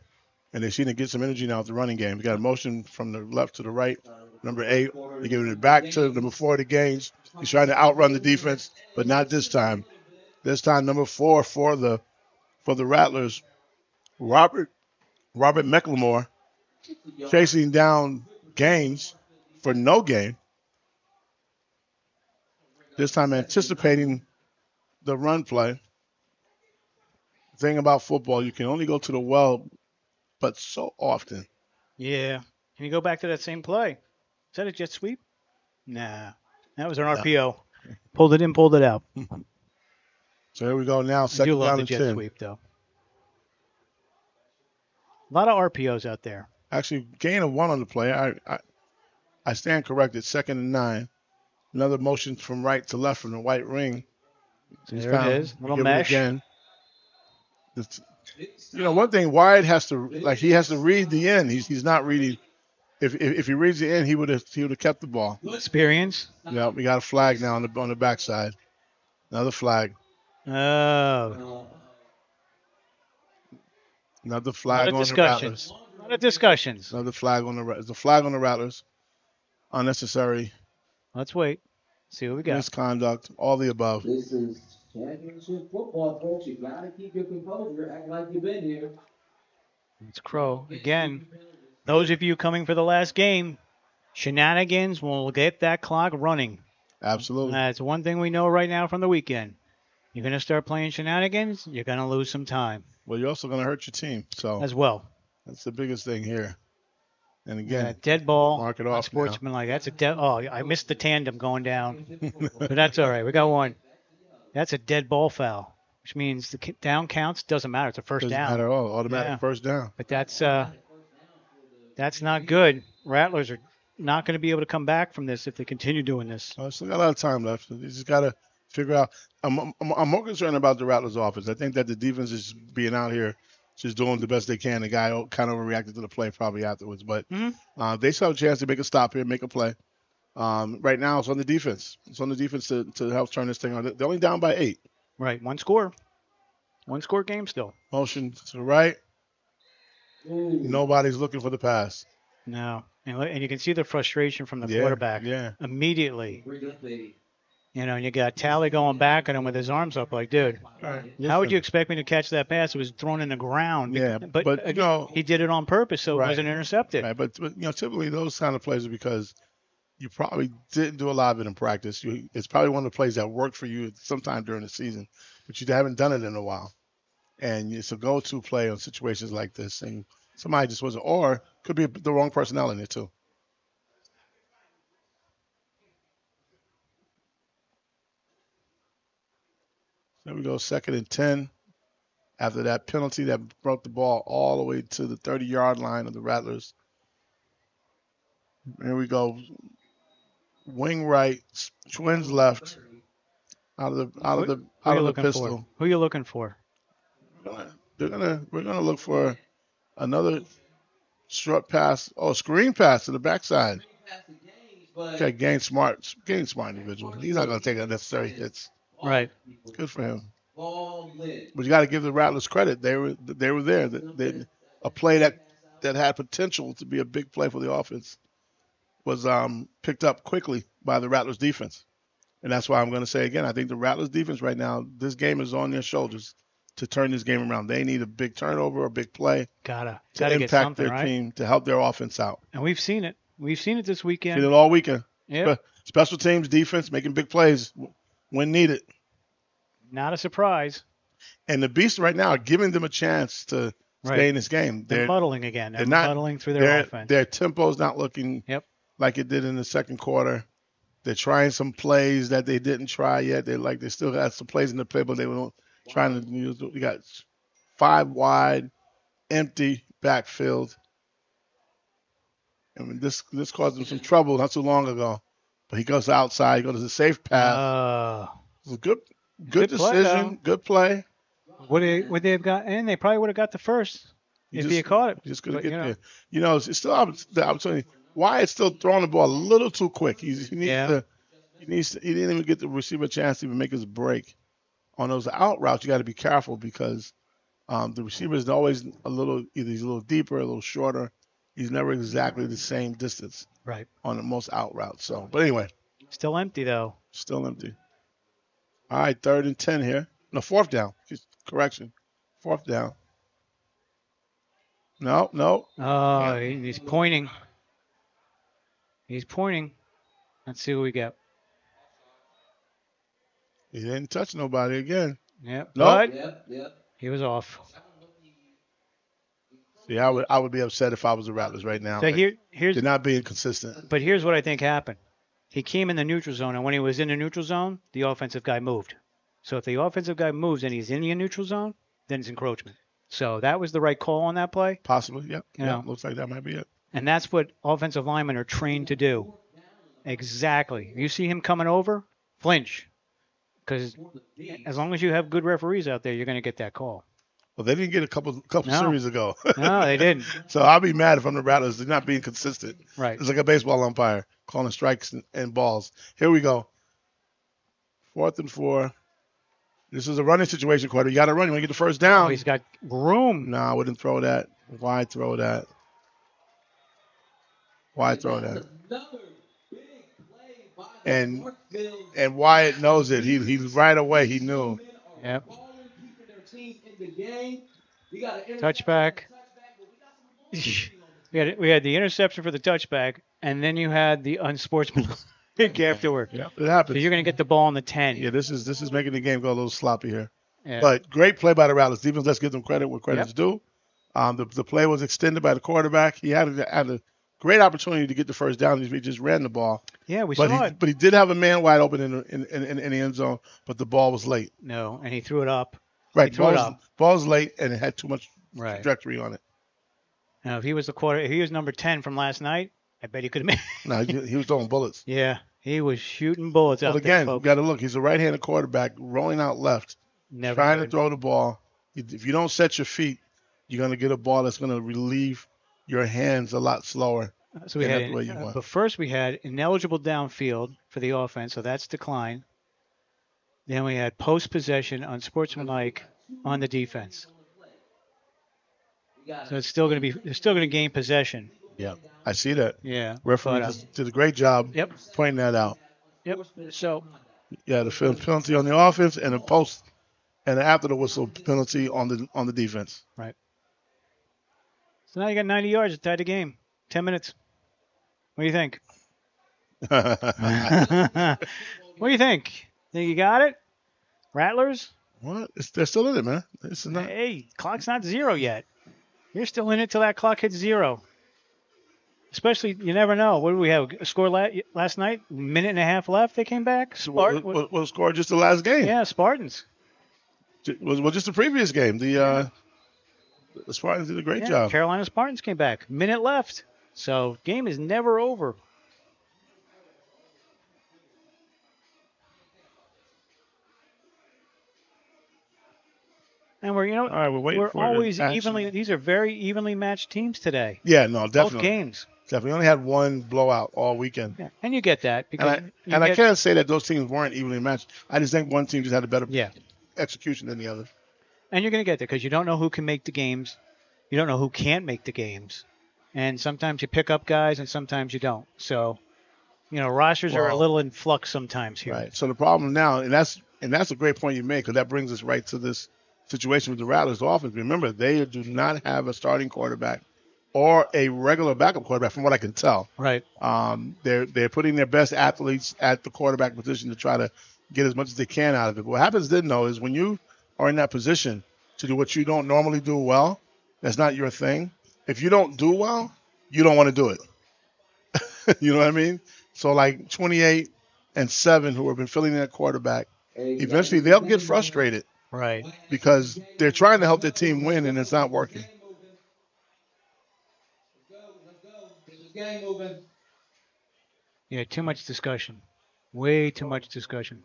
And they seem to get some energy now with the running game. We got a motion from the left to the right. Number 8, they're giving it back to number 4, the Gaines. He's trying to outrun the defense, but not this time. This time, number 4 for the Rattlers, Robert McLemore, chasing down Gaines for no gain. This time anticipating the run play. The thing about football, you can only go to the well but so often. Yeah. Can you go back to that same play? Is that a jet sweep? Nah. That was an RPO. Pulled it in, pulled it out. So here we go now. Second down and 10. I do love the jet sweep, though. A lot of RPOs out there. Actually, gain of 1 on the play. I stand corrected. 2nd and 9. Another motion from right to left from the white ring. There it is. Little mesh. Again. One thing Wyatt has to read the end. He's not reading. If he reads the end, he would have kept the ball. Experience. Yeah, we got a flag now on the backside. Another flag. Oh. Another A flag lot of on the discussions. Rattlers. A lot of discussions. Another flag on the Rattlers. The flag on the Rattlers. Unnecessary. Let's wait. See what we got. Misconduct. All the above. This is championship football, folks. You gotta keep your composure. Act like you've been here. It's Crow. Again, those of you coming for the last game, shenanigans will get that clock running. Absolutely. That's one thing we know right now from the weekend. You're going to start playing shenanigans, you're going to lose some time. Well, you're also going to hurt your team. So as well. That's the biggest thing here. And again, dead ball. Mark it off. Sportsmanlike. That's a dead. Oh, I missed the tandem going down, but that's all right. We got one. That's a dead ball foul, which means the down counts. Doesn't matter. It's a first Doesn't down. matter at all. Automatic first down. But that's not good. Rattlers are not going to be able to come back from this if they continue doing this. Oh, still got a lot of time left. You just got to figure out. I'm more concerned about the Rattlers' offense. I think that the defense is being out here, just doing the best they can. The guy kind of overreacted to the play probably afterwards, but they still have a chance to make a stop here, make a play. Right now, it's on the defense. It's on the defense to help turn this thing on. They're only down by 8. Right, one score game still. Motion to the right. Nobody's looking for the pass. No, and you can see the frustration from the quarterback. Immediately. And you got Talley going back at him with his arms up like, dude, how would you expect me to catch that pass? It was thrown in the ground. Yeah, but he did it on purpose, so it wasn't intercepted. Right, but typically those kind of plays are because you probably didn't do a lot of it in practice. It's probably one of the plays that worked for you sometime during the season, but you haven't done it in a while. And it's a go-to play on situations like this, and somebody just wasn't, or could be the wrong personnel in it too. There we go, 2nd and 10. After that penalty that brought the ball all the way to the 30-yard line of the Rattlers. Here we go. Wing right, twins left. Out of the pistol. Who are you looking for? We're gonna look for another short pass. Oh, screen pass to the backside. Okay, Gain smart individual. He's not gonna take unnecessary hits. Right. Good for him. But you got to give the Rattlers credit. They were there. A play that had potential to be a big play for the offense was picked up quickly by the Rattlers defense. And that's why I'm going to say again, I think the Rattlers defense right now, this game is on their shoulders to turn this game around. They need a big turnover, a big play to impact their team, to help their offense out. And we've seen it. We've seen it this weekend. Seen it all weekend. Yeah. Special teams, defense, making big plays when needed. Not a surprise. And the Beasts right now are giving them a chance to stay in this game. They're muddling again. They're muddling through their offense. Their tempo's not looking like it did in the second quarter. They're trying some plays that they didn't try yet. They still got some plays in the play, but they were trying to use. You got 5 wide, empty backfield. I mean, this caused him some trouble not too long ago. But he goes outside. He goes to the safe pass. It was a good decision. Good play. Would they have got? And they probably would have got the first if he had caught it. Just couldn't get there. It's still the opportunity. Wyatt's still throwing the ball a little too quick. He didn't even get the receiver a chance to even make his break. On those out routes, you got to be careful because the receiver is always either he's a little deeper, a little shorter. He's never exactly the same distance. Right. On the most out routes. So, but anyway. Still empty though. Still empty. All right, 3rd and 10 here. No, 4th down. Correction. 4th down. No. Oh, he's pointing. He's pointing. Let's see what we get. He didn't touch nobody again. Yep. No. Yep. He was off. See, I would be upset if I was the Rattlers right now. So here's they're not being consistent. But here's what I think happened. He came in the neutral zone, and when he was in the neutral zone, the offensive guy moved. So if the offensive guy moves and he's in the neutral zone, then it's encroachment. So that was the right call on that play. Possibly, yep. Looks like that might be it. And that's what offensive linemen are trained to do. Exactly. You see him coming over, flinch. Because as long as you have good referees out there, you're going to get that call. Well, they didn't get a couple series ago. No, they didn't. So I'll be mad if I'm the Rattlers. They're not being consistent. Right. It's like a baseball umpire calling strikes and balls. Here we go. 4th and 4. This is a running situation, Carter. You got to run. You want to get the first down. Oh, he's got room. No, I wouldn't throw that. Why throw that? Why throw that? And Wyatt knows it. He right away he knew. Yep. Touchback. we had the interception for the touchback, and then you had the unsportsmanlike afterward. Yeah, it happens. So you're going to get the ball on the 10. Yeah, this is making the game go a little sloppy here. Yeah. But great play by the Rattlers defense. Let's give them credit where credit's due. The play was extended by the quarterback. He had a great opportunity to get the first down. He just ran the ball. Yeah, we saw it. But he did have a man wide open in the end zone, but the ball was late. No, and he threw it up. Right, He threw it up. ball's late, and it had too much Right. trajectory on it. Now, if he was number 10 from last night, I bet he could have made. No, he was throwing bullets. Yeah, he was shooting bullets out But again, there. you got to look. He's a right-handed quarterback, rolling out left, trying to throw the ball. If you don't set your feet, you're going to get a ball that's going to relieve your hands a lot slower. So we had, but first we had ineligible downfield for the offense, so that's decline. Then we had post possession unsportsmanlike on the defense. So it's still going to be, they're still going to gain possession. Yeah, I see that. Yeah. Referee did a great job pointing that out. Yep. So. Yeah, the penalty on the offense and the post and the after the whistle penalty on the defense. Right. So now you got 90 yards to tie the game. 10 minutes. What do you think? What do you think? Think you got it? Rattlers? What? They're still in it, man. This is not. Hey, clock's not 0 yet. You're still in it till that clock hits 0. Especially, you never know. What did we have? A score last night? Minute and a half left. They came back. What scored just the last game? Yeah, Spartans. Well, just the previous game. The Spartans did a great job. Carolina Spartans came back. Minute left. So game is never over. And we're always evenly. These are very evenly matched teams today. Yeah, no, definitely. Both games. Definitely only had one blowout all weekend. Yeah, and you get that because I can't say that those teams weren't evenly matched. I just think one team just had a better execution than the other. And you're going to get there because you don't know who can make the games, you don't know who can't make the games, and sometimes you pick up guys and sometimes you don't. So, rosters are a little in flux sometimes here. Right. So the problem now, and that's a great point you make because that brings us right to this situation with the Rattlers offense. Remember, they do not have a starting quarterback or a regular backup quarterback, from what I can tell. Right. They're putting their best athletes at the quarterback position to try to get as much as they can out of it. But what happens then, though, is when you are in that position to do what you don't normally do well, that's not your thing. If you don't do well, you don't want to do it. You know what I mean? So like 28-7, who have been filling in at quarterback, eventually they'll get frustrated. Right. Because they're trying to help their team win and it's not working. Yeah, too much discussion. Way too much discussion.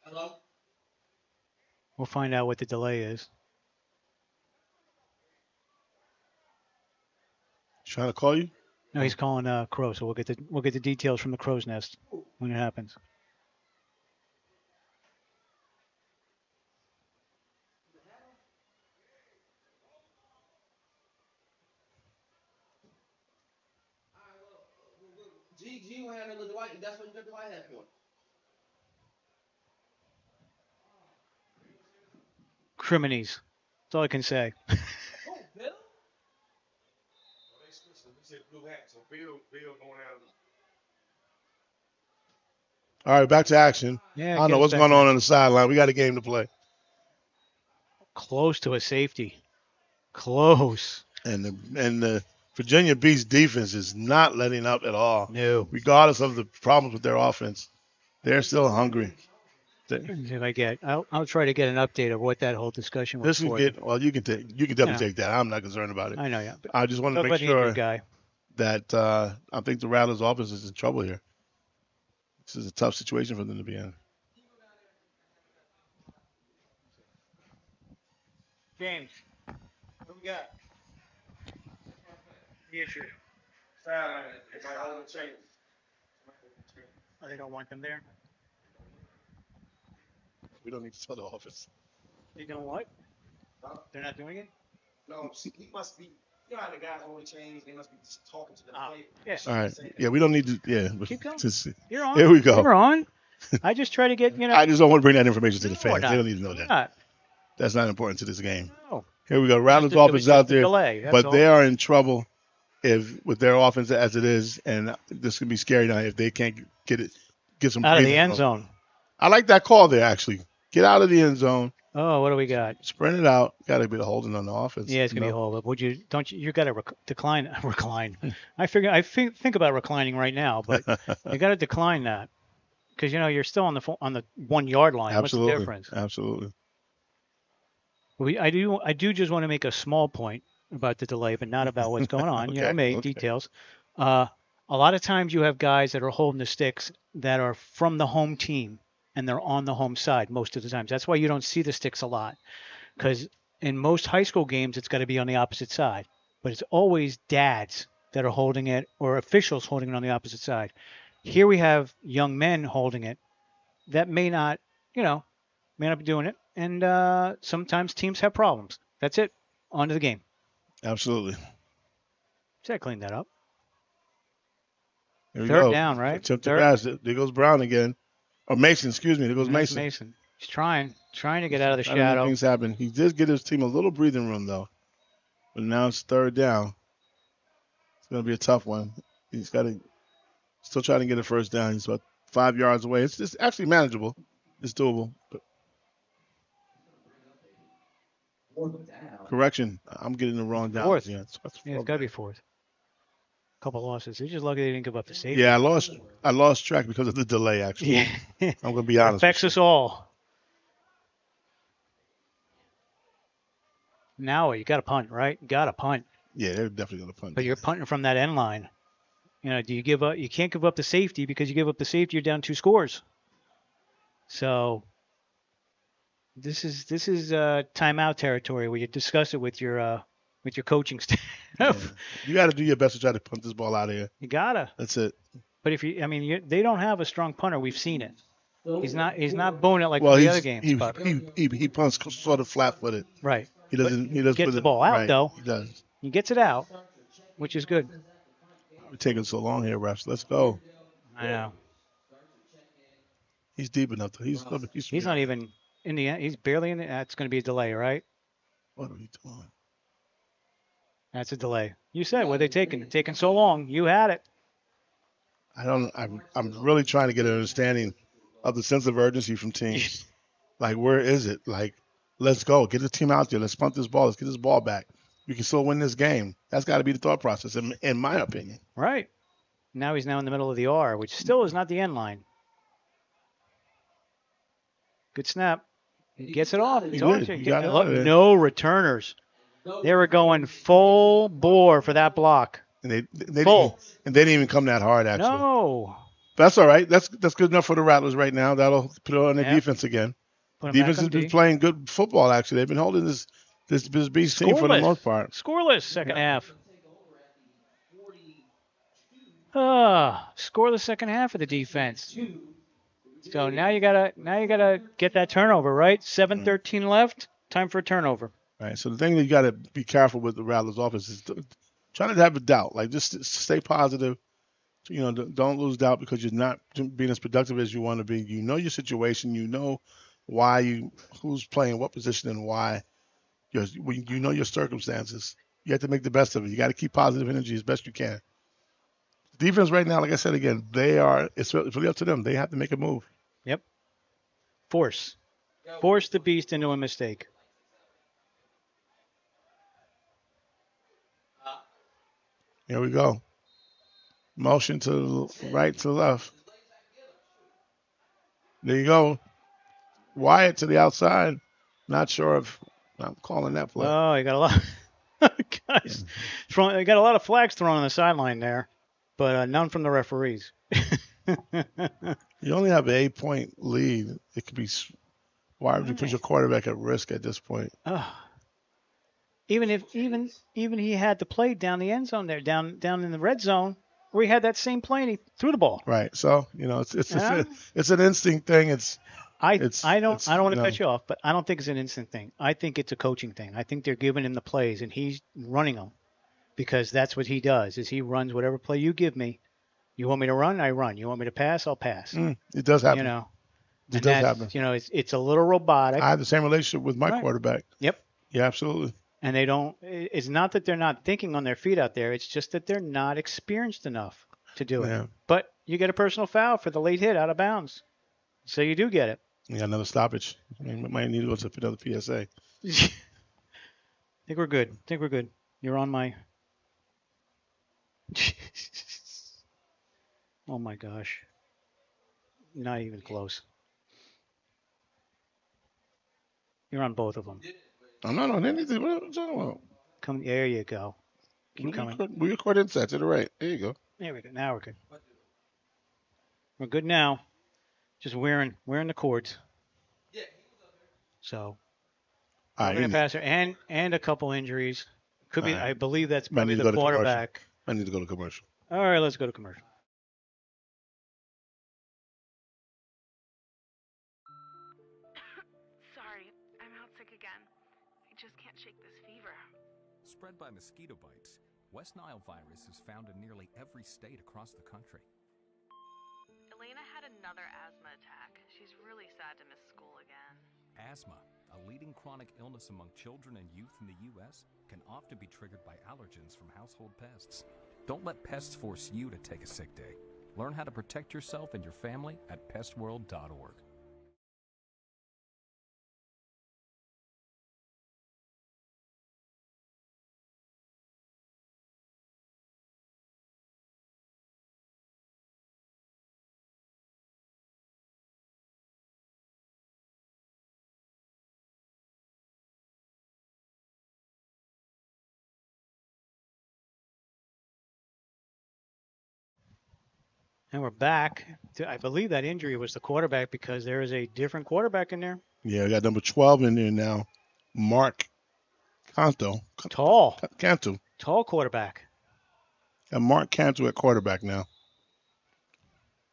Hello? We'll find out what the delay is. Trying to call you? No, he's calling Crow, so we'll get the details from the crow's nest when it happens. G will handle the Dwight, and that's what you got the White hat for. Criminies. That's all I can say. All right, back to action. Yeah, I don't know what's going on the sideline. We got a game to play. Close to a safety. Close. And the Virginia Beach defense is not letting up at all. No. Regardless of the problems with their offense, they're still hungry. I'll try to get an update of what that whole discussion was. You can definitely take that. I'm not concerned about it. I know, yeah. I just want to make sure that I think the Rattlers offense is in trouble here. This is a tough situation for them to be in. James, what we got? The issue. Oh, they don't want them there? We don't need to tell the office. You know what? They're not doing it? No, see, he must be. You know how the guys only change. They must be just talking to the player. Yeah. All right. Yeah, we don't need to. Yeah. Keep going. Just, You're on. here we go. You're on. I just try to get, I just don't want to bring that information to the No, fans. we're They not. don't need to know We're that. not. That's not important to this game. No. Here we go. Rattlers Just a- offense it's out just a there, delay, that's but all. they are in trouble with their offense as it is, and this could be scary now if they can't get some Out of the breathing end room. zone. I like that call there. Actually, get out of the end zone, Oh, what do we got? sprint it out. Got to be the holding on the offense. Yeah, it's gonna be a hold up. Would you? Don't you? You got to recline. I think about reclining right now, but you got to decline that because you're still on the 1 yard line. Absolutely. What's the difference? Absolutely. I do just want to make a small point about the delay, but not about what's going on. Okay. Details. A lot of times you have guys that are holding the sticks that are from the home team and they're on the home side most of the times. That's why you don't see the sticks a lot, because in most high school games it's got to be on the opposite side, but it's always dads that are holding it or officials holding it on the opposite side. Here we have young men holding it that may not be doing it, and sometimes teams have problems. That's it. On to the game. Absolutely. See, I cleaned that up. Here we Third go. down, right? Attempt to Third. pass. There goes Brown again. Or Mason, excuse me. There goes That's Mason. Mason. He's trying to get out of the Trying to make shadow. things happen. He did give his team a little breathing room, though. But now it's third down. It's going to be a tough one. He's got to still trying to get a first down. He's about 5 yards away. It's actually manageable. It's doable. But correction, I'm getting the wrong down. Fourth. Yeah, It's got to be fourth. Couple losses. They're just lucky they didn't give up the safety. yeah, I lost track because of the delay, actually. Yeah. I'm going to be honest. Affects us all. Now you got to punt, right? You got to punt. Yeah, they're definitely going to punt. But you're punting from that end line. Do you give up? You can't give up the safety, because you give up the safety, you're down 2 scores. So this is timeout territory where you discuss it with your coaching staff. Yeah. You got to do your best to try to punt this ball out of here. You gotta. That's it. But if they don't have a strong punter. We've seen it. He's not booing it like Well, the other games. he punts sort of flat-footed. Right. He doesn't Gets the ball out, right, though. He does. He gets it out, which is good. We're taking so long here, refs. Let's go. I know. He's deep enough. He's not even in the end. He's barely in the. That's going to be a delay, right? What are we doing? That's a delay. You said, what are they taking? Taking so long. You had it. I'm really trying to get an understanding of the sense of urgency from teams. Like, where is it? Like, let's go. Get the team out there. Let's punt this ball. Let's get this ball back. We can still win this game. That's got to be the thought process, in my opinion. Right. Now he's in the middle of the R, which still is not the end line. Good snap. He gets it off. No returners. They were going full bore for that block. And they didn't even come that hard, actually. No. That's all right. That's good enough for the Rattlers right now. That'll put it on their defense again. Defense has been playing good football, actually. They've been holding this beast team for the most part. Scoreless second half. Scoreless second half of the defense. So now you gotta get that turnover, right? 7:13 left. Time for a turnover. Right. So the thing that you got to be careful with the Rattlers offense is trying to have a doubt. Like, just stay positive. Don't lose doubt because you're not being as productive as you want to be. You know your situation. You know who's playing what position and why. You know your circumstances. You have to make the best of it. You got to keep positive energy as best you can. Defense right now, like I said again, it's really up to them. They have to make a move. Yep. Force the beast into a mistake. Here we go. Motion to the right, to the left. There you go. Wyatt to the outside. Not sure if I'm calling that play. Oh, you got a lot. Guys, you got a lot of flags thrown on the sideline there, but none from the referees. You only have an 8-point lead. It could be. Why would you put your quarterback at risk at this point? Even he had the play down the end zone there, down in the red zone, where he had that same play and he threw the ball. Right. So it's an instinct thing. I It's I don't want to no. cut you off, but I don't think it's an instant thing. I think it's a coaching thing. I think they're giving him the plays and he's running them because that's what he does. Is he runs whatever play you give me. You want me to run, I run. You want me to pass, I'll pass. It does You happen. know, It and does that's happen. it's a little robotic. I have the same relationship with my Right. quarterback. Yep. Yeah, absolutely. And they don't. It's not that they're not thinking on their feet out there. It's just that they're not experienced enough to do Yeah. it. But you get a personal foul for the late hit out of bounds, so you do get it. You got another stoppage. I mean, we might need to go to another PSA. Think we're good. Think we're good. You're on my. Oh my gosh. Not even close. You're on both of them. I'm not on anything. What are you talking about? Come. There you go. Keep coming. We record inside to the right. There you go. There we go. Now we're good. We're good now. Just wearing the cords. So. We're passer and a couple injuries. Could be. I believe that's probably the quarterback. I need to go to commercial. All right, let's go to commercial. Sorry, I'm out sick again. I just can't shake this fever. Spread by mosquito bites, West Nile virus is found in nearly every state across the country. Elena had another asthma attack. She's really sad to miss school again. Asthma, a leading chronic illness among children and youth in the U.S., can often be triggered by allergens from household pests. Don't let pests force you to take a sick day. Learn how to protect yourself and your family at pestworld.org. And we're back. I believe that injury was the quarterback because there is a different quarterback in there. Yeah, we got number 12 in there now. Mark Cantu. Tall quarterback. And Mark Cantu at quarterback now.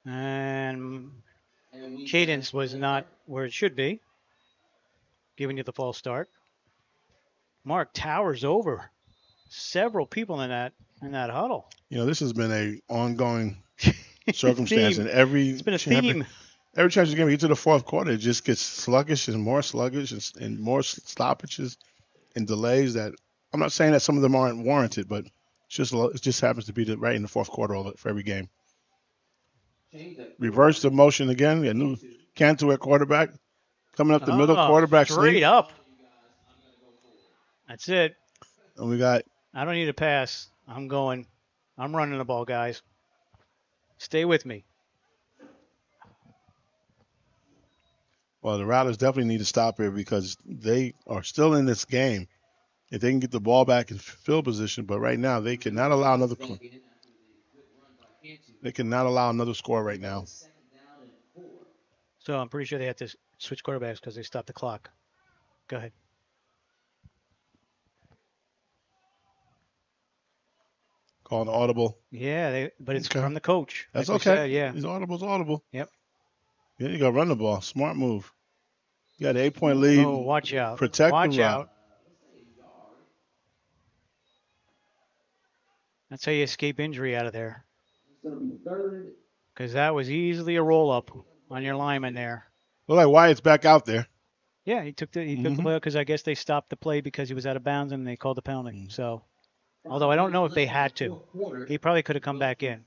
And cadence was not where it should be, giving you the false start. Mark towers over several people in that huddle. You know, this has been a ongoing circumstance in every. It's been a theme. Every chance you get to the fourth quarter, it just gets sluggish and more stoppages and delays. That I'm not saying that some of them aren't warranted, but it just happens to be right in the fourth quarter for every game. Reverse the motion again. A new Cantu at quarterback. Coming up the middle, quarterback straight sneak. Up. That's it. And we got. I don't need a pass. I'm running the ball, guys. Stay with me. Well, the Rattlers definitely need to stop here because they are still in this game. If they can get the ball back in field position, but right now they cannot allow another. They cannot allow another score right now. So I'm pretty sure they had to switch quarterbacks because they stopped the clock. Go ahead. Calling the audible. Yeah, but it's from the coach. That's like okay. Said, yeah. His audible's audible. Yep. Yeah, you got to run the ball. Smart move. You got an 8-point lead. Oh, watch out. Protect watch the run. Out. That's how you escape injury out of there. Because that was easily a roll-up on your lineman there. Look like Wyatt's back out there. Yeah, he took the play because I guess they stopped the play because he was out of bounds and they called the penalty. So, although I don't know if they had to, he probably could have come back in.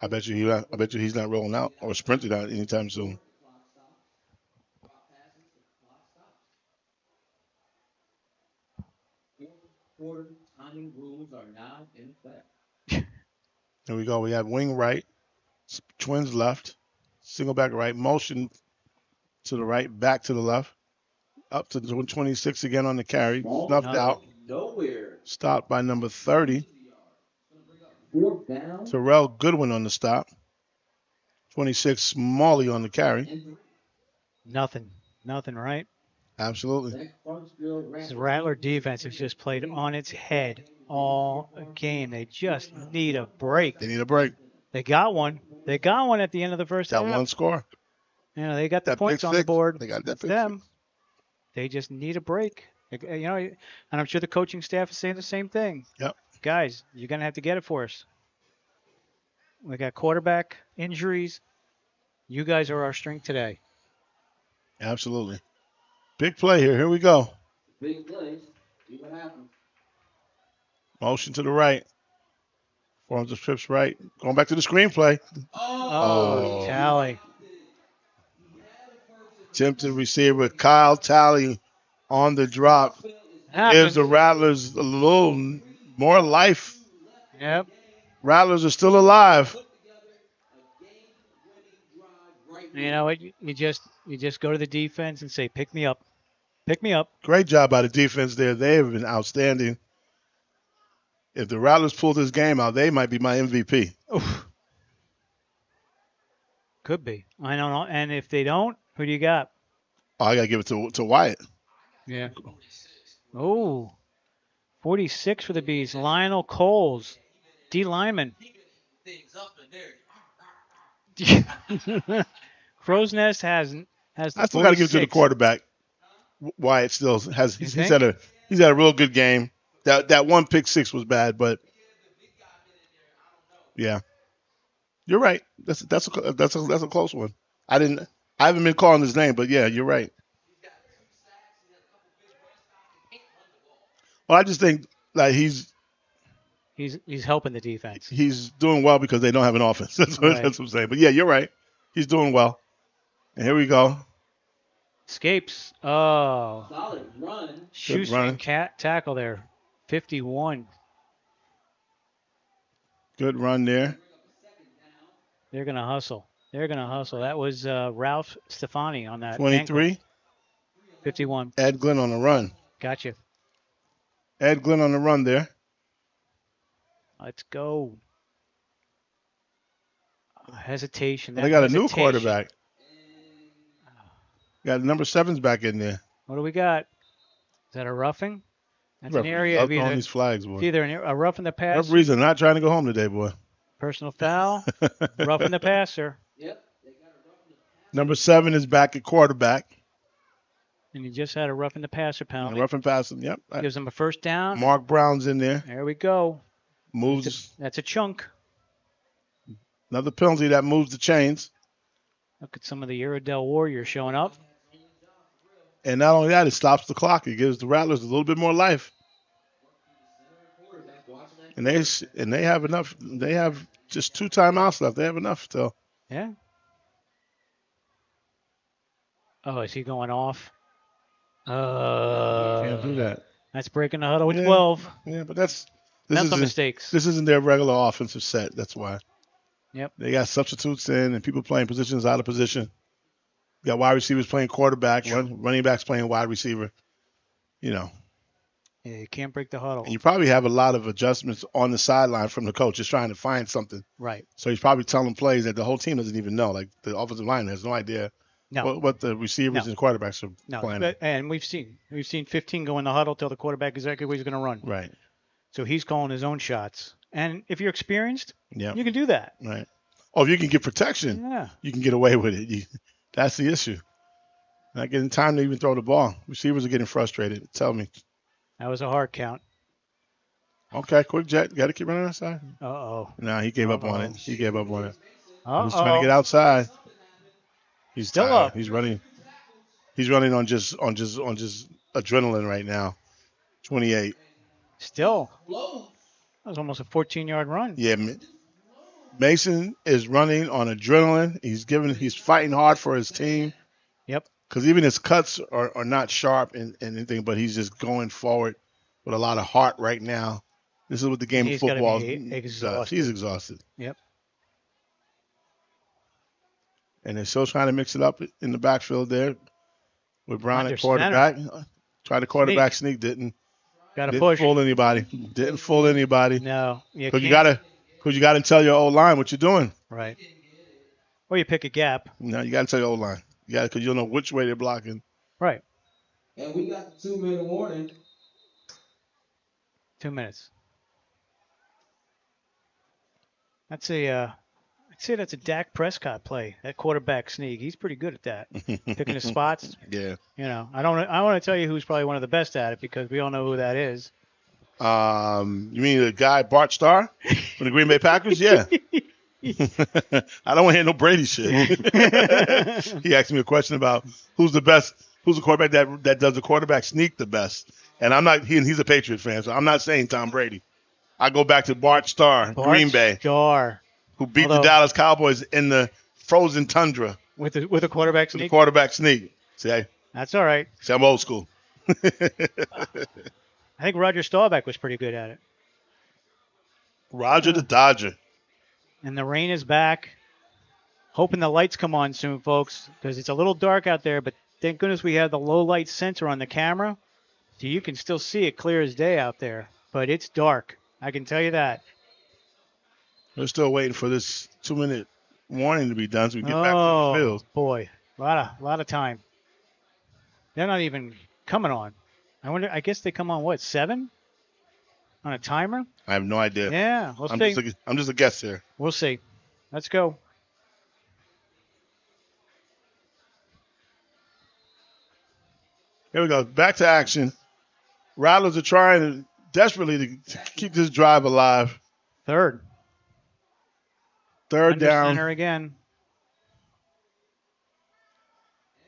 I bet you he's not rolling out or sprinting out anytime soon. Timing rules are now in effect. There we go. We have wing right, twins left, single back right, motion to the right, back to the left, up to 26 again on the carry, snuffed out. Nowhere. Stopped by number 30. Down. Terrell Goodwin on the stop. 26 Smalley on the carry. Nothing, right? Absolutely. This Rattler defense has just played on its head all game. They just need a break. They need a break. They got one. They got one at the end of the first That half. one score. You know, they got the That points pick on the six. board. They got that It's pick them. six. They just need a break. You know, and I'm sure the coaching staff is saying the same thing. Yep. Guys, you're gonna have to get it for us. We got quarterback injuries. You guys are our strength today. Absolutely. Big play here. Here we go. Big play. See what happens. Motion to the right. Forms the trips right. Going back to the screenplay. Oh, Tally. Tempted receiver Kyle Tally on the drop. Gives the Rattlers a little more life. Yep. Rattlers are still alive. You know what? You just go to the defense and say, "Pick me up, pick me up." Great job by the defense there. They have been outstanding. If the Rattlers pull this game out, they might be my MVP. Oof. Could be. I don't know. And if they don't, who do you got? Oh, I got to give it to Wyatt. Yeah. Oh, 46 for the Bees. Lionel Coles, D lineman. Crow's Nest has the I still got to give it to the 46. quarterback. Wyatt still has. You He's think? had a real good game. That one pick six was bad, but yeah, you're right. That's a close one. I haven't been calling his name, but yeah, you're right. Well, I just think that he's helping the defense. He's doing well because they don't have an offense. That's what I'm saying. But yeah, you're right. He's doing well. And here we go. Escapes. Oh. Solid run. Shoestring cat tackle there. 51. Good run there. They're going to hustle. That was Ralph Stefani on that. 23. Ankle. 51. Ed Glenn on the run. Gotcha. Ed Glenn on the run there. Let's go. Hesitation. They got a new quarterback. Got number 7's back in there. What do we got? Is that a roughing? That's an area I'm of either, throwing these flags, boy. it's either a rough in the pass. For reason, not trying to go home today, boy. Personal foul. Rough in the passer. Yep. Number 7 is back at quarterback. And you just had a rough in the passer penalty. Rough and passing, yep. Gives him a first down. Mark Brown's in there. There we go. Moves. That's a chunk. Another penalty that moves the chains. Look at some of the Iredell Warriors showing up. And not only that, it stops the clock. It gives the Rattlers a little bit more life. And they have enough. They have just 2 timeouts left. They have enough still. Yeah. Oh, is he going off? Can't do that. That's breaking the huddle with 12. Yeah, but this Mental mistakes. This isn't their regular offensive set. That's why. Yep. They got substitutes in and people playing positions out of position. You got wide receivers playing quarterback, running backs playing wide receiver. You know. Yeah, you can't break the huddle. And you probably have a lot of adjustments on the sideline from the coach, just trying to find something. Right. So he's probably telling plays that the whole team doesn't even know. Like the offensive line has no idea what the receivers and quarterbacks are planning. And we've seen 15 go in the huddle till the quarterback exactly where he's going to run. Right. So he's calling his own shots. And if you're experienced, you can do that. Right. Oh, if you can get protection, you can get away with it. That's the issue. Not getting time to even throw the ball. Receivers are getting frustrated. Tell me. That was a hard count. Okay, quick jet. Got to keep running outside. Uh-oh. No, he gave up on it. He gave up on it. Uh-oh. He was trying to get outside. He's still tired. up. He's running. He's running on just adrenaline right now. 28. Still. That was almost a 14-yard run. Yeah, Mason is running on adrenaline. He's fighting hard for his team. Yep. Because even his cuts are not sharp and anything, but he's just going forward with a lot of heart right now. This is what the game of football does. He's exhausted. Yep. And they're still trying to mix it up in the backfield there with Brown at quarterback. Tried to quarterback sneak, didn't push. Fool anybody. Didn't fool anybody. No. Because you gotta tell your old line what you're doing. Right. Or you pick a gap. No, you gotta tell your old line. You gotta, because you'll know which way they're blocking. Right. And we got the 2-minute warning. 2 minutes. That's a say that's a Dak Prescott play. That quarterback sneak. He's pretty good at that. Picking his spots. Yeah. You know, I want to tell you who's probably one of the best at it because we all know who that is. You mean the guy Bart Starr from the Green Bay Packers? Yeah. I don't want to hear no Brady shit. He asked me a question about who's the quarterback that does the quarterback sneak the best. And I'm not. He's a Patriot fan, so I'm not saying Tom Brady. I go back to Bart Starr, Green Bay, who beat the Dallas Cowboys in the frozen tundra with a quarterback sneak. Quarterback sneak. See, that's all right. See, I'm old school. I think Roger Staubach was pretty good at it. Roger the Dodger. And the rain is back. Hoping the lights come on soon, folks, because it's a little dark out there, but thank goodness we have the low light sensor on the camera, so you can still see it clear as day out there. But it's dark. I can tell you that. We're still waiting for this 2-minute warning to be done so we get back to the field. Oh, boy. A lot of time. They're not even coming on. I guess they come on, 7? On a timer? I have no idea. Yeah, we'll see. I'm just a guest here. We'll see. Let's go. Here we go. Back to action. Rattlers are trying desperately to keep this drive alive. Third down. Center again.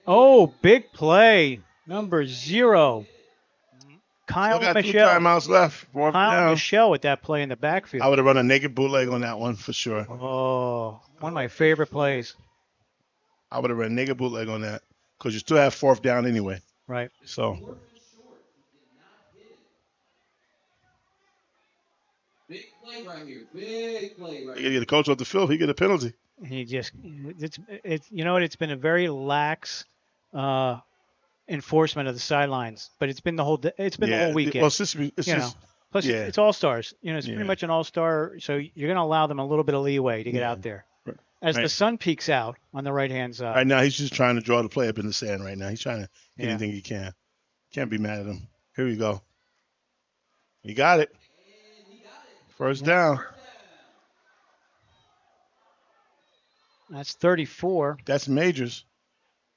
Oh, big play. Number 0. Kyle Still got Michelle. 2 timeouts left. Kyle Michelle with that play in the backfield. I would have run a naked bootleg on that one for sure. Oh, one of my favorite plays. I would have run a naked bootleg on that because you still have 4th down anyway. Right. So. Big play right here. Big play right You get the coach off the field, he get a penalty. It's you know what? It's been a very lax enforcement of the sidelines, but it's been the whole weekend. Well, plus it's all stars. You know, it's pretty much an all star. So you're going to allow them a little bit of leeway to get out there. As the sun peeks out on the right hand side. Right now, he's just trying to draw the play up in the sand. Right now, he's trying to get anything he can. Can't be mad at him. Here we go. He got it. First down. That's 34. That's Majors,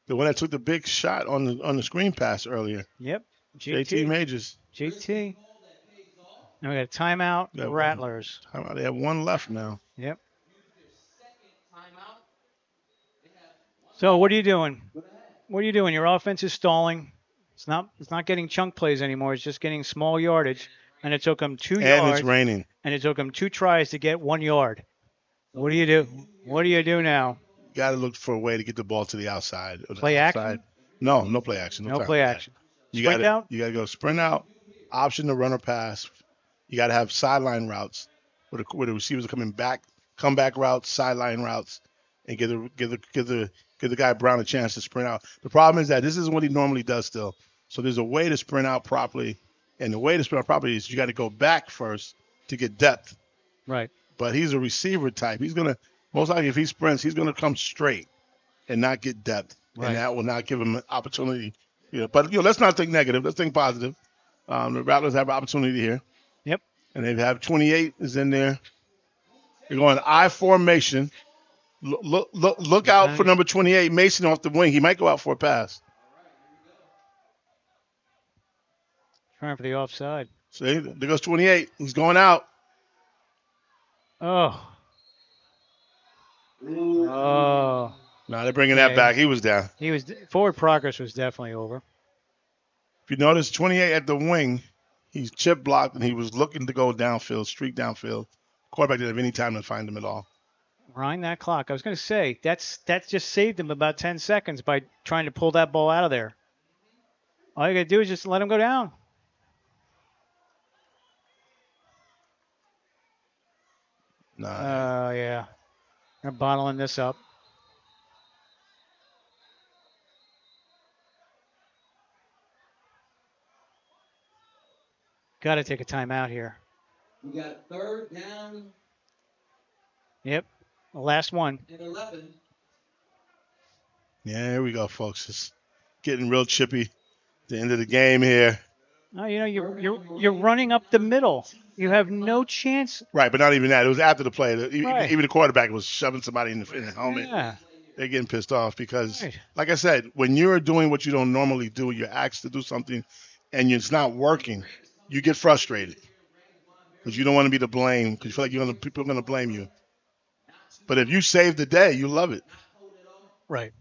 the one that took the big shot on the screen pass earlier. Yep. JT Majors. JT. And we got a timeout. The Rattlers. Timeout. They have 1 left now. Yep. So what are you doing? What are you doing? Your offense is stalling. It's not getting chunk plays anymore. It's just getting small yardage. And it took them 2 yards. And it's raining. And it took them 2 tries to get 1 yard. What do you do? What do you do now? Got to look for a way to get the ball to the outside. Play action? No play action. No play action. You got to go sprint out, option the runner pass. You got to have sideline routes where the receivers are coming back, comeback routes, sideline routes, and give the guy Brown a chance to sprint out. The problem is that this isn't what he normally does still. So there's a way to sprint out properly, and the way to sprint out properly is you got to go back first to get depth. Right. But he's a receiver type. He's going to, most likely if he sprints, he's going to come straight and not get depth. Right. And that will not give him an opportunity. But let's not think negative. Let's think positive. The Rattlers have an opportunity here. Yep. And they have 28 is in there. They're going I formation. Look out for number 28, Mason off the wing. He might go out for a pass. Trying for the offside. See, there goes 28. He's going out. Oh. Oh. No, they're bringing that back. He was down. Forward progress was definitely over. If you notice, 28 at the wing, he's chip blocked and he was looking to go downfield, streak downfield. Quarterback didn't have any time to find him at all. Wind that clock. I was going to say, that just saved him about 10 seconds by trying to pull that ball out of there. All you got to do is just let him go down. Nah. Yeah. They're bottling this up. Got to take a timeout here. We got 3rd down. Yep. The last one. And 11. Yeah, here we go, folks. It's getting real chippy. The end of the game here. You're running up the middle. You have no chance. Right, but not even that. It was after the play. Right. Even the quarterback was shoving somebody in the helmet. Yeah. They're getting pissed off because, Right. like I said, when you're doing what you don't normally do, you're asked to do something, and it's not working, you get frustrated because you don't want to be to blame because you feel like people are gonna blame you. But if you save the day, you love it. Right.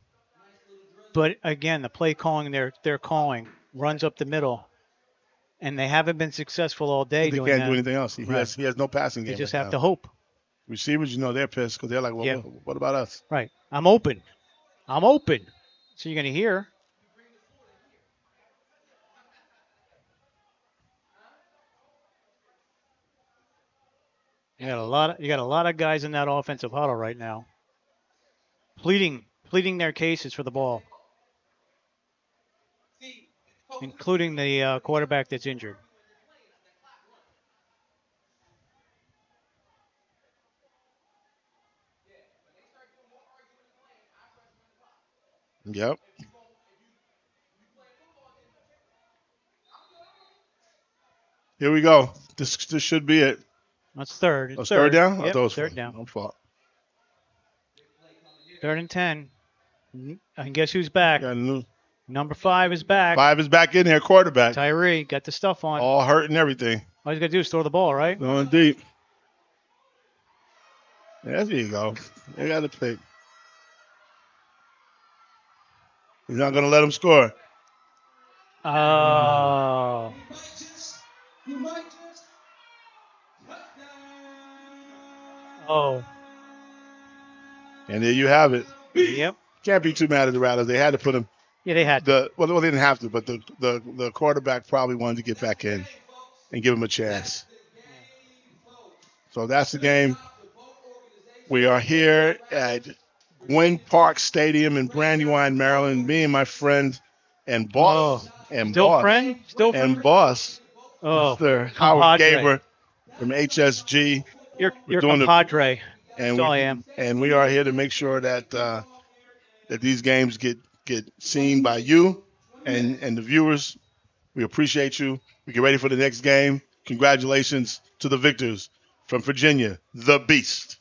But again, the play calling they're calling runs up the middle, and they haven't been successful all day They doing can't do that. anything else. He Right. has no passing They game just right have now. to hope. Receivers, they're pissed because they're like, well, Yeah. what about us? Right. I'm open. I'm open. So you're going to hear. You got a lot of guys in that offensive huddle right now, pleading their cases for the ball, including the quarterback that's injured. Yep. Here we go. This should be it. That's third. Oh, It's third down? I Yep, thought it was third down. no fault. 3rd and 10. And guess who's back? Yeah, Number 5 is back. 5 is back in here, quarterback. Tyree got the stuff on. All hurt and everything. All he's got to do is throw the ball, right? Going deep. Yeah, there you go. They got to pick. He's not going to let him score. Oh. Oh. And there you have it. Yep. Can't be too mad at the Rattlers. They had to put him. Yeah, they had to. Well, they didn't have to, but the quarterback probably wanted to get back in and give him a chance. So that's the game. We are here at Gwynn Park Stadium in Brandywine, Maryland. Me and my friend and boss Still friend? boss, Oh, Mr. Howard compadre. Gaber from HSG. You're compadre. And That's all I am. And we are here to make sure that that these games get seen by you and the viewers. We appreciate you. We get ready for the next game. Congratulations to the victors from Virginia, the Beast.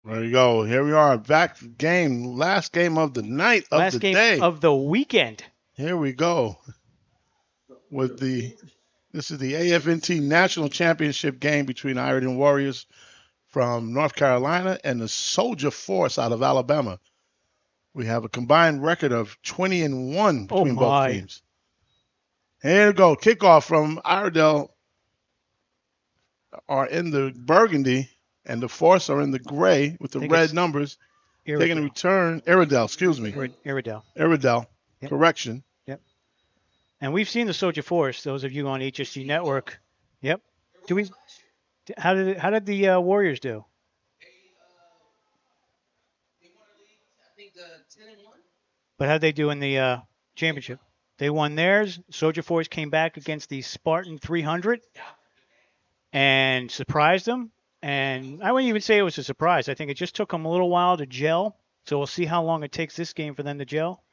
There you go. Here we are, back game, last game of the night, of Last the game day. of the weekend. Here we go. This is the AFNT National Championship game between the Iron Warriors from North Carolina and the Soldier Force out of Alabama. We have a combined record of 20-1 between both teams. Here we go. Kickoff from Iredell are in the burgundy, and the Force are in the gray with the red numbers. Taking a return, Iredell, excuse me. Iredell. Iredell, Yep. correction. Yep. And we've seen the Soldier Force, those of you on HSG Network. Yep. How did the Warriors do? I think 10-1. But how did they do in the championship? They won theirs. Soldier Force came back against the Spartan 300 and surprised them. And I wouldn't even say it was a surprise. I think it just took them a little while to gel. So we'll see how long it takes this game for them to gel.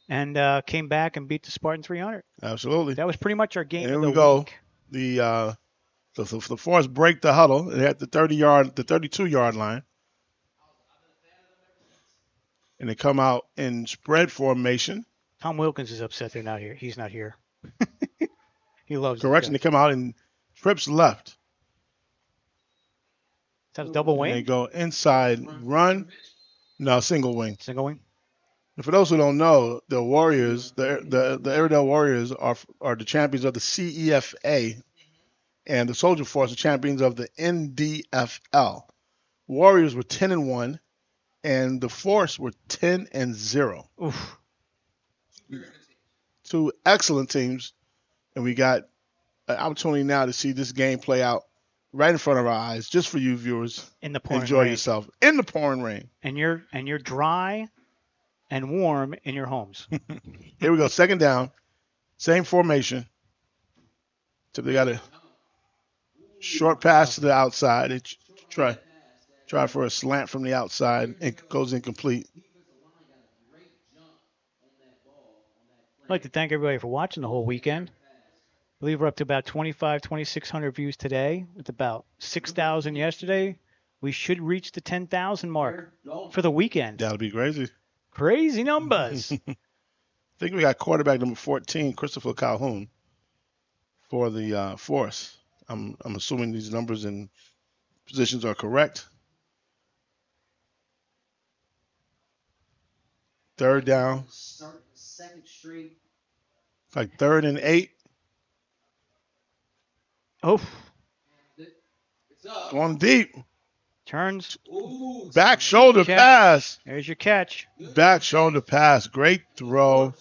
And came back and beat the Spartan 300. Absolutely. That was pretty much our game. Here of we the go. week. The Force break the huddle at the 32-yard line. And they come out in spread formation. Tom Wilkins is upset they're not here. He's not here. He loves Correction, they come out in trips left. Is that a double wing? And they go inside run. No, single wing. Single wing. And for those who don't know, the Warriors, the Iredell Warriors are the champions of the CEFA, and the Soldier Force are champions of the NDFL. Warriors were 10-1, and the Force were 10-0. Oof. Two excellent teams, and we got an opportunity now to see this game play out right in front of our eyes, just for you viewers. In the pouring Enjoy rain. yourself in the pouring rain. And you're dry and warm in your homes. Here we go, second down, same formation. So they got a short pass to the outside. They try for a slant from the outside. It goes incomplete. I'd like to thank everybody for watching the whole weekend. I believe we're up to about 2,600 views today, with about 6,000 yesterday. We should reach the 10,000 mark for the weekend. That'll be crazy. Crazy numbers. I think we got quarterback number 14, Christopher Calhoun, for the Force. I'm assuming these numbers and positions are correct. Third down. Second straight. It's like 3rd and 8. Oh. It's up. Going deep. Turns. Ooh, Back shoulder pass. There's your catch. Back shoulder pass. Great throw.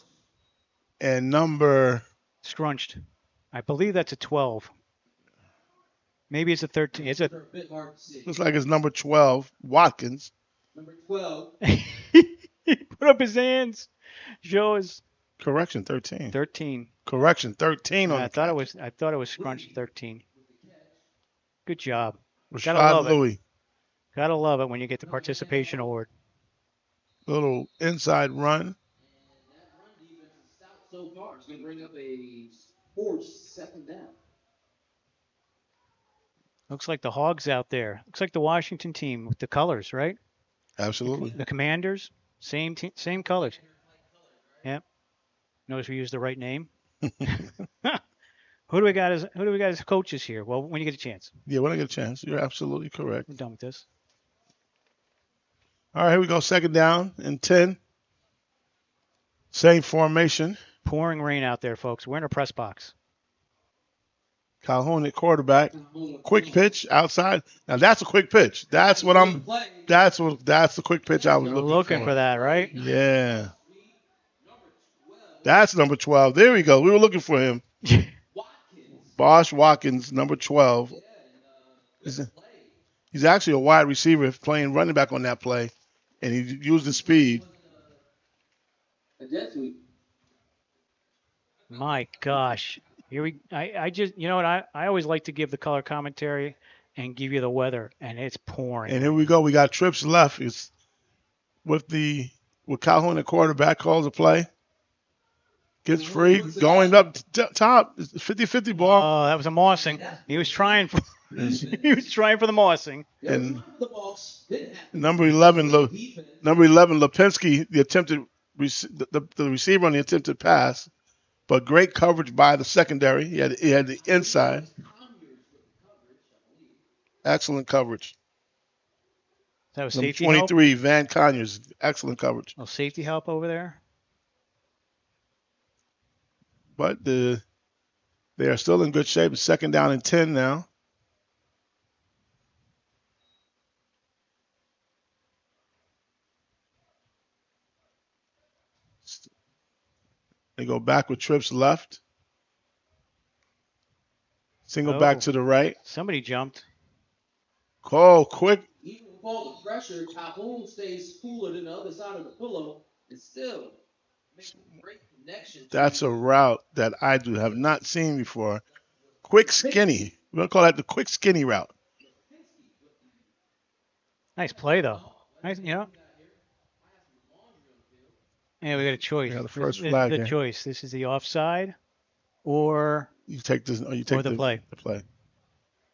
And number. Scrunched. I believe that's a 12. Maybe it's a 13. It's a. Looks like it's number 12, Watkins. Number 12. He put up his hands. Show us. Correction, 13. 13. Correction, 13 on I thought it was scrunched 13. Good job. Rashad Gotta love Louis. it. Gotta love it when you get the participation award. Little inside run. So far, it's going to bring up a forced second down. Looks like the Hogs out there. Looks like the Washington team with the colors, right? Absolutely. The Commanders, same colors. Yep. Notice we used the right name. Who do we got as coaches here? Well, when you get a chance. Yeah, when I get a chance. You're absolutely correct. We're done with this. All right, here we go. Second down and 10. Same formation. Pouring rain out there, folks. We're in a press box. Calhoun at quarterback. Quick pitch outside. Now that's a quick pitch. That's the quick pitch I was looking for that, right? Yeah. That's number 12. There we go. We were looking for him. Bosch Watkins, number 12. He's actually a wide receiver playing running back on that play, and he used the speed. My gosh. I just, you know what, I always like to give the color commentary and give you the weather, and it's pouring. And here we go. We got trips left. It's with Calhoun at quarterback, calls a play. Gets free, going up top. It's 50-50 ball. Oh, that was a mossing. He was trying for He was trying for the mossing. And number 11, Lipinski, the receiver on the attempted pass, but great coverage by the secondary. He had the inside. Excellent coverage. That was Number safety help. 23, Van Conyers, excellent coverage. Oh, safety help over there. But they are still in good shape. It's 2nd down and 10 now. They go back with trips left. Single back to the right. Somebody jumped. Oh, quick. Even with all the pressure, Calhoun stays cooler than the other side of the pillow and still making great connections. That's a route that I have not seen before. Quick skinny. We're going to call that the quick skinny route. Nice play, though. Nice, Yeah, we got a choice. Yeah, the first flag. The choice. This is the offside, or you take this, or you take the play. The play.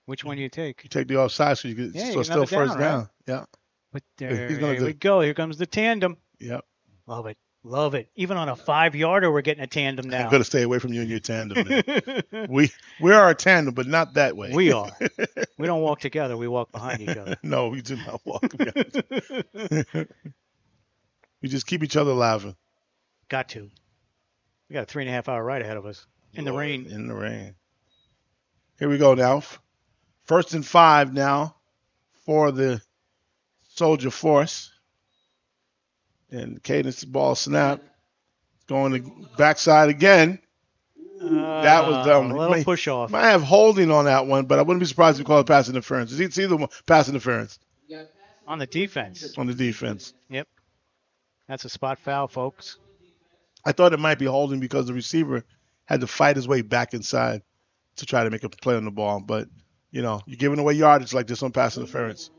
Which one do you take? You take the offside, so you get still first down. Right? Yeah. But here we go. Here comes the tandem. Yep. Love it. Love it. Even on a 5-yarder, we're getting a tandem now. I'm going to stay away from you and your tandem. we are a tandem, but not that way. We are. We don't walk together. We walk behind each other. No, we do not walk together. We just keep each other laughing. Got to. We got a 3.5-hour ride ahead of us. In the rain. In the rain. Here we go now. 1st and 5 now for the Soldier Force. And Cadence ball snap. Going to backside again. That was dumb. A little push off. Might have holding on that one, but I wouldn't be surprised if you call it pass interference. It's either one, pass interference. On the defense. On the defense. Yep. That's a spot foul, folks. I thought it might be holding because the receiver had to fight his way back inside to try to make a play on the ball. But, you're giving away yardage like this on pass interference.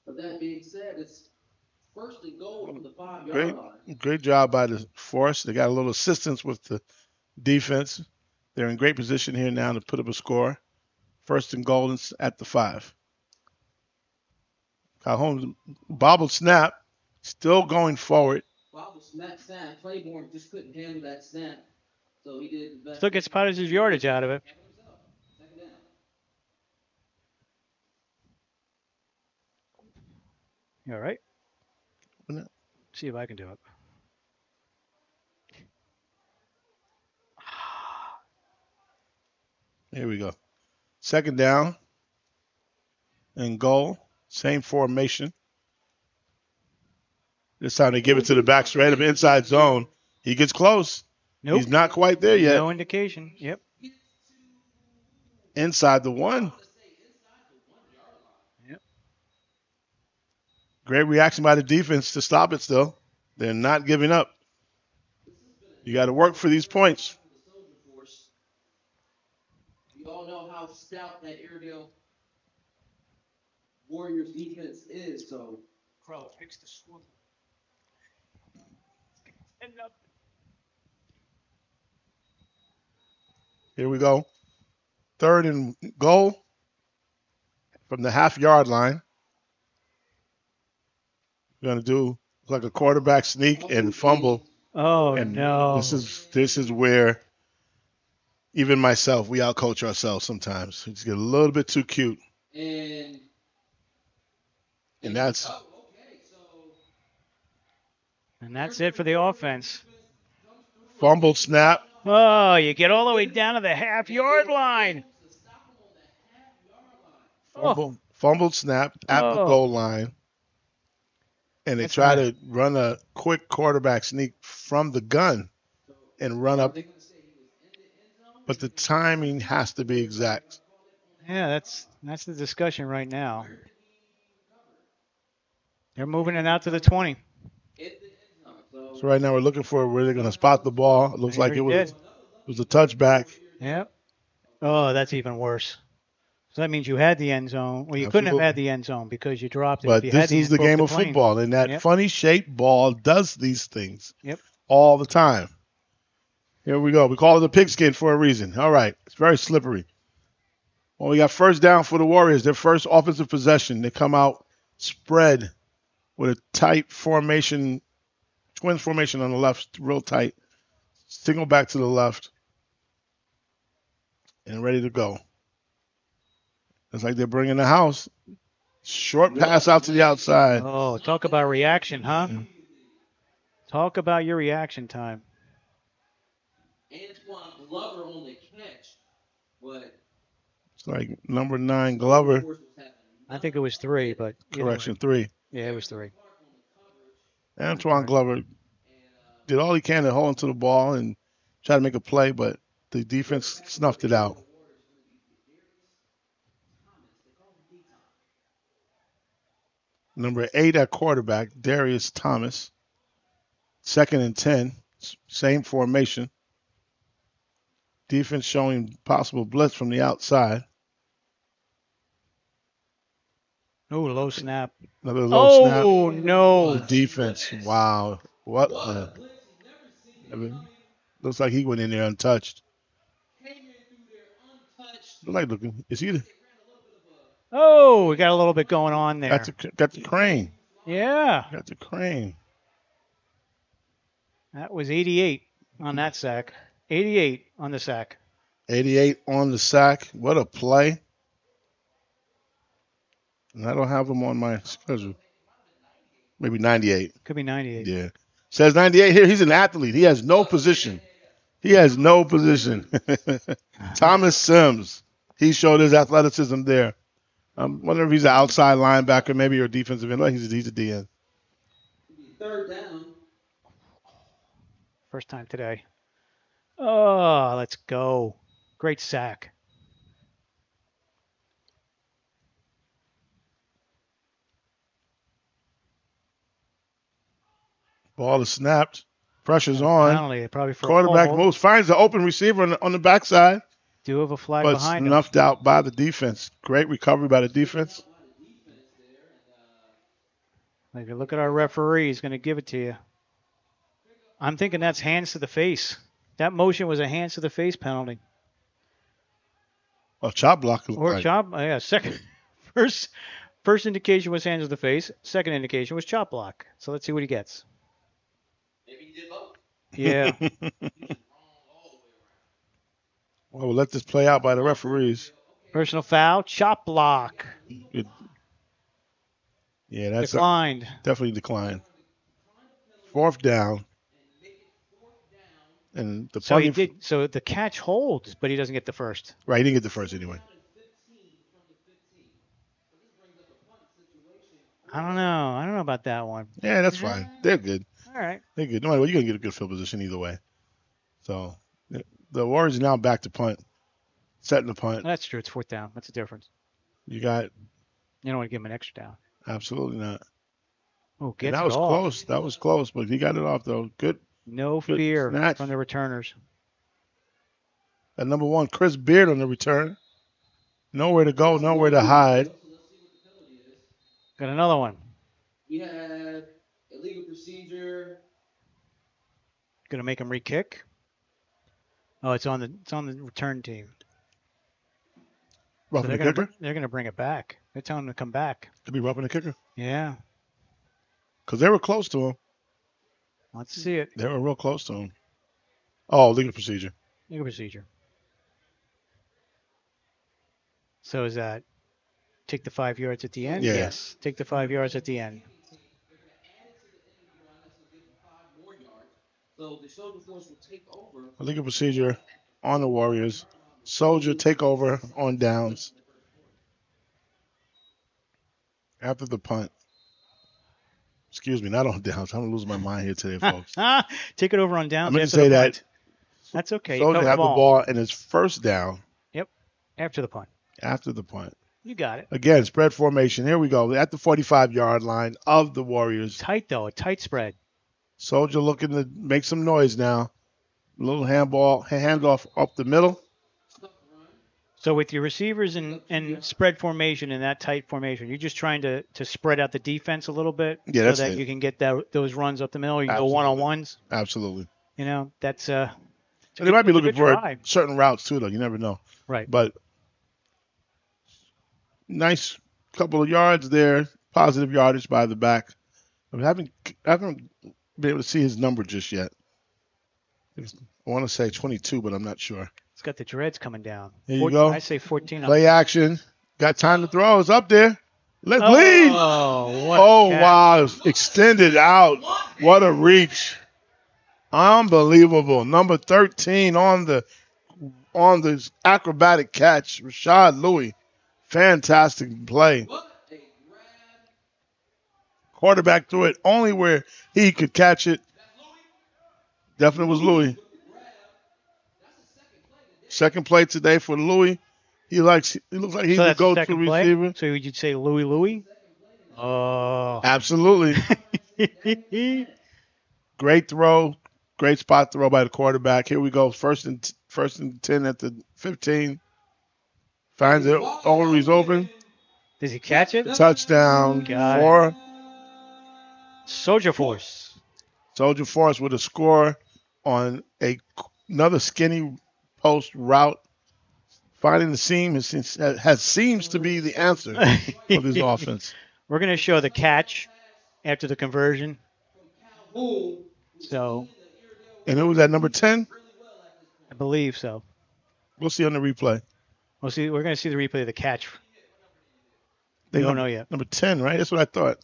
But that being said, it's 1st and goal from the 5-yard line. Great job by the Force. They got a little assistance with the defense. They're in great position here now to put up a score. 1st and goal at the 5. Calhoun bobbled snap, still going forward. Bobble snap. Claiborne just couldn't handle that snap, so he did his best. Still gets part of his yardage out of it. You all right? See if I can do it. Here we go. 2nd down and goal. Same formation. This time they give it to the back straight of inside zone. He gets close. Nope. He's not quite there yet. No indication. Yep. Inside the 1. Yep. Great reaction by the defense to stop it still. They're not giving up. You got to work for these points. We all know how stout that Airedale Warriors defense is, so. Crow, fix the swivel. Here we go. 3rd and goal from the half-yard line. We're going to do like a quarterback sneak and fumble. Oh, and no. This is where even myself, we outcoach ourselves sometimes. We just get a little bit too cute. And that's it for the offense. Fumble snap. Oh, you get all the way down to the half-yard line. Fumbled snap at the goal line. And they try to run a quick quarterback sneak from the gun and run up. But the timing has to be exact. Yeah, that's the discussion right now. They're moving it out to the 20. So right now we're looking for where they're going to spot the ball. It looks like it was a touchback. Yep. Oh, that's even worse. So that means you had the end zone. Well, you couldn't have Absolutely. had the end zone because you dropped it. If But you this had the is end, the broke game the of plane. football, and that Yep. funny-shaped ball does these things Yep. all the time. Here we go. We call it a pigskin for a reason. All right. It's very slippery. Well, we got first down for the Warriors. Their first offensive possession. They come out spread with a tight formation, twins formation on the left, real tight. Single back to the left. And ready to go. It's like they're bringing the house. Short pass out to the outside. Oh, talk about reaction, huh? Talk about your reaction time. Antoine Glover on the catch, but It's like number 9 Glover. I think it was 3, but Correction, way. 3. Yeah, it was 3. Antoine Glover did all he can to hold onto the ball and try to make a play, but the defense snuffed it out. Number 8 at quarterback, Darius Thomas. 2nd and 10, same formation. Defense showing possible blitz from the outside. Oh, low snap. Another low snap. Oh, no. The defense. Wow. What? Looks like he went in there untouched. Looking. Is he? Oh, we got a little bit going on there. Got the crane. Yeah. Got the crane. That was 88 on that sack. 88 on the sack. 88 on the sack. What a play. And I don't have him on my schedule. Maybe 98. Could be 98. Yeah. Says 98 here. He's an athlete. He has no position. Thomas Sims. He showed his athleticism there. I'm wondering if he's an outside linebacker, maybe, or defensive end. He's a DN. Third down. First time today. Oh, let's go. Great sack. Ball is snapped. Pressure's on. Penalty, probably for quarterback moves, finds the open receiver on the backside. Do have a flag but behind him. Snuffed out by the defense. Great recovery by the defense. If you look at our referee, he's going to give it to you. I'm thinking that's hands to the face. That motion was a hands to the face penalty. Oh, chop block. Or chop, yeah. First indication was hands to the face. Second indication was chop block. So let's see what he gets. Maybe he did both. Yeah. Well, we'll let this play out by the referees. Personal foul, chop block. Yeah, that's declined. Definitely declined. Fourth down. And the so the catch holds, but he doesn't get the first. Right, he didn't get the first anyway. I don't know about that one. Yeah, that's fine. They're good. All right. They're good. No matter what, you're going to get a good field position either way. So the Warriors are now back to punt. Setting the punt. That's true. It's fourth down. That's the difference. You don't want to give him an extra down. Absolutely not. Oh, gets that was it off. close. That was close, but he got it off, though. Good. No good fear snatch. from the returners. At number 1, Chris Beard on the return. Nowhere to go, nowhere to hide. Got another one. We have illegal procedure. Going to make him re-kick. Oh, it's on the return team. Roughing the kicker? They're going to bring it back. They're telling him to come back. To be roughing the kicker? Yeah. Because they were close to him. Let's see it. They were real close to him. Oh, legal procedure. Legal procedure. So is that take the 5 yards at the end? Yeah. Yes. Take the 5 yards at the end. So the soldier force will take over. A legal procedure on the Warriors. Soldier take over on downs. After the punt. Excuse me, not on downs. I'm losing my mind here today, folks. Take it over on downs. I'm going to say that. That's okay. Soldier have the ball and it's first down. Yep. After the punt. After the punt. You got it. Again, spread formation. Here we go. At the 45-yard line of the Warriors. Tight, though. A tight spread. Soldier looking to make some noise now. A little handoff up the middle. So with your receivers and spread formation and that tight formation, you're just trying to spread out the defense a little bit Yeah, so that's that it. you can get those runs up the middle. You can go Absolutely. one-on-ones. Absolutely. You know, that's And they might be it's a looking good for try. certain routes too, though. You never know. Right. But nice couple of yards there. Positive yardage by the back. I haven't been able to see his number just yet. I want to say 22, but I'm not sure. It's got the dreads coming down. Here you go. I say 14. Play action. Got time to throw. It's up there. Let's Oh, lead. what Oh, a catch. wow. Extended out. What a reach. Unbelievable. Number 13 on the acrobatic catch. Rashad Louis. Fantastic play. Quarterback threw it only where he could catch it. Definitely was Louis. Second play today for Louis. He looks like he's the go-to receiver. So would you say Louis? Oh. Absolutely. Great throw. Great spot throw by the quarterback. Here we go. First and 10 at the 15. Finds it. Always open. Does he catch it? Touchdown for Soldier Force. Soldier Force with a score on another skinny post route. Finding the seam seems to be the answer for this offense. We're going to show the catch after the conversion. So. And who was that, number 10? I believe so. We'll see on the replay. We're going to see the replay of the catch. We don't know yet. Number 10, right? That's what I thought.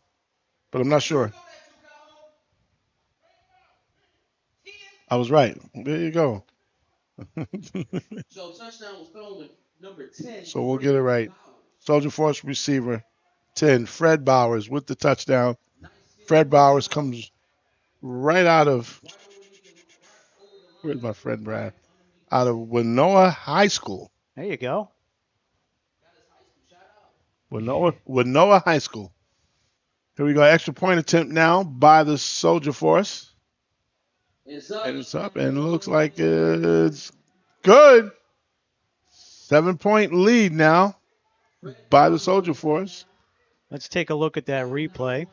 But I'm not sure. I was right. There you go. So touchdown was thrown with number 10. So we'll get it right. Soldier Force receiver 10, Fred Bowers with the touchdown. Fred Bowers comes right out of, where's my friend Brad? Out of Winona High School. There you go. Winona High School. Here we go. Extra point attempt now by the Soldier Force. And it's up, and it looks like it's good. 7-point lead now by the Soldier Force. Let's take a look at that replay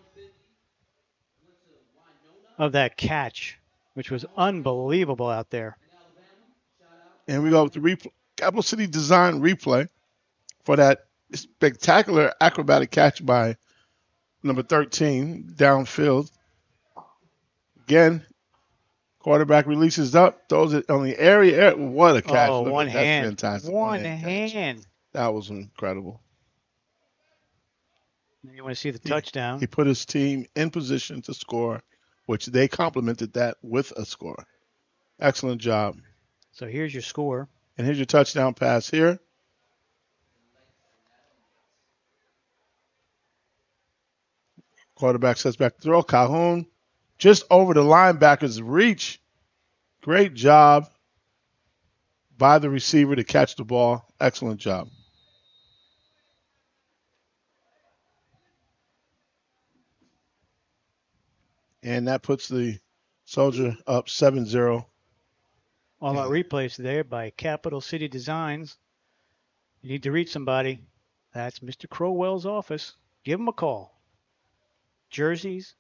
of that catch, which was unbelievable out there. And we go with the Capital City Design replay for that spectacular acrobatic catch by number 13 downfield. Again, quarterback releases up, throws it on the area. What a catch. Oh, one hand. That's fantastic. One hand. That was incredible. You want to see the touchdown. He put his team in position to score, which they complemented that with a score. Excellent job. So here's your score. And here's your touchdown pass here. Quarterback sets back to throw. Calhoun just over the linebacker's reach. Great job by the receiver to catch the ball. Excellent job. And that puts the Soldier up 7-0. All our replays there by Capital City Designs. You need to reach somebody. That's Mr. Crowell's office. Give him a call. Jerseys,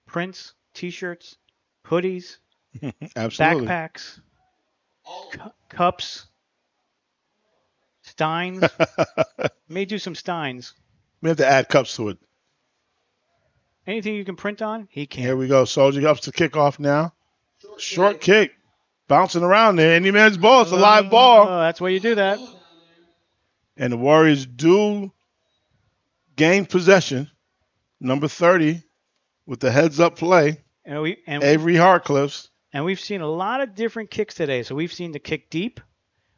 prints, T-shirts, hoodies, Absolutely. backpacks, cups, steins. May do some steins. We have to add cups to it. Anything you can print on, he can. Here we go. Soldier ups the kickoff now. Short kick. Bouncing around there. Any man's ball. It's a live ball. That's why you do that. And the Warriors do gain possession. Number 30 with the heads-up play. Avery Hartcliffs. And we've seen a lot of different kicks today. So we've seen the kick deep.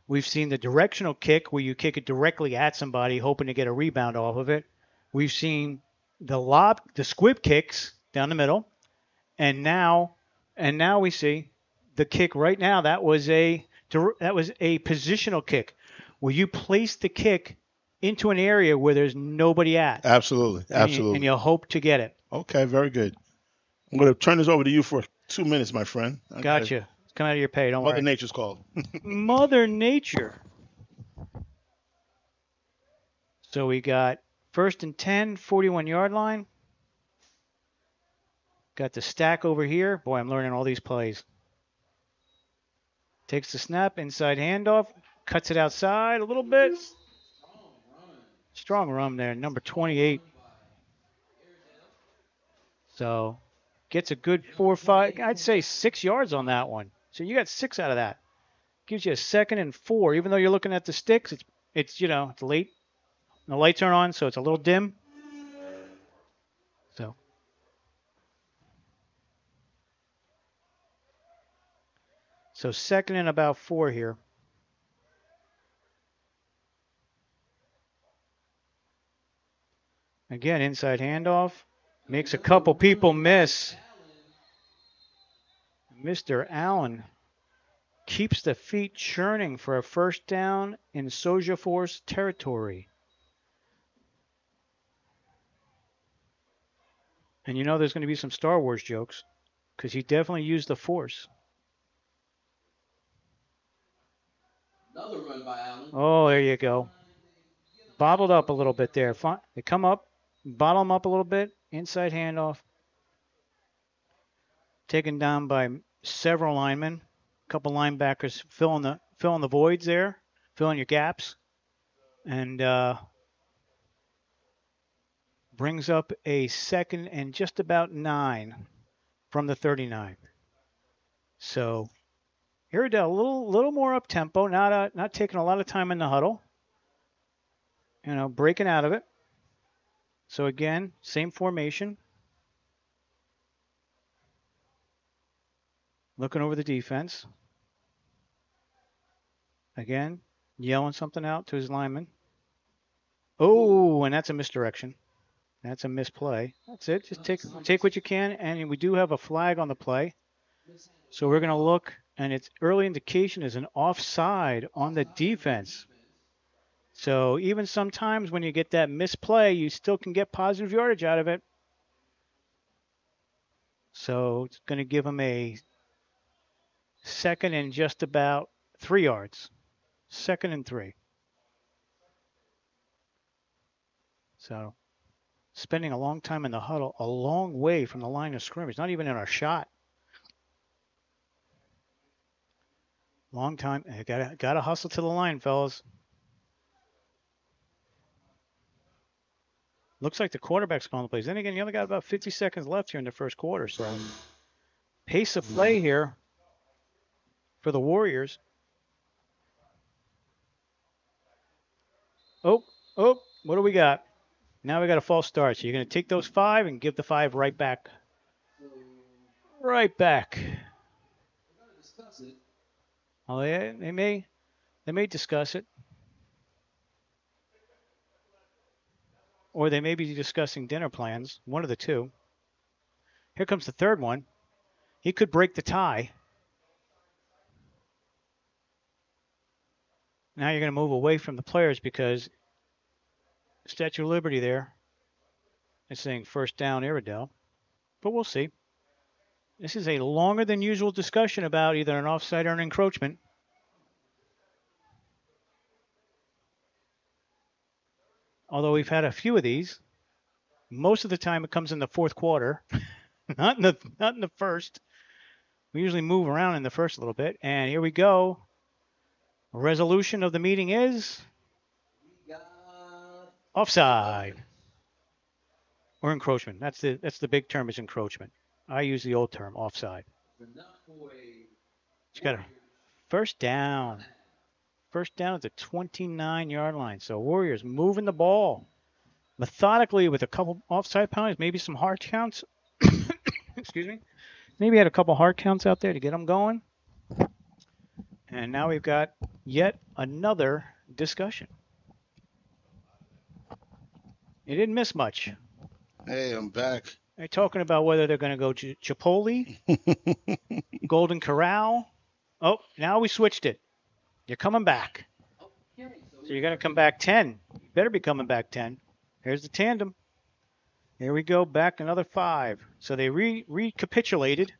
We've seen the directional kick where you kick it directly at somebody hoping to get a rebound off of it. We've seen the squib kicks down the middle. And now we see the kick right now. That was a positional kick where you place the kick into an area where there's nobody at. Absolutely. And you hope to get it. Okay, very good. I'm going to turn this over to you for 2 minutes, my friend. Okay. Gotcha. It's coming out of your pay. Don't worry. Mother Nature's called. Mother Nature. So we got 1st and 10, 41-yard line. Got the stack over here. Boy, I'm learning all these plays. Takes the snap, inside handoff, cuts it outside a little bit. Strong run there, number 28. So gets a good 4 or 5, I'd say 6 yards on that one. So you got 6 out of that. Gives you a 2nd and 4. Even though you're looking at the sticks, it's it's late. The lights aren't on, so it's a little dim. So 2nd and about 4 here. Again, inside handoff. Makes a couple people miss. Mr. Allen keeps the feet churning for a 1st down in Soja Force territory. And you know there's going to be some Star Wars jokes because he definitely used the Force. Another run by Allen. Oh, there you go. Bottled up a little bit there. They come up, bottle them up a little bit, inside handoff. Taken down by several linemen. A couple linebackers filling the voids there, filling your gaps. And brings up a 2nd and just about 9 from the 39. So Iredell a little more up tempo, not taking a lot of time in the huddle. Breaking out of it. So again, same formation. Looking over the defense. Again, yelling something out to his lineman. Oh, and that's a misdirection. That's a misplay. That's it. Just take what you can. And we do have a flag on the play. So we're going to look, and its early indication is an offside on the defense. So even sometimes when you get that misplay, you still can get positive yardage out of it. So it's going to give them a 2nd and just about 3 yards. 2nd and 3. So spending a long time in the huddle, a long way from the line of scrimmage, not even in our shot. Long time. Gotta hustle to the line, fellas. Looks like the quarterback's calling the plays. Then again, you only got about 50 seconds left here in the 1st quarter. So pace of play here for the Warriors. Oh, what do we got? Now we got a false start. So you're going to take those 5 and give the 5 right back. Right back. Oh, they may discuss it. Or they may be discussing dinner plans. One of the two. Here comes the 3rd one. He could break the tie. Now you're going to move away from the players because Statue of Liberty there is saying 1st down Iredell. But we'll see. This is a longer than usual discussion about either an offside or an encroachment. Although we've had a few of these. Most of the time it comes in the 4th quarter, not in the 1st. We usually move around in the 1st a little bit. And here we go. Resolution of the meeting is offside or encroachment. That's the big term is encroachment. I use the old term, offside. It's got a 1st down. 1st down at the 29-yard line. So Warriors moving the ball methodically with a couple offside penalties, maybe some hard counts. Excuse me. Maybe had a couple hard counts out there to get them going. And now we've got yet another discussion. You didn't miss much. Hey, I'm back. They're talking about whether they're going to go Chipotle, Golden Corral. Oh, now we switched it. You're coming back. So you're going to come back 10. You better be coming back 10. Here's the tandem. Here we go, back another 5. So they recapitulated.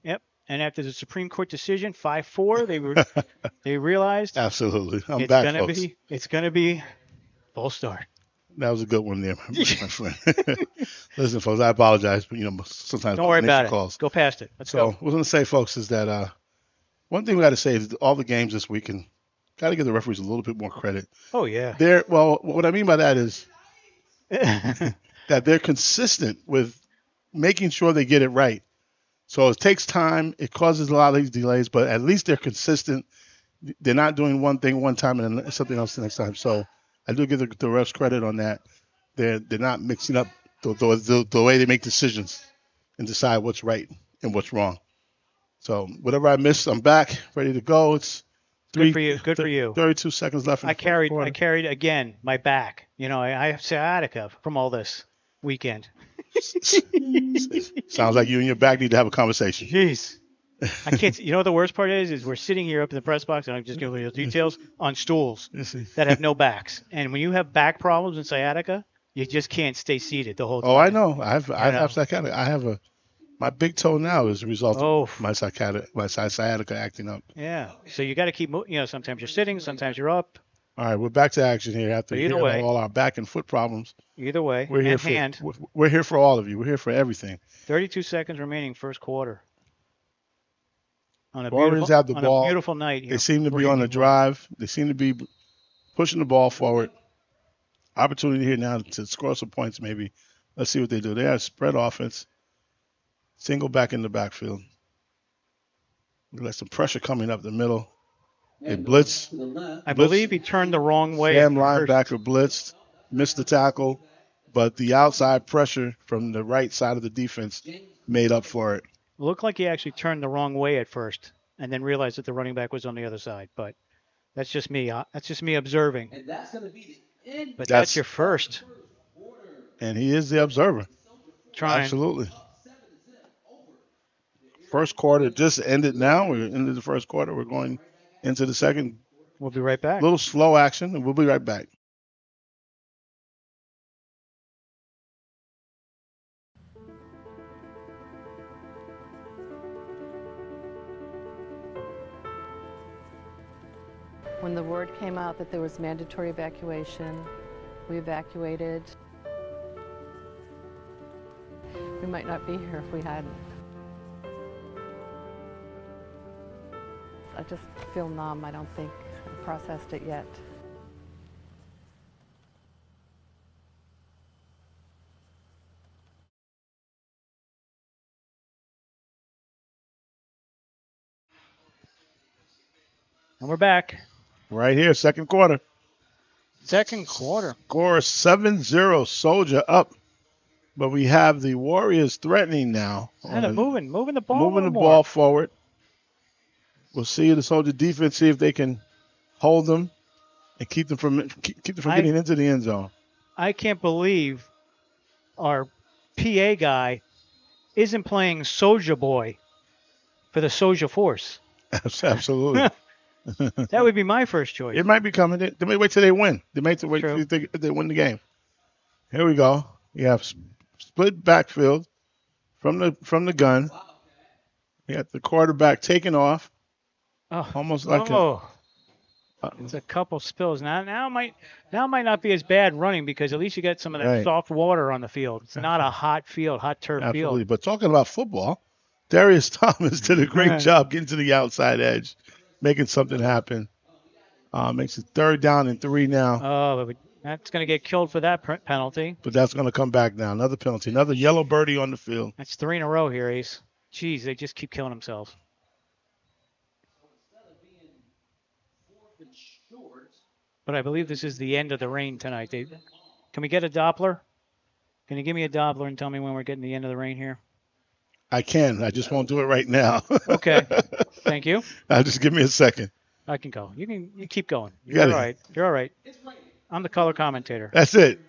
Yep. And after the Supreme Court decision, 5-4, they realized absolutely. I'm it's back, gonna folks. it's going to be False start. That was a good one there, my friend. Listen, folks, I apologize, but sometimes Don't worry about nature it. calls. Go past it. Let's So go. what I was going to say, folks, is that one thing we got to say is all the games this weekend, got to give the referees a little bit more credit. Oh yeah. Well, what I mean by that is that they're consistent with making sure they get it right. So it takes time. It causes a lot of these delays, but at least they're consistent. They're not doing one thing one time and then something else the next time. So I do give the refs credit on that. They're not mixing up the way they make decisions and decide what's right and what's wrong. So whatever I missed, I'm back, ready to go. It's Good for you. Good for you. 32 seconds left. I carried again my back. I have sciatica from all this weekend. Sounds like you and your back need to have a conversation. Jeez. I can't. You know what the worst part is we're sitting here up in the press box, and I'm just giving you the details on stools that have no backs. And when you have back problems and sciatica, you just can't stay seated the whole time. Oh, I know. I have sciatica. I have my big toe now is a result of my sciatica acting up. Yeah. So you got to keep moving. Sometimes you're sitting, sometimes you're up. All right, we're back to action here after hearing all our back and foot problems. Either way, we're here for all of you. We're here for everything. 32 seconds remaining, first quarter. Warriors have the ball. On a beautiful night. They seem to be on the drive. They seem to be pushing the ball forward. Opportunity here now to score some points maybe. Let's see what they do. They have spread offense. Single back in the backfield. We got some pressure coming up the middle. They blitz. I believe he turned the wrong way. Sam linebacker blitzed, missed the tackle, but the outside pressure from the right side of the defense made up for it. Looked like he actually turned the wrong way at first and then realized that the running back was on the other side. But that's just me. That's just me observing. And that's going to be the end. But that's your first. And he is the observer. Trying. Absolutely. First quarter just ended now. We're into the first quarter. We're going into the second. We'll be right back. A little slow action, and we'll be right back. When the word came out that there was mandatory evacuation, we evacuated. We might not be here if we hadn't. I just feel numb. I don't think I've processed it yet. And we're back. Right here, second quarter. Second quarter. Score 7-0, Soldier up. But we have the Warriors threatening now. And moving the ball. Moving the ball forward. We'll see the Soldier defense, see if they can hold them and keep them from getting into the end zone. I can't believe our PA guy isn't playing Soldier Boy for the Soldier Force. Absolutely. That would be my first choice. It might be coming. They may wait till they win. They may wait till they win the game. Here we go. You have split backfield from the gun. We got the quarterback taking off. Oh, almost like it's a couple spills. Now might not be as bad running because at least you get some of that soft water on the field. It's not a hot field, hot turf field. Absolutely. But talking about football, Darius Thomas did a great job getting to the outside edge, making something happen. Makes it 3rd down and 3 now. Oh, that's going to get killed for that penalty. But that's going to come back now. Another penalty. Another yellow birdie on the field. That's 3 in a row here, Ace. Jeez, they just keep killing themselves. But I believe this is the end of the rain tonight. Can we get a Doppler? Can you give me a Doppler and tell me when we're getting the end of the rain here? I can. I just won't do it right now. Okay. Thank you. Just give me a second. I can go. You keep going. You're all right. You're all right. I'm the color commentator. That's it.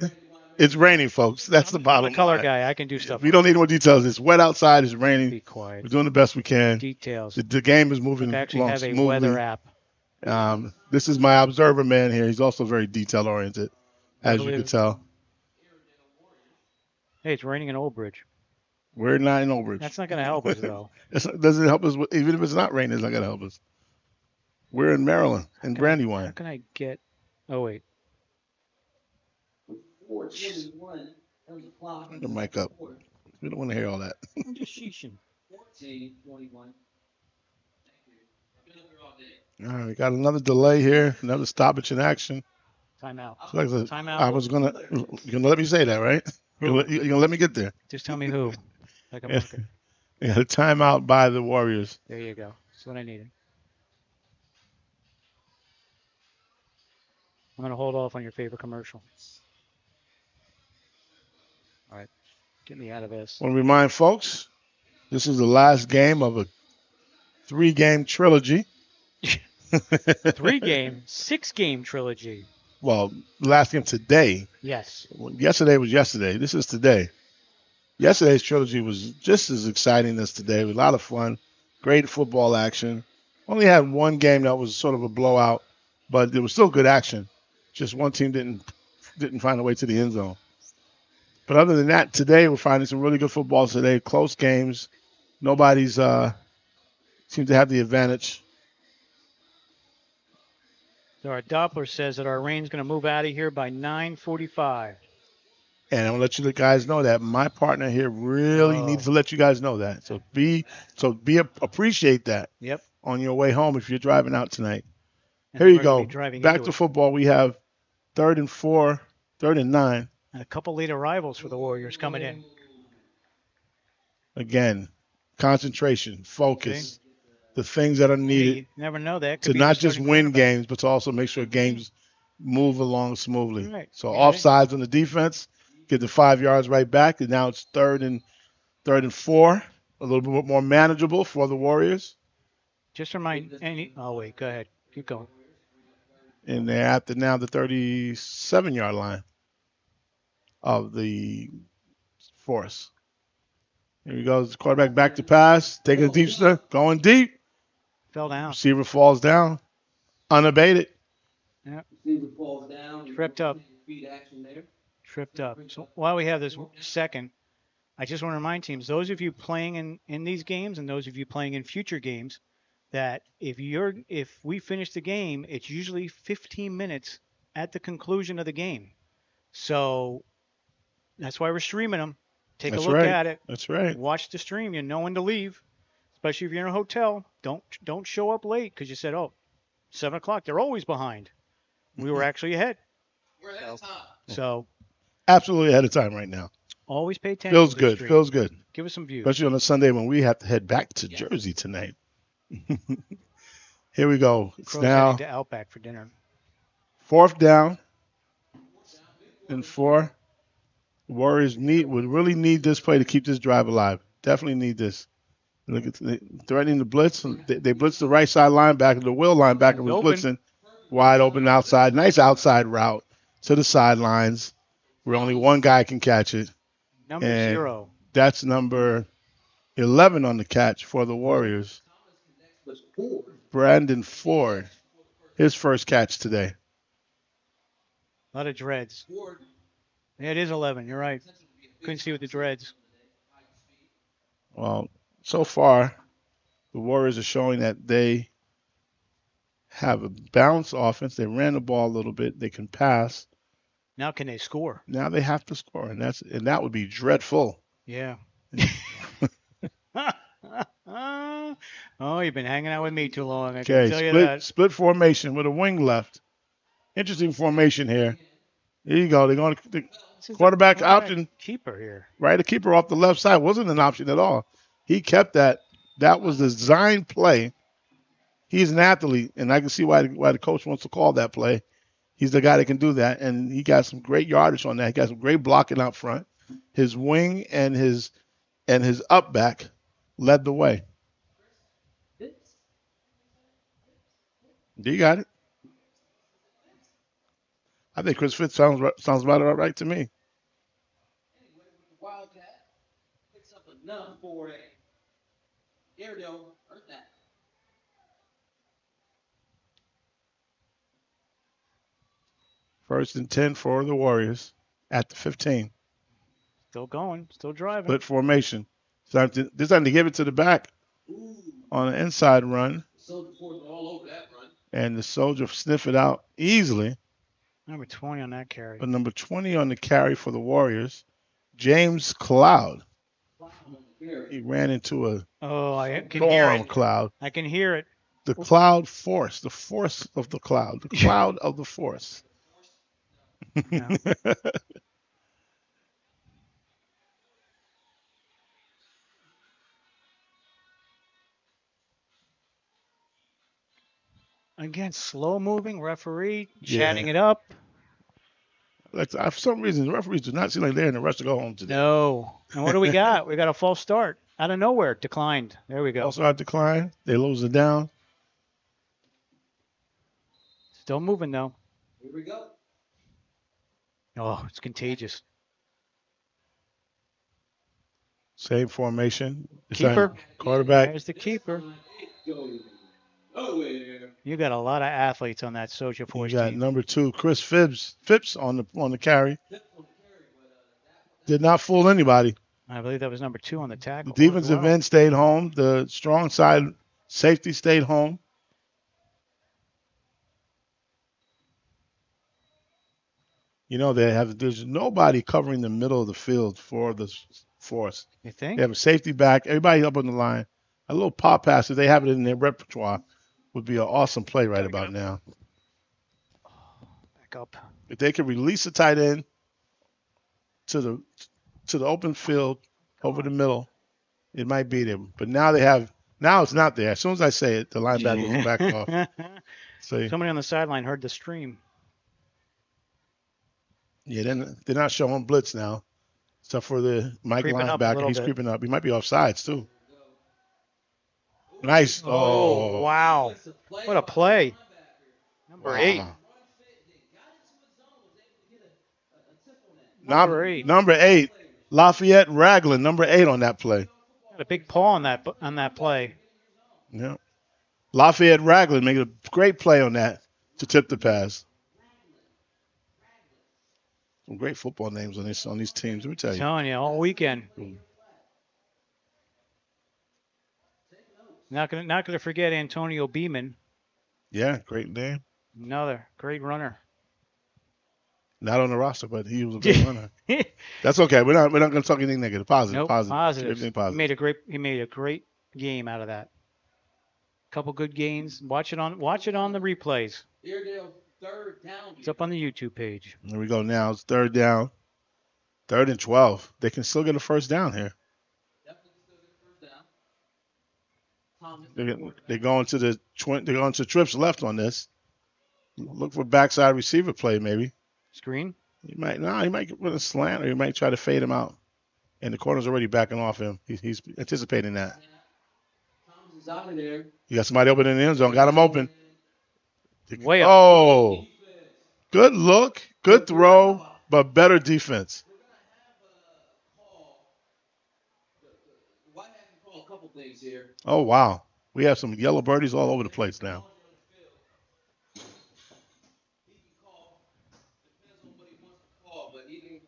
It's raining, folks. That's the bottom line. I'm the color guy. I can do stuff. We don't need more details. It's wet outside. It's raining. Be quiet. We're doing the best we can. Details. The game is moving I actually along have a smoothly. weather app. This is my observer man here. He's also very detail-oriented, as you can tell. Hey, it's raining in Old Bridge. We're not in Old Bridge. That's not going to help us, though. It doesn't help us. Even if it's not raining, it's not going to help us. We're in Maryland, in Brandywine. How can I get... Oh, wait. 4:21. That was a clock. Turn the mic up. We don't want to hear all that. I'm just sheeshing. 14:21. All right, we got another delay here, another stoppage in action. Timeout. So like I said, Timeout. I was gonna. You're gonna let me say that, right? You're gonna let me get there. Just tell me who. Like a market. Yeah, a timeout by the Warriors. There you go. That's what I needed. I'm going to hold off on your favorite commercial. All right. Get me out of this. I want to remind folks, this is the last game of a 3-game trilogy. 3-game, 6-game trilogy. Well, last game today. Yes. Yesterday was yesterday. This is today. Yesterday's trilogy was just as exciting as today. It was a lot of fun. Great football action. Only had one game that was sort of a blowout, but there was still good action. Just one team didn't find a way to the end zone. But other than that, today we're finding some really good football today. Close games. Nobody's seems to have the advantage. So our Doppler says that our rain's going to move out of here by 9:45. And I'm gonna let you guys know that my partner here really needs to let you guys know that. So appreciate that. Yep. On your way home if you're driving out tonight. And Here you we're go. gonna be driving Back into to it. football. We have 3rd and 4, 3rd and 9. And a couple late arrivals for the Warriors coming in. Again, concentration, focus, the things that are needed You never know that. to Could be not the just starting win quarterback. games, but to also make sure games move along smoothly. Right. So Yeah. offsides on the defense, get the 5 yards right back, and now it's 3rd and 4, a little bit more manageable for the Warriors. Just remind any. Oh wait, go ahead. Keep going. And they're at now the 37-yard line of the Force. Here he goes. Quarterback back to pass, taking a deep step, going deep. Fell down. Receiver falls down, unabated. Yep. Receiver falls down. Tripped up. Feet action there. Tripped up. So while we have this second, I just want to remind teams, those of you playing in these games and those of you playing in future games, that if we finish the game, it's usually 15 minutes at the conclusion of the game. So that's why we're streaming them. Take a look at it. That's right. Watch the stream. You know when to leave, especially if you're in a hotel. Don't show up late because you said, 7 o'clock. They're always behind. We were actually ahead. We're ahead of time. So Absolutely ahead of time right now. always pay attention. Feels to the good. stream. Feels good. Give us some views. Especially on a Sunday when we have to head back to Jersey tonight. Here we go. It's Crow's now heading to Outback for dinner. 4th down and 4. The Warriors would really need this play to keep this drive alive. Definitely need this. Look at threatening the blitz. They blitzed the right side linebacker. The will linebacker was blitzing wide open outside. Nice outside route to the sidelines where only one guy can catch it. Number And 0. That's number 11 on the catch for the Warriors. Brandon Ford, his first catch today. A lot of dreads. Yeah, it is 11. You're right. Couldn't see with the dreads. Well, so far, the Warriors are showing that they have a balanced offense. They ran the ball a little bit. They can pass. Now can they score? Now they have to score, and that would be dreadful. Yeah. Oh, you've been hanging out with me too long. I can tell you that. Split formation with a wing left. Interesting formation here. Here you go. They're going to the quarterback option. Keeper here. Right, the keeper off the left side wasn't an option at all. He kept that. That was the design play. He's an athlete, and I can see why the coach wants to call that play. He's the guy that can do that, and he got some great yardage on that. He got some great blocking out front. His wing and his up back led the way. You got it. I think Chris Fitz sounds about right to me. Wildcat picks up enough for a aerial earth that. First and 10 for the Warriors at the 15. Still going. Still driving. Split formation. This time to give it to the back on an inside run. Soldier all over that run. And the Soldier sniff it out easily. Number 20 on that carry. But number 20 on the carry for the Warriors, James Cloud. He ran into a storm cloud. I can hear it. The cloud force, the force of the cloud, the cloud of the force. No. Again, slow moving referee chatting it up. Like, for some reason, the referees do not seem like they're in a rush to go home today. No. And what do we got? We got a false start out of nowhere. Declined. There we go. False start decline. They lose it down. Still moving though. Here we go. Oh, it's contagious. Same formation. Keeper. Quarterback. There's the keeper. Nowhere. You got a lot of athletes on that Soldier Force You got team. number 2, Chris Phipps on the carry. Did not fool anybody. I believe that was number 2 on the tackle. The defensive end stayed home. The strong side safety stayed home. You know, there's nobody covering the middle of the field for the Force. You think? They have a safety back. Everybody up on the line. A little pop pass, if they have it in their repertoire, would be an awesome play right about now. Back up. If they could release the tight end to the open field over the middle, it might be there. But now it's not there. As soon as I say it, the linebacker goes back off. See? Somebody on the sideline heard the stream. Yeah, they're not showing blitz now. Except for the Mike linebacker. He's creeping up. He might be offsides, too. Nice. Oh, wow. What a play. Number 8. Number 8. Lafayette Ragland, number 8 on that play. Got a big paw on that play. Yeah. Lafayette Ragland made a great play on that to tip the pass. Some great football names on these teams. Let me tell you. Telling you, all weekend. Not gonna forget Antonio Beeman. Yeah, great name. Another great runner. Not on the roster, but he was a good runner. That's okay. We're not going to talk anything negative. Positive. Nope, positive. Everything positive. He made a great game out of that. Couple good gains. Watch it on the replays. Third down. It's up on the YouTube page. Here we go now. It's third down. 3rd and 12. They can still get a first down here. They're going to trips left on this. Look for backside receiver play maybe. Screen? He might get with a slant, or he might try to fade him out. And the corner's already backing off him. He's anticipating that. Thomas is out of there. You got somebody open in the end zone. Got him open. Way up. Oh, good look, good throw, but better defense. A couple things here. Oh, wow. We have some yellow birdies all over the place now. But he can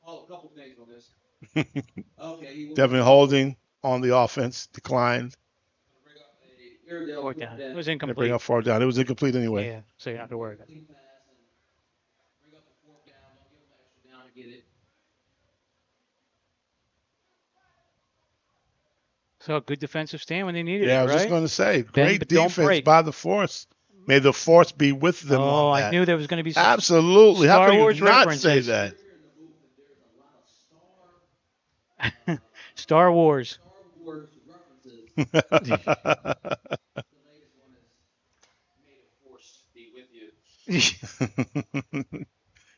call a couple things on this. Okay. Devin Holding on the offense declined. Fourth down. It was They incomplete. bring up 4th down. It was incomplete anyway. Yeah, so you don't have to worry about it. So good defensive stand when they needed it, Yeah, I was right? just going to say, Bend, great but don't defense break. by the Force. May the Force be with them Oh, on that. I knew there was going to be some Absolutely. Star How can Wars you not references. say that? Star Wars.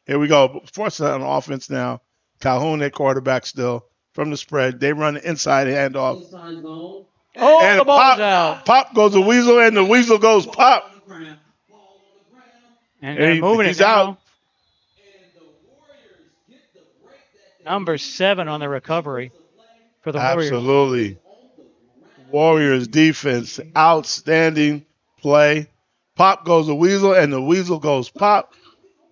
Here we go. Force on offense now. Calhoun at quarterback still from the spread. They run the inside handoff. Oh, And the ball's pop, out. Pop goes the Weasel, and the Weasel goes pop. And they're moving he's it now. out. Number 7 on the recovery for the Warriors. Absolutely. Warriors defense, outstanding play. Pop goes the Weasel, and the Weasel goes pop.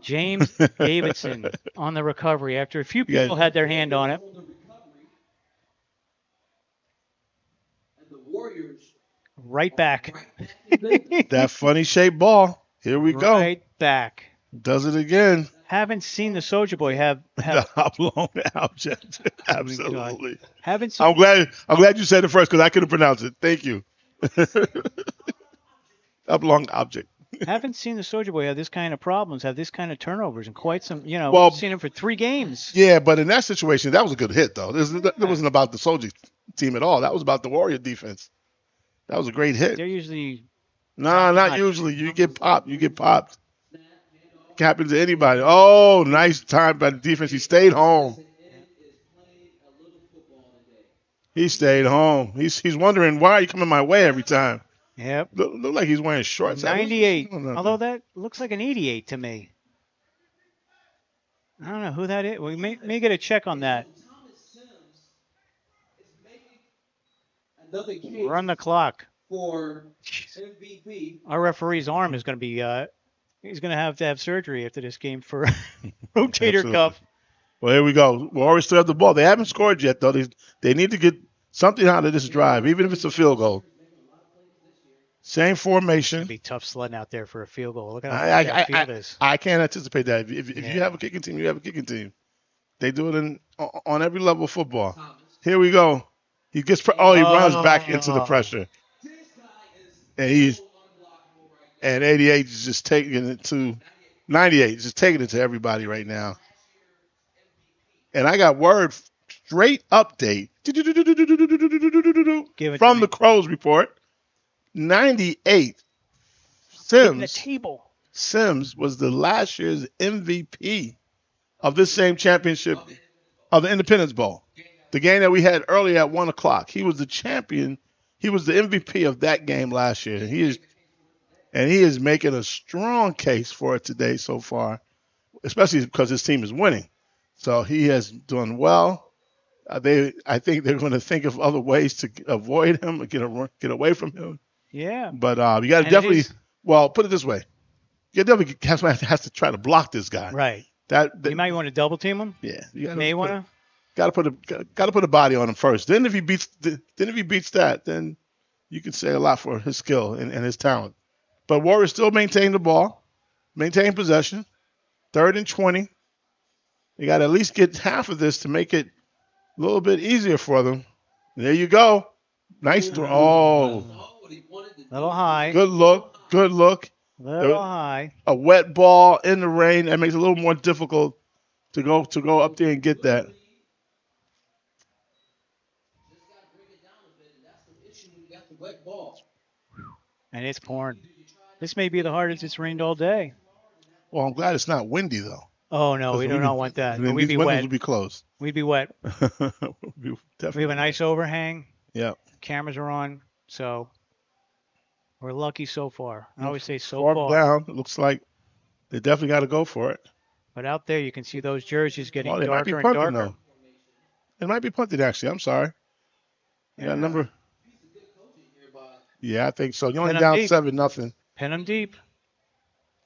James Davidson on the recovery after a few people had their hand on it. Right back. That funny shaped ball. Here we go. Right back. Does it again. Haven't seen the Soldier Boy have The oblong object. Absolutely. haven't seen. I'm glad you said it first because I couldn't pronounce it. Thank you. Oblong object. Haven't seen the Soldier Boy have this kind of problems, have this kind of turnovers, and quite some. Well, seen him for 3 games. Yeah, but in that situation, that was a good hit, though. It wasn't about the Soldier team at all. That was about the Warrior defense. That was a great hit. They're usually. No, not usually. You get popped. You get popped. It happens to anybody. Oh, nice time by the defense. He stayed home. He stayed home. He's wondering, why are you coming my way every time? Yep. Look like he's wearing shorts. 98. Although that looks like an 88 to me. I don't know who that is. We may get a check on that. Run the clock. For MVP. Our referee's arm is going to be. He's going to have surgery after this game for rotator Absolutely. cuff. Well, here we go. Warriors still have the ball. They haven't scored yet, though. They need to get something out of this drive, even if it's a field goal. Same formation. It'd be tough sledding out there for a field goal. Look at how that field is. I can't anticipate that. If you have a kicking team, you have a kicking team. They do it on every level of football. Here we go. He gets he runs back into the pressure, and 88 is just taking it to 98. Just taking it to everybody right now. And I got word, straight update from the Crows report. 98. Sims was the last year's MVP of this same championship of the Independence Bowl. The game that we had earlier at 1 o'clock. He was the champion. He was the MVP of that game last year. And he is making a strong case for it today so far, especially because his team is winning. So he has done well. I think they're going to think of other ways to avoid him or get away from him. Yeah. But you got to definitely, put it this way. You definitely has to try to block this guy. Right. You might want to double team him. Yeah. You may want to. Got to put a body on him first. Then if he beats that, then you can say a lot for his skill and his talent. But Warriors still maintain the ball, maintain possession. 3rd and 20. You got to at least get half of this to make it a little bit easier for them. There you go. Nice throw. Oh. Little high. Good look. Little high. A wet ball in the rain. That makes it a little more difficult to go up there and get that. And it's pouring. This may be the hardest it's rained all day. Well, I'm glad it's not windy, though. Oh, no, we do not want that. Then We'd be windows wet. would be closed. We'd be wet. We have a nice overhang. Yeah. Cameras are on, so we're lucky so far. I always say so far. Down, it looks like they definitely got to go for it. But out there, you can see those jerseys getting they might be darker punting, and darker. Though. It might be punted, actually. I'm sorry. Yeah, number. Yeah, I think so. You're only down 7-0. Pin them deep.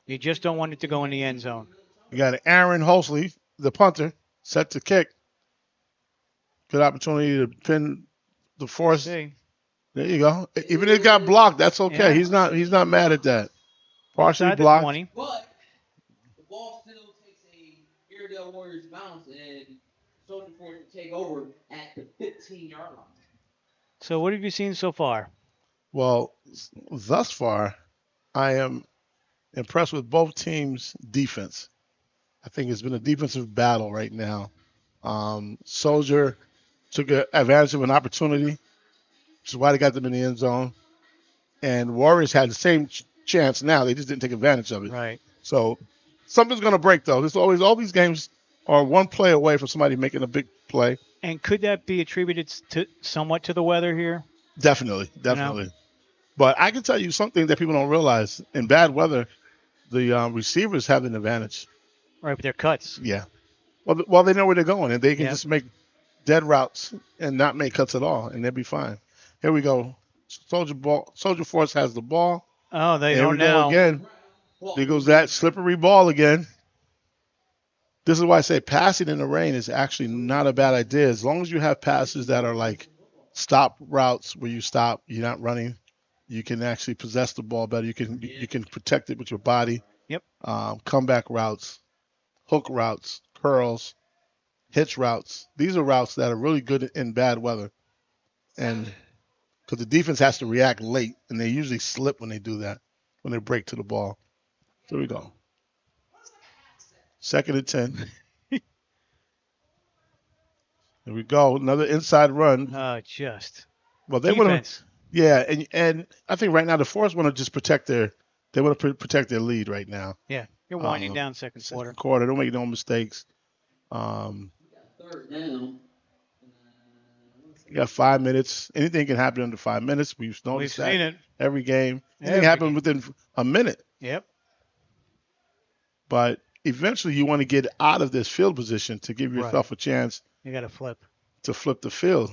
You just don't want it to go in the end zone. You got Aaron Holsley, the punter, set to kick. Good opportunity to pin the force. There you go. Even if it got blocked, that's okay. Yeah. He's not mad at that. Partially Inside the blocked. 20. But the ball still takes a Iredell Warriors bounce and Soldier Force to take over at the 15-yard line. So what have you seen so far? Well, thus far, I am impressed with both teams' defense. I think it's been a defensive battle right now. Soldier took advantage of an opportunity, which is why they got them in the end zone. And Warriors had the same chance now. They just didn't take advantage of it. Right. So something's going to break, though. There's always all these games are one play away from somebody making a big play. And could that be attributed somewhat to the weather here? Definitely. But I can tell you something that people don't realize. In bad weather, the receivers have an advantage. Right, with their cuts. Yeah. Well, they know where they're going, and they can just make dead routes and not make cuts at all, and they'll be fine. Here we go. Soldier Force has the ball. Oh, they Here don't we go now. again. There goes that slippery ball again. This is why I say passing in the rain is actually not a bad idea. As long as you have passes that are like stop routes where you stop, you're not running, you can actually possess the ball better. You can protect it with your body. Yep. Comeback routes, hook routes, curls, hitch routes. These are routes that are really good in bad weather. And because the defense has to react late, and they usually slip when they do that, when they break to the ball. Here we go. 2nd and 10. Here we go. Another inside run. Just. Well, they want to. Yeah, and I think right now the Force want to just protect their. They want to protect their lead right now. Yeah, you're winding down second quarter. Quarter. Don't make no mistakes. Third down. You got 5 minutes. Anything can happen under 5 minutes. We've noticed that seen it every game. Anything happen within a minute. Yep. But eventually, you want to get out of this field position to give yourself a chance. You got to flip. To flip the field.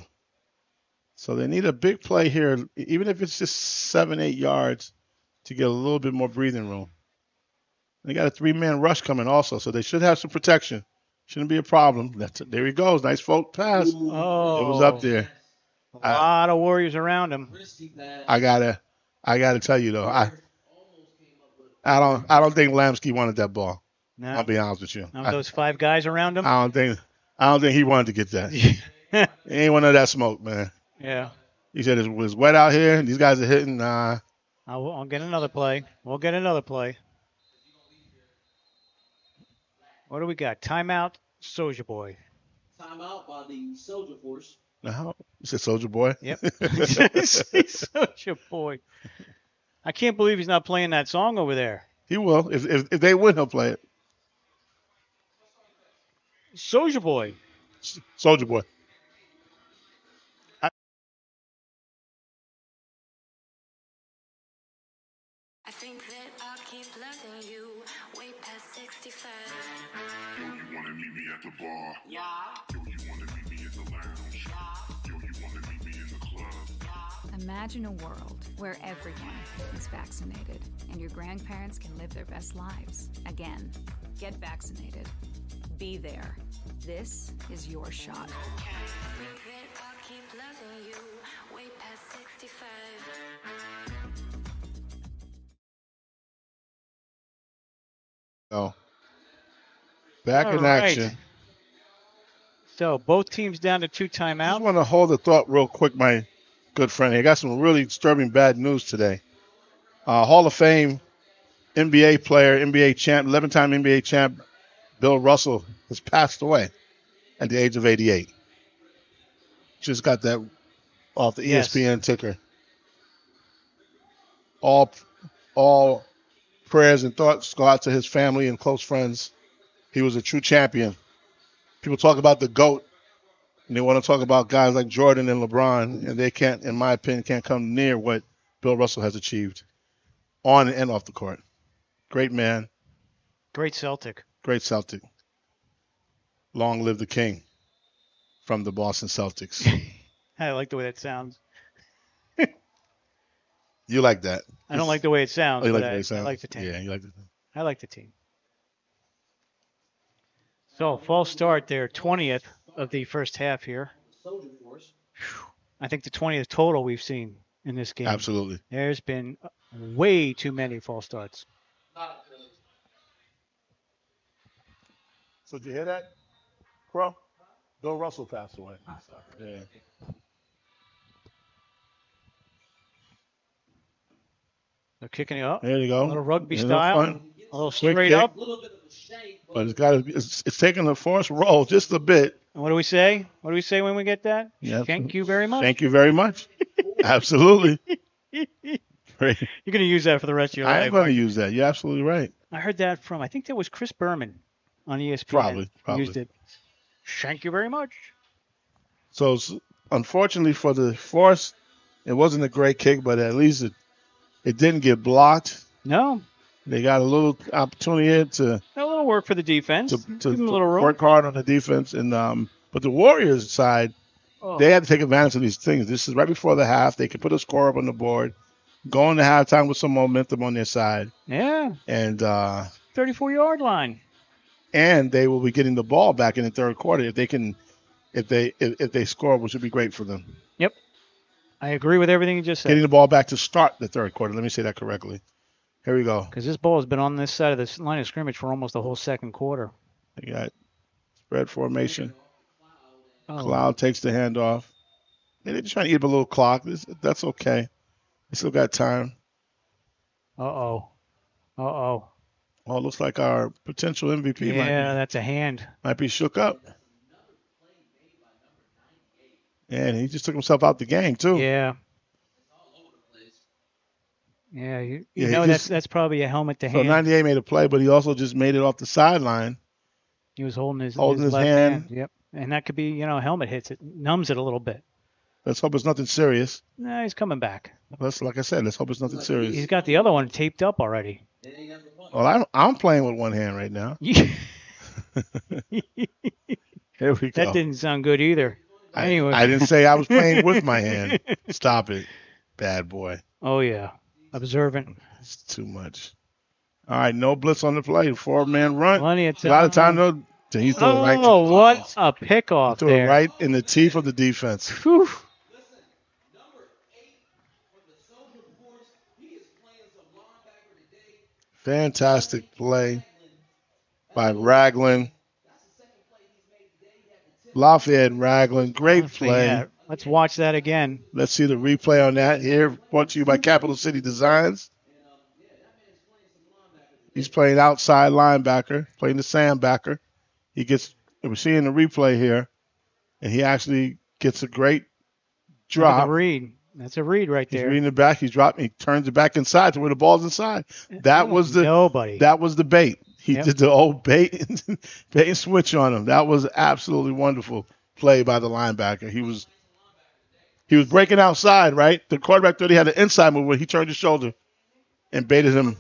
So they need a big play here, even if it's just 7-8 yards, to get a little bit more breathing room. They got a 3-man rush coming also, so they should have some protection. Shouldn't be a problem. There he goes. Nice float pass. Oh, it was up there. A lot of Warriors around him. I gotta tell you though, I don't think Lamsky wanted that ball. No. I'll be honest with you. Those 5 guys around him. I don't think he wanted to get that. He ain't one of that smoke, man. Yeah. He said it was wet out here, and these guys are hitting. I'll get another play. We'll get another play. What do we got? Timeout, Soldier Boy. Timeout by the Soldier Force. No, you said Soldier Boy? Yep. Soldier Boy. I can't believe he's not playing that song over there. He will. If they win, he'll play it. Soldier Boy. Soldier Boy. I think that I'll keep loving you way past 65. Yo, you wanna meet me at the bar? Yeah. Yo, you wanna meet me in the lounge? Yo, you wanna meet me in the club? Imagine a world where everyone is vaccinated and your grandparents can live their best lives. Again, get vaccinated. Be there. This is your shot. I think that I'll keep loving you way past 65. Oh. Back in action. So both teams down to 2 timeouts. I just want to hold the thought real quick, my good friend. I got some really disturbing bad news today. Hall of Fame NBA player, NBA champ, 11-time NBA champ, Bill Russell has passed away at the age of 88. Just got that off the ESPN ticker. All prayers and thoughts go out to his family and close friends. He was a true champion. People talk about the GOAT, and they want to talk about guys like Jordan and LeBron, and they can't, in my opinion, can't come near what Bill Russell has achieved on and off the court. Great man. Great Celtic. Great Celtic. Long live the king from the Boston Celtics. I like the way that sounds. You like that? I don't like the way it sounds. Oh, you but like the way it sounds? I like the team. Yeah, you like the team. I like the team. So, false start there, 20th of the first half here. Soldier Force. I think the 20th total we've seen in this game. Absolutely. There's been way too many false starts. So did you hear that, Bro? Bill Russell passed away. Yeah. They're kicking it up. There you go. A little rugby Yeah, style. fun. A little Quick straight kick. up. But it's taking the force roll just a bit. And what do we say? What do we say when we get that? Yeah. Thank you very much. Thank you very much. Absolutely. Great. You're going to use that for the rest of your life. I'm going to use that. You're absolutely right. I heard that from, I think that was Chris Berman on ESPN. Probably. Used it. Thank you very much. So unfortunately for the Force, it wasn't a great kick, but at least it didn't get blocked. No. They got a little opportunity here to a little work for the defense. To Give them a little room. work hard on the defense, and but the Warriors side, they had to take advantage of these things. This is right before the half. They could put a score up on the board, go into halftime with some momentum on their side. Yeah. And 34-yard line. And they will be getting the ball back in the third quarter if they score, which would be great for them. Yep. I agree with everything you just said. Getting the ball back to start the third quarter. Let me say that correctly. Here we go. Because this ball has been on this side of this line of scrimmage for almost the whole second quarter. They got spread formation. Oh. Cloud takes the handoff. They're just trying to eat up a little clock. That's okay. They still got time. Uh-oh. Uh-oh. Oh, it looks like our potential MVP that's a hand. might be shook up. And he just took himself out the game, too. Yeah. Yeah, you know that's probably a helmet to So hand. 98 made a play, but he also just made it off the sideline. He was holding his his left hand. Yep. And that could be, helmet hits it, numbs it a little bit. Let's hope it's nothing serious. Nah, he's coming back. Like I said, let's hope it's nothing serious. He's got the other one taped up already. Well, I'm playing with one hand right now. Here we go. That didn't sound good either. Anyway. I didn't say I was playing with my hand. Stop it, bad boy. Oh, yeah. Observant. It's too much. All right, no blitz on the play. 4-man run. Plenty of A lot of time, though. He's doing right. Oh, what a pickoff doing there. right in the teeth of the defense. Whew. Fantastic play by Ragland. Lafayette Ragland. Great play. Yeah. Let's watch that again. Let's see the replay on that here. Brought to you by Capital City Designs. He's playing outside linebacker, playing the sandbacker. We're seeing the replay here, and he actually gets a great drop. That's a read. That's a read right there. He's reading it back. He turns it back inside to where the ball's inside. That was the bait. He did the old bait and switch on him. That was absolutely wonderful play by the linebacker. He was breaking outside, right? The quarterback thought he had an inside move where he turned his shoulder and baited him.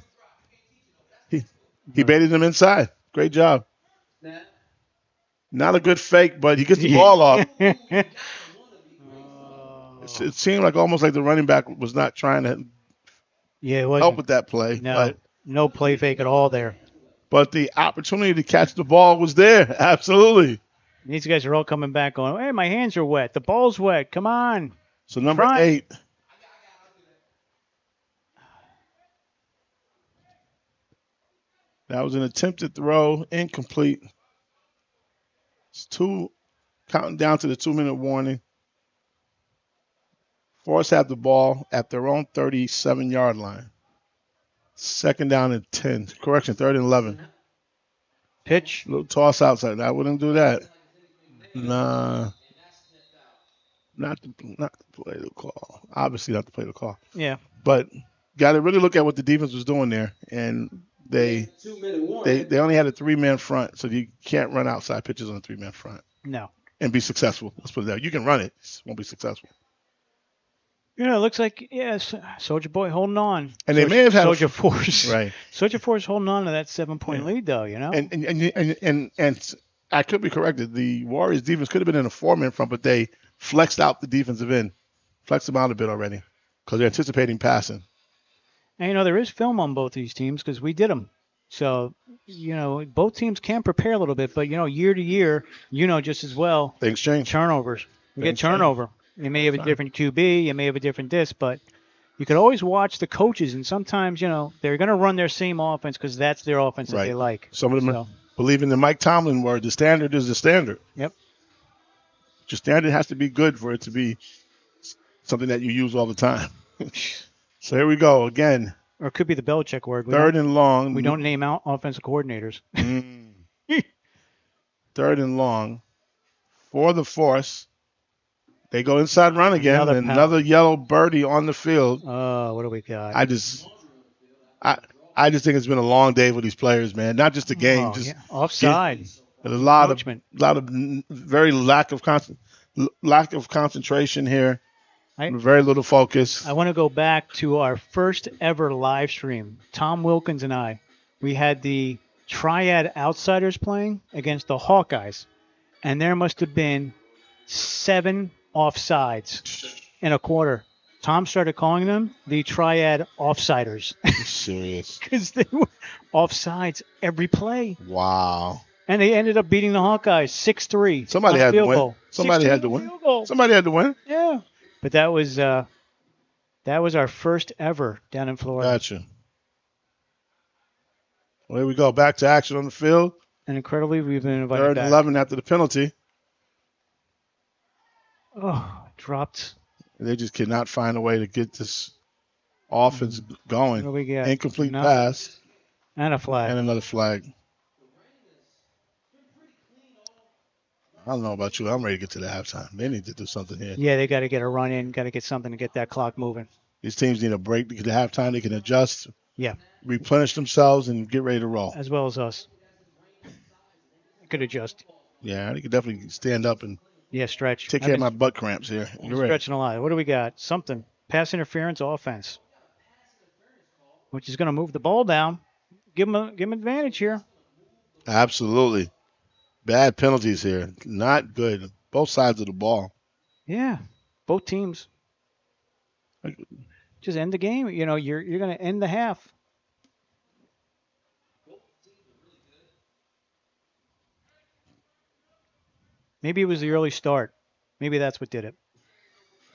He baited him inside. Great job. Not a good fake, but he gets the ball off. It seemed almost like the running back was not trying to help with that play. No, no play fake at all there. But the opportunity to catch the ball was there. Absolutely. These guys are all coming back going, hey, my hands are wet. The ball's wet. Come on. So number 8. That was an attempted throw, incomplete. It's counting down to the 2-minute warning. Force have the ball at their own 37-yard line. 2nd down and 10. Correction, 3rd and 11. Pitch. Little toss outside. I wouldn't do that. Nah. Not to play the call. Obviously not to play the call. Yeah. But got to really look at what the defense was doing there. And they only had a 3-man front, so you can't run outside pitches on a 3-man front. No. And be successful. Let's put it that. You can run it. It won't be successful. It looks like, Soldier Boy holding on. And they may have had Soldier Force. Right. Soldier Force holding on to that 7-point lead, though, And I could be corrected. The Warriors defense could have been in a 4-man front, but they flexed out the defensive end. Flexed them out a bit already because they're anticipating passing. And, there is film on both these teams because we did them. So, both teams can prepare a little bit, but, year to year, just as well. Things change. Turnovers. You get turnover. You may have a different QB, you may have a different disc, but you could always watch the coaches, and sometimes, they're going to run their same offense because that's their offense that they like. Some of them believe in the Mike Tomlin word, the standard is the standard. Yep. Your standard has to be good for it to be something that you use all the time. So here we go again. Or it could be the Belichick word. 3rd and long. We don't name out offensive coordinators. 3rd and long for the Force. They go inside run again. Another yellow birdie on the field. Oh, what do we got? I just think it's been a long day for these players, man. Not just the game, offside. There's a lot of very lack of concentration here. Very little focus. I want to go back to our first ever live stream. Tom Wilkins and I, we had the Triad Outsiders playing against the Hawkeyes, and there must have been 7 offsides in a quarter. Tom started calling them the Triad Offsiders. Serious. Because they were offsides every play. Wow. And they ended up beating the Hawkeyes 6-3. Somebody had to win. Somebody had to win. Somebody had to win. Yeah. But that was our first ever down in Florida. Gotcha. Well, here we go. Back to action on the field. And incredibly, we've been invited 3rd and back. 11 after the penalty. Oh, dropped. They just cannot find a way to get this offense going. What do we get? Incomplete Nothing. pass. And a flag. And another flag. I don't know about you. I'm ready to get to the halftime. They need to do something here. Yeah, they got to get a run in, got to get something to get that clock moving. These teams need a break to get to halftime. They can adjust, Yeah, replenish themselves, and get ready to roll. as well as us. Could adjust. Yeah, they could definitely stand up and stretch. take care of my butt cramps here. I'm You're right. stretching a lot. What do we got? Something. Pass interference offense, which is going to move the ball down. Give them advantage here. Absolutely. Bad penalties here. Not good. Both sides of the ball. Yeah, both teams. Just end the game. You know, you're going to end the half. Maybe it was the early start. Maybe that's what did it.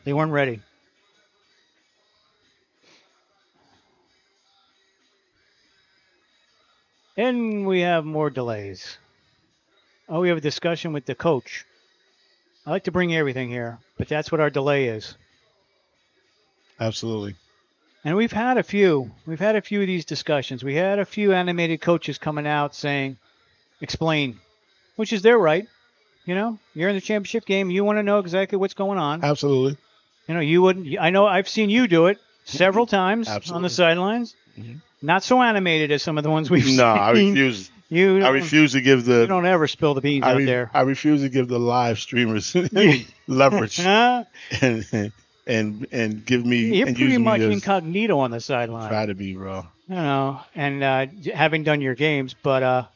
They weren't ready. And we have more delays. Oh, we have a discussion with the coach. I like to bring everything here, but that's what our delay is. Absolutely. And we've had a few. We've had a few of these discussions. We had a few animated coaches coming out saying, explain, which is their right. You know, you're in the championship game. You want to know exactly what's going on. Absolutely. You know, you wouldn't. I know I've seen you do it several times on the sidelines. Mm-hmm. Not so animated as some of the ones we've seen. No, I refuse. I refuse to give the. You don't ever spill the beans out there. I refuse to give the live streamers leverage and give me. You're and pretty use much me as, incognito on the sideline. Try to be, bro. You know, and having done your games, but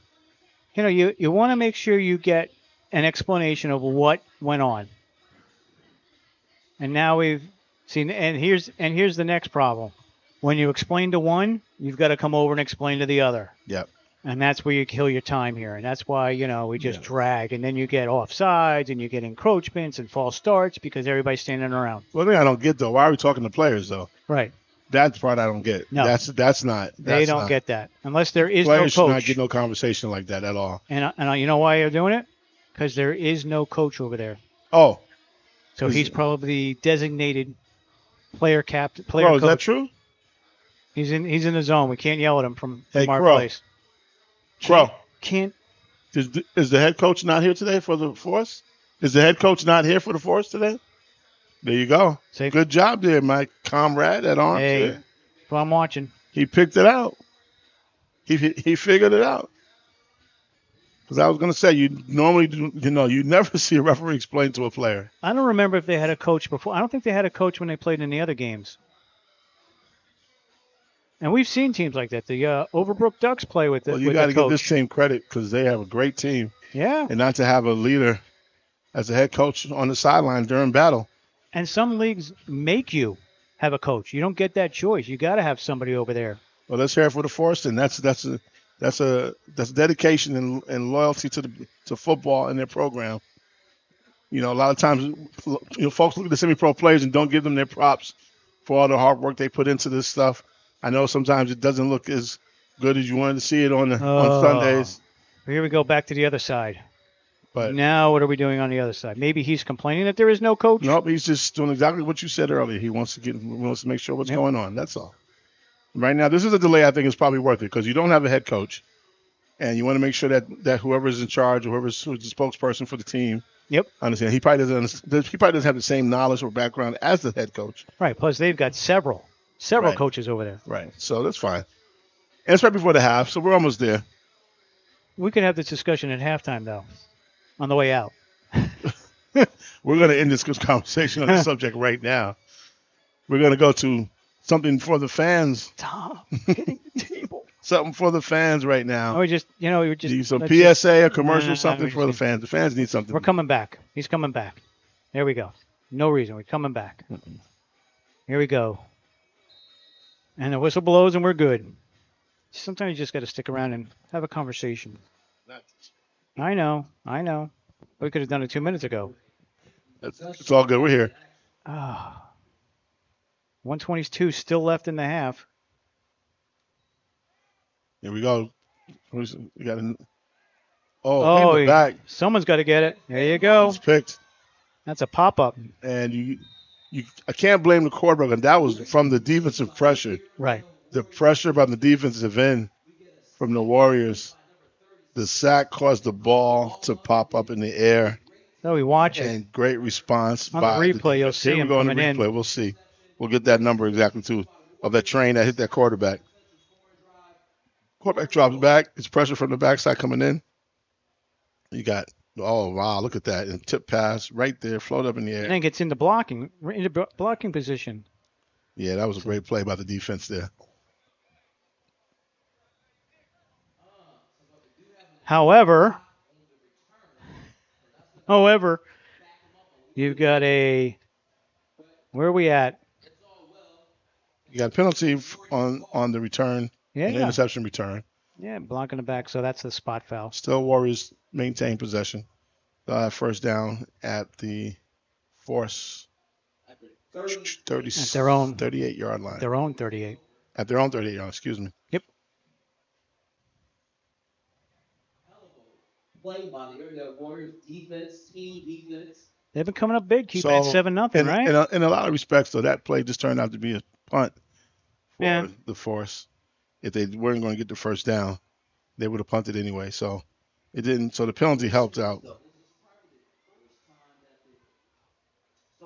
you know, you want to make sure you get an explanation of what went on. And now we've seen, and here's the next problem. When you explain to one, you've got to come over and explain to the other. Yep. And that's where you kill your time here. And that's why, you know, we just drag. And then you get offsides and you get encroachments and false starts because everybody's standing around. One thing I don't get, though, why are we talking to players, though? Right. That's the part I don't get. No. That's not. They don't get that. Unless there is players no should not coach. get no conversation like that at all. And you know why you're doing it? Because there is no coach over there. Oh. So he's probably the designated player captain. Player Bro, coach. is that true? He's in the zone. We can't yell at him from our Crow. place. Crow. Can't. Is the head coach not here today for the Force? Is the head coach not here for the Force today? There you go. Good job there, my comrade at arms. Hey, there. well, I'm watching. He picked it out. He figured it out. Because I was going to say, you normally do, you never see a referee explain to a player. I don't remember if they had a coach before. I don't think they had a coach when they played in the other games. And we've seen teams like that. The Overbrook Ducks play with it. Well, you got to give this team credit because they have a great team. Yeah. And not to have a leader as a head coach on the sideline during battle. And some leagues make you have a coach. You don't get that choice. You got to have somebody over there. Well, let's hear it for the Force, and that's dedication and loyalty to football and their program. You know, a lot of times, folks look at the semi-pro players and don't give them their props for all the hard work they put into this stuff. I know sometimes it doesn't look as good as you wanted to see it on Sundays. Here we go back to the other side. But now what are we doing on the other side? Maybe he's complaining that there is no coach? Nope, he's just doing exactly what you said earlier. He wants to make sure what's going on. That's all. Right now, this is a delay I think is probably worth it because you don't have a head coach. And you want to make sure that whoever's in charge or who's the spokesperson for the team, understand. He probably doesn't have the same knowledge or background as the head coach. Right. Plus, they've got several coaches over there. Right. So that's fine. And it's right before the half, so we're almost there. We could have this discussion at halftime, though, on the way out. We're going to end this conversation on the subject right now. We're going to go to something for the fans. Tom, hitting the table. Something for the fans right now. Or we were just need some PSA, a commercial, something for the fans. The fans need something. We're coming back. He's coming back. There we go. No reason. We're coming back. Here we go. And the whistle blows and we're good. Sometimes you just got to stick around and have a conversation. I know. We could have done it 2 minutes ago. It's all good. We're here. 122 still left in the half. Here we go. You got in Oh, the back. someone's got to get it. There you go. It's picked. That's a pop-up. And I can't blame the quarterback, and that was from the defensive pressure. Right. The pressure from the defensive end from the Warriors. The sack caused the ball to pop up in the air. So we watch it. And great response On by the replay, you'll see Here we him go on the coming replay. in. We'll see. We'll get that number exactly, too, of that train that hit that quarterback. Quarterback drops back. It's pressure from the backside coming in. You got, oh, wow, look at that. And tip pass right there, float up in the air. And then gets into blocking position. Yeah, that was a great play by the defense there. However, you've got where are we at? You got a penalty on the return, Yeah. an interception return. Yeah, blocking the back, so that's the spot foul. Still Warriors maintain possession. First down at the Force 30, at their own 38-yard line. Their own 38. At their own 38-yard, excuse me. Yep. Play by the area Warriors defense, team defense. They've been coming up big, keeping it 7-0, right? In a lot of respects, though, that play just turned out to be a punt for the Force. If they weren't going to get the first down, they would have punted anyway. So it didn't. So the penalty helped out. So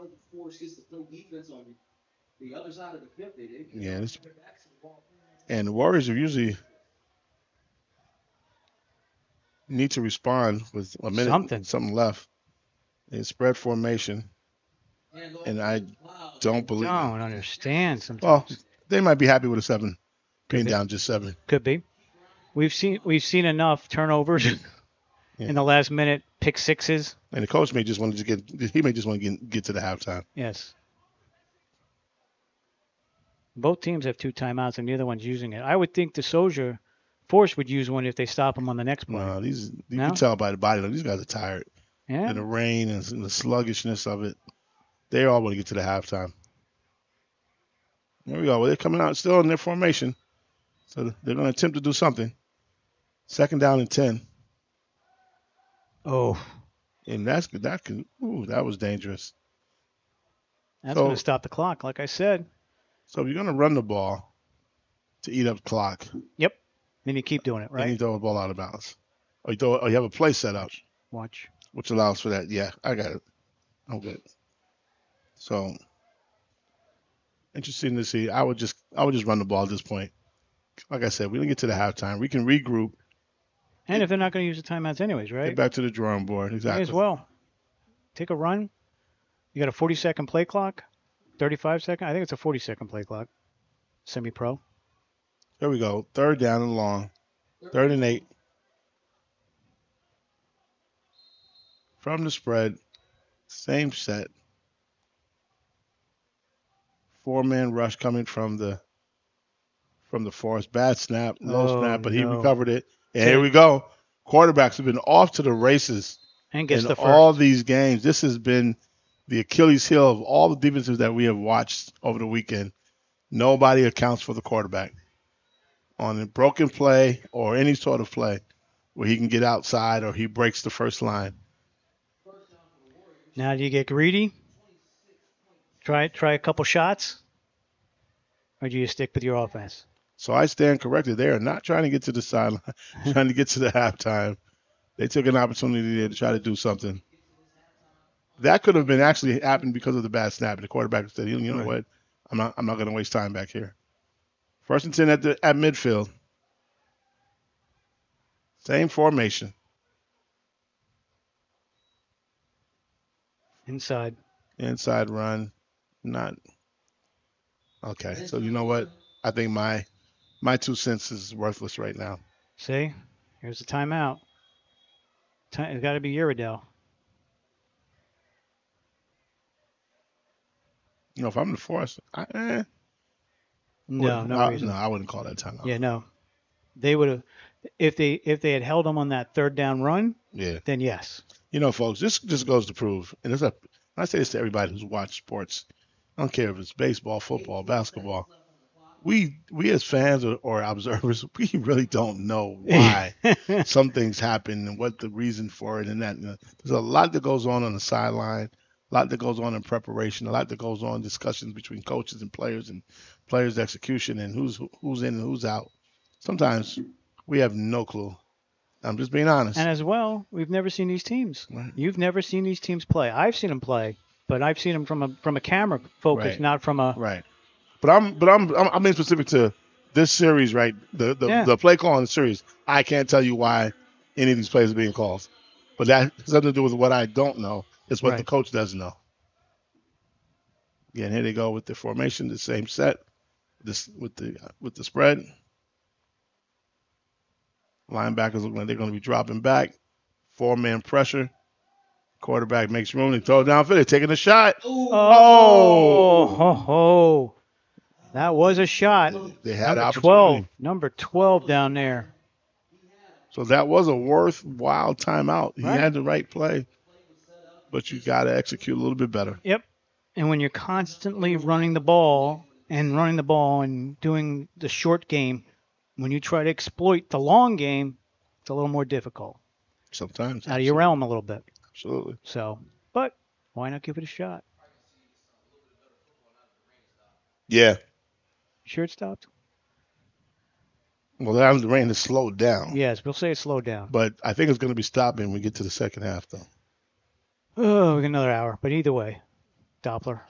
the Force gets to play defense on the other side of the 50. Yeah. And the Warriors are usually need to respond with a minute something left. It's spread formation, and I don't believe. Don't understand sometimes. Well, they might be happy with a 7, being down just 7. Could be. We've seen enough turnovers in the last minute, pick sixes. And the coach may just want to get to the halftime. Yes. Both teams have 2 timeouts, and neither one's using it. I would think the Force would use one if they stop them on the next play. No, you can tell by the body. These guys are tired. Yeah. And the rain and the sluggishness of it. They all want to get to the halftime. There we go. Well, they're coming out still in their formation. So they're going to attempt to do something. 2nd down and 10. Oh. And that was dangerous. That's going to stop the clock, like I said. So if you're going to run the ball to eat up the clock. Yep. Then you keep doing it, right? Then you throw the ball out of bounds. Or you have a play set up. Watch. Which allows for that. Yeah, I got it. I'm good. So interesting to see. I would just run the ball at this point. Like I said, we didn't get to the halftime. We can regroup. And if they're not going to use the timeouts anyways, right? Get back to the drawing board. Exactly. May as well. Take a run. You got a 40-second play clock? 35-second? I think it's a 40-second play clock. Semi-pro. There we go. 3rd down and long. 3rd and 8. From the spread. Same set. 4-man rush coming from the Force. Bad snap, low snap, but he recovered it. And here we go. Quarterbacks have been off to the races and gets in the first. All these games. This has been the Achilles heel of all the defenses that we have watched over the weekend. Nobody accounts for the quarterback on a broken play or any sort of play where he can get outside or he breaks the first line. Now do you get greedy? Try a couple shots? Or do you stick with your offense? So I stand corrected. They are not trying to get to the sideline, trying to get to the halftime. They took an opportunity there to try to do something. That could have been actually happened because of the bad snap. And the quarterback said, you know what? I'm not going to waste time back here. 1st and 10 at midfield. Same formation. Inside run. Not. Okay. So you know what? I think my 2 cents is worthless right now. See? Here's the timeout. It's got to be Iredell. You know, if I'm the Force, no reason. No, I wouldn't call that timeout. Yeah, no. They would have, if they had held them on that 3rd down run. Yeah. Then yes. You know, folks, this just goes to prove, and I say this to everybody who's watched sports. I don't care if it's baseball, football, basketball. we as fans or observers, we really don't know why some things happen and what the reason for it and that. There's a lot that goes on the sideline, a lot that goes on in preparation, a lot that goes on in discussions between coaches and players' execution and who's in and who's out. Sometimes we have no clue. I'm just being honest. And as well, we've never seen these teams. Right. You've never seen these teams play. I've seen them play, but I've seen them from a camera focus, Right. not from a Right. But I'm being specific to this series, right? The play call in the series. I can't tell you why any of these plays are being called, but that has nothing to do with what I don't know. It's what the Right. coach doesn't know. Again, here they go with the formation, the same set, this with the spread. Linebackers look like they're going to be dropping back. 4-man pressure. Quarterback makes room. They throw it downfield. They're taking a shot. Oh, ho, ho. That was a shot. They had number opportunity. 12. Number 12 down there. So that was a worthwhile timeout. He Right. had the right play, but you got to execute a little bit better. Yep. And when you're constantly running the ball and doing the short game, when you try to exploit the long game, it's a little more difficult. Sometimes. Out of your realm a little bit. Absolutely. So, but why not give it a shot? Yeah. Sure it stopped? Well, the rain has slowed down. Yes, we'll say it slowed down. But I think it's going to be stopping when we get to the second half, though. Oh, we got another hour. But either way, Doppler.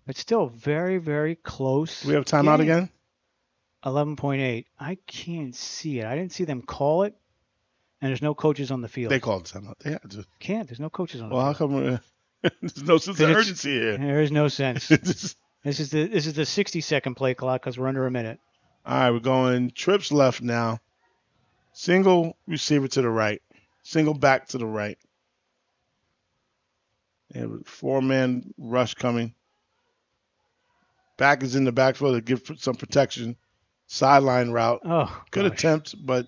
It's still very, very close. Do we have timeout game. again? 11.8. I can't see it. I didn't see them call it. And there's no coaches on the field. They called timeout. They had to. Can't. There's no coaches on the Well, field. how come there's no sense of urgency here? There is no sense. This is the 60-second play clock because we're under a minute. All right, we're going trips left now. Single receiver to the right. Single back to the right. And 4-man rush coming. Back is in the backfield to give some protection. Sideline route. Oh, good gosh. attempt, but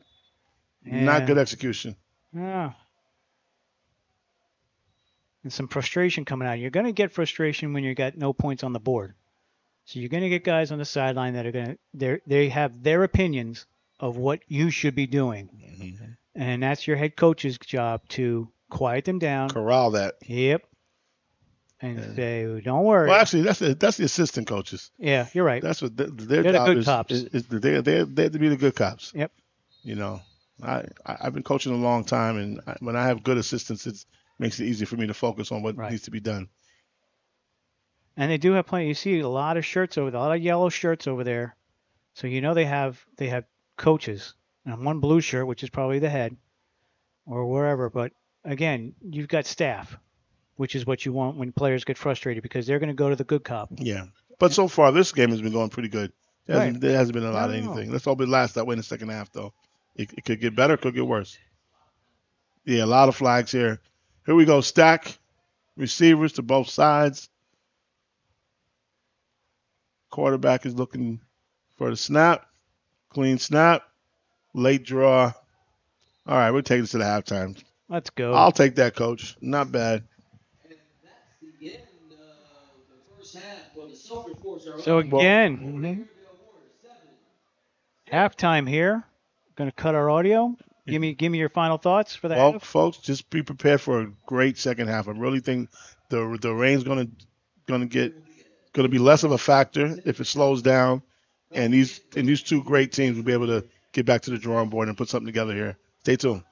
not good execution. Yeah. And some frustration coming out. You're going to get frustration when you got no points on the board. So you're going to get guys on the sideline that are going to they have their opinions of what you should be doing. Mm-hmm. And that's your head coach's job to quiet them down. Corral that. Yep. And say, don't worry. Well, actually, that's the assistant coaches. Yeah, you're right. That's what their They're job the good is. cops. They have to be the good cops. Yep. You know, I've been coaching a long time, and when I have good assistants, it makes it easy for me to focus on what needs to be done. And they do have plenty. You see a lot of shirts over there, a lot of yellow shirts over there. So you know they have coaches and one blue shirt, which is probably the head or wherever. But again, you've got staff, which is what you want when players get frustrated because they're going to go to the good cop. Yeah. But so far, this game has been going pretty good. There hasn't been a lot of No. anything. Let's hope it lasts that way in the second half, though. It could get better, could get worse. Yeah, a lot of flags here. Here we go. Stack receivers to both sides. Quarterback is looking for the snap. Clean snap. Late draw. All right, we're taking this to the halftime. Let's go. I'll take that, Coach. Not bad. So again, halftime here. Going to cut our audio. Give me your final thoughts for the Well, half. folks, just be prepared for a great second half. I really think the rain's going to be less of a factor if it slows down, and these two great teams will be able to get back to the drawing board and put something together here. Stay tuned.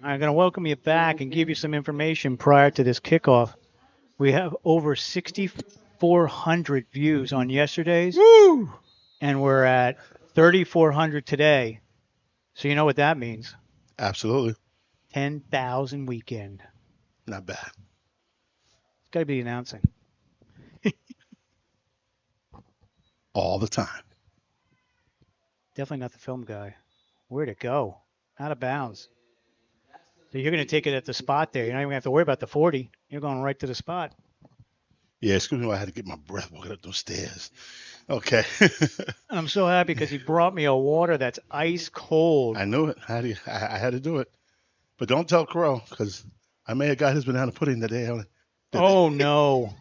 I'm going to welcome you back and give you some information prior to this kickoff. We have over 6,400 views on yesterday's. Woo! And we're at 3,400 today. So you know what that means. Absolutely. 10,000 weekend. Not bad. It's got to be announcing. All the time. Definitely not the film guy. Where'd it go? Out of bounds. So you're going to take it at the spot there. You're not even going to have to worry about the 40. You're going right to the spot. Yeah, excuse me, I had to get my breath walking up those stairs. Okay. I'm so happy because he brought me a water that's ice cold. I knew it. I had to do it. But don't tell Crow, because I may have got his banana pudding that day. Oh, no.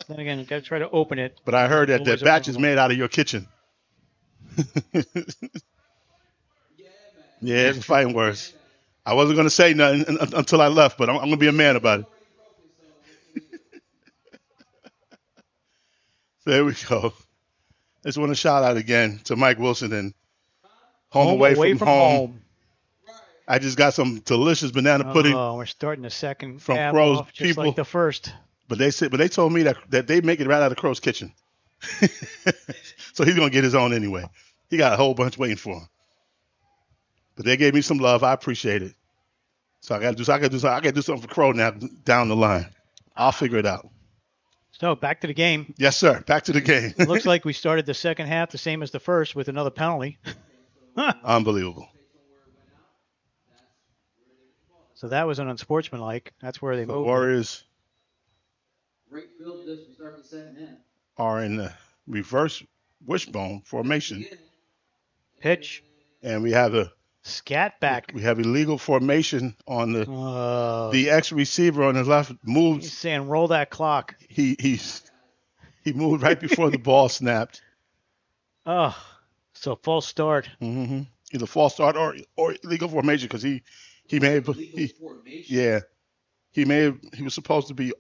Then again, you got to try to open it. But I heard that the batch is made out of your kitchen. Yeah, it's fighting words. I wasn't going to say nothing until I left, but I'm going to be a man about it. There we go. Just want to shout out again to Mike Wilson and Home Away from Home. I just got some delicious banana pudding. Oh, we're starting the second from half Crow's off just people. like the first. But they told me that they make it right out of Crow's kitchen. So he's going to get his own anyway. He got a whole bunch waiting for him. But they gave me some love. I appreciate it. So I got to do something for Crow now down the line. I'll figure it out. So back to the game. Yes, sir. Back to the game. It looks like we started the second half the same as the first with another penalty. Unbelievable. So that was an unsportsmanlike. That's where they The moved. Warriors Great field this we start the second half. are in the reverse wishbone formation. Pitch. And we have a scat back. We have illegal formation on the ex-receiver on the left moved. He's saying roll that clock. He moved right before the ball snapped. Oh, so false start. Mm-hmm. Either false start or illegal formation because he was supposed to be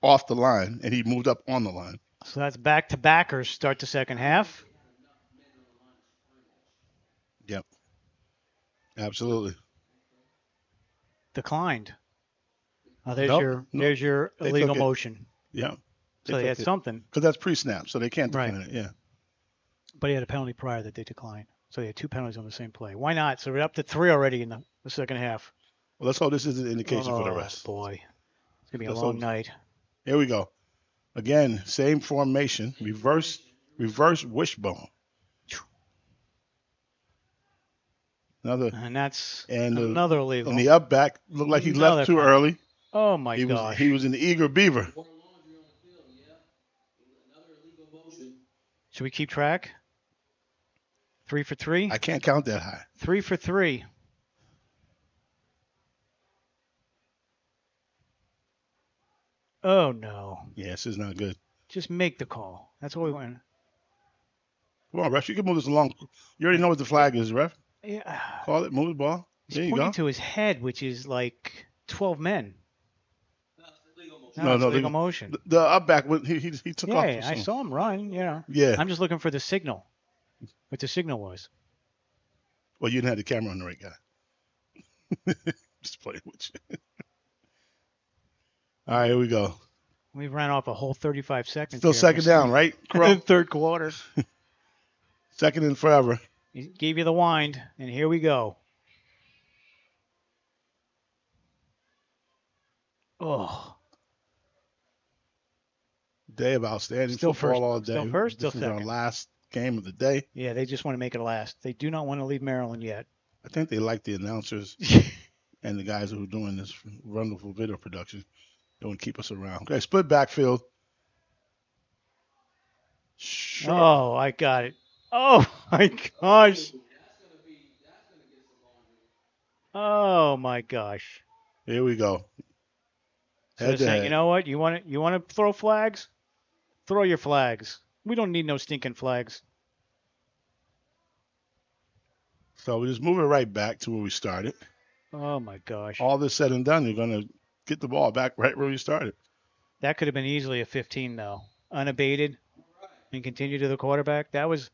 off the line and he moved up on the line. So that's back-to-backers start the second half. Yep. Absolutely. Declined. Oh, there's your illegal motion. Yeah. So they had something. Because that's pre-snap, so they can't decline it. Yeah. But he had a penalty prior that they declined. So they had two penalties on the same play. Why not? So we're up to 3 already in the second half. Well, let's hope this is an indication for the rest. Oh, boy. It's going to be a long night. Here we go. Again, same formation. Reverse wishbone. Another illegal. And the up back looked like he left too early. Oh my gosh. He was an eager beaver. Should we keep track? 3 for 3? I can't count that high. 3 for 3. Oh no. Yeah, this is not good. Just make the call. That's all we want. Come on, ref. You can move this along. You already know what the flag is, ref. Yeah. Call it. Move the ball. There He's you pointing go. to his head, which is like 12 men. No, legal motion. The up back, he took off. Yeah, I saw him run. Yeah. Yeah. I'm just looking for the signal. What the signal was. Well, you didn't have the camera on the right guy. Just playing with you. All right, here we go. We ran off a whole 35 seconds. Still second down, right? Third quarter. Second and forever. He gave you the wind, and here we go. Oh. Day of outstanding Still football first. all day. Still first, This still is our second. last game of the day. Yeah, they just want to make it last. They do not want to leave Maryland yet. I think they like the announcers and the guys who are doing this wonderful video production. They want to keep us around. Okay, split backfield. Sure. Oh, I got it. Oh, my gosh. Oh, my gosh. Here we go. So they're saying, you know what? You want to throw flags? Throw your flags. We don't need no stinking flags. So we just move it right back to where we started. Oh, my gosh. All this said and done, you're going to get the ball back right where we started. That could have been easily a 15, though. Unabated and continue to the quarterback. That was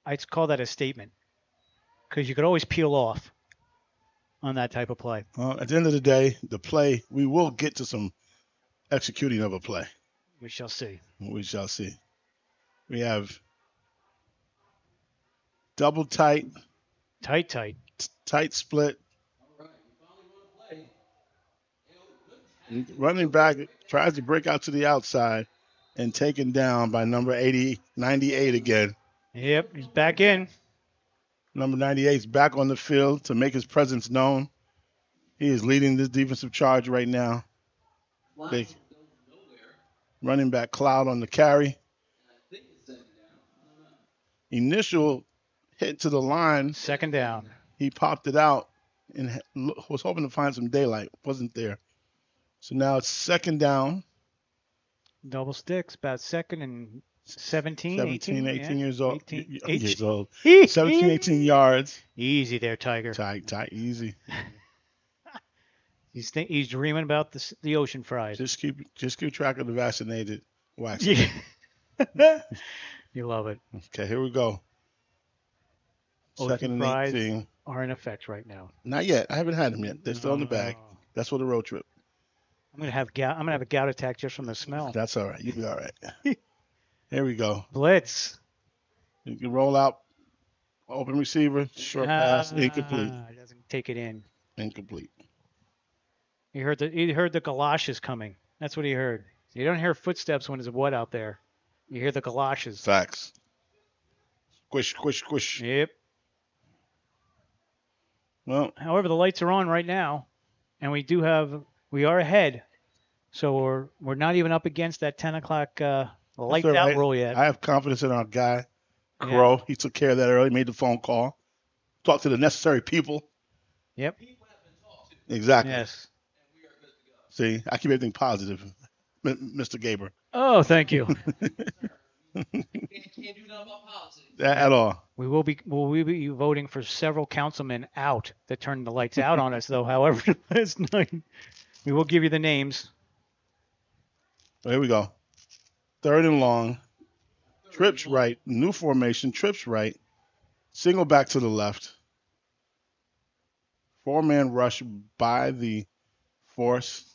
I'd call that a statement because you could always peel off on that type of play. At the end of the day, the play, we will get to some executing of a play. We shall see. We shall see. We have double tight. Tight split. Running back tries to break out to the outside and taken down by number 98 again. Yep, he's back in. Number 98 is back on the field to make his presence known. He is leading this defensive charge right now. Big running back Cloud on the carry. Initial hit to the line. Second down. He popped it out and was hoping to find some daylight. Wasn't there. So now it's second down. Double sticks, about second and 17, 18 yeah. years old. 18 Years old. 17, 18 yards. Easy there, Tiger. Tight, easy. He's dreaming about the ocean fries. Just keep track of the vaccinated wax. Yeah. You love it. Okay, here we go. Second Ocean and fries 18. are in effect right now. Not yet. I haven't had them yet. They're still in the bag. That's for the road trip. I'm gonna have a gout attack just from the smell. That's all right. You'll be all right. Here we go. Blitz. You can roll out. Open receiver. Short pass. Incomplete. Doesn't take it in. Incomplete. He heard the galoshes coming. That's what he heard. You don't hear footsteps when it's wet out there. You hear the galoshes. Facts. Squish, squish, squish. Yep. Well, however, the lights are on right now, and we are ahead, so we're not even up against that 10 o'clock lights out right. rule yet. I have confidence in our guy, Crow. Yeah. He took care of that early. Made the phone call. Talked to the necessary people. Yep. Exactly. Yes. See, I keep everything positive, Mr. Gaber. Oh, thank you. Can't do nothing about politics. At all. We will be voting for several councilmen out that turned the lights out on us, though. However, last night we will give you the names. Here we go. Third and long. Trips right. New formation. Trips right. Single back to the left. 4-man rush by the force.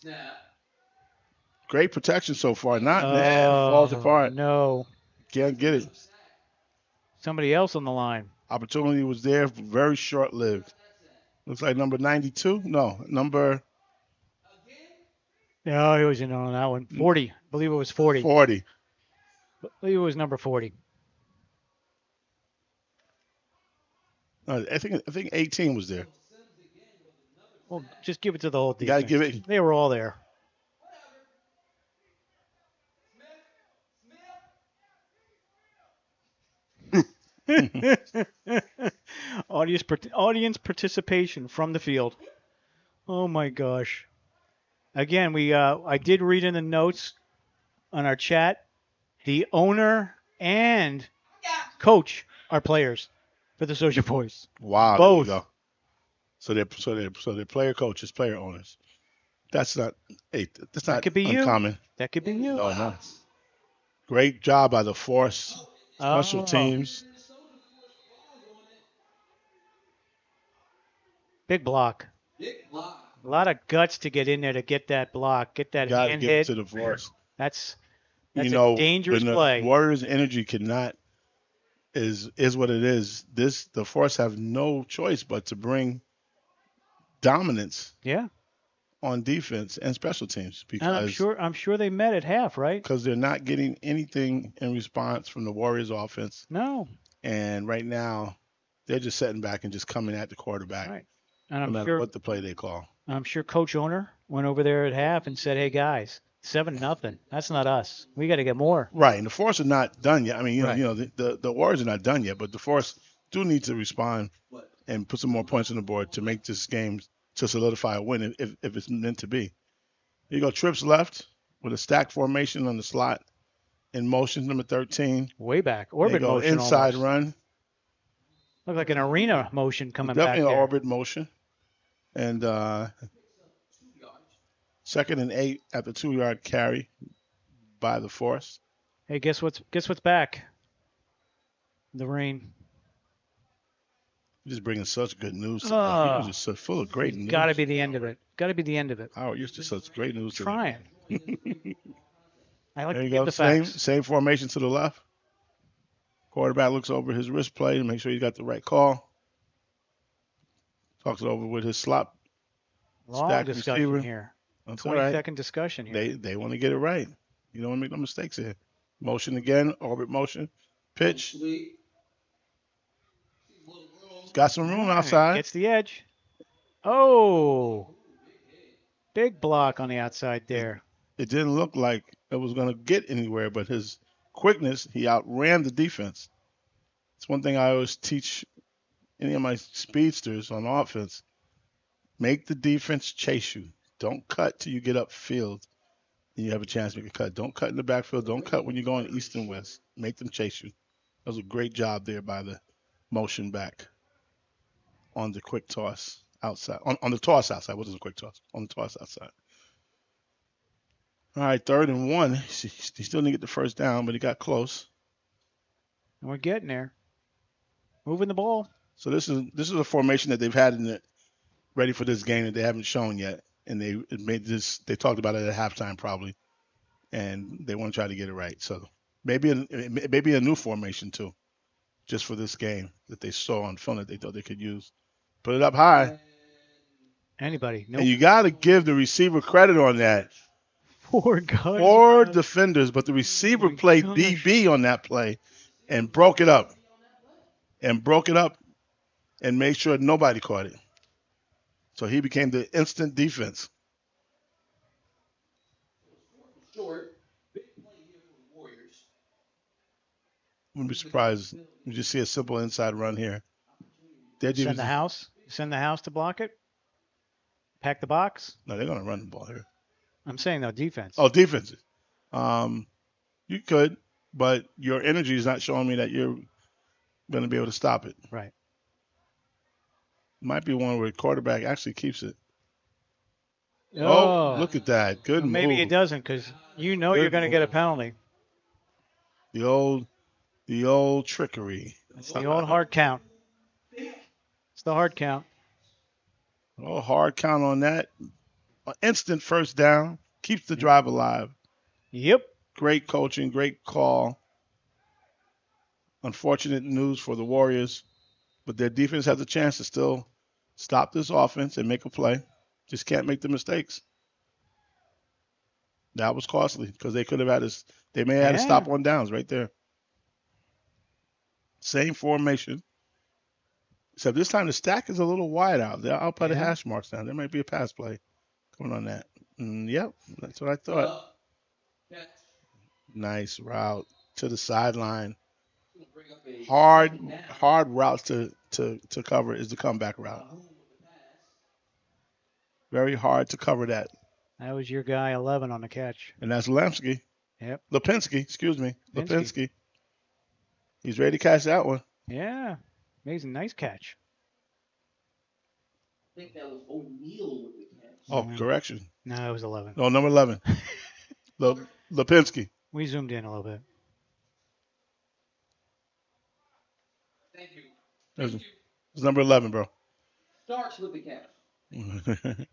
Great protection so far. Falls apart. No. Can't get it. Somebody else on the line. Opportunity was there, very short-lived. Looks like number 92. No, number. No, he was in on that one. 40. I believe it was 40. 40. I believe it was number 40. I think 18 was there. Well, just give it to the whole defense. You got to give it. They were all there. Audience participation from the field. Oh my gosh! Again, I did read in the notes on our chat. The owner and coach are players for the Soldier Boys. Wow, both. There you go. So they're player coaches, player owners. That's not That could be uncommon. You. That could be you. Oh no! Great job by the force special teams. Big block. A lot of guts to get in there to get that block, get that hand get hit. To the force. That's a dangerous play. Warriors' energy is what it is. The force have no choice but to bring dominance. Yeah. On defense and special teams, because and I'm sure they met at half, right? Because they're not getting anything in response from the Warriors' offense. No. And right now, they're just sitting back and just coming at the quarterback. Right. And I'm no matter what the play they call. I'm sure Coach Owner went over there at half and said, "Hey guys, 7-0. That's not us. We got to get more." Right. And the Force are not done yet. I mean, the Warriors are not done yet, but the Force do need to respond and put some more points on the board to make this game to solidify a win if it's meant to be. Here you go. Trips left with a stack formation on the slot in motion, number 13. Way back. Orbit motion. Inside almost. run. Look like an arena motion coming back there. Definitely an orbit motion. And second and 8 at the 2-yard carry by the Force. Hey, guess what's back? The rain. Just bringing such good news today. He was just so full of great news. Got to be the end of it. Got to be the end of it. Howard, you're just such great news today. Trying. I like There to you give go. the facts. Same formation to the left. Quarterback looks over his wrist play to make sure he got the right call. Talks it over with his slot Long stack discussion receiver. here. That's all right. 20-second discussion here. They want to get it right. You don't want to make no mistakes here. Motion again, orbit motion, pitch. He's got some room outside. Gets the edge. Oh, big block on the outside there. It didn't look like it was going to get anywhere, but his quickness, he outran the defense. It's one thing I always teach any of my speedsters on offense. Make the defense chase you. Don't cut till you get upfield and you have a chance to make a cut. Don't cut in the backfield. Don't cut when you're going east and west. Make them chase you. That was a great job there by the motion back on the quick toss outside. On the toss outside. What is a quick toss? On the toss outside. All right, 3rd and 1. He still didn't get the first down, but he got close. And we're getting there. Moving the ball. So this is a formation that they've had in it ready for this game that they haven't shown yet. And they talked about it at halftime probably. And they want to try to get it right. So maybe a new formation too, just for this game that they saw on film that they thought they could use. Put it up high. Anybody. Nope. And you got to give the receiver credit on that. 4 guys. 4 defenders, but the receiver played DB on that play and broke it up. And made sure nobody caught it. So he became the instant defense. Short. Big play here for the Warriors. Wouldn't be surprised. You just see a simple inside run here. Send the house. Send the house to block it. Pack the box. No, they're going to run the ball here. I'm saying, though, defense. Oh, defense. You could, but your energy is not showing me that you're going to be able to stop it. Right. Might be one where the quarterback actually keeps it. Oh, look at that. Good move. Maybe it doesn't because you're going to get a penalty. The old trickery. It's the old hard count. It's the hard count. Oh, hard count on that. An instant first down. Keeps the drive alive. Yep. Great coaching. Great call. Unfortunate news for the Warriors. But their defense has a chance to still stop this offense and make a play. Just can't make the mistakes. That was costly because they could have had they may have had to stop on downs right there. Same formation. Except this time the stack is a little wide out. They're out by the hash marks now. There might be a pass play coming on that. Yep, that's what I thought. Nice route to the sideline. Hard route to cover is the comeback route. Very hard to cover that. That was your guy 11 on the catch. And that's Lemsky. Yep. Lipinski, excuse me. Lipinski. He's ready to catch that one. Yeah. Amazing. Nice catch. I think that was O'Neal with the catch. Oh, correction. No, it was 11. No, number 11. Lipinski. We zoomed in a little bit. Thank you. It's number 11, bro. Starks with the catch.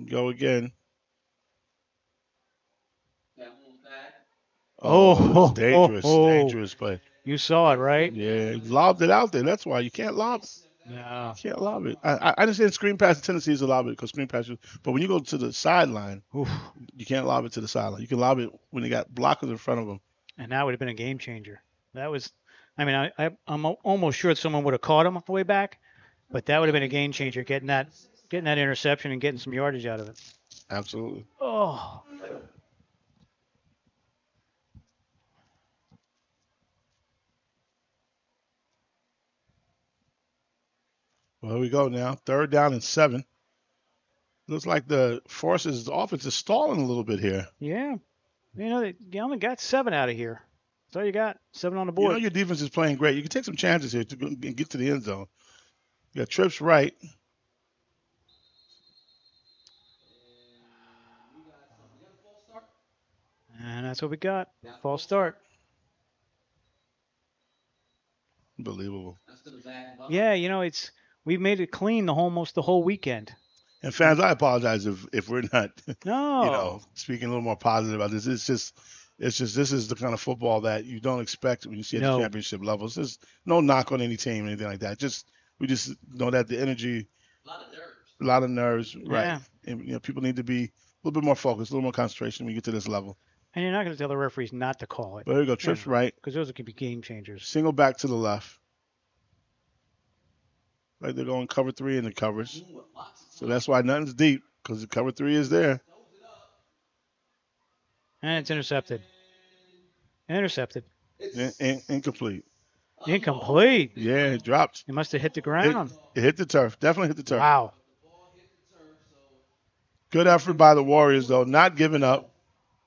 Go again. Oh, dangerous. Dangerous play. You saw it, right? Yeah, he lobbed it out there. That's why you can't lob it. No. You can't lob it. I understand screen pass tendencies to lob it because screen passes, but when you go to the sideline, you can't lob it to the sideline. You can lob it when they got blockers in front of them. And that would have been a game changer. That was, I'm almost sure someone would have caught him way back, but that would have been a game changer, getting that interception and getting some yardage out of it. Absolutely. Oh. Well, here we go now. 3rd down and 7. Looks like the offense is stalling a little bit here. Yeah. They only got 7 out of here. That's all you got. 7 on the board. Your defense is playing great. You can take some chances here to get to the end zone. You got trips right. And that's what we got. False start. Unbelievable. Yeah, we've made it clean almost the whole weekend. And fans, I apologize if we're not, No. speaking a little more positive about this. It's just this is the kind of football that you don't expect when you see at the No. championship levels. There's no knock on any team or anything like that. We just know that the energy, a lot of nerves, right? Yeah. And people need to be a little bit more focused, a little more concentration when you get to this level. And you're not going to tell the referees not to call it. But there you go, trips right. Because those could be game changers. Single back to the left. Like they're going cover 3 in the coverage. So that's why nothing's deep, because the cover 3 is there. And it's intercepted. Incomplete. Incomplete. Yeah, it dropped. It must have hit the ground. It hit the turf. Definitely hit the turf. Wow. Good effort by the Warriors, though. Not giving up.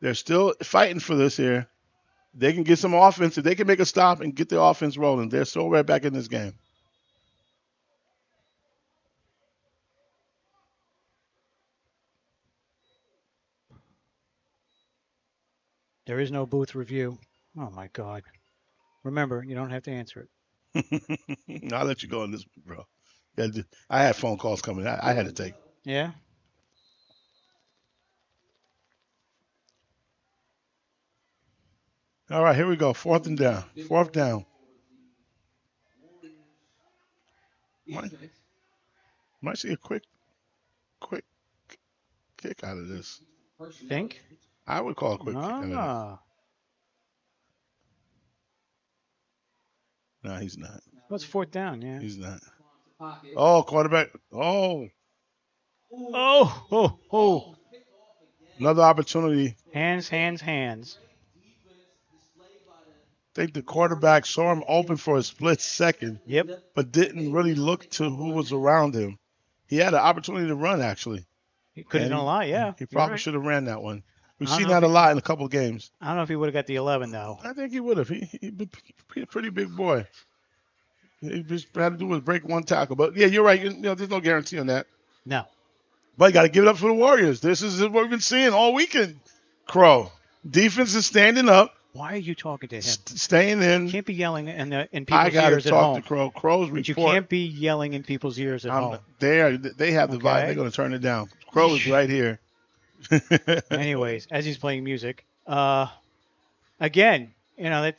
They're still fighting for this here. They can get some offense. If they can make a stop and get the offense rolling, they're still right back in this game. There is no booth review. Oh, my God. Remember, you don't have to answer it. I'll let you go on this, bro. I had phone calls coming. I had to take. Yeah? All right, here we go. 4th and down. 4th down. Might see a quick kick out of this. Think? I would call a quick kick out of this. No, he's not. Well, it's 4th down, yeah. He's not. Oh, quarterback. Oh. Oh. Another opportunity. Hands. I think the quarterback saw him open for a split second. Yep. But didn't really look to who was around him. He had an opportunity to run, actually. He could have done a lot, yeah. He probably should have ran that one. We've seen that a lot in a couple of games. I don't know if he would have got the 11, though. I think he would have. He's a pretty big boy. He just had to do was break one tackle. But, yeah, you're right. There's no guarantee on that. No. But you got to give it up for the Warriors. This is what we've been seeing all weekend, Crow. Defense is standing up. Why are you talking to him? Staying in. You can't be yelling in people's ears at home. I got to talk to Crow. Crow's report. But you can't be yelling in people's ears at home. They have the vibe. They're going to turn it down. Crow is right here. Anyways, as he's playing music, again,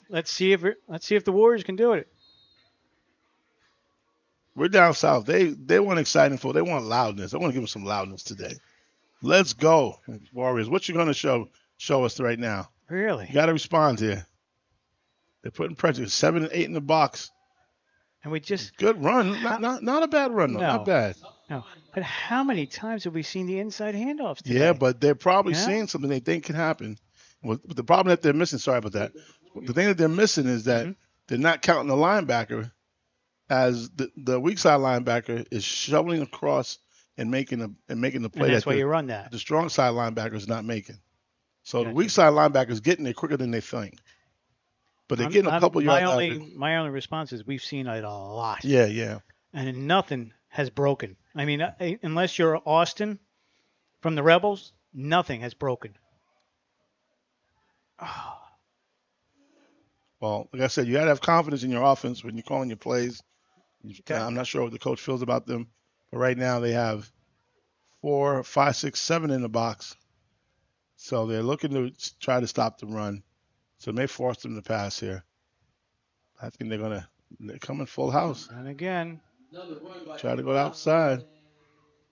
let's see if the Warriors can do it. We're down south. They want exciting for. They want loudness. I want to give them some loudness today. Let's go, Warriors. What you going to show us right now? Really? You got to respond here. They're putting pressure. 7 and 8 in the box. And we just good run. Not a bad run though. No. Not bad. No. But how many times have we seen the inside handoffs today? Yeah, but they're probably seeing something they think can happen. But the problem that they're missing, sorry about that. The thing that they're missing is that they're not counting the linebacker as the weak side linebacker is shoveling across and making the play. And that's why you run that. The strong side linebacker is not making. So the weak side linebacker is getting there quicker than they think. But they're getting a couple yards out. My only response is we've seen it a lot. Yeah. And nothing has broken. I mean, unless you're Austin from the Rebels, nothing has broken. Oh. Well, like I said, you got to have confidence in your offense when you're calling your plays. I'm not sure what the coach feels about them. But right now they have 4, 5, 6, 7 in the box. So they're looking to try to stop the run. So it may force them to pass here. I think they're coming full house. And again, try to go outside.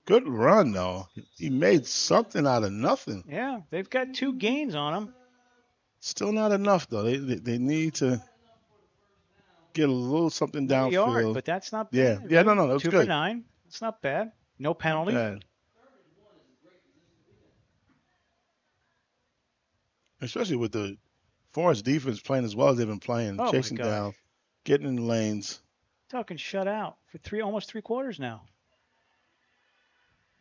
Good run, though. He made something out of nothing. Yeah, they've got 2 gains on him. Still not enough, though. They need to get a little something downfield. But that's not bad. Yeah, no, that's 2 good. for 9. It's not bad. No penalty. Bad. Especially with the Forest defense playing as well as they've been playing, chasing down, getting in the lanes. Talking shut out for almost 3 quarters now.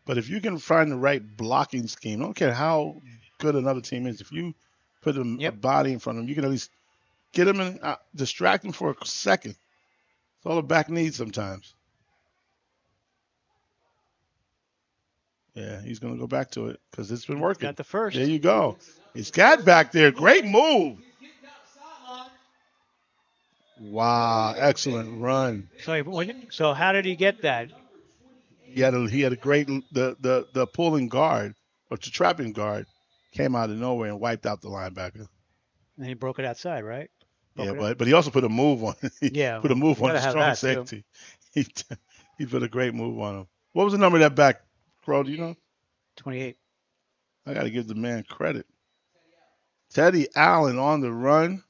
But if you can find the right blocking scheme, I don't care how good another team is, if you put a body in front of them, you can at least get them and distract them for a second. That's all the back needs sometimes. Yeah, he's going to go back to it because it's been working. Got the first. There you go. He's got back there. Great move. Wow, excellent run. So how did he get that? He had a great the pulling guard or the trapping guard came out of nowhere and wiped out the linebacker. And he broke it outside, right? Yeah, but he also put a move on. He Yeah, put a move on gotta the have strong that, too. safety. He put a great move on him. What was the number of that back, Crow? Do you know? 28. I got to give the man credit. Teddy Allen on the run.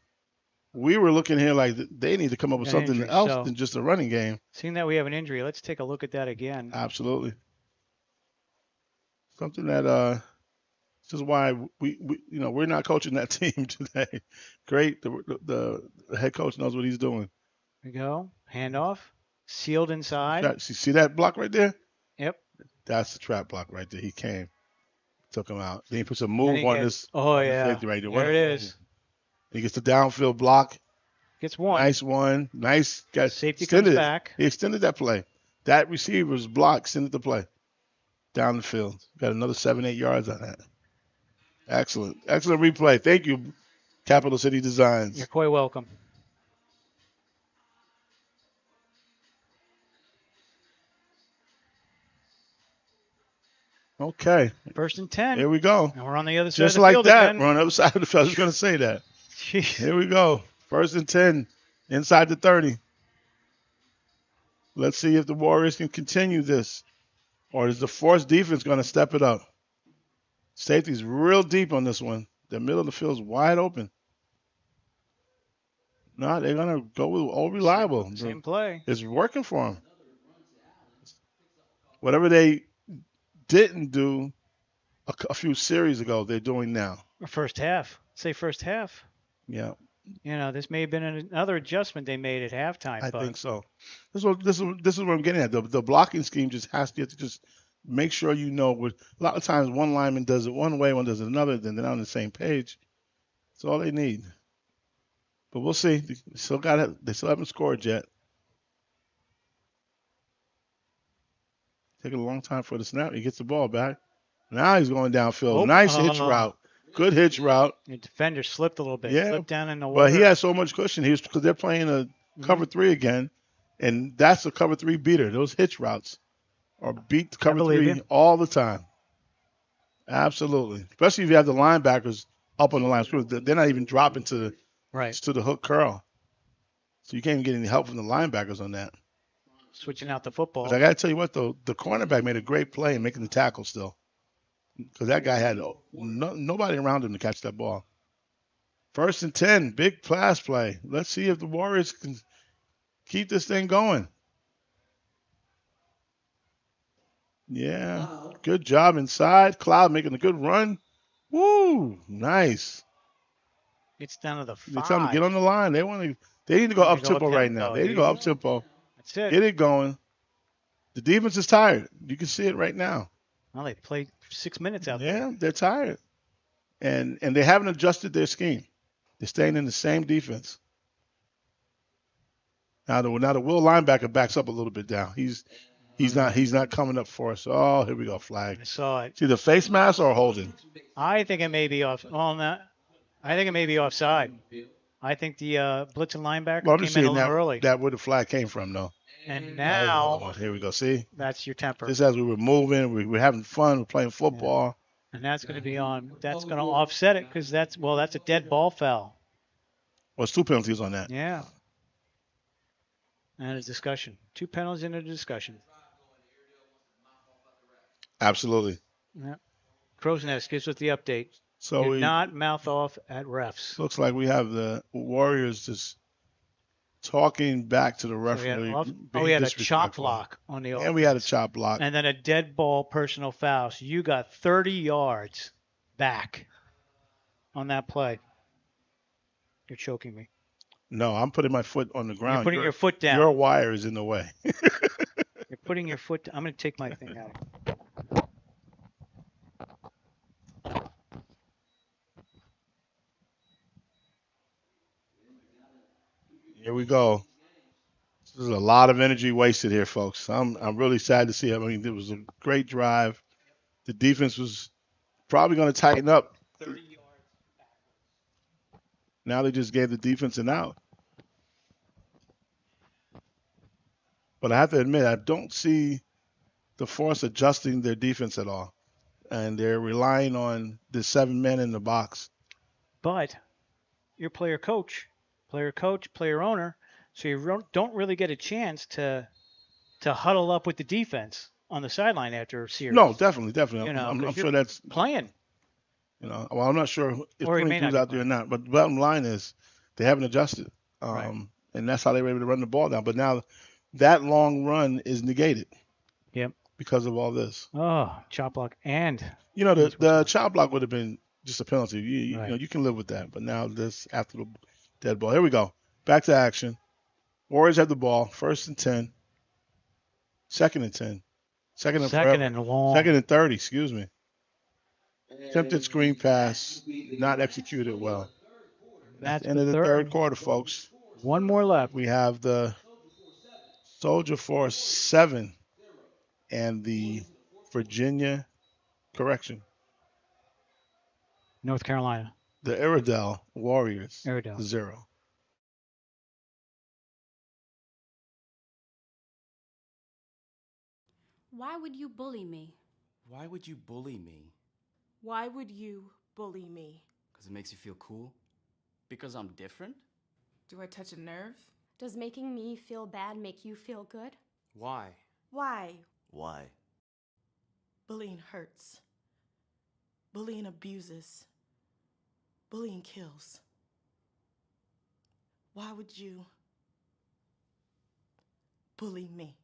We were looking here like they need to come up with Got an something injury, else so- than just a running game. Seeing that we have an injury, let's take a look at that again. Absolutely. Something that this is why we we're not coaching that team today. Great, the head coach knows what he's doing. There we go. Handoff. Sealed inside. See that block right there? Yep. That's the trap block right there. He came, took him out. Then he puts a move on this. Oh, on the yeah. safety right there. There it is. He gets the downfield block. Gets one. Nice one. Nice. Got Safety extended comes it. back. He extended that play. That receiver's block extended the play down the field. Got another 7-8 yards on that. Excellent. Excellent replay. Thank you, Capital City Designs. You're quite welcome. Okay. 1st and 10. Here we go. And we're on the other side Just of the like field that. again. We're on the other side of the field. I was going to say that. Jeez. Here we go. 1st and 10 inside the 30. Let's see if the Warriors can continue this. Or is the force defense going to step it up? Safety's real deep on this one. The middle of the field's wide open. No, they're going to go with all reliable. Same play. It's working for them. Whatever they didn't do a few series ago, they're doing now. Or first half. Say first half. Yeah. You know, this may have been another adjustment they made at halftime. I think so. This is what I'm getting at. The blocking scheme just has to just make sure you know. A lot of times, one lineman does it one way, one does it another, then they're not on the same page. That's all they need. But we'll see. They still haven't scored yet. Taking a long time for the snap. He gets the ball back. Now he's going downfield. Nice hitch route. Good hitch route. The defender slipped a little bit. Yeah. Slipped down in the water. But he had so much cushion. Because they're playing a cover 3 again, and that's a cover 3 beater. Those hitch routes are beat cover 3 all the time. Absolutely. Especially if you have the linebackers up on the line. They're not even dropping to the hook curl. So you can't even get any help from the linebackers on that. Switching out the football. But I got to tell you what, though, the cornerback made a great play in making the tackle still. Because that guy had nobody around him to catch that ball. 1st and 10, big pass play. Let's see if the Warriors can keep this thing going. Yeah, good job inside. Cloud making a good run. Woo, nice. Gets down to the 5. They tell them to get on the line. They need to go up tempo right now. They need to go up tempo. That's it. Get it going. The defense is tired. You can see it right now. Well, they played 6 minutes out there. Yeah, they're tired. And they haven't adjusted their scheme. They're staying in the same defense. Now the Will linebacker backs up a little bit down. He's not coming up for us. Oh, here we go, flag. I saw it. See the face mask or holding? I think it may be off. Well, no, I think it may be offside. I think the blitzing linebacker Well, I'm came just in a seeing little early. that where the flag came from, though. And now Oh, here we go. See? that's your temper. Just as we were moving, we were having fun, we're playing football. And that's going to be on. That's going to offset it because that's a dead ball foul. Well, it's 2 penalties on that. Yeah. And a discussion. 2 penalties in a discussion. Absolutely. Yeah. Crow's Nest gives us the update. So Do we not mouth off at refs. looks like we have the Warriors just talking back to the referee. We had a chop block on the offense. And we had a chop block. And then a dead ball personal foul. So you got 30 yards back on that play. You're choking me. No, I'm putting my foot on the ground. You're putting your foot down. Your wire is in the way. You're putting your foot down. I'm going to take my thing out. Here we go. There's a lot of energy wasted here, folks. I'm really sad to see. I mean, it was a great drive. The defense was probably going to tighten up. Now they just gave the defense an out. But I have to admit, I don't see the Force adjusting their defense at all. And they're relying on the 7 men in the box. But you're player coach, player owner, so you don't really get a chance to huddle up with the defense on the sideline after a series. No, definitely. You know, I'm 'cause sure you're that's playing. Well, I'm not sure if Or he may 22's not be out there or not. But the bottom line is they haven't adjusted, Right. and that's how they were able to run the ball down. But now that long run is negated. Yep. Because of all this. Oh, chop block and the chop block would have been just a penalty. Right. You can live with that. But now this after the dead ball. Here we go. Back to action. Warriors have the ball. 1st and 10. 2nd and 10. Second and long. 2nd and 30. Excuse me. Attempted screen pass, not executed well. That's End of the third quarter, folks. One more left. We have the Soldier Force 7 and the Virginia North Carolina. The Iredell Warriors 0. Why would you bully me? Why would you bully me? Why would you bully me? Because it makes you feel cool? Because I'm different? Do I touch a nerve? Does making me feel bad make you feel good? Why? Why? Why? Bullying hurts. Bullying abuses. Bullying kills. Why would you bully me?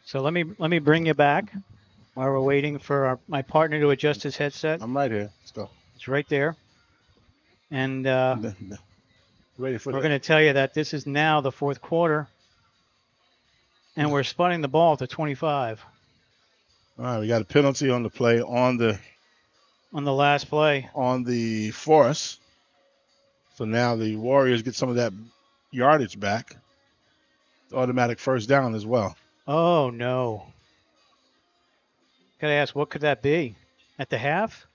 So let me bring you back while we're waiting for my partner to adjust his headset. I'm right here. Let's go. It's right there. And ready for we're going to tell you that this is now the fourth quarter, and we're spotting the ball at the 25. All right, we got a penalty on the play on the last play on the Force. So now the Warriors get some of that yardage back. Automatic first down as well. Oh no. Gotta ask, what could that be? At the half?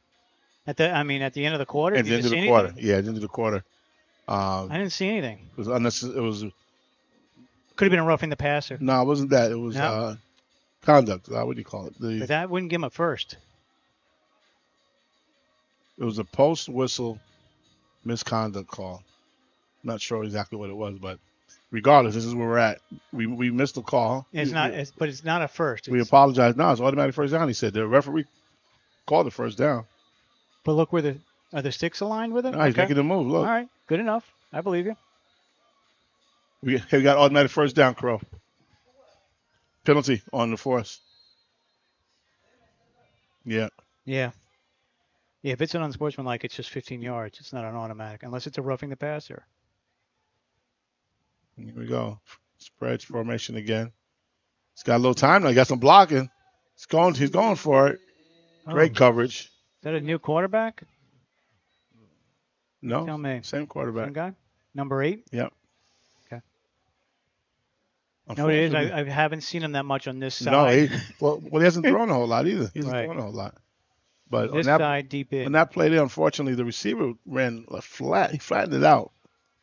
At the end of the quarter? At the end of the quarter. Yeah, at the end of the quarter. I didn't see anything. It was unnecessary. It was. Could have been a roughing the passer. No, it wasn't that. It was conduct. What do you call it? But that wouldn't give him a first. It was a post whistle misconduct call. Not sure exactly what it was, but regardless, this is where we're at. We missed the call. But it's not a first. We apologize. No, it's automatic first down. He said the referee called the first down. But look where are the sticks aligned with it? No, he's making the move. Look. All right, good enough. I believe you. We got automatic first down, Crow. Penalty on the Force. Yeah. Yeah. Yeah, if it's an unsportsmanlike, it's just 15 yards. It's not an automatic, unless it's a roughing the passer. Here we go. Spreads formation again. He's got a little time now. He got some blocking. He's going for it. Great coverage. Is that a new quarterback? No. Tell me. Same quarterback. Same guy? Number 8? Yep. Okay. No, it is. I haven't seen him that much on this side. No, he hasn't thrown a whole lot either. He hasn't thrown a whole lot. But this side deep in. On that play there, unfortunately, the receiver ran flat. He flattened it out.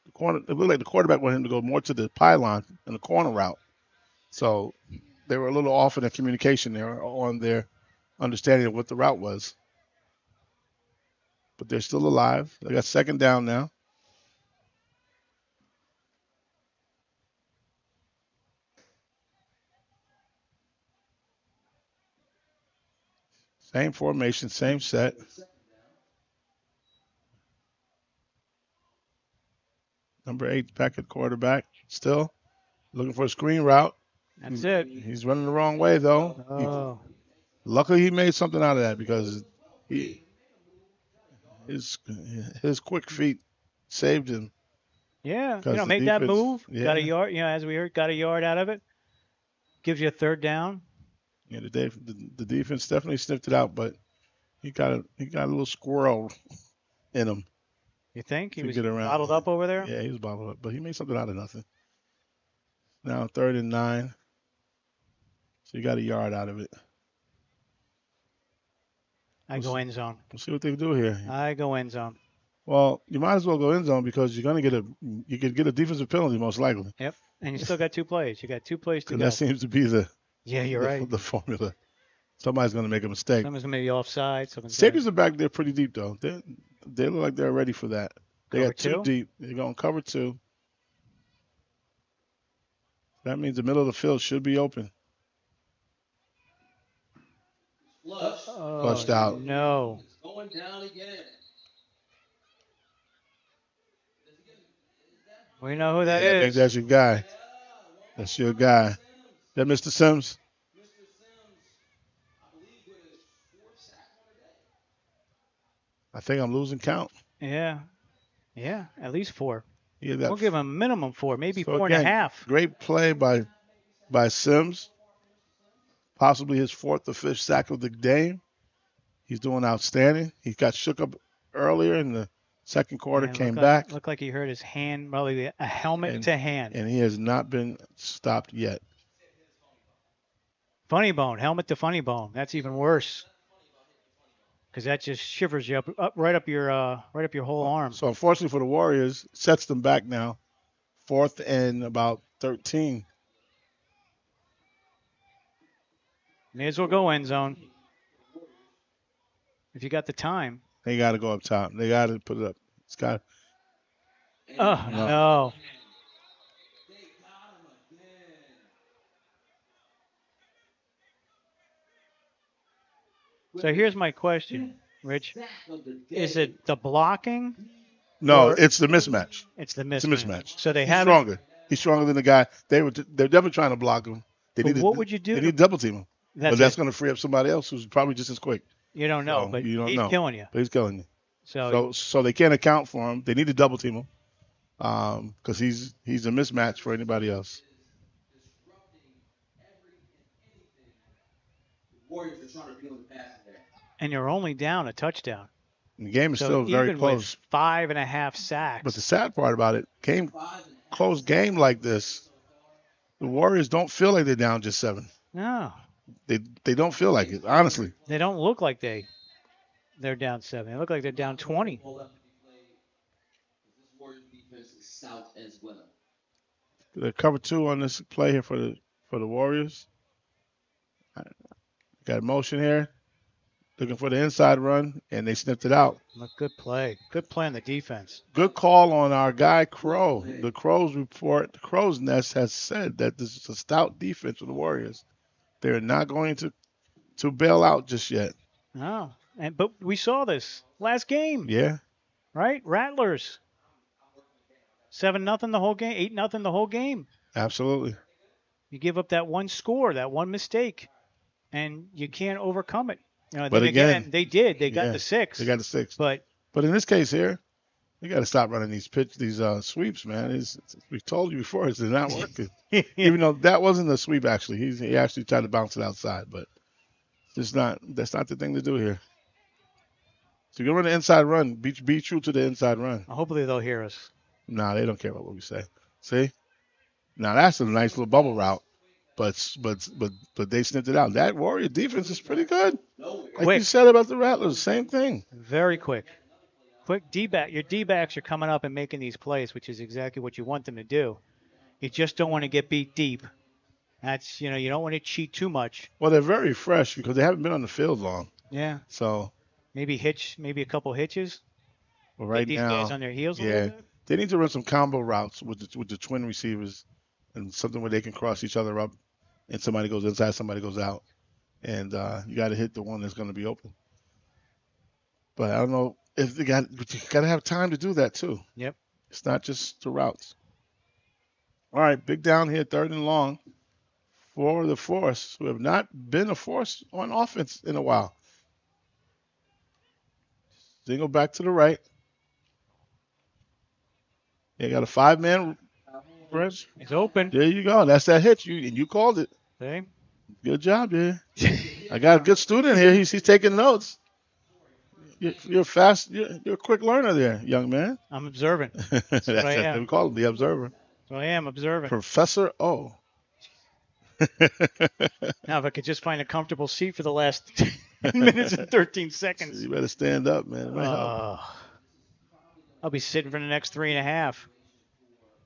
It looked like the quarterback wanted him to go more to the pylon in the corner route. So they were a little off in their communication there on their understanding of what the route was. But they're still alive. They got second down now. Same formation, same set. Number 8 back at quarterback. Still looking for a screen route. That's it. He's running the wrong way, though. Oh. Luckily, he made something out of that because his quick feet saved him. Yeah, made that move. Yeah. Got a yard. As we heard, got a yard out of it. Gives you a third down. Yeah, the defense definitely sniffed it out, but he got a little squirrel in him. You think he to was get around. bottled up over there? Yeah, he was bottled up, but he made something out of nothing. Now 3rd and 9. So you got a yard out of it. I go end zone. We'll see what they do here. I go end zone. Well, you might as well go end zone because you could get a defensive penalty most likely. Yep. And you still got 2 plays. You got 2 plays to go. That seems to be the right. the formula. Somebody's going to make a mistake. Someone's going to be offside. Safeties are back there pretty deep though. They look like they're ready for that. They Cover got 2 2? deep. They're going cover 2. That means the middle of the field should be open. Flushed out. No. It's going down again. We know who that I think is. that's your guy. That's your guy. That Mr. Sims? I think I'm losing count. Yeah. Yeah, at least 4. Yeah, We'll give him minimum 4, maybe so 4 again, and a half. Great play by Sims. Possibly his 4th or 5th sack of the game. He's doing outstanding. He got shook up earlier in the second quarter, came back. Looked like he hurt his hand, probably a helmet to hand. And he has not been stopped yet. Funny bone, helmet to funny bone. That's even worse. Because that just shivers you up right up your whole arm. So unfortunately for the Warriors, sets them back now. 4th and about 13. May as well go end zone. If you got the time. They got to go up top. They got to put it up. It's got. Oh no. So here's my question, Rich. Is it the blocking? No, it's the mismatch. It's the mismatch. It's a mismatch. So they He's have stronger. He's stronger than the guy. They're definitely trying to block him. What would you do? They need to double team him. That's But that's going to free up somebody else who's probably just as quick. You don't know, but you don't he's know. killing you. But he's killing you. So they can't account for him. They need to double team him because he's a mismatch for anybody else. Warriors are trying to peel the pass there. and you're only down a touchdown. The game is So still very even close. with 5.5 sacks. But the sad part about it, close game like this, the Warriors don't feel like they're down just 7. No, They don't feel like it, honestly. they don't look like they're down 7. They look like they're down 20. This Warriors defense is stout as well. The cover 2 on this play here for the Warriors. Got motion here. Looking for the inside run, and they snipped it out. Good play. Good play on the defense. Good call on our guy Crow. The Crow's Nest has said that this is a stout defense for the Warriors. They're not going to bail out just yet. No, but we saw this last game. Yeah. Right? Rattlers. 7-0 the whole game. 8-0 the whole game. Absolutely. You give up that one score, that one mistake, and you can't overcome it. You know, But then again, they did. They got the 6. They got the 6. But in this case here, you got to stop running these sweeps, man. We told you before, it's not working. Even though that wasn't a sweep, actually, he actually tried to bounce it outside, but that's not the thing to do here. So you run the inside run. Be true to the inside run. Hopefully they'll hear us. Nah, they don't care about what we say. See, now that's a nice little bubble route, but they snipped it out. That Warrior defense is pretty good. Like you said about the Rattlers, same thing. Very quick. Quick D-back. Your D-backs are coming up and making these plays, which is exactly what you want them to do. You just don't want to get beat deep. That's, you don't want to cheat too much. Well, they're very fresh because they haven't been on the field long. Yeah. So maybe a couple hitches. Well, right get these now, guys on their heels a yeah, little bit. they need to run some combo routes with the twin receivers and something where they can cross each other up, and somebody goes inside, somebody goes out, and you got to hit the one that's going to be open. But I don't know if you got to have time to do that too. Yep. It's not just the routes. All right, big down here, 3rd and long for the Force, who have not been a force on offense in a while. Single back to the right. You got a 5-man rush. It's open. There you go. That's that hit. You called it. See? Good job, dude. I got a good student here. He's taking notes. You're fast. You're a quick learner there, young man. I'm observant. That's what I what am. we call him, the observer. So I am observant. Professor O. Now, if I could just find a comfortable seat for the last 10 minutes and 13 seconds. You better stand up, man. It might help. I'll be sitting for the next 3.5.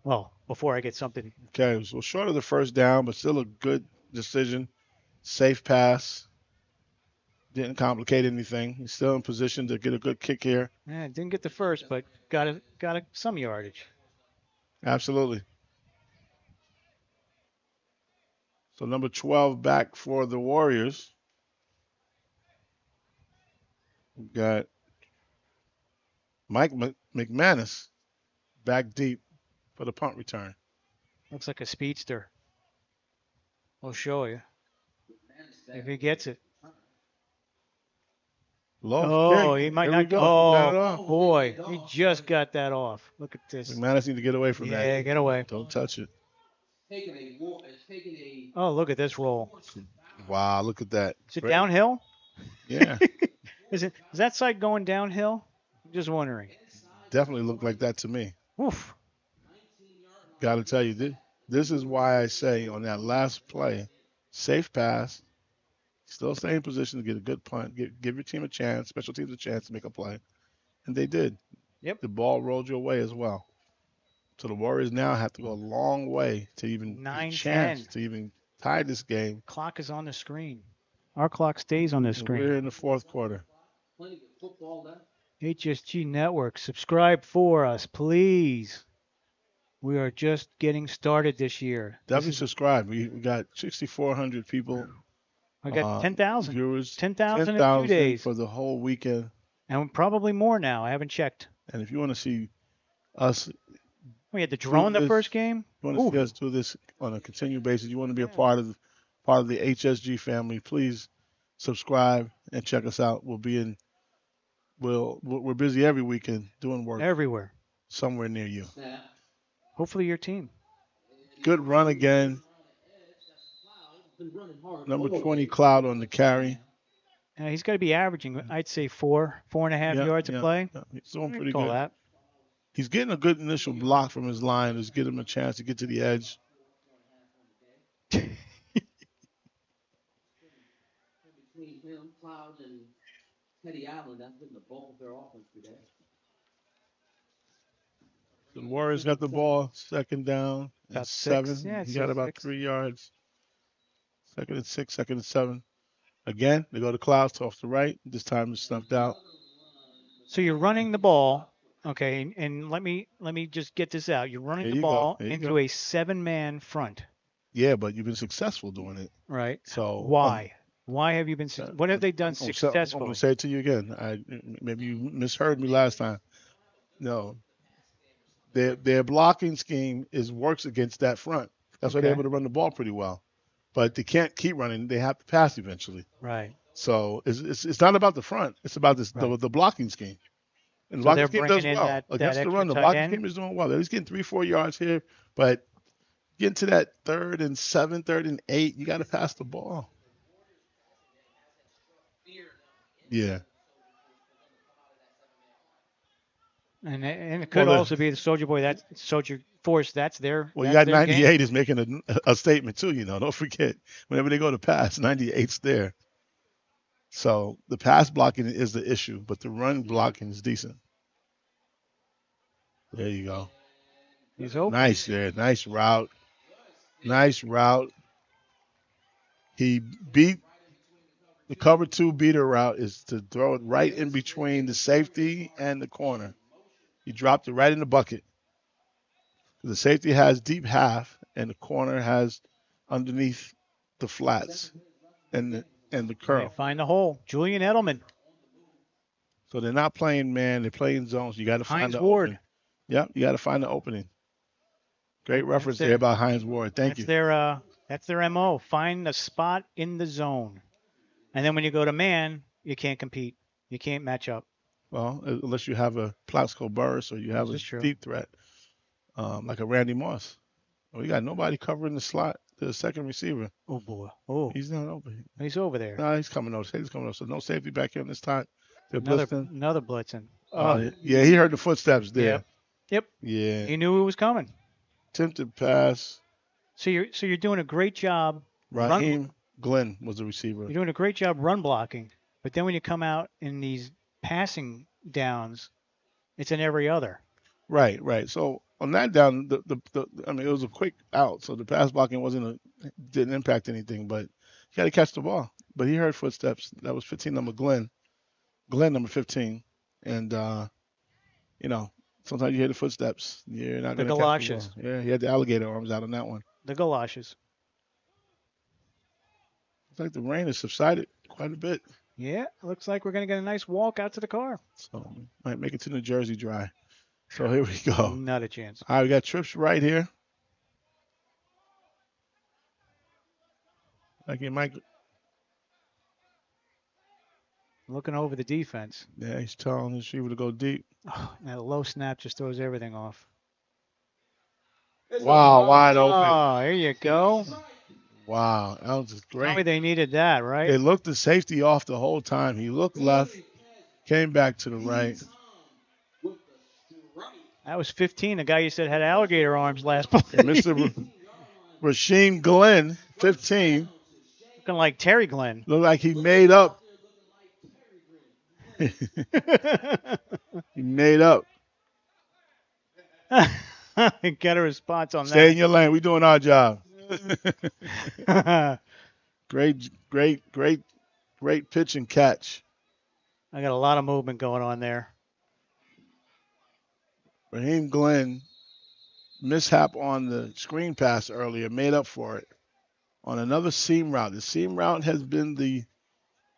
Well, before I get something. Okay, so short of the first down, but still a good decision. Safe pass. Didn't complicate anything. He's still in position to get a good kick here. Yeah, didn't get the first, but got some yardage. Absolutely. So number 12 back for the Warriors. We've got Mike McManus back deep for the punt return. Looks like a speedster. I'll show you. If he gets it. Low kick. He might Here we not. go. Oh, boy. He just got that off. Look at this. McManus need to get away from that. Yeah, get away. Don't touch it. Oh, look at this roll. Wow, look at that. Is it downhill? Yeah. Is that side going downhill? I'm just wondering. Definitely looked like that to me. Oof. Got to tell you, this is why I say on that last play, safe pass, still stay in position to get a good punt, give your team a chance, special teams a chance to make a play. And they did. Yep. The ball rolled your way as well. So the Warriors now have to go a long way to even have a chance to even tie this game. Clock is on the screen. Our clock stays on the screen. We're in the fourth quarter. HSG Network, subscribe for us, please. We are just getting started this year. Definitely subscribe. We got 6,400 people. I got 10,000 viewers. 10,000 in 2 days for the whole weekend. And probably more now. I haven't checked. And if you want to see us, we had the drone the first game. You want to see us do this on a continued basis. You want to be a part of the HSG family. Please subscribe and check us out. We're busy every weekend doing work everywhere, somewhere near you. Hopefully your team. Good run again. Number 20 Cloud on the carry. He's got to be averaging, I'd say 4.5 yards a play. Yeah. He's doing pretty good. Call that. He's getting a good initial block from his line. Just give him a chance to get to the edge. Between him, Cloud, and Teddy Allen, that's been the bulk of their offense today. The Warriors got the ball, second down, about 7. Yeah, he got about 3 yards. Second and 6, second and 7. Again, they go to Clouds off the right. This time it's snuffed out. So you're running the ball, okay? And let me just get this out. You're running the ball into a 7-man front. Yeah, but you've been successful doing it. Right. So why? Why have you been? What have they done successfully? I'm going to say it to you again. Maybe you misheard me last time. No. Their blocking scheme works against that front. That's why they're able to run the ball pretty well. But they can't keep running. They have to pass eventually. Right. So it's not about the front. It's about the blocking scheme. And the blocking scheme does well. Against the run, the blocking scheme is doing well. He's getting 3-4 yards here, but getting to that 3rd and 7, 3rd and 8, you got to pass the ball. Yeah. And it could also be the Soldier Boy. That's Soldier Force. That's their. Well, you got 98 is making a statement too. Don't forget whenever they go to pass, 98's there. So the pass blocking is the issue, but the run blocking is decent. There you go. He's open. Nice there. Nice route. Nice route. He beat the cover 2 beater route is to throw it right in between the safety and the corner. He dropped it right in the bucket. The safety has deep half, and the corner has underneath the flats and the curl. They find the hole. Julian Edelman. So they're not playing man. They're playing zones. You got to find the Ward. opening. Yep, you got to find the opening. Great reference there about Hines Ward. Thank you. That's their MO. Find the spot in the zone. And then when you go to man, you can't compete. You can't match up. Well, unless you have a Plaxico Burris or you have a deep threat, like a Randy Moss. Well, you got nobody covering the slot, the second receiver. Oh, boy. Oh. He's not open. He's over there. No, he's coming over. He's coming over. So no safety back here on this The Another Blitzton. blitzing. Yeah, he heard the footsteps there. Yep. Yeah. He knew it was coming. Attempted pass. So you're doing a great job. Raheem Glenn was the receiver. You're doing a great job run blocking, but then when you come out in these passing downs, it's in every other. Right. So on that down, I mean, it was a quick out, so the pass blocking didn't impact anything, but you got to catch the ball. But he heard footsteps. That was 15 number Glenn number 15, and sometimes you hear the footsteps. You're not going to catch the ball. Yeah, he had the alligator arms out on that one. The galoshes. Looks like the rain has subsided quite a bit. Yeah, looks like we're going to get a nice walk out to the car. So might make it to New Jersey dry. So here we go. Not a chance. All right, we got trips right here. Like it might. Looking over the defense. Yeah, he's telling the receiver to go deep. Oh, that low snap just throws everything off. Wow, wide open. Oh, here you go. Wow, that was just great. Tell me they needed that, right? They looked the safety off the whole time. He looked left, came back to the right. That was 15. The guy you said had alligator arms last play. Mr. Rasheem Glenn, 15. Looking like Terry Glenn. Looked like he made up. He made up. Get a response on that. Stay in your lane. We doing our job. Great pitch and catch. I got a lot of movement going on there. Raheem Glenn mishap on the screen pass earlier, made up for it on another seam route. The seam route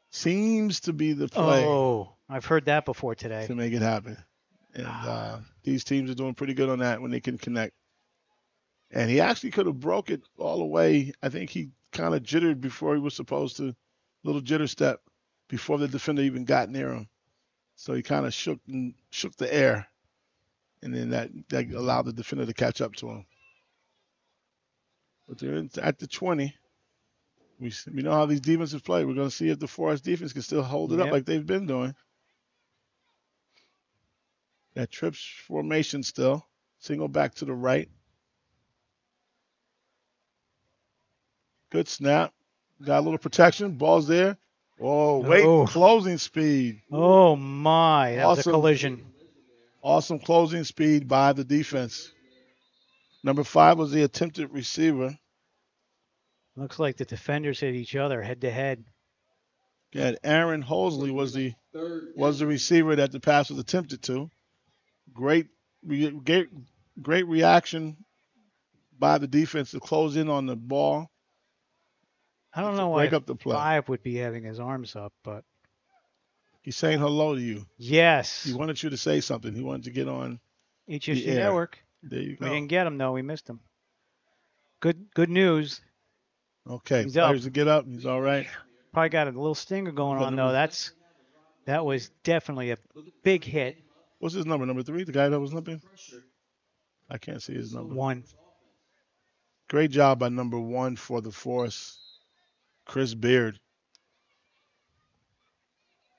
seems to be the play. Oh, I've heard that before today. To make it happen. And these teams are doing pretty good on that when they can connect. And he actually could have broke it all the way. I think he kind of jittered before he was supposed to. Little jitter step before the defender even got near him. So he kind of shook the air. And then that allowed the defender to catch up to him. But they're at the 20. We know how these defenses play. We're going to see if the Forest defense can still hold it up like they've been doing. That trips formation still. Single back to the right. Good snap. Got a little protection. Ball's there. Oh, wait. Oh. Closing speed. Oh, my. That was a collision. Awesome closing speed by the defense. Number 5 was the attempted receiver. Looks like the defenders hit each other head to head. Yeah, Aaron Hosley was the receiver that the pass was attempted to. Great reaction by the defense to close in on the ball. I don't know why break up the play. 5 would be having his arms up, but he's saying hello to you. Yes. He wanted you to say something. He wanted to get on HSG the air. Network. There you go. We didn't get him though. We missed him. Good news. Okay, He's players up. to get up. He's all right. Probably got a little stinger going on though. That was definitely a big hit. What's his number? Number 3? The guy that was limping? I can't see his number. 1. Great job by number 1 for the Force, Chris Beard,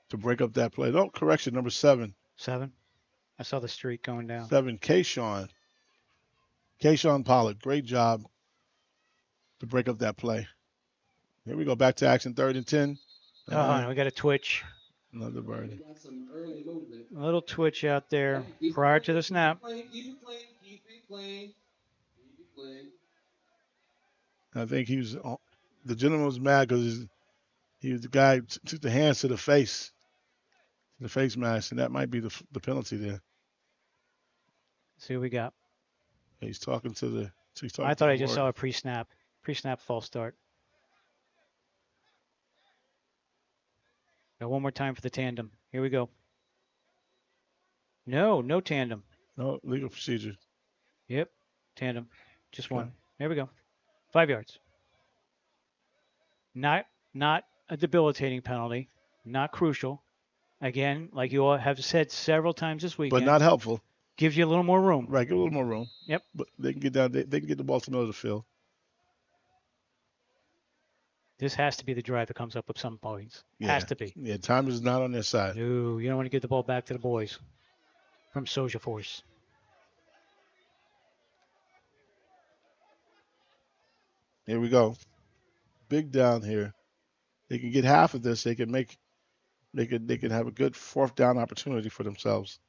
to break up that play. No, correction, number 7. 7. I saw the streak going down. 7, Kayshawn Pollard. Great job to break up that play. Here we go. Back to action, 3rd and 10. Oh, we got a twitch. Another birdie. A little twitch out there prior to the snap. I think the gentleman was mad because the guy took the hands to the face mask, and that might be the penalty there. See what we got. He's talking to the. I thought I just saw a pre-snap false start. Got one more time for the tandem. Here we go. No tandem. No legal procedure. Yep, tandem. Just one. There we go. 5 yards. Not a debilitating penalty. Not crucial. Again, like you all have said several times this weekend. But not helpful. Gives you a little more room. Right, give a little more room. Yep. But they can get down. They can get the ball to the middle of the field. This has to be the drive that comes up with some points. Yeah. Has to be. Yeah, time is not on their side. No, you don't want to give the ball back to the boys from Soldier Force. Here we go. Big down here. They can get half of this. They can have a good fourth down opportunity for themselves.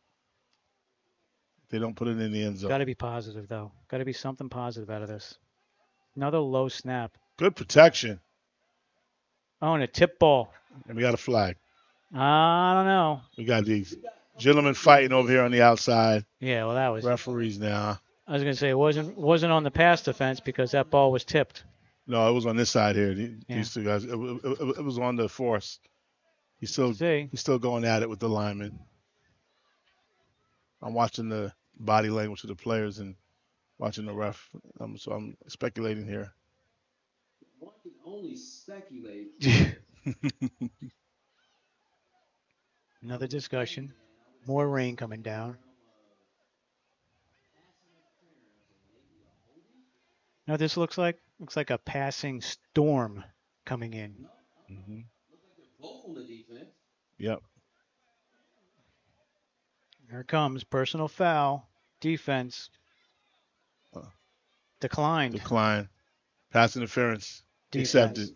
If they don't put it in the end zone. Got to be positive, though. Got to be something positive out of this. Another low snap. Good protection. Oh, and a tip ball. And we got a flag. I don't know. We got these gentlemen fighting over here on the outside. Yeah, well, that was referees now. I was going to say it wasn't on the pass defense because that ball was tipped. No, it was on this side here. These two guys. It was on the force. He's still going at it with the lineman. I'm watching the body language of the players and watching the ref. So I'm speculating here. One can only speculate. Another discussion. More rain coming down. Now this looks like a passing storm coming in. Mm-hmm. Both on the defense. Yep. Here it comes. Personal foul. Defense. Declined. Pass interference. Defense. Accepted.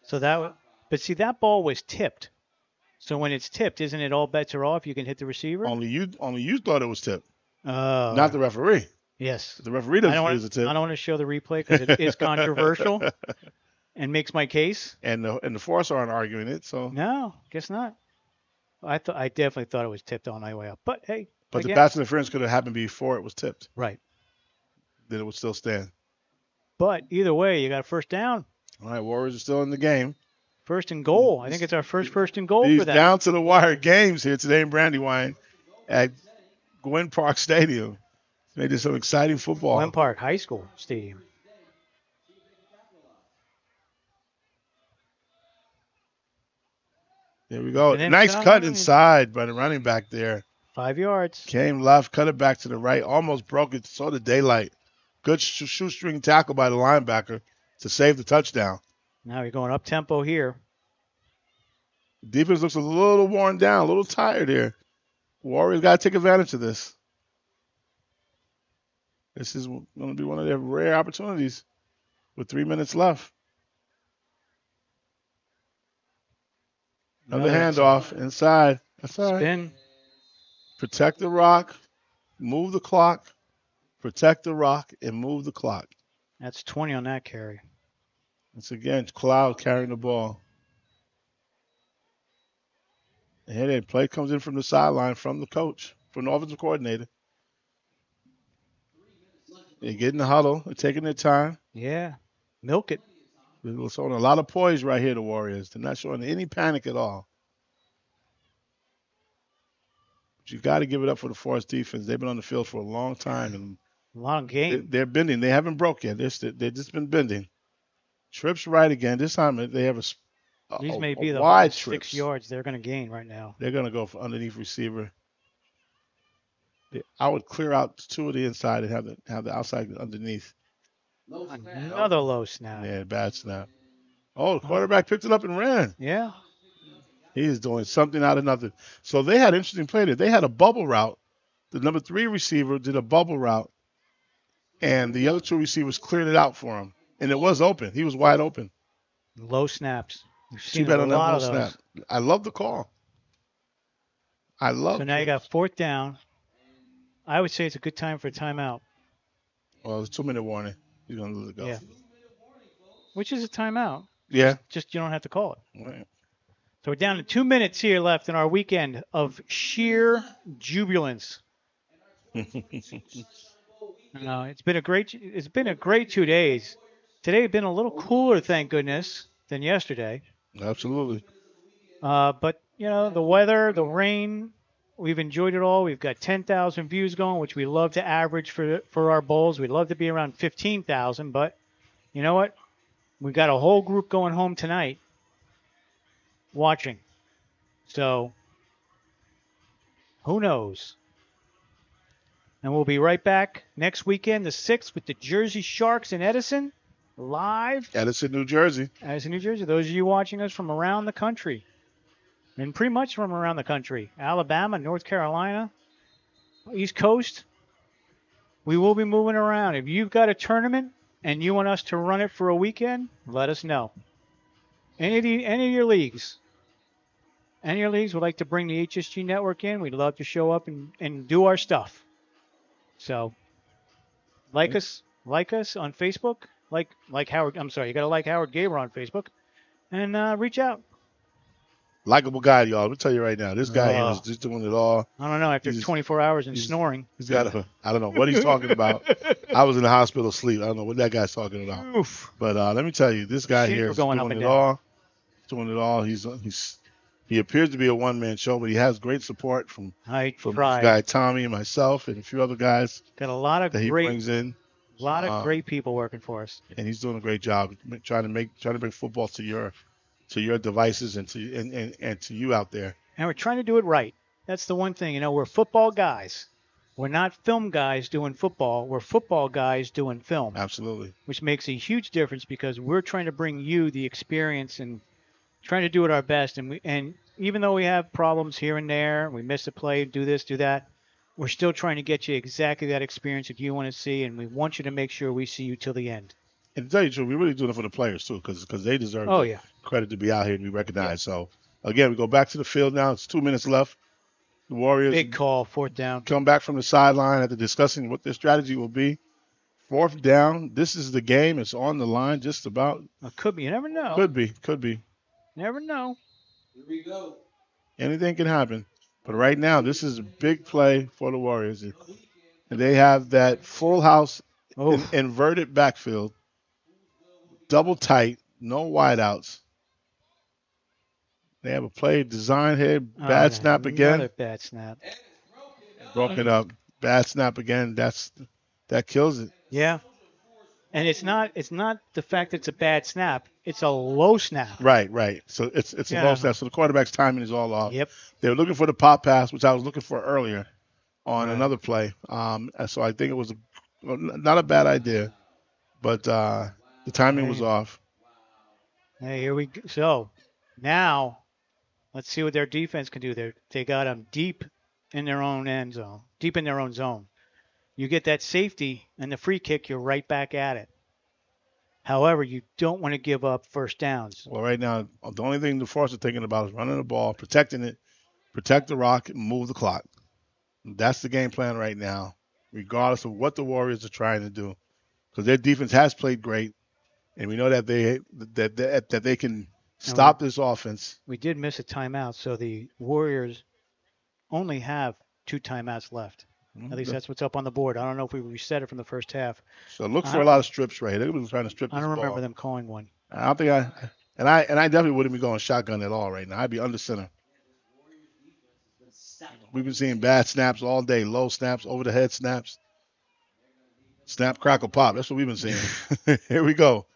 So but see, that ball was tipped. So when it's tipped, isn't it all bets are off? You can hit the receiver? Only you thought it was tipped. Oh. Not the referee. Yes. The referee doesn't use a tip. I don't want to show the replay because it is controversial and makes my case. And the force aren't arguing it, so. No, guess not. I definitely thought it was tipped on my way up. But hey. But the pass interference could have happened before it was tipped. Right. Then it would still stand. But either way, you got a first down. All right, Warriors are still in the game. First and goal. I think it's our first and goal These for that. down to the wire games here today in Brandywine at Gwynn Park Stadium. It's made this some exciting football. Gwynn Park High School Stadium. There we go. Nice cut inside by the running back there. 5 yards. Came left, cut it back to the right, almost broke it, saw the daylight. Good shoestring tackle by the linebacker to save the touchdown. Now you're going up tempo here. Defense looks a little worn down, a little tired here. Warriors got to take advantage of this. This is going to be one of their rare opportunities with 3 minutes left. Another handoff inside. That's all right. Spin. Protect the rock, move the clock, protect the rock, and move the clock. That's 20 on that carry. It's again Cloud carrying the ball. And here the play comes in from the sideline from the coach, from the offensive coordinator. They get in the huddle. They're taking their time. Yeah. Milk it. They're showing a lot of poise right here, the Warriors. They're not showing any panic at all. But you got to give it up for the Forest defense. They've been on the field for a long time. And long game. They're bending. They haven't broke yet. They've just been bending. Trips right again. This time they have These may be the wide 6 yards they're going to gain right now. They're going to go for underneath receiver. I would clear out 2 of the inside and have the outside underneath. Another low snap. Yeah, bad snap. Oh, the quarterback picked it up and ran. Yeah. He is doing something out of nothing. So they had an interesting play there. They had a bubble route. The number 3 receiver did a bubble route, and the other 2 receivers cleared it out for him. And it was open. He was wide open. Low snaps. We've seen Too bad a on that lot low of those. snap. I love the call. So now you got 4th down. I would say it's a good time for a timeout. Well, it's 2-minute warning. He's going to let it go. Yeah. Which is a timeout. Yeah. Just you don't have to call it. Right. So we're down to 2 minutes here left in our weekend of sheer jubilance. No, it's been a great 2 days. Today has been a little cooler, thank goodness, than yesterday. Absolutely. But the weather, the rain, we've enjoyed it all. We've got 10,000 views going, which we love to average for our bowls. We'd love to be around 15,000, but you know what? We've got a whole group going home tonight watching. So who knows? And we'll be right back next weekend, the 6th, with the Jersey Sharks in Edison. live. Edison, New Jersey. Edison, New Jersey. Those of you watching us from around the country, and pretty much from around the country, Alabama, North Carolina, East Coast, we will be moving around. If you've got a tournament and you want us to run it for a weekend, let us know. Any of your leagues. Any of your leagues would like to bring the HSG Network in, we'd love to show up and do our stuff. So, like us on Facebook, like Howard. I'm sorry, you got to like Howard Gaber on Facebook, and reach out. Likable guy, y'all. Let me tell you right now, this guy here is just doing it all. I don't know. After 24 hours and snoring, he's got I don't know what he's talking about. I was in the hospital asleep. I don't know what that guy's talking about. Oof. But let me tell you, this guy here is doing it all. Doing it all. He appears to be a one-man show, but he has great support from this guy Tommy and myself and a few other guys. Got a lot of that he brings in. A lot of great people working for us, and he's doing a great job trying to bring football to your devices and to you out there. And we're trying to do it right. That's the one thing. We're football guys. We're not film guys doing football. We're football guys doing film. Absolutely. Which makes a huge difference because we're trying to bring you the experience and trying to do it our best. And even though we have problems here and there, we miss a play, do this, do that, we're still trying to get you exactly that experience that you want to see, and we want you to make sure we see you till the end. And to tell you the truth, we're really doing it for the players too, because they deserve credit to be out here and be recognized. Yeah. So again, we go back to the field now. It's 2 minutes left. The Warriors, big call, 4th down. Come back from the sideline after discussing what their strategy will be. 4th down. This is the game. It's on the line just about. It could be. You never know. Could be. Never know. Here we go. Anything can happen. But right now, this is a big play for the Warriors. And they have that full house inverted backfield, double tight, no wideouts. They have a play design here. Bad snap again. Another bad snap. Broken up. Bad snap again. That kills it. Yeah. And it's not the fact that it's a bad snap. It's a low snap. Right. So it's a low snap. So the quarterback's timing is all off. Yep. They were looking for the pop pass, which I was looking for earlier on another play. So I think it was not a bad idea, but the timing was off. Hey, here we go. So now let's see what their defense can do. They got them deep in their own end zone, deep in their own zone. You get that safety and the free kick, you're right back at it. However, you don't want to give up first downs. Well, right now, the only thing the Force are thinking about is running the ball, protecting it, protect the rock, and move the clock. That's the game plan right now, regardless of what the Warriors are trying to do, because their defense has played great, and we know that they can stop this offense. We did miss a timeout, so the Warriors only have 2 timeouts left. At least that's what's up on the board. I don't know if we reset it from the first half. So look for a lot of strips right here. They're trying to strip this I don't remember ball. them calling one. I don't think I definitely wouldn't be going shotgun at all right now. I'd be under center. We've been seeing bad snaps all day, low snaps, over the head snaps. Snap, crackle, pop. That's what we've been seeing. Here we go.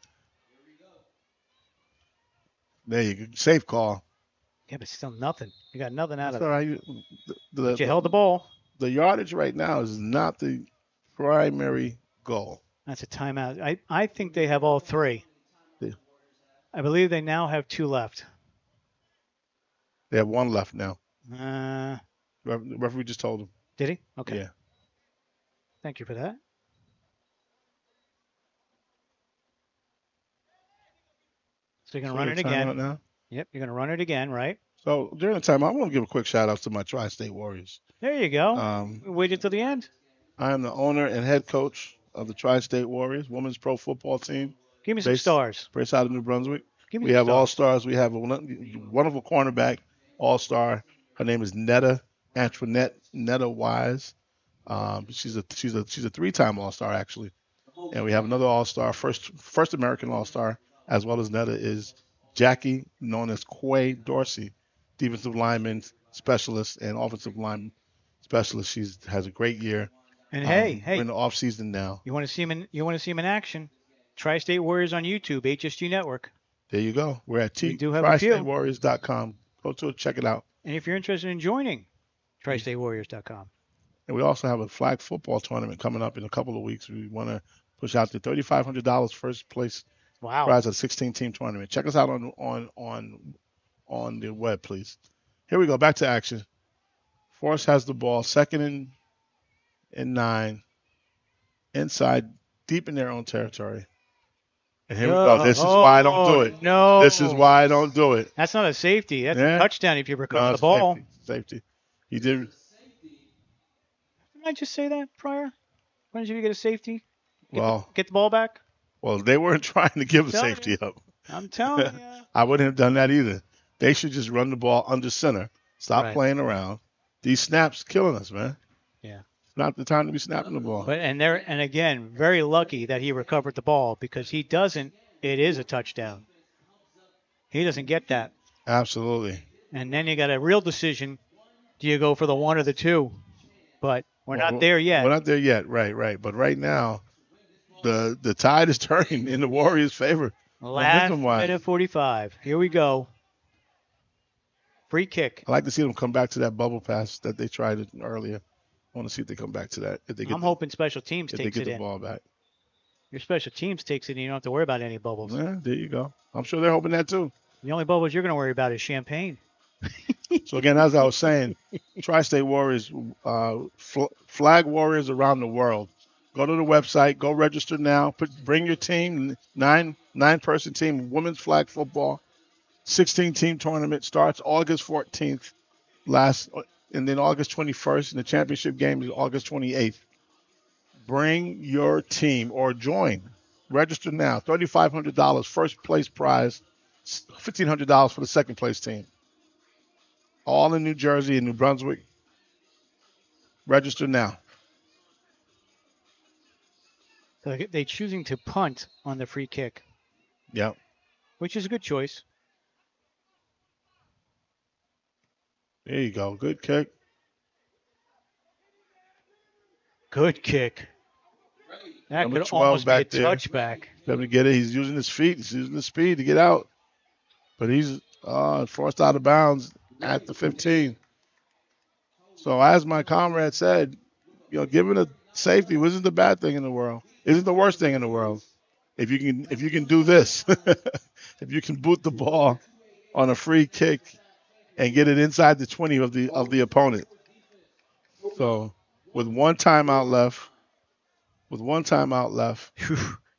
There you go. Safe call. Yeah, but still nothing. You got nothing out That's of all it. right. But you held the ball. The yardage right now is not the primary goal. That's a timeout. I think they have all 3. Yeah. I believe they now have 2 left. They have 1 left now. The referee just told them. Did he? Okay. Yeah. Thank you for that. So you're going to run it again. Now? Yep, you're going to run it again, right? So during the time, I want to give a quick shout out to my Tri-State Warriors. There you go. Wait until the end. I am the owner and head coach of the Tri-State Warriors, women's pro football team. Give me some stars. Based out of New Brunswick. We have all-stars. We have a wonderful cornerback, all-star. Her name is Netta Wise. She's a 3-time all-star, actually. And we have another all-star, first American all-star, as well as Netta, is Jackie, known as Quay Dorsey, defensive lineman specialist and offensive lineman specialist. She has a great year. And hey, we're in the off season now. You want to see him in action? Tri-State Warriors on YouTube, HSG Network. There you go. We're at TriStateWarriors.com. Go to it, check it out. And if you're interested in joining, TriStateWarriors.com. And we also have a flag football tournament coming up in a couple of weeks. We want to push out to $3,500 first place Wow. prize of 16-team tournament. Check us out on the web, please. Here we go. Back to action. Forrest has the ball, 2nd and 9, inside, deep in their own territory. And here we go. This is why I don't do it. No. This is why I don't do it. That's not a safety. That's Yeah. a touchdown if you recover No, the it's ball. Safety. He did. Didn't I just say that prior? When did you get a safety? Get the ball back? Well, they weren't trying to give a Telling safety up. I'm telling you. I wouldn't have done that either. They should just run the ball under center. Stop Right. playing around. These snaps killing us, man. Yeah. It's not the time to be snapping the ball. But and again, very lucky that he recovered the ball because he doesn't. It is a touchdown. He doesn't get that. Absolutely. And then you got a real decision. Do you go for the 1 or the 2? But we're not there yet. We're not there yet. Right. But right now, the tide is turning in the Warriors' favor. Last momentum-wise. minute 45. Here we go. Free kick. I like to see them come back to that bubble pass that they tried earlier. I want to see if they come back to that. If they get I'm hoping special teams if takes they it get the in. ball back. Your special teams takes it, and you don't have to worry about any bubbles. Yeah, there you go. I'm sure they're hoping that too. The only bubbles you're going to worry about is champagne. So again, as I was saying, Tri-State Warriors, flag warriors around the world. Go to the website. Go register now. Bring your team. Nine-person team. Women's flag football. 16-team tournament starts August 14th. And then August 21st. And the championship game is August 28th. Bring your team or join. Register now. $3,500 first place prize. $1,500 for the second place team. All in New Jersey and New Brunswick. Register now. So they're choosing to punt on the free kick. Yep. Which is a good choice. There you go. Good kick. Good kick. That Number could 12 almost be a back there. touchback. Able to get it. He's using his feet. He's using the speed to get out. But he's forced out of bounds at the 15. So as my comrade said, giving a safety isn't the bad thing in the world. Isn't the worst thing in the world. If you can do this, if you can boot the ball on a free kick and get it inside the 20 of the opponent. So with one timeout left,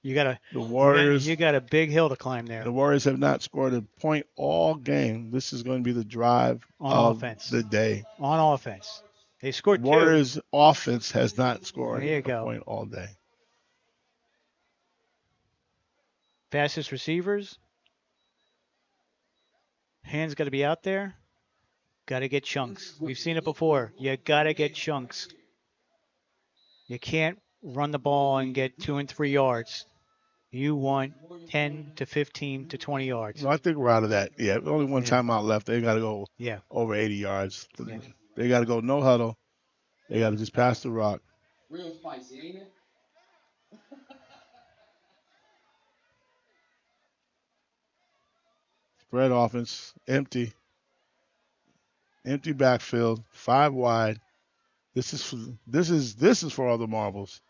you got the Warriors. You got a big hill to climb there. The Warriors have not scored a point all game. This is going to be the drive on of offense. The day. On offense. They scored Warriors offense has not scored a point all day. Fastest receivers. Hands got to be out there. Got to get chunks. We've seen it before. You got to get chunks. You can't run the ball and get 2 and 3 yards. You want 10 to 15 to 20 yards. Well, I think we're out of that. Yeah, only one timeout left. They got to go over 80 yards. Yeah. They got to go no huddle. They got to just pass the rock. Real spicy, ain't it? Spread offense, empty backfield, 5 wide. This is for all the marbles.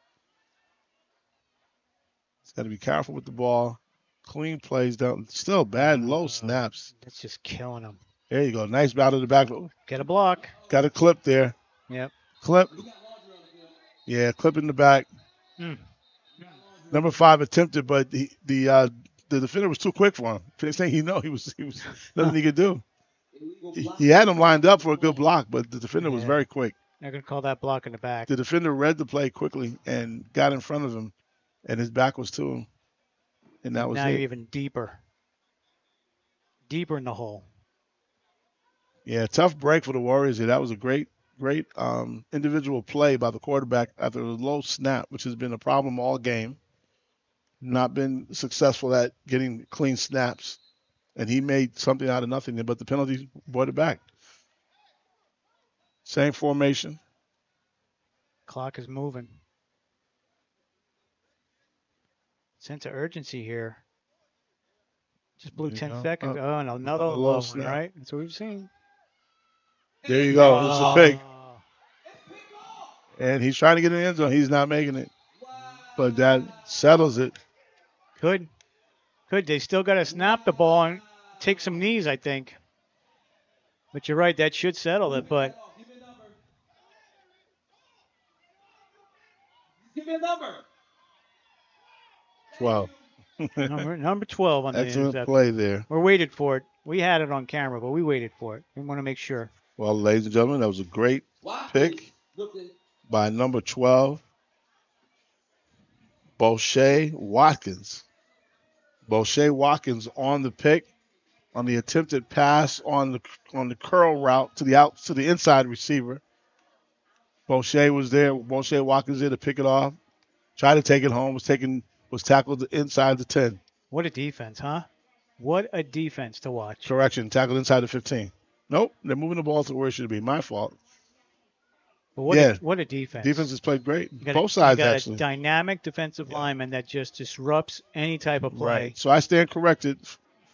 It's got to be careful with the ball. Clean plays down. Still bad low snaps. That's just killing them. There you go. Nice battle to the back. Get a block. Got a clip there. Yep. Clip. Yeah, clip in the back. Number 5 attempted, but the defender was too quick for him. Next thing he was nothing he could do. He had him lined up for a good block, but the defender was very quick. They're going to call that block in the back. The defender read the play quickly and got in front of him, and his back was to him. And that was now it. You're even deeper. Deeper in the hole. Yeah, tough break for the Warriors here. That was a great individual play by the quarterback after a low snap, which has been a problem all game. Not been successful at getting clean snaps. And he made something out of nothing, but the penalty brought it back. Same formation. Clock is moving. Sense of urgency here. Just blew 10 seconds. Oh, and another low one, right? That's what we've seen. There you go. It's a pick. And he's trying to get in the end zone. He's not making it. but that settles it. Could. They still got to snap the ball and take some knees, I think. But you're right, that should settle it. But Give me a number. 12. number 12 on the Excellent interception. play there. We waited for it. We had it on camera, but we waited for it. We want to make sure. Well, ladies and gentlemen, that was a great pick by number 12, Boshay Watkins. Boshay Watkins on the pick, on the attempted pass on the curl route to the inside receiver. Boshay was there. Boshay Watkins there to pick it off. Tried to take it home. Was tackled inside the 10. What a defense, huh? What a defense to watch. Correction, tackled inside the 15. Nope, they're moving the ball to where it should be. My fault. But what a defense. Defense has played great. Both Both sides, you got actually. A dynamic defensive lineman that just disrupts any type of play. Right. So I stand corrected.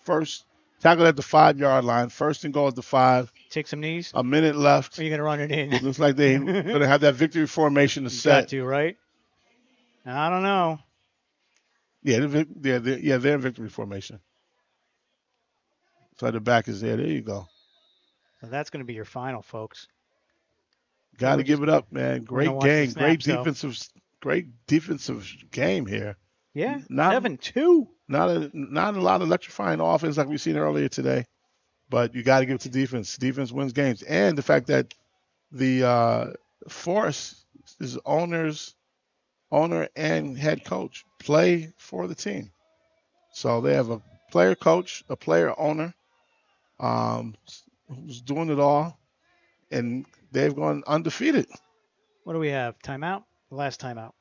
First, tackle at the 5-yard line. First and goal at the 5. Take some knees. A minute left. Or you going to run it in? Looks like they're going to have that victory formation to set. Got to, right? I don't know. Yeah, they're in victory formation. So the back is there. There you go. So that's going to be your final, folks. Got to give it up, man. Great game. Great defensive game here. Yeah, 7-2. Not a lot of electrifying offense like we've seen earlier today, but you got to give it to defense. Defense wins games, and the fact that the Force is owner and head coach play for the team. So they have a player coach, a player owner, who's doing it all, and they've gone undefeated. What do we have? Timeout? Last timeout.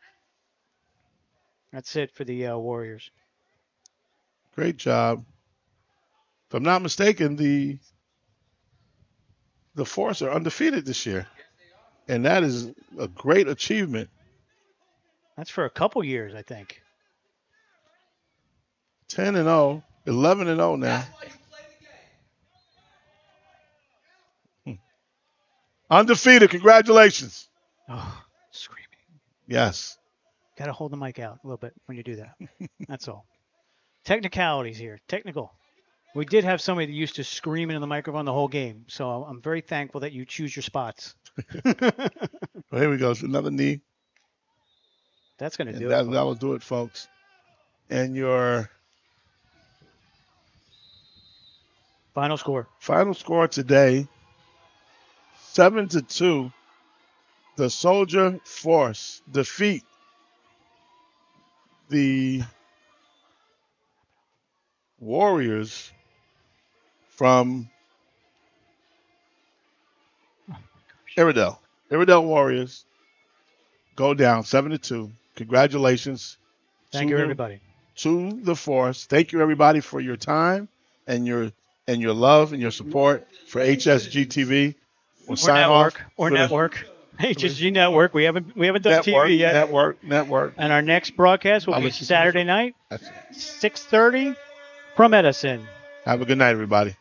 That's it for the Warriors. Great job. If I'm not mistaken, the Force are undefeated this year, and that is a great achievement. That's for a couple years, I think. 10-0, 11-0 now. Undefeated. Congratulations. Oh, screaming. Yes. Got to hold the mic out a little bit when you do that. That's all. Technicalities here. Technical. We did have somebody that used to scream into the microphone the whole game, so I'm very thankful that you choose your spots. Well, here we go. It's another knee. That's going to do it. it. That will do it, folks. And your final score. Final score today, 7-2. The Soldier Force defeat the Warriors from Iredell. Iredell Warriors go down 7-2. Congratulations. Thank you, everybody. To the Force. Thank you, everybody, for your time and your love and your support for HSG TV. We'll sign network, off. Or network. HSG Network. We haven't done TV yet. Network. And our next broadcast will be Saturday night, 6:30 from Edison. Have a good night, everybody.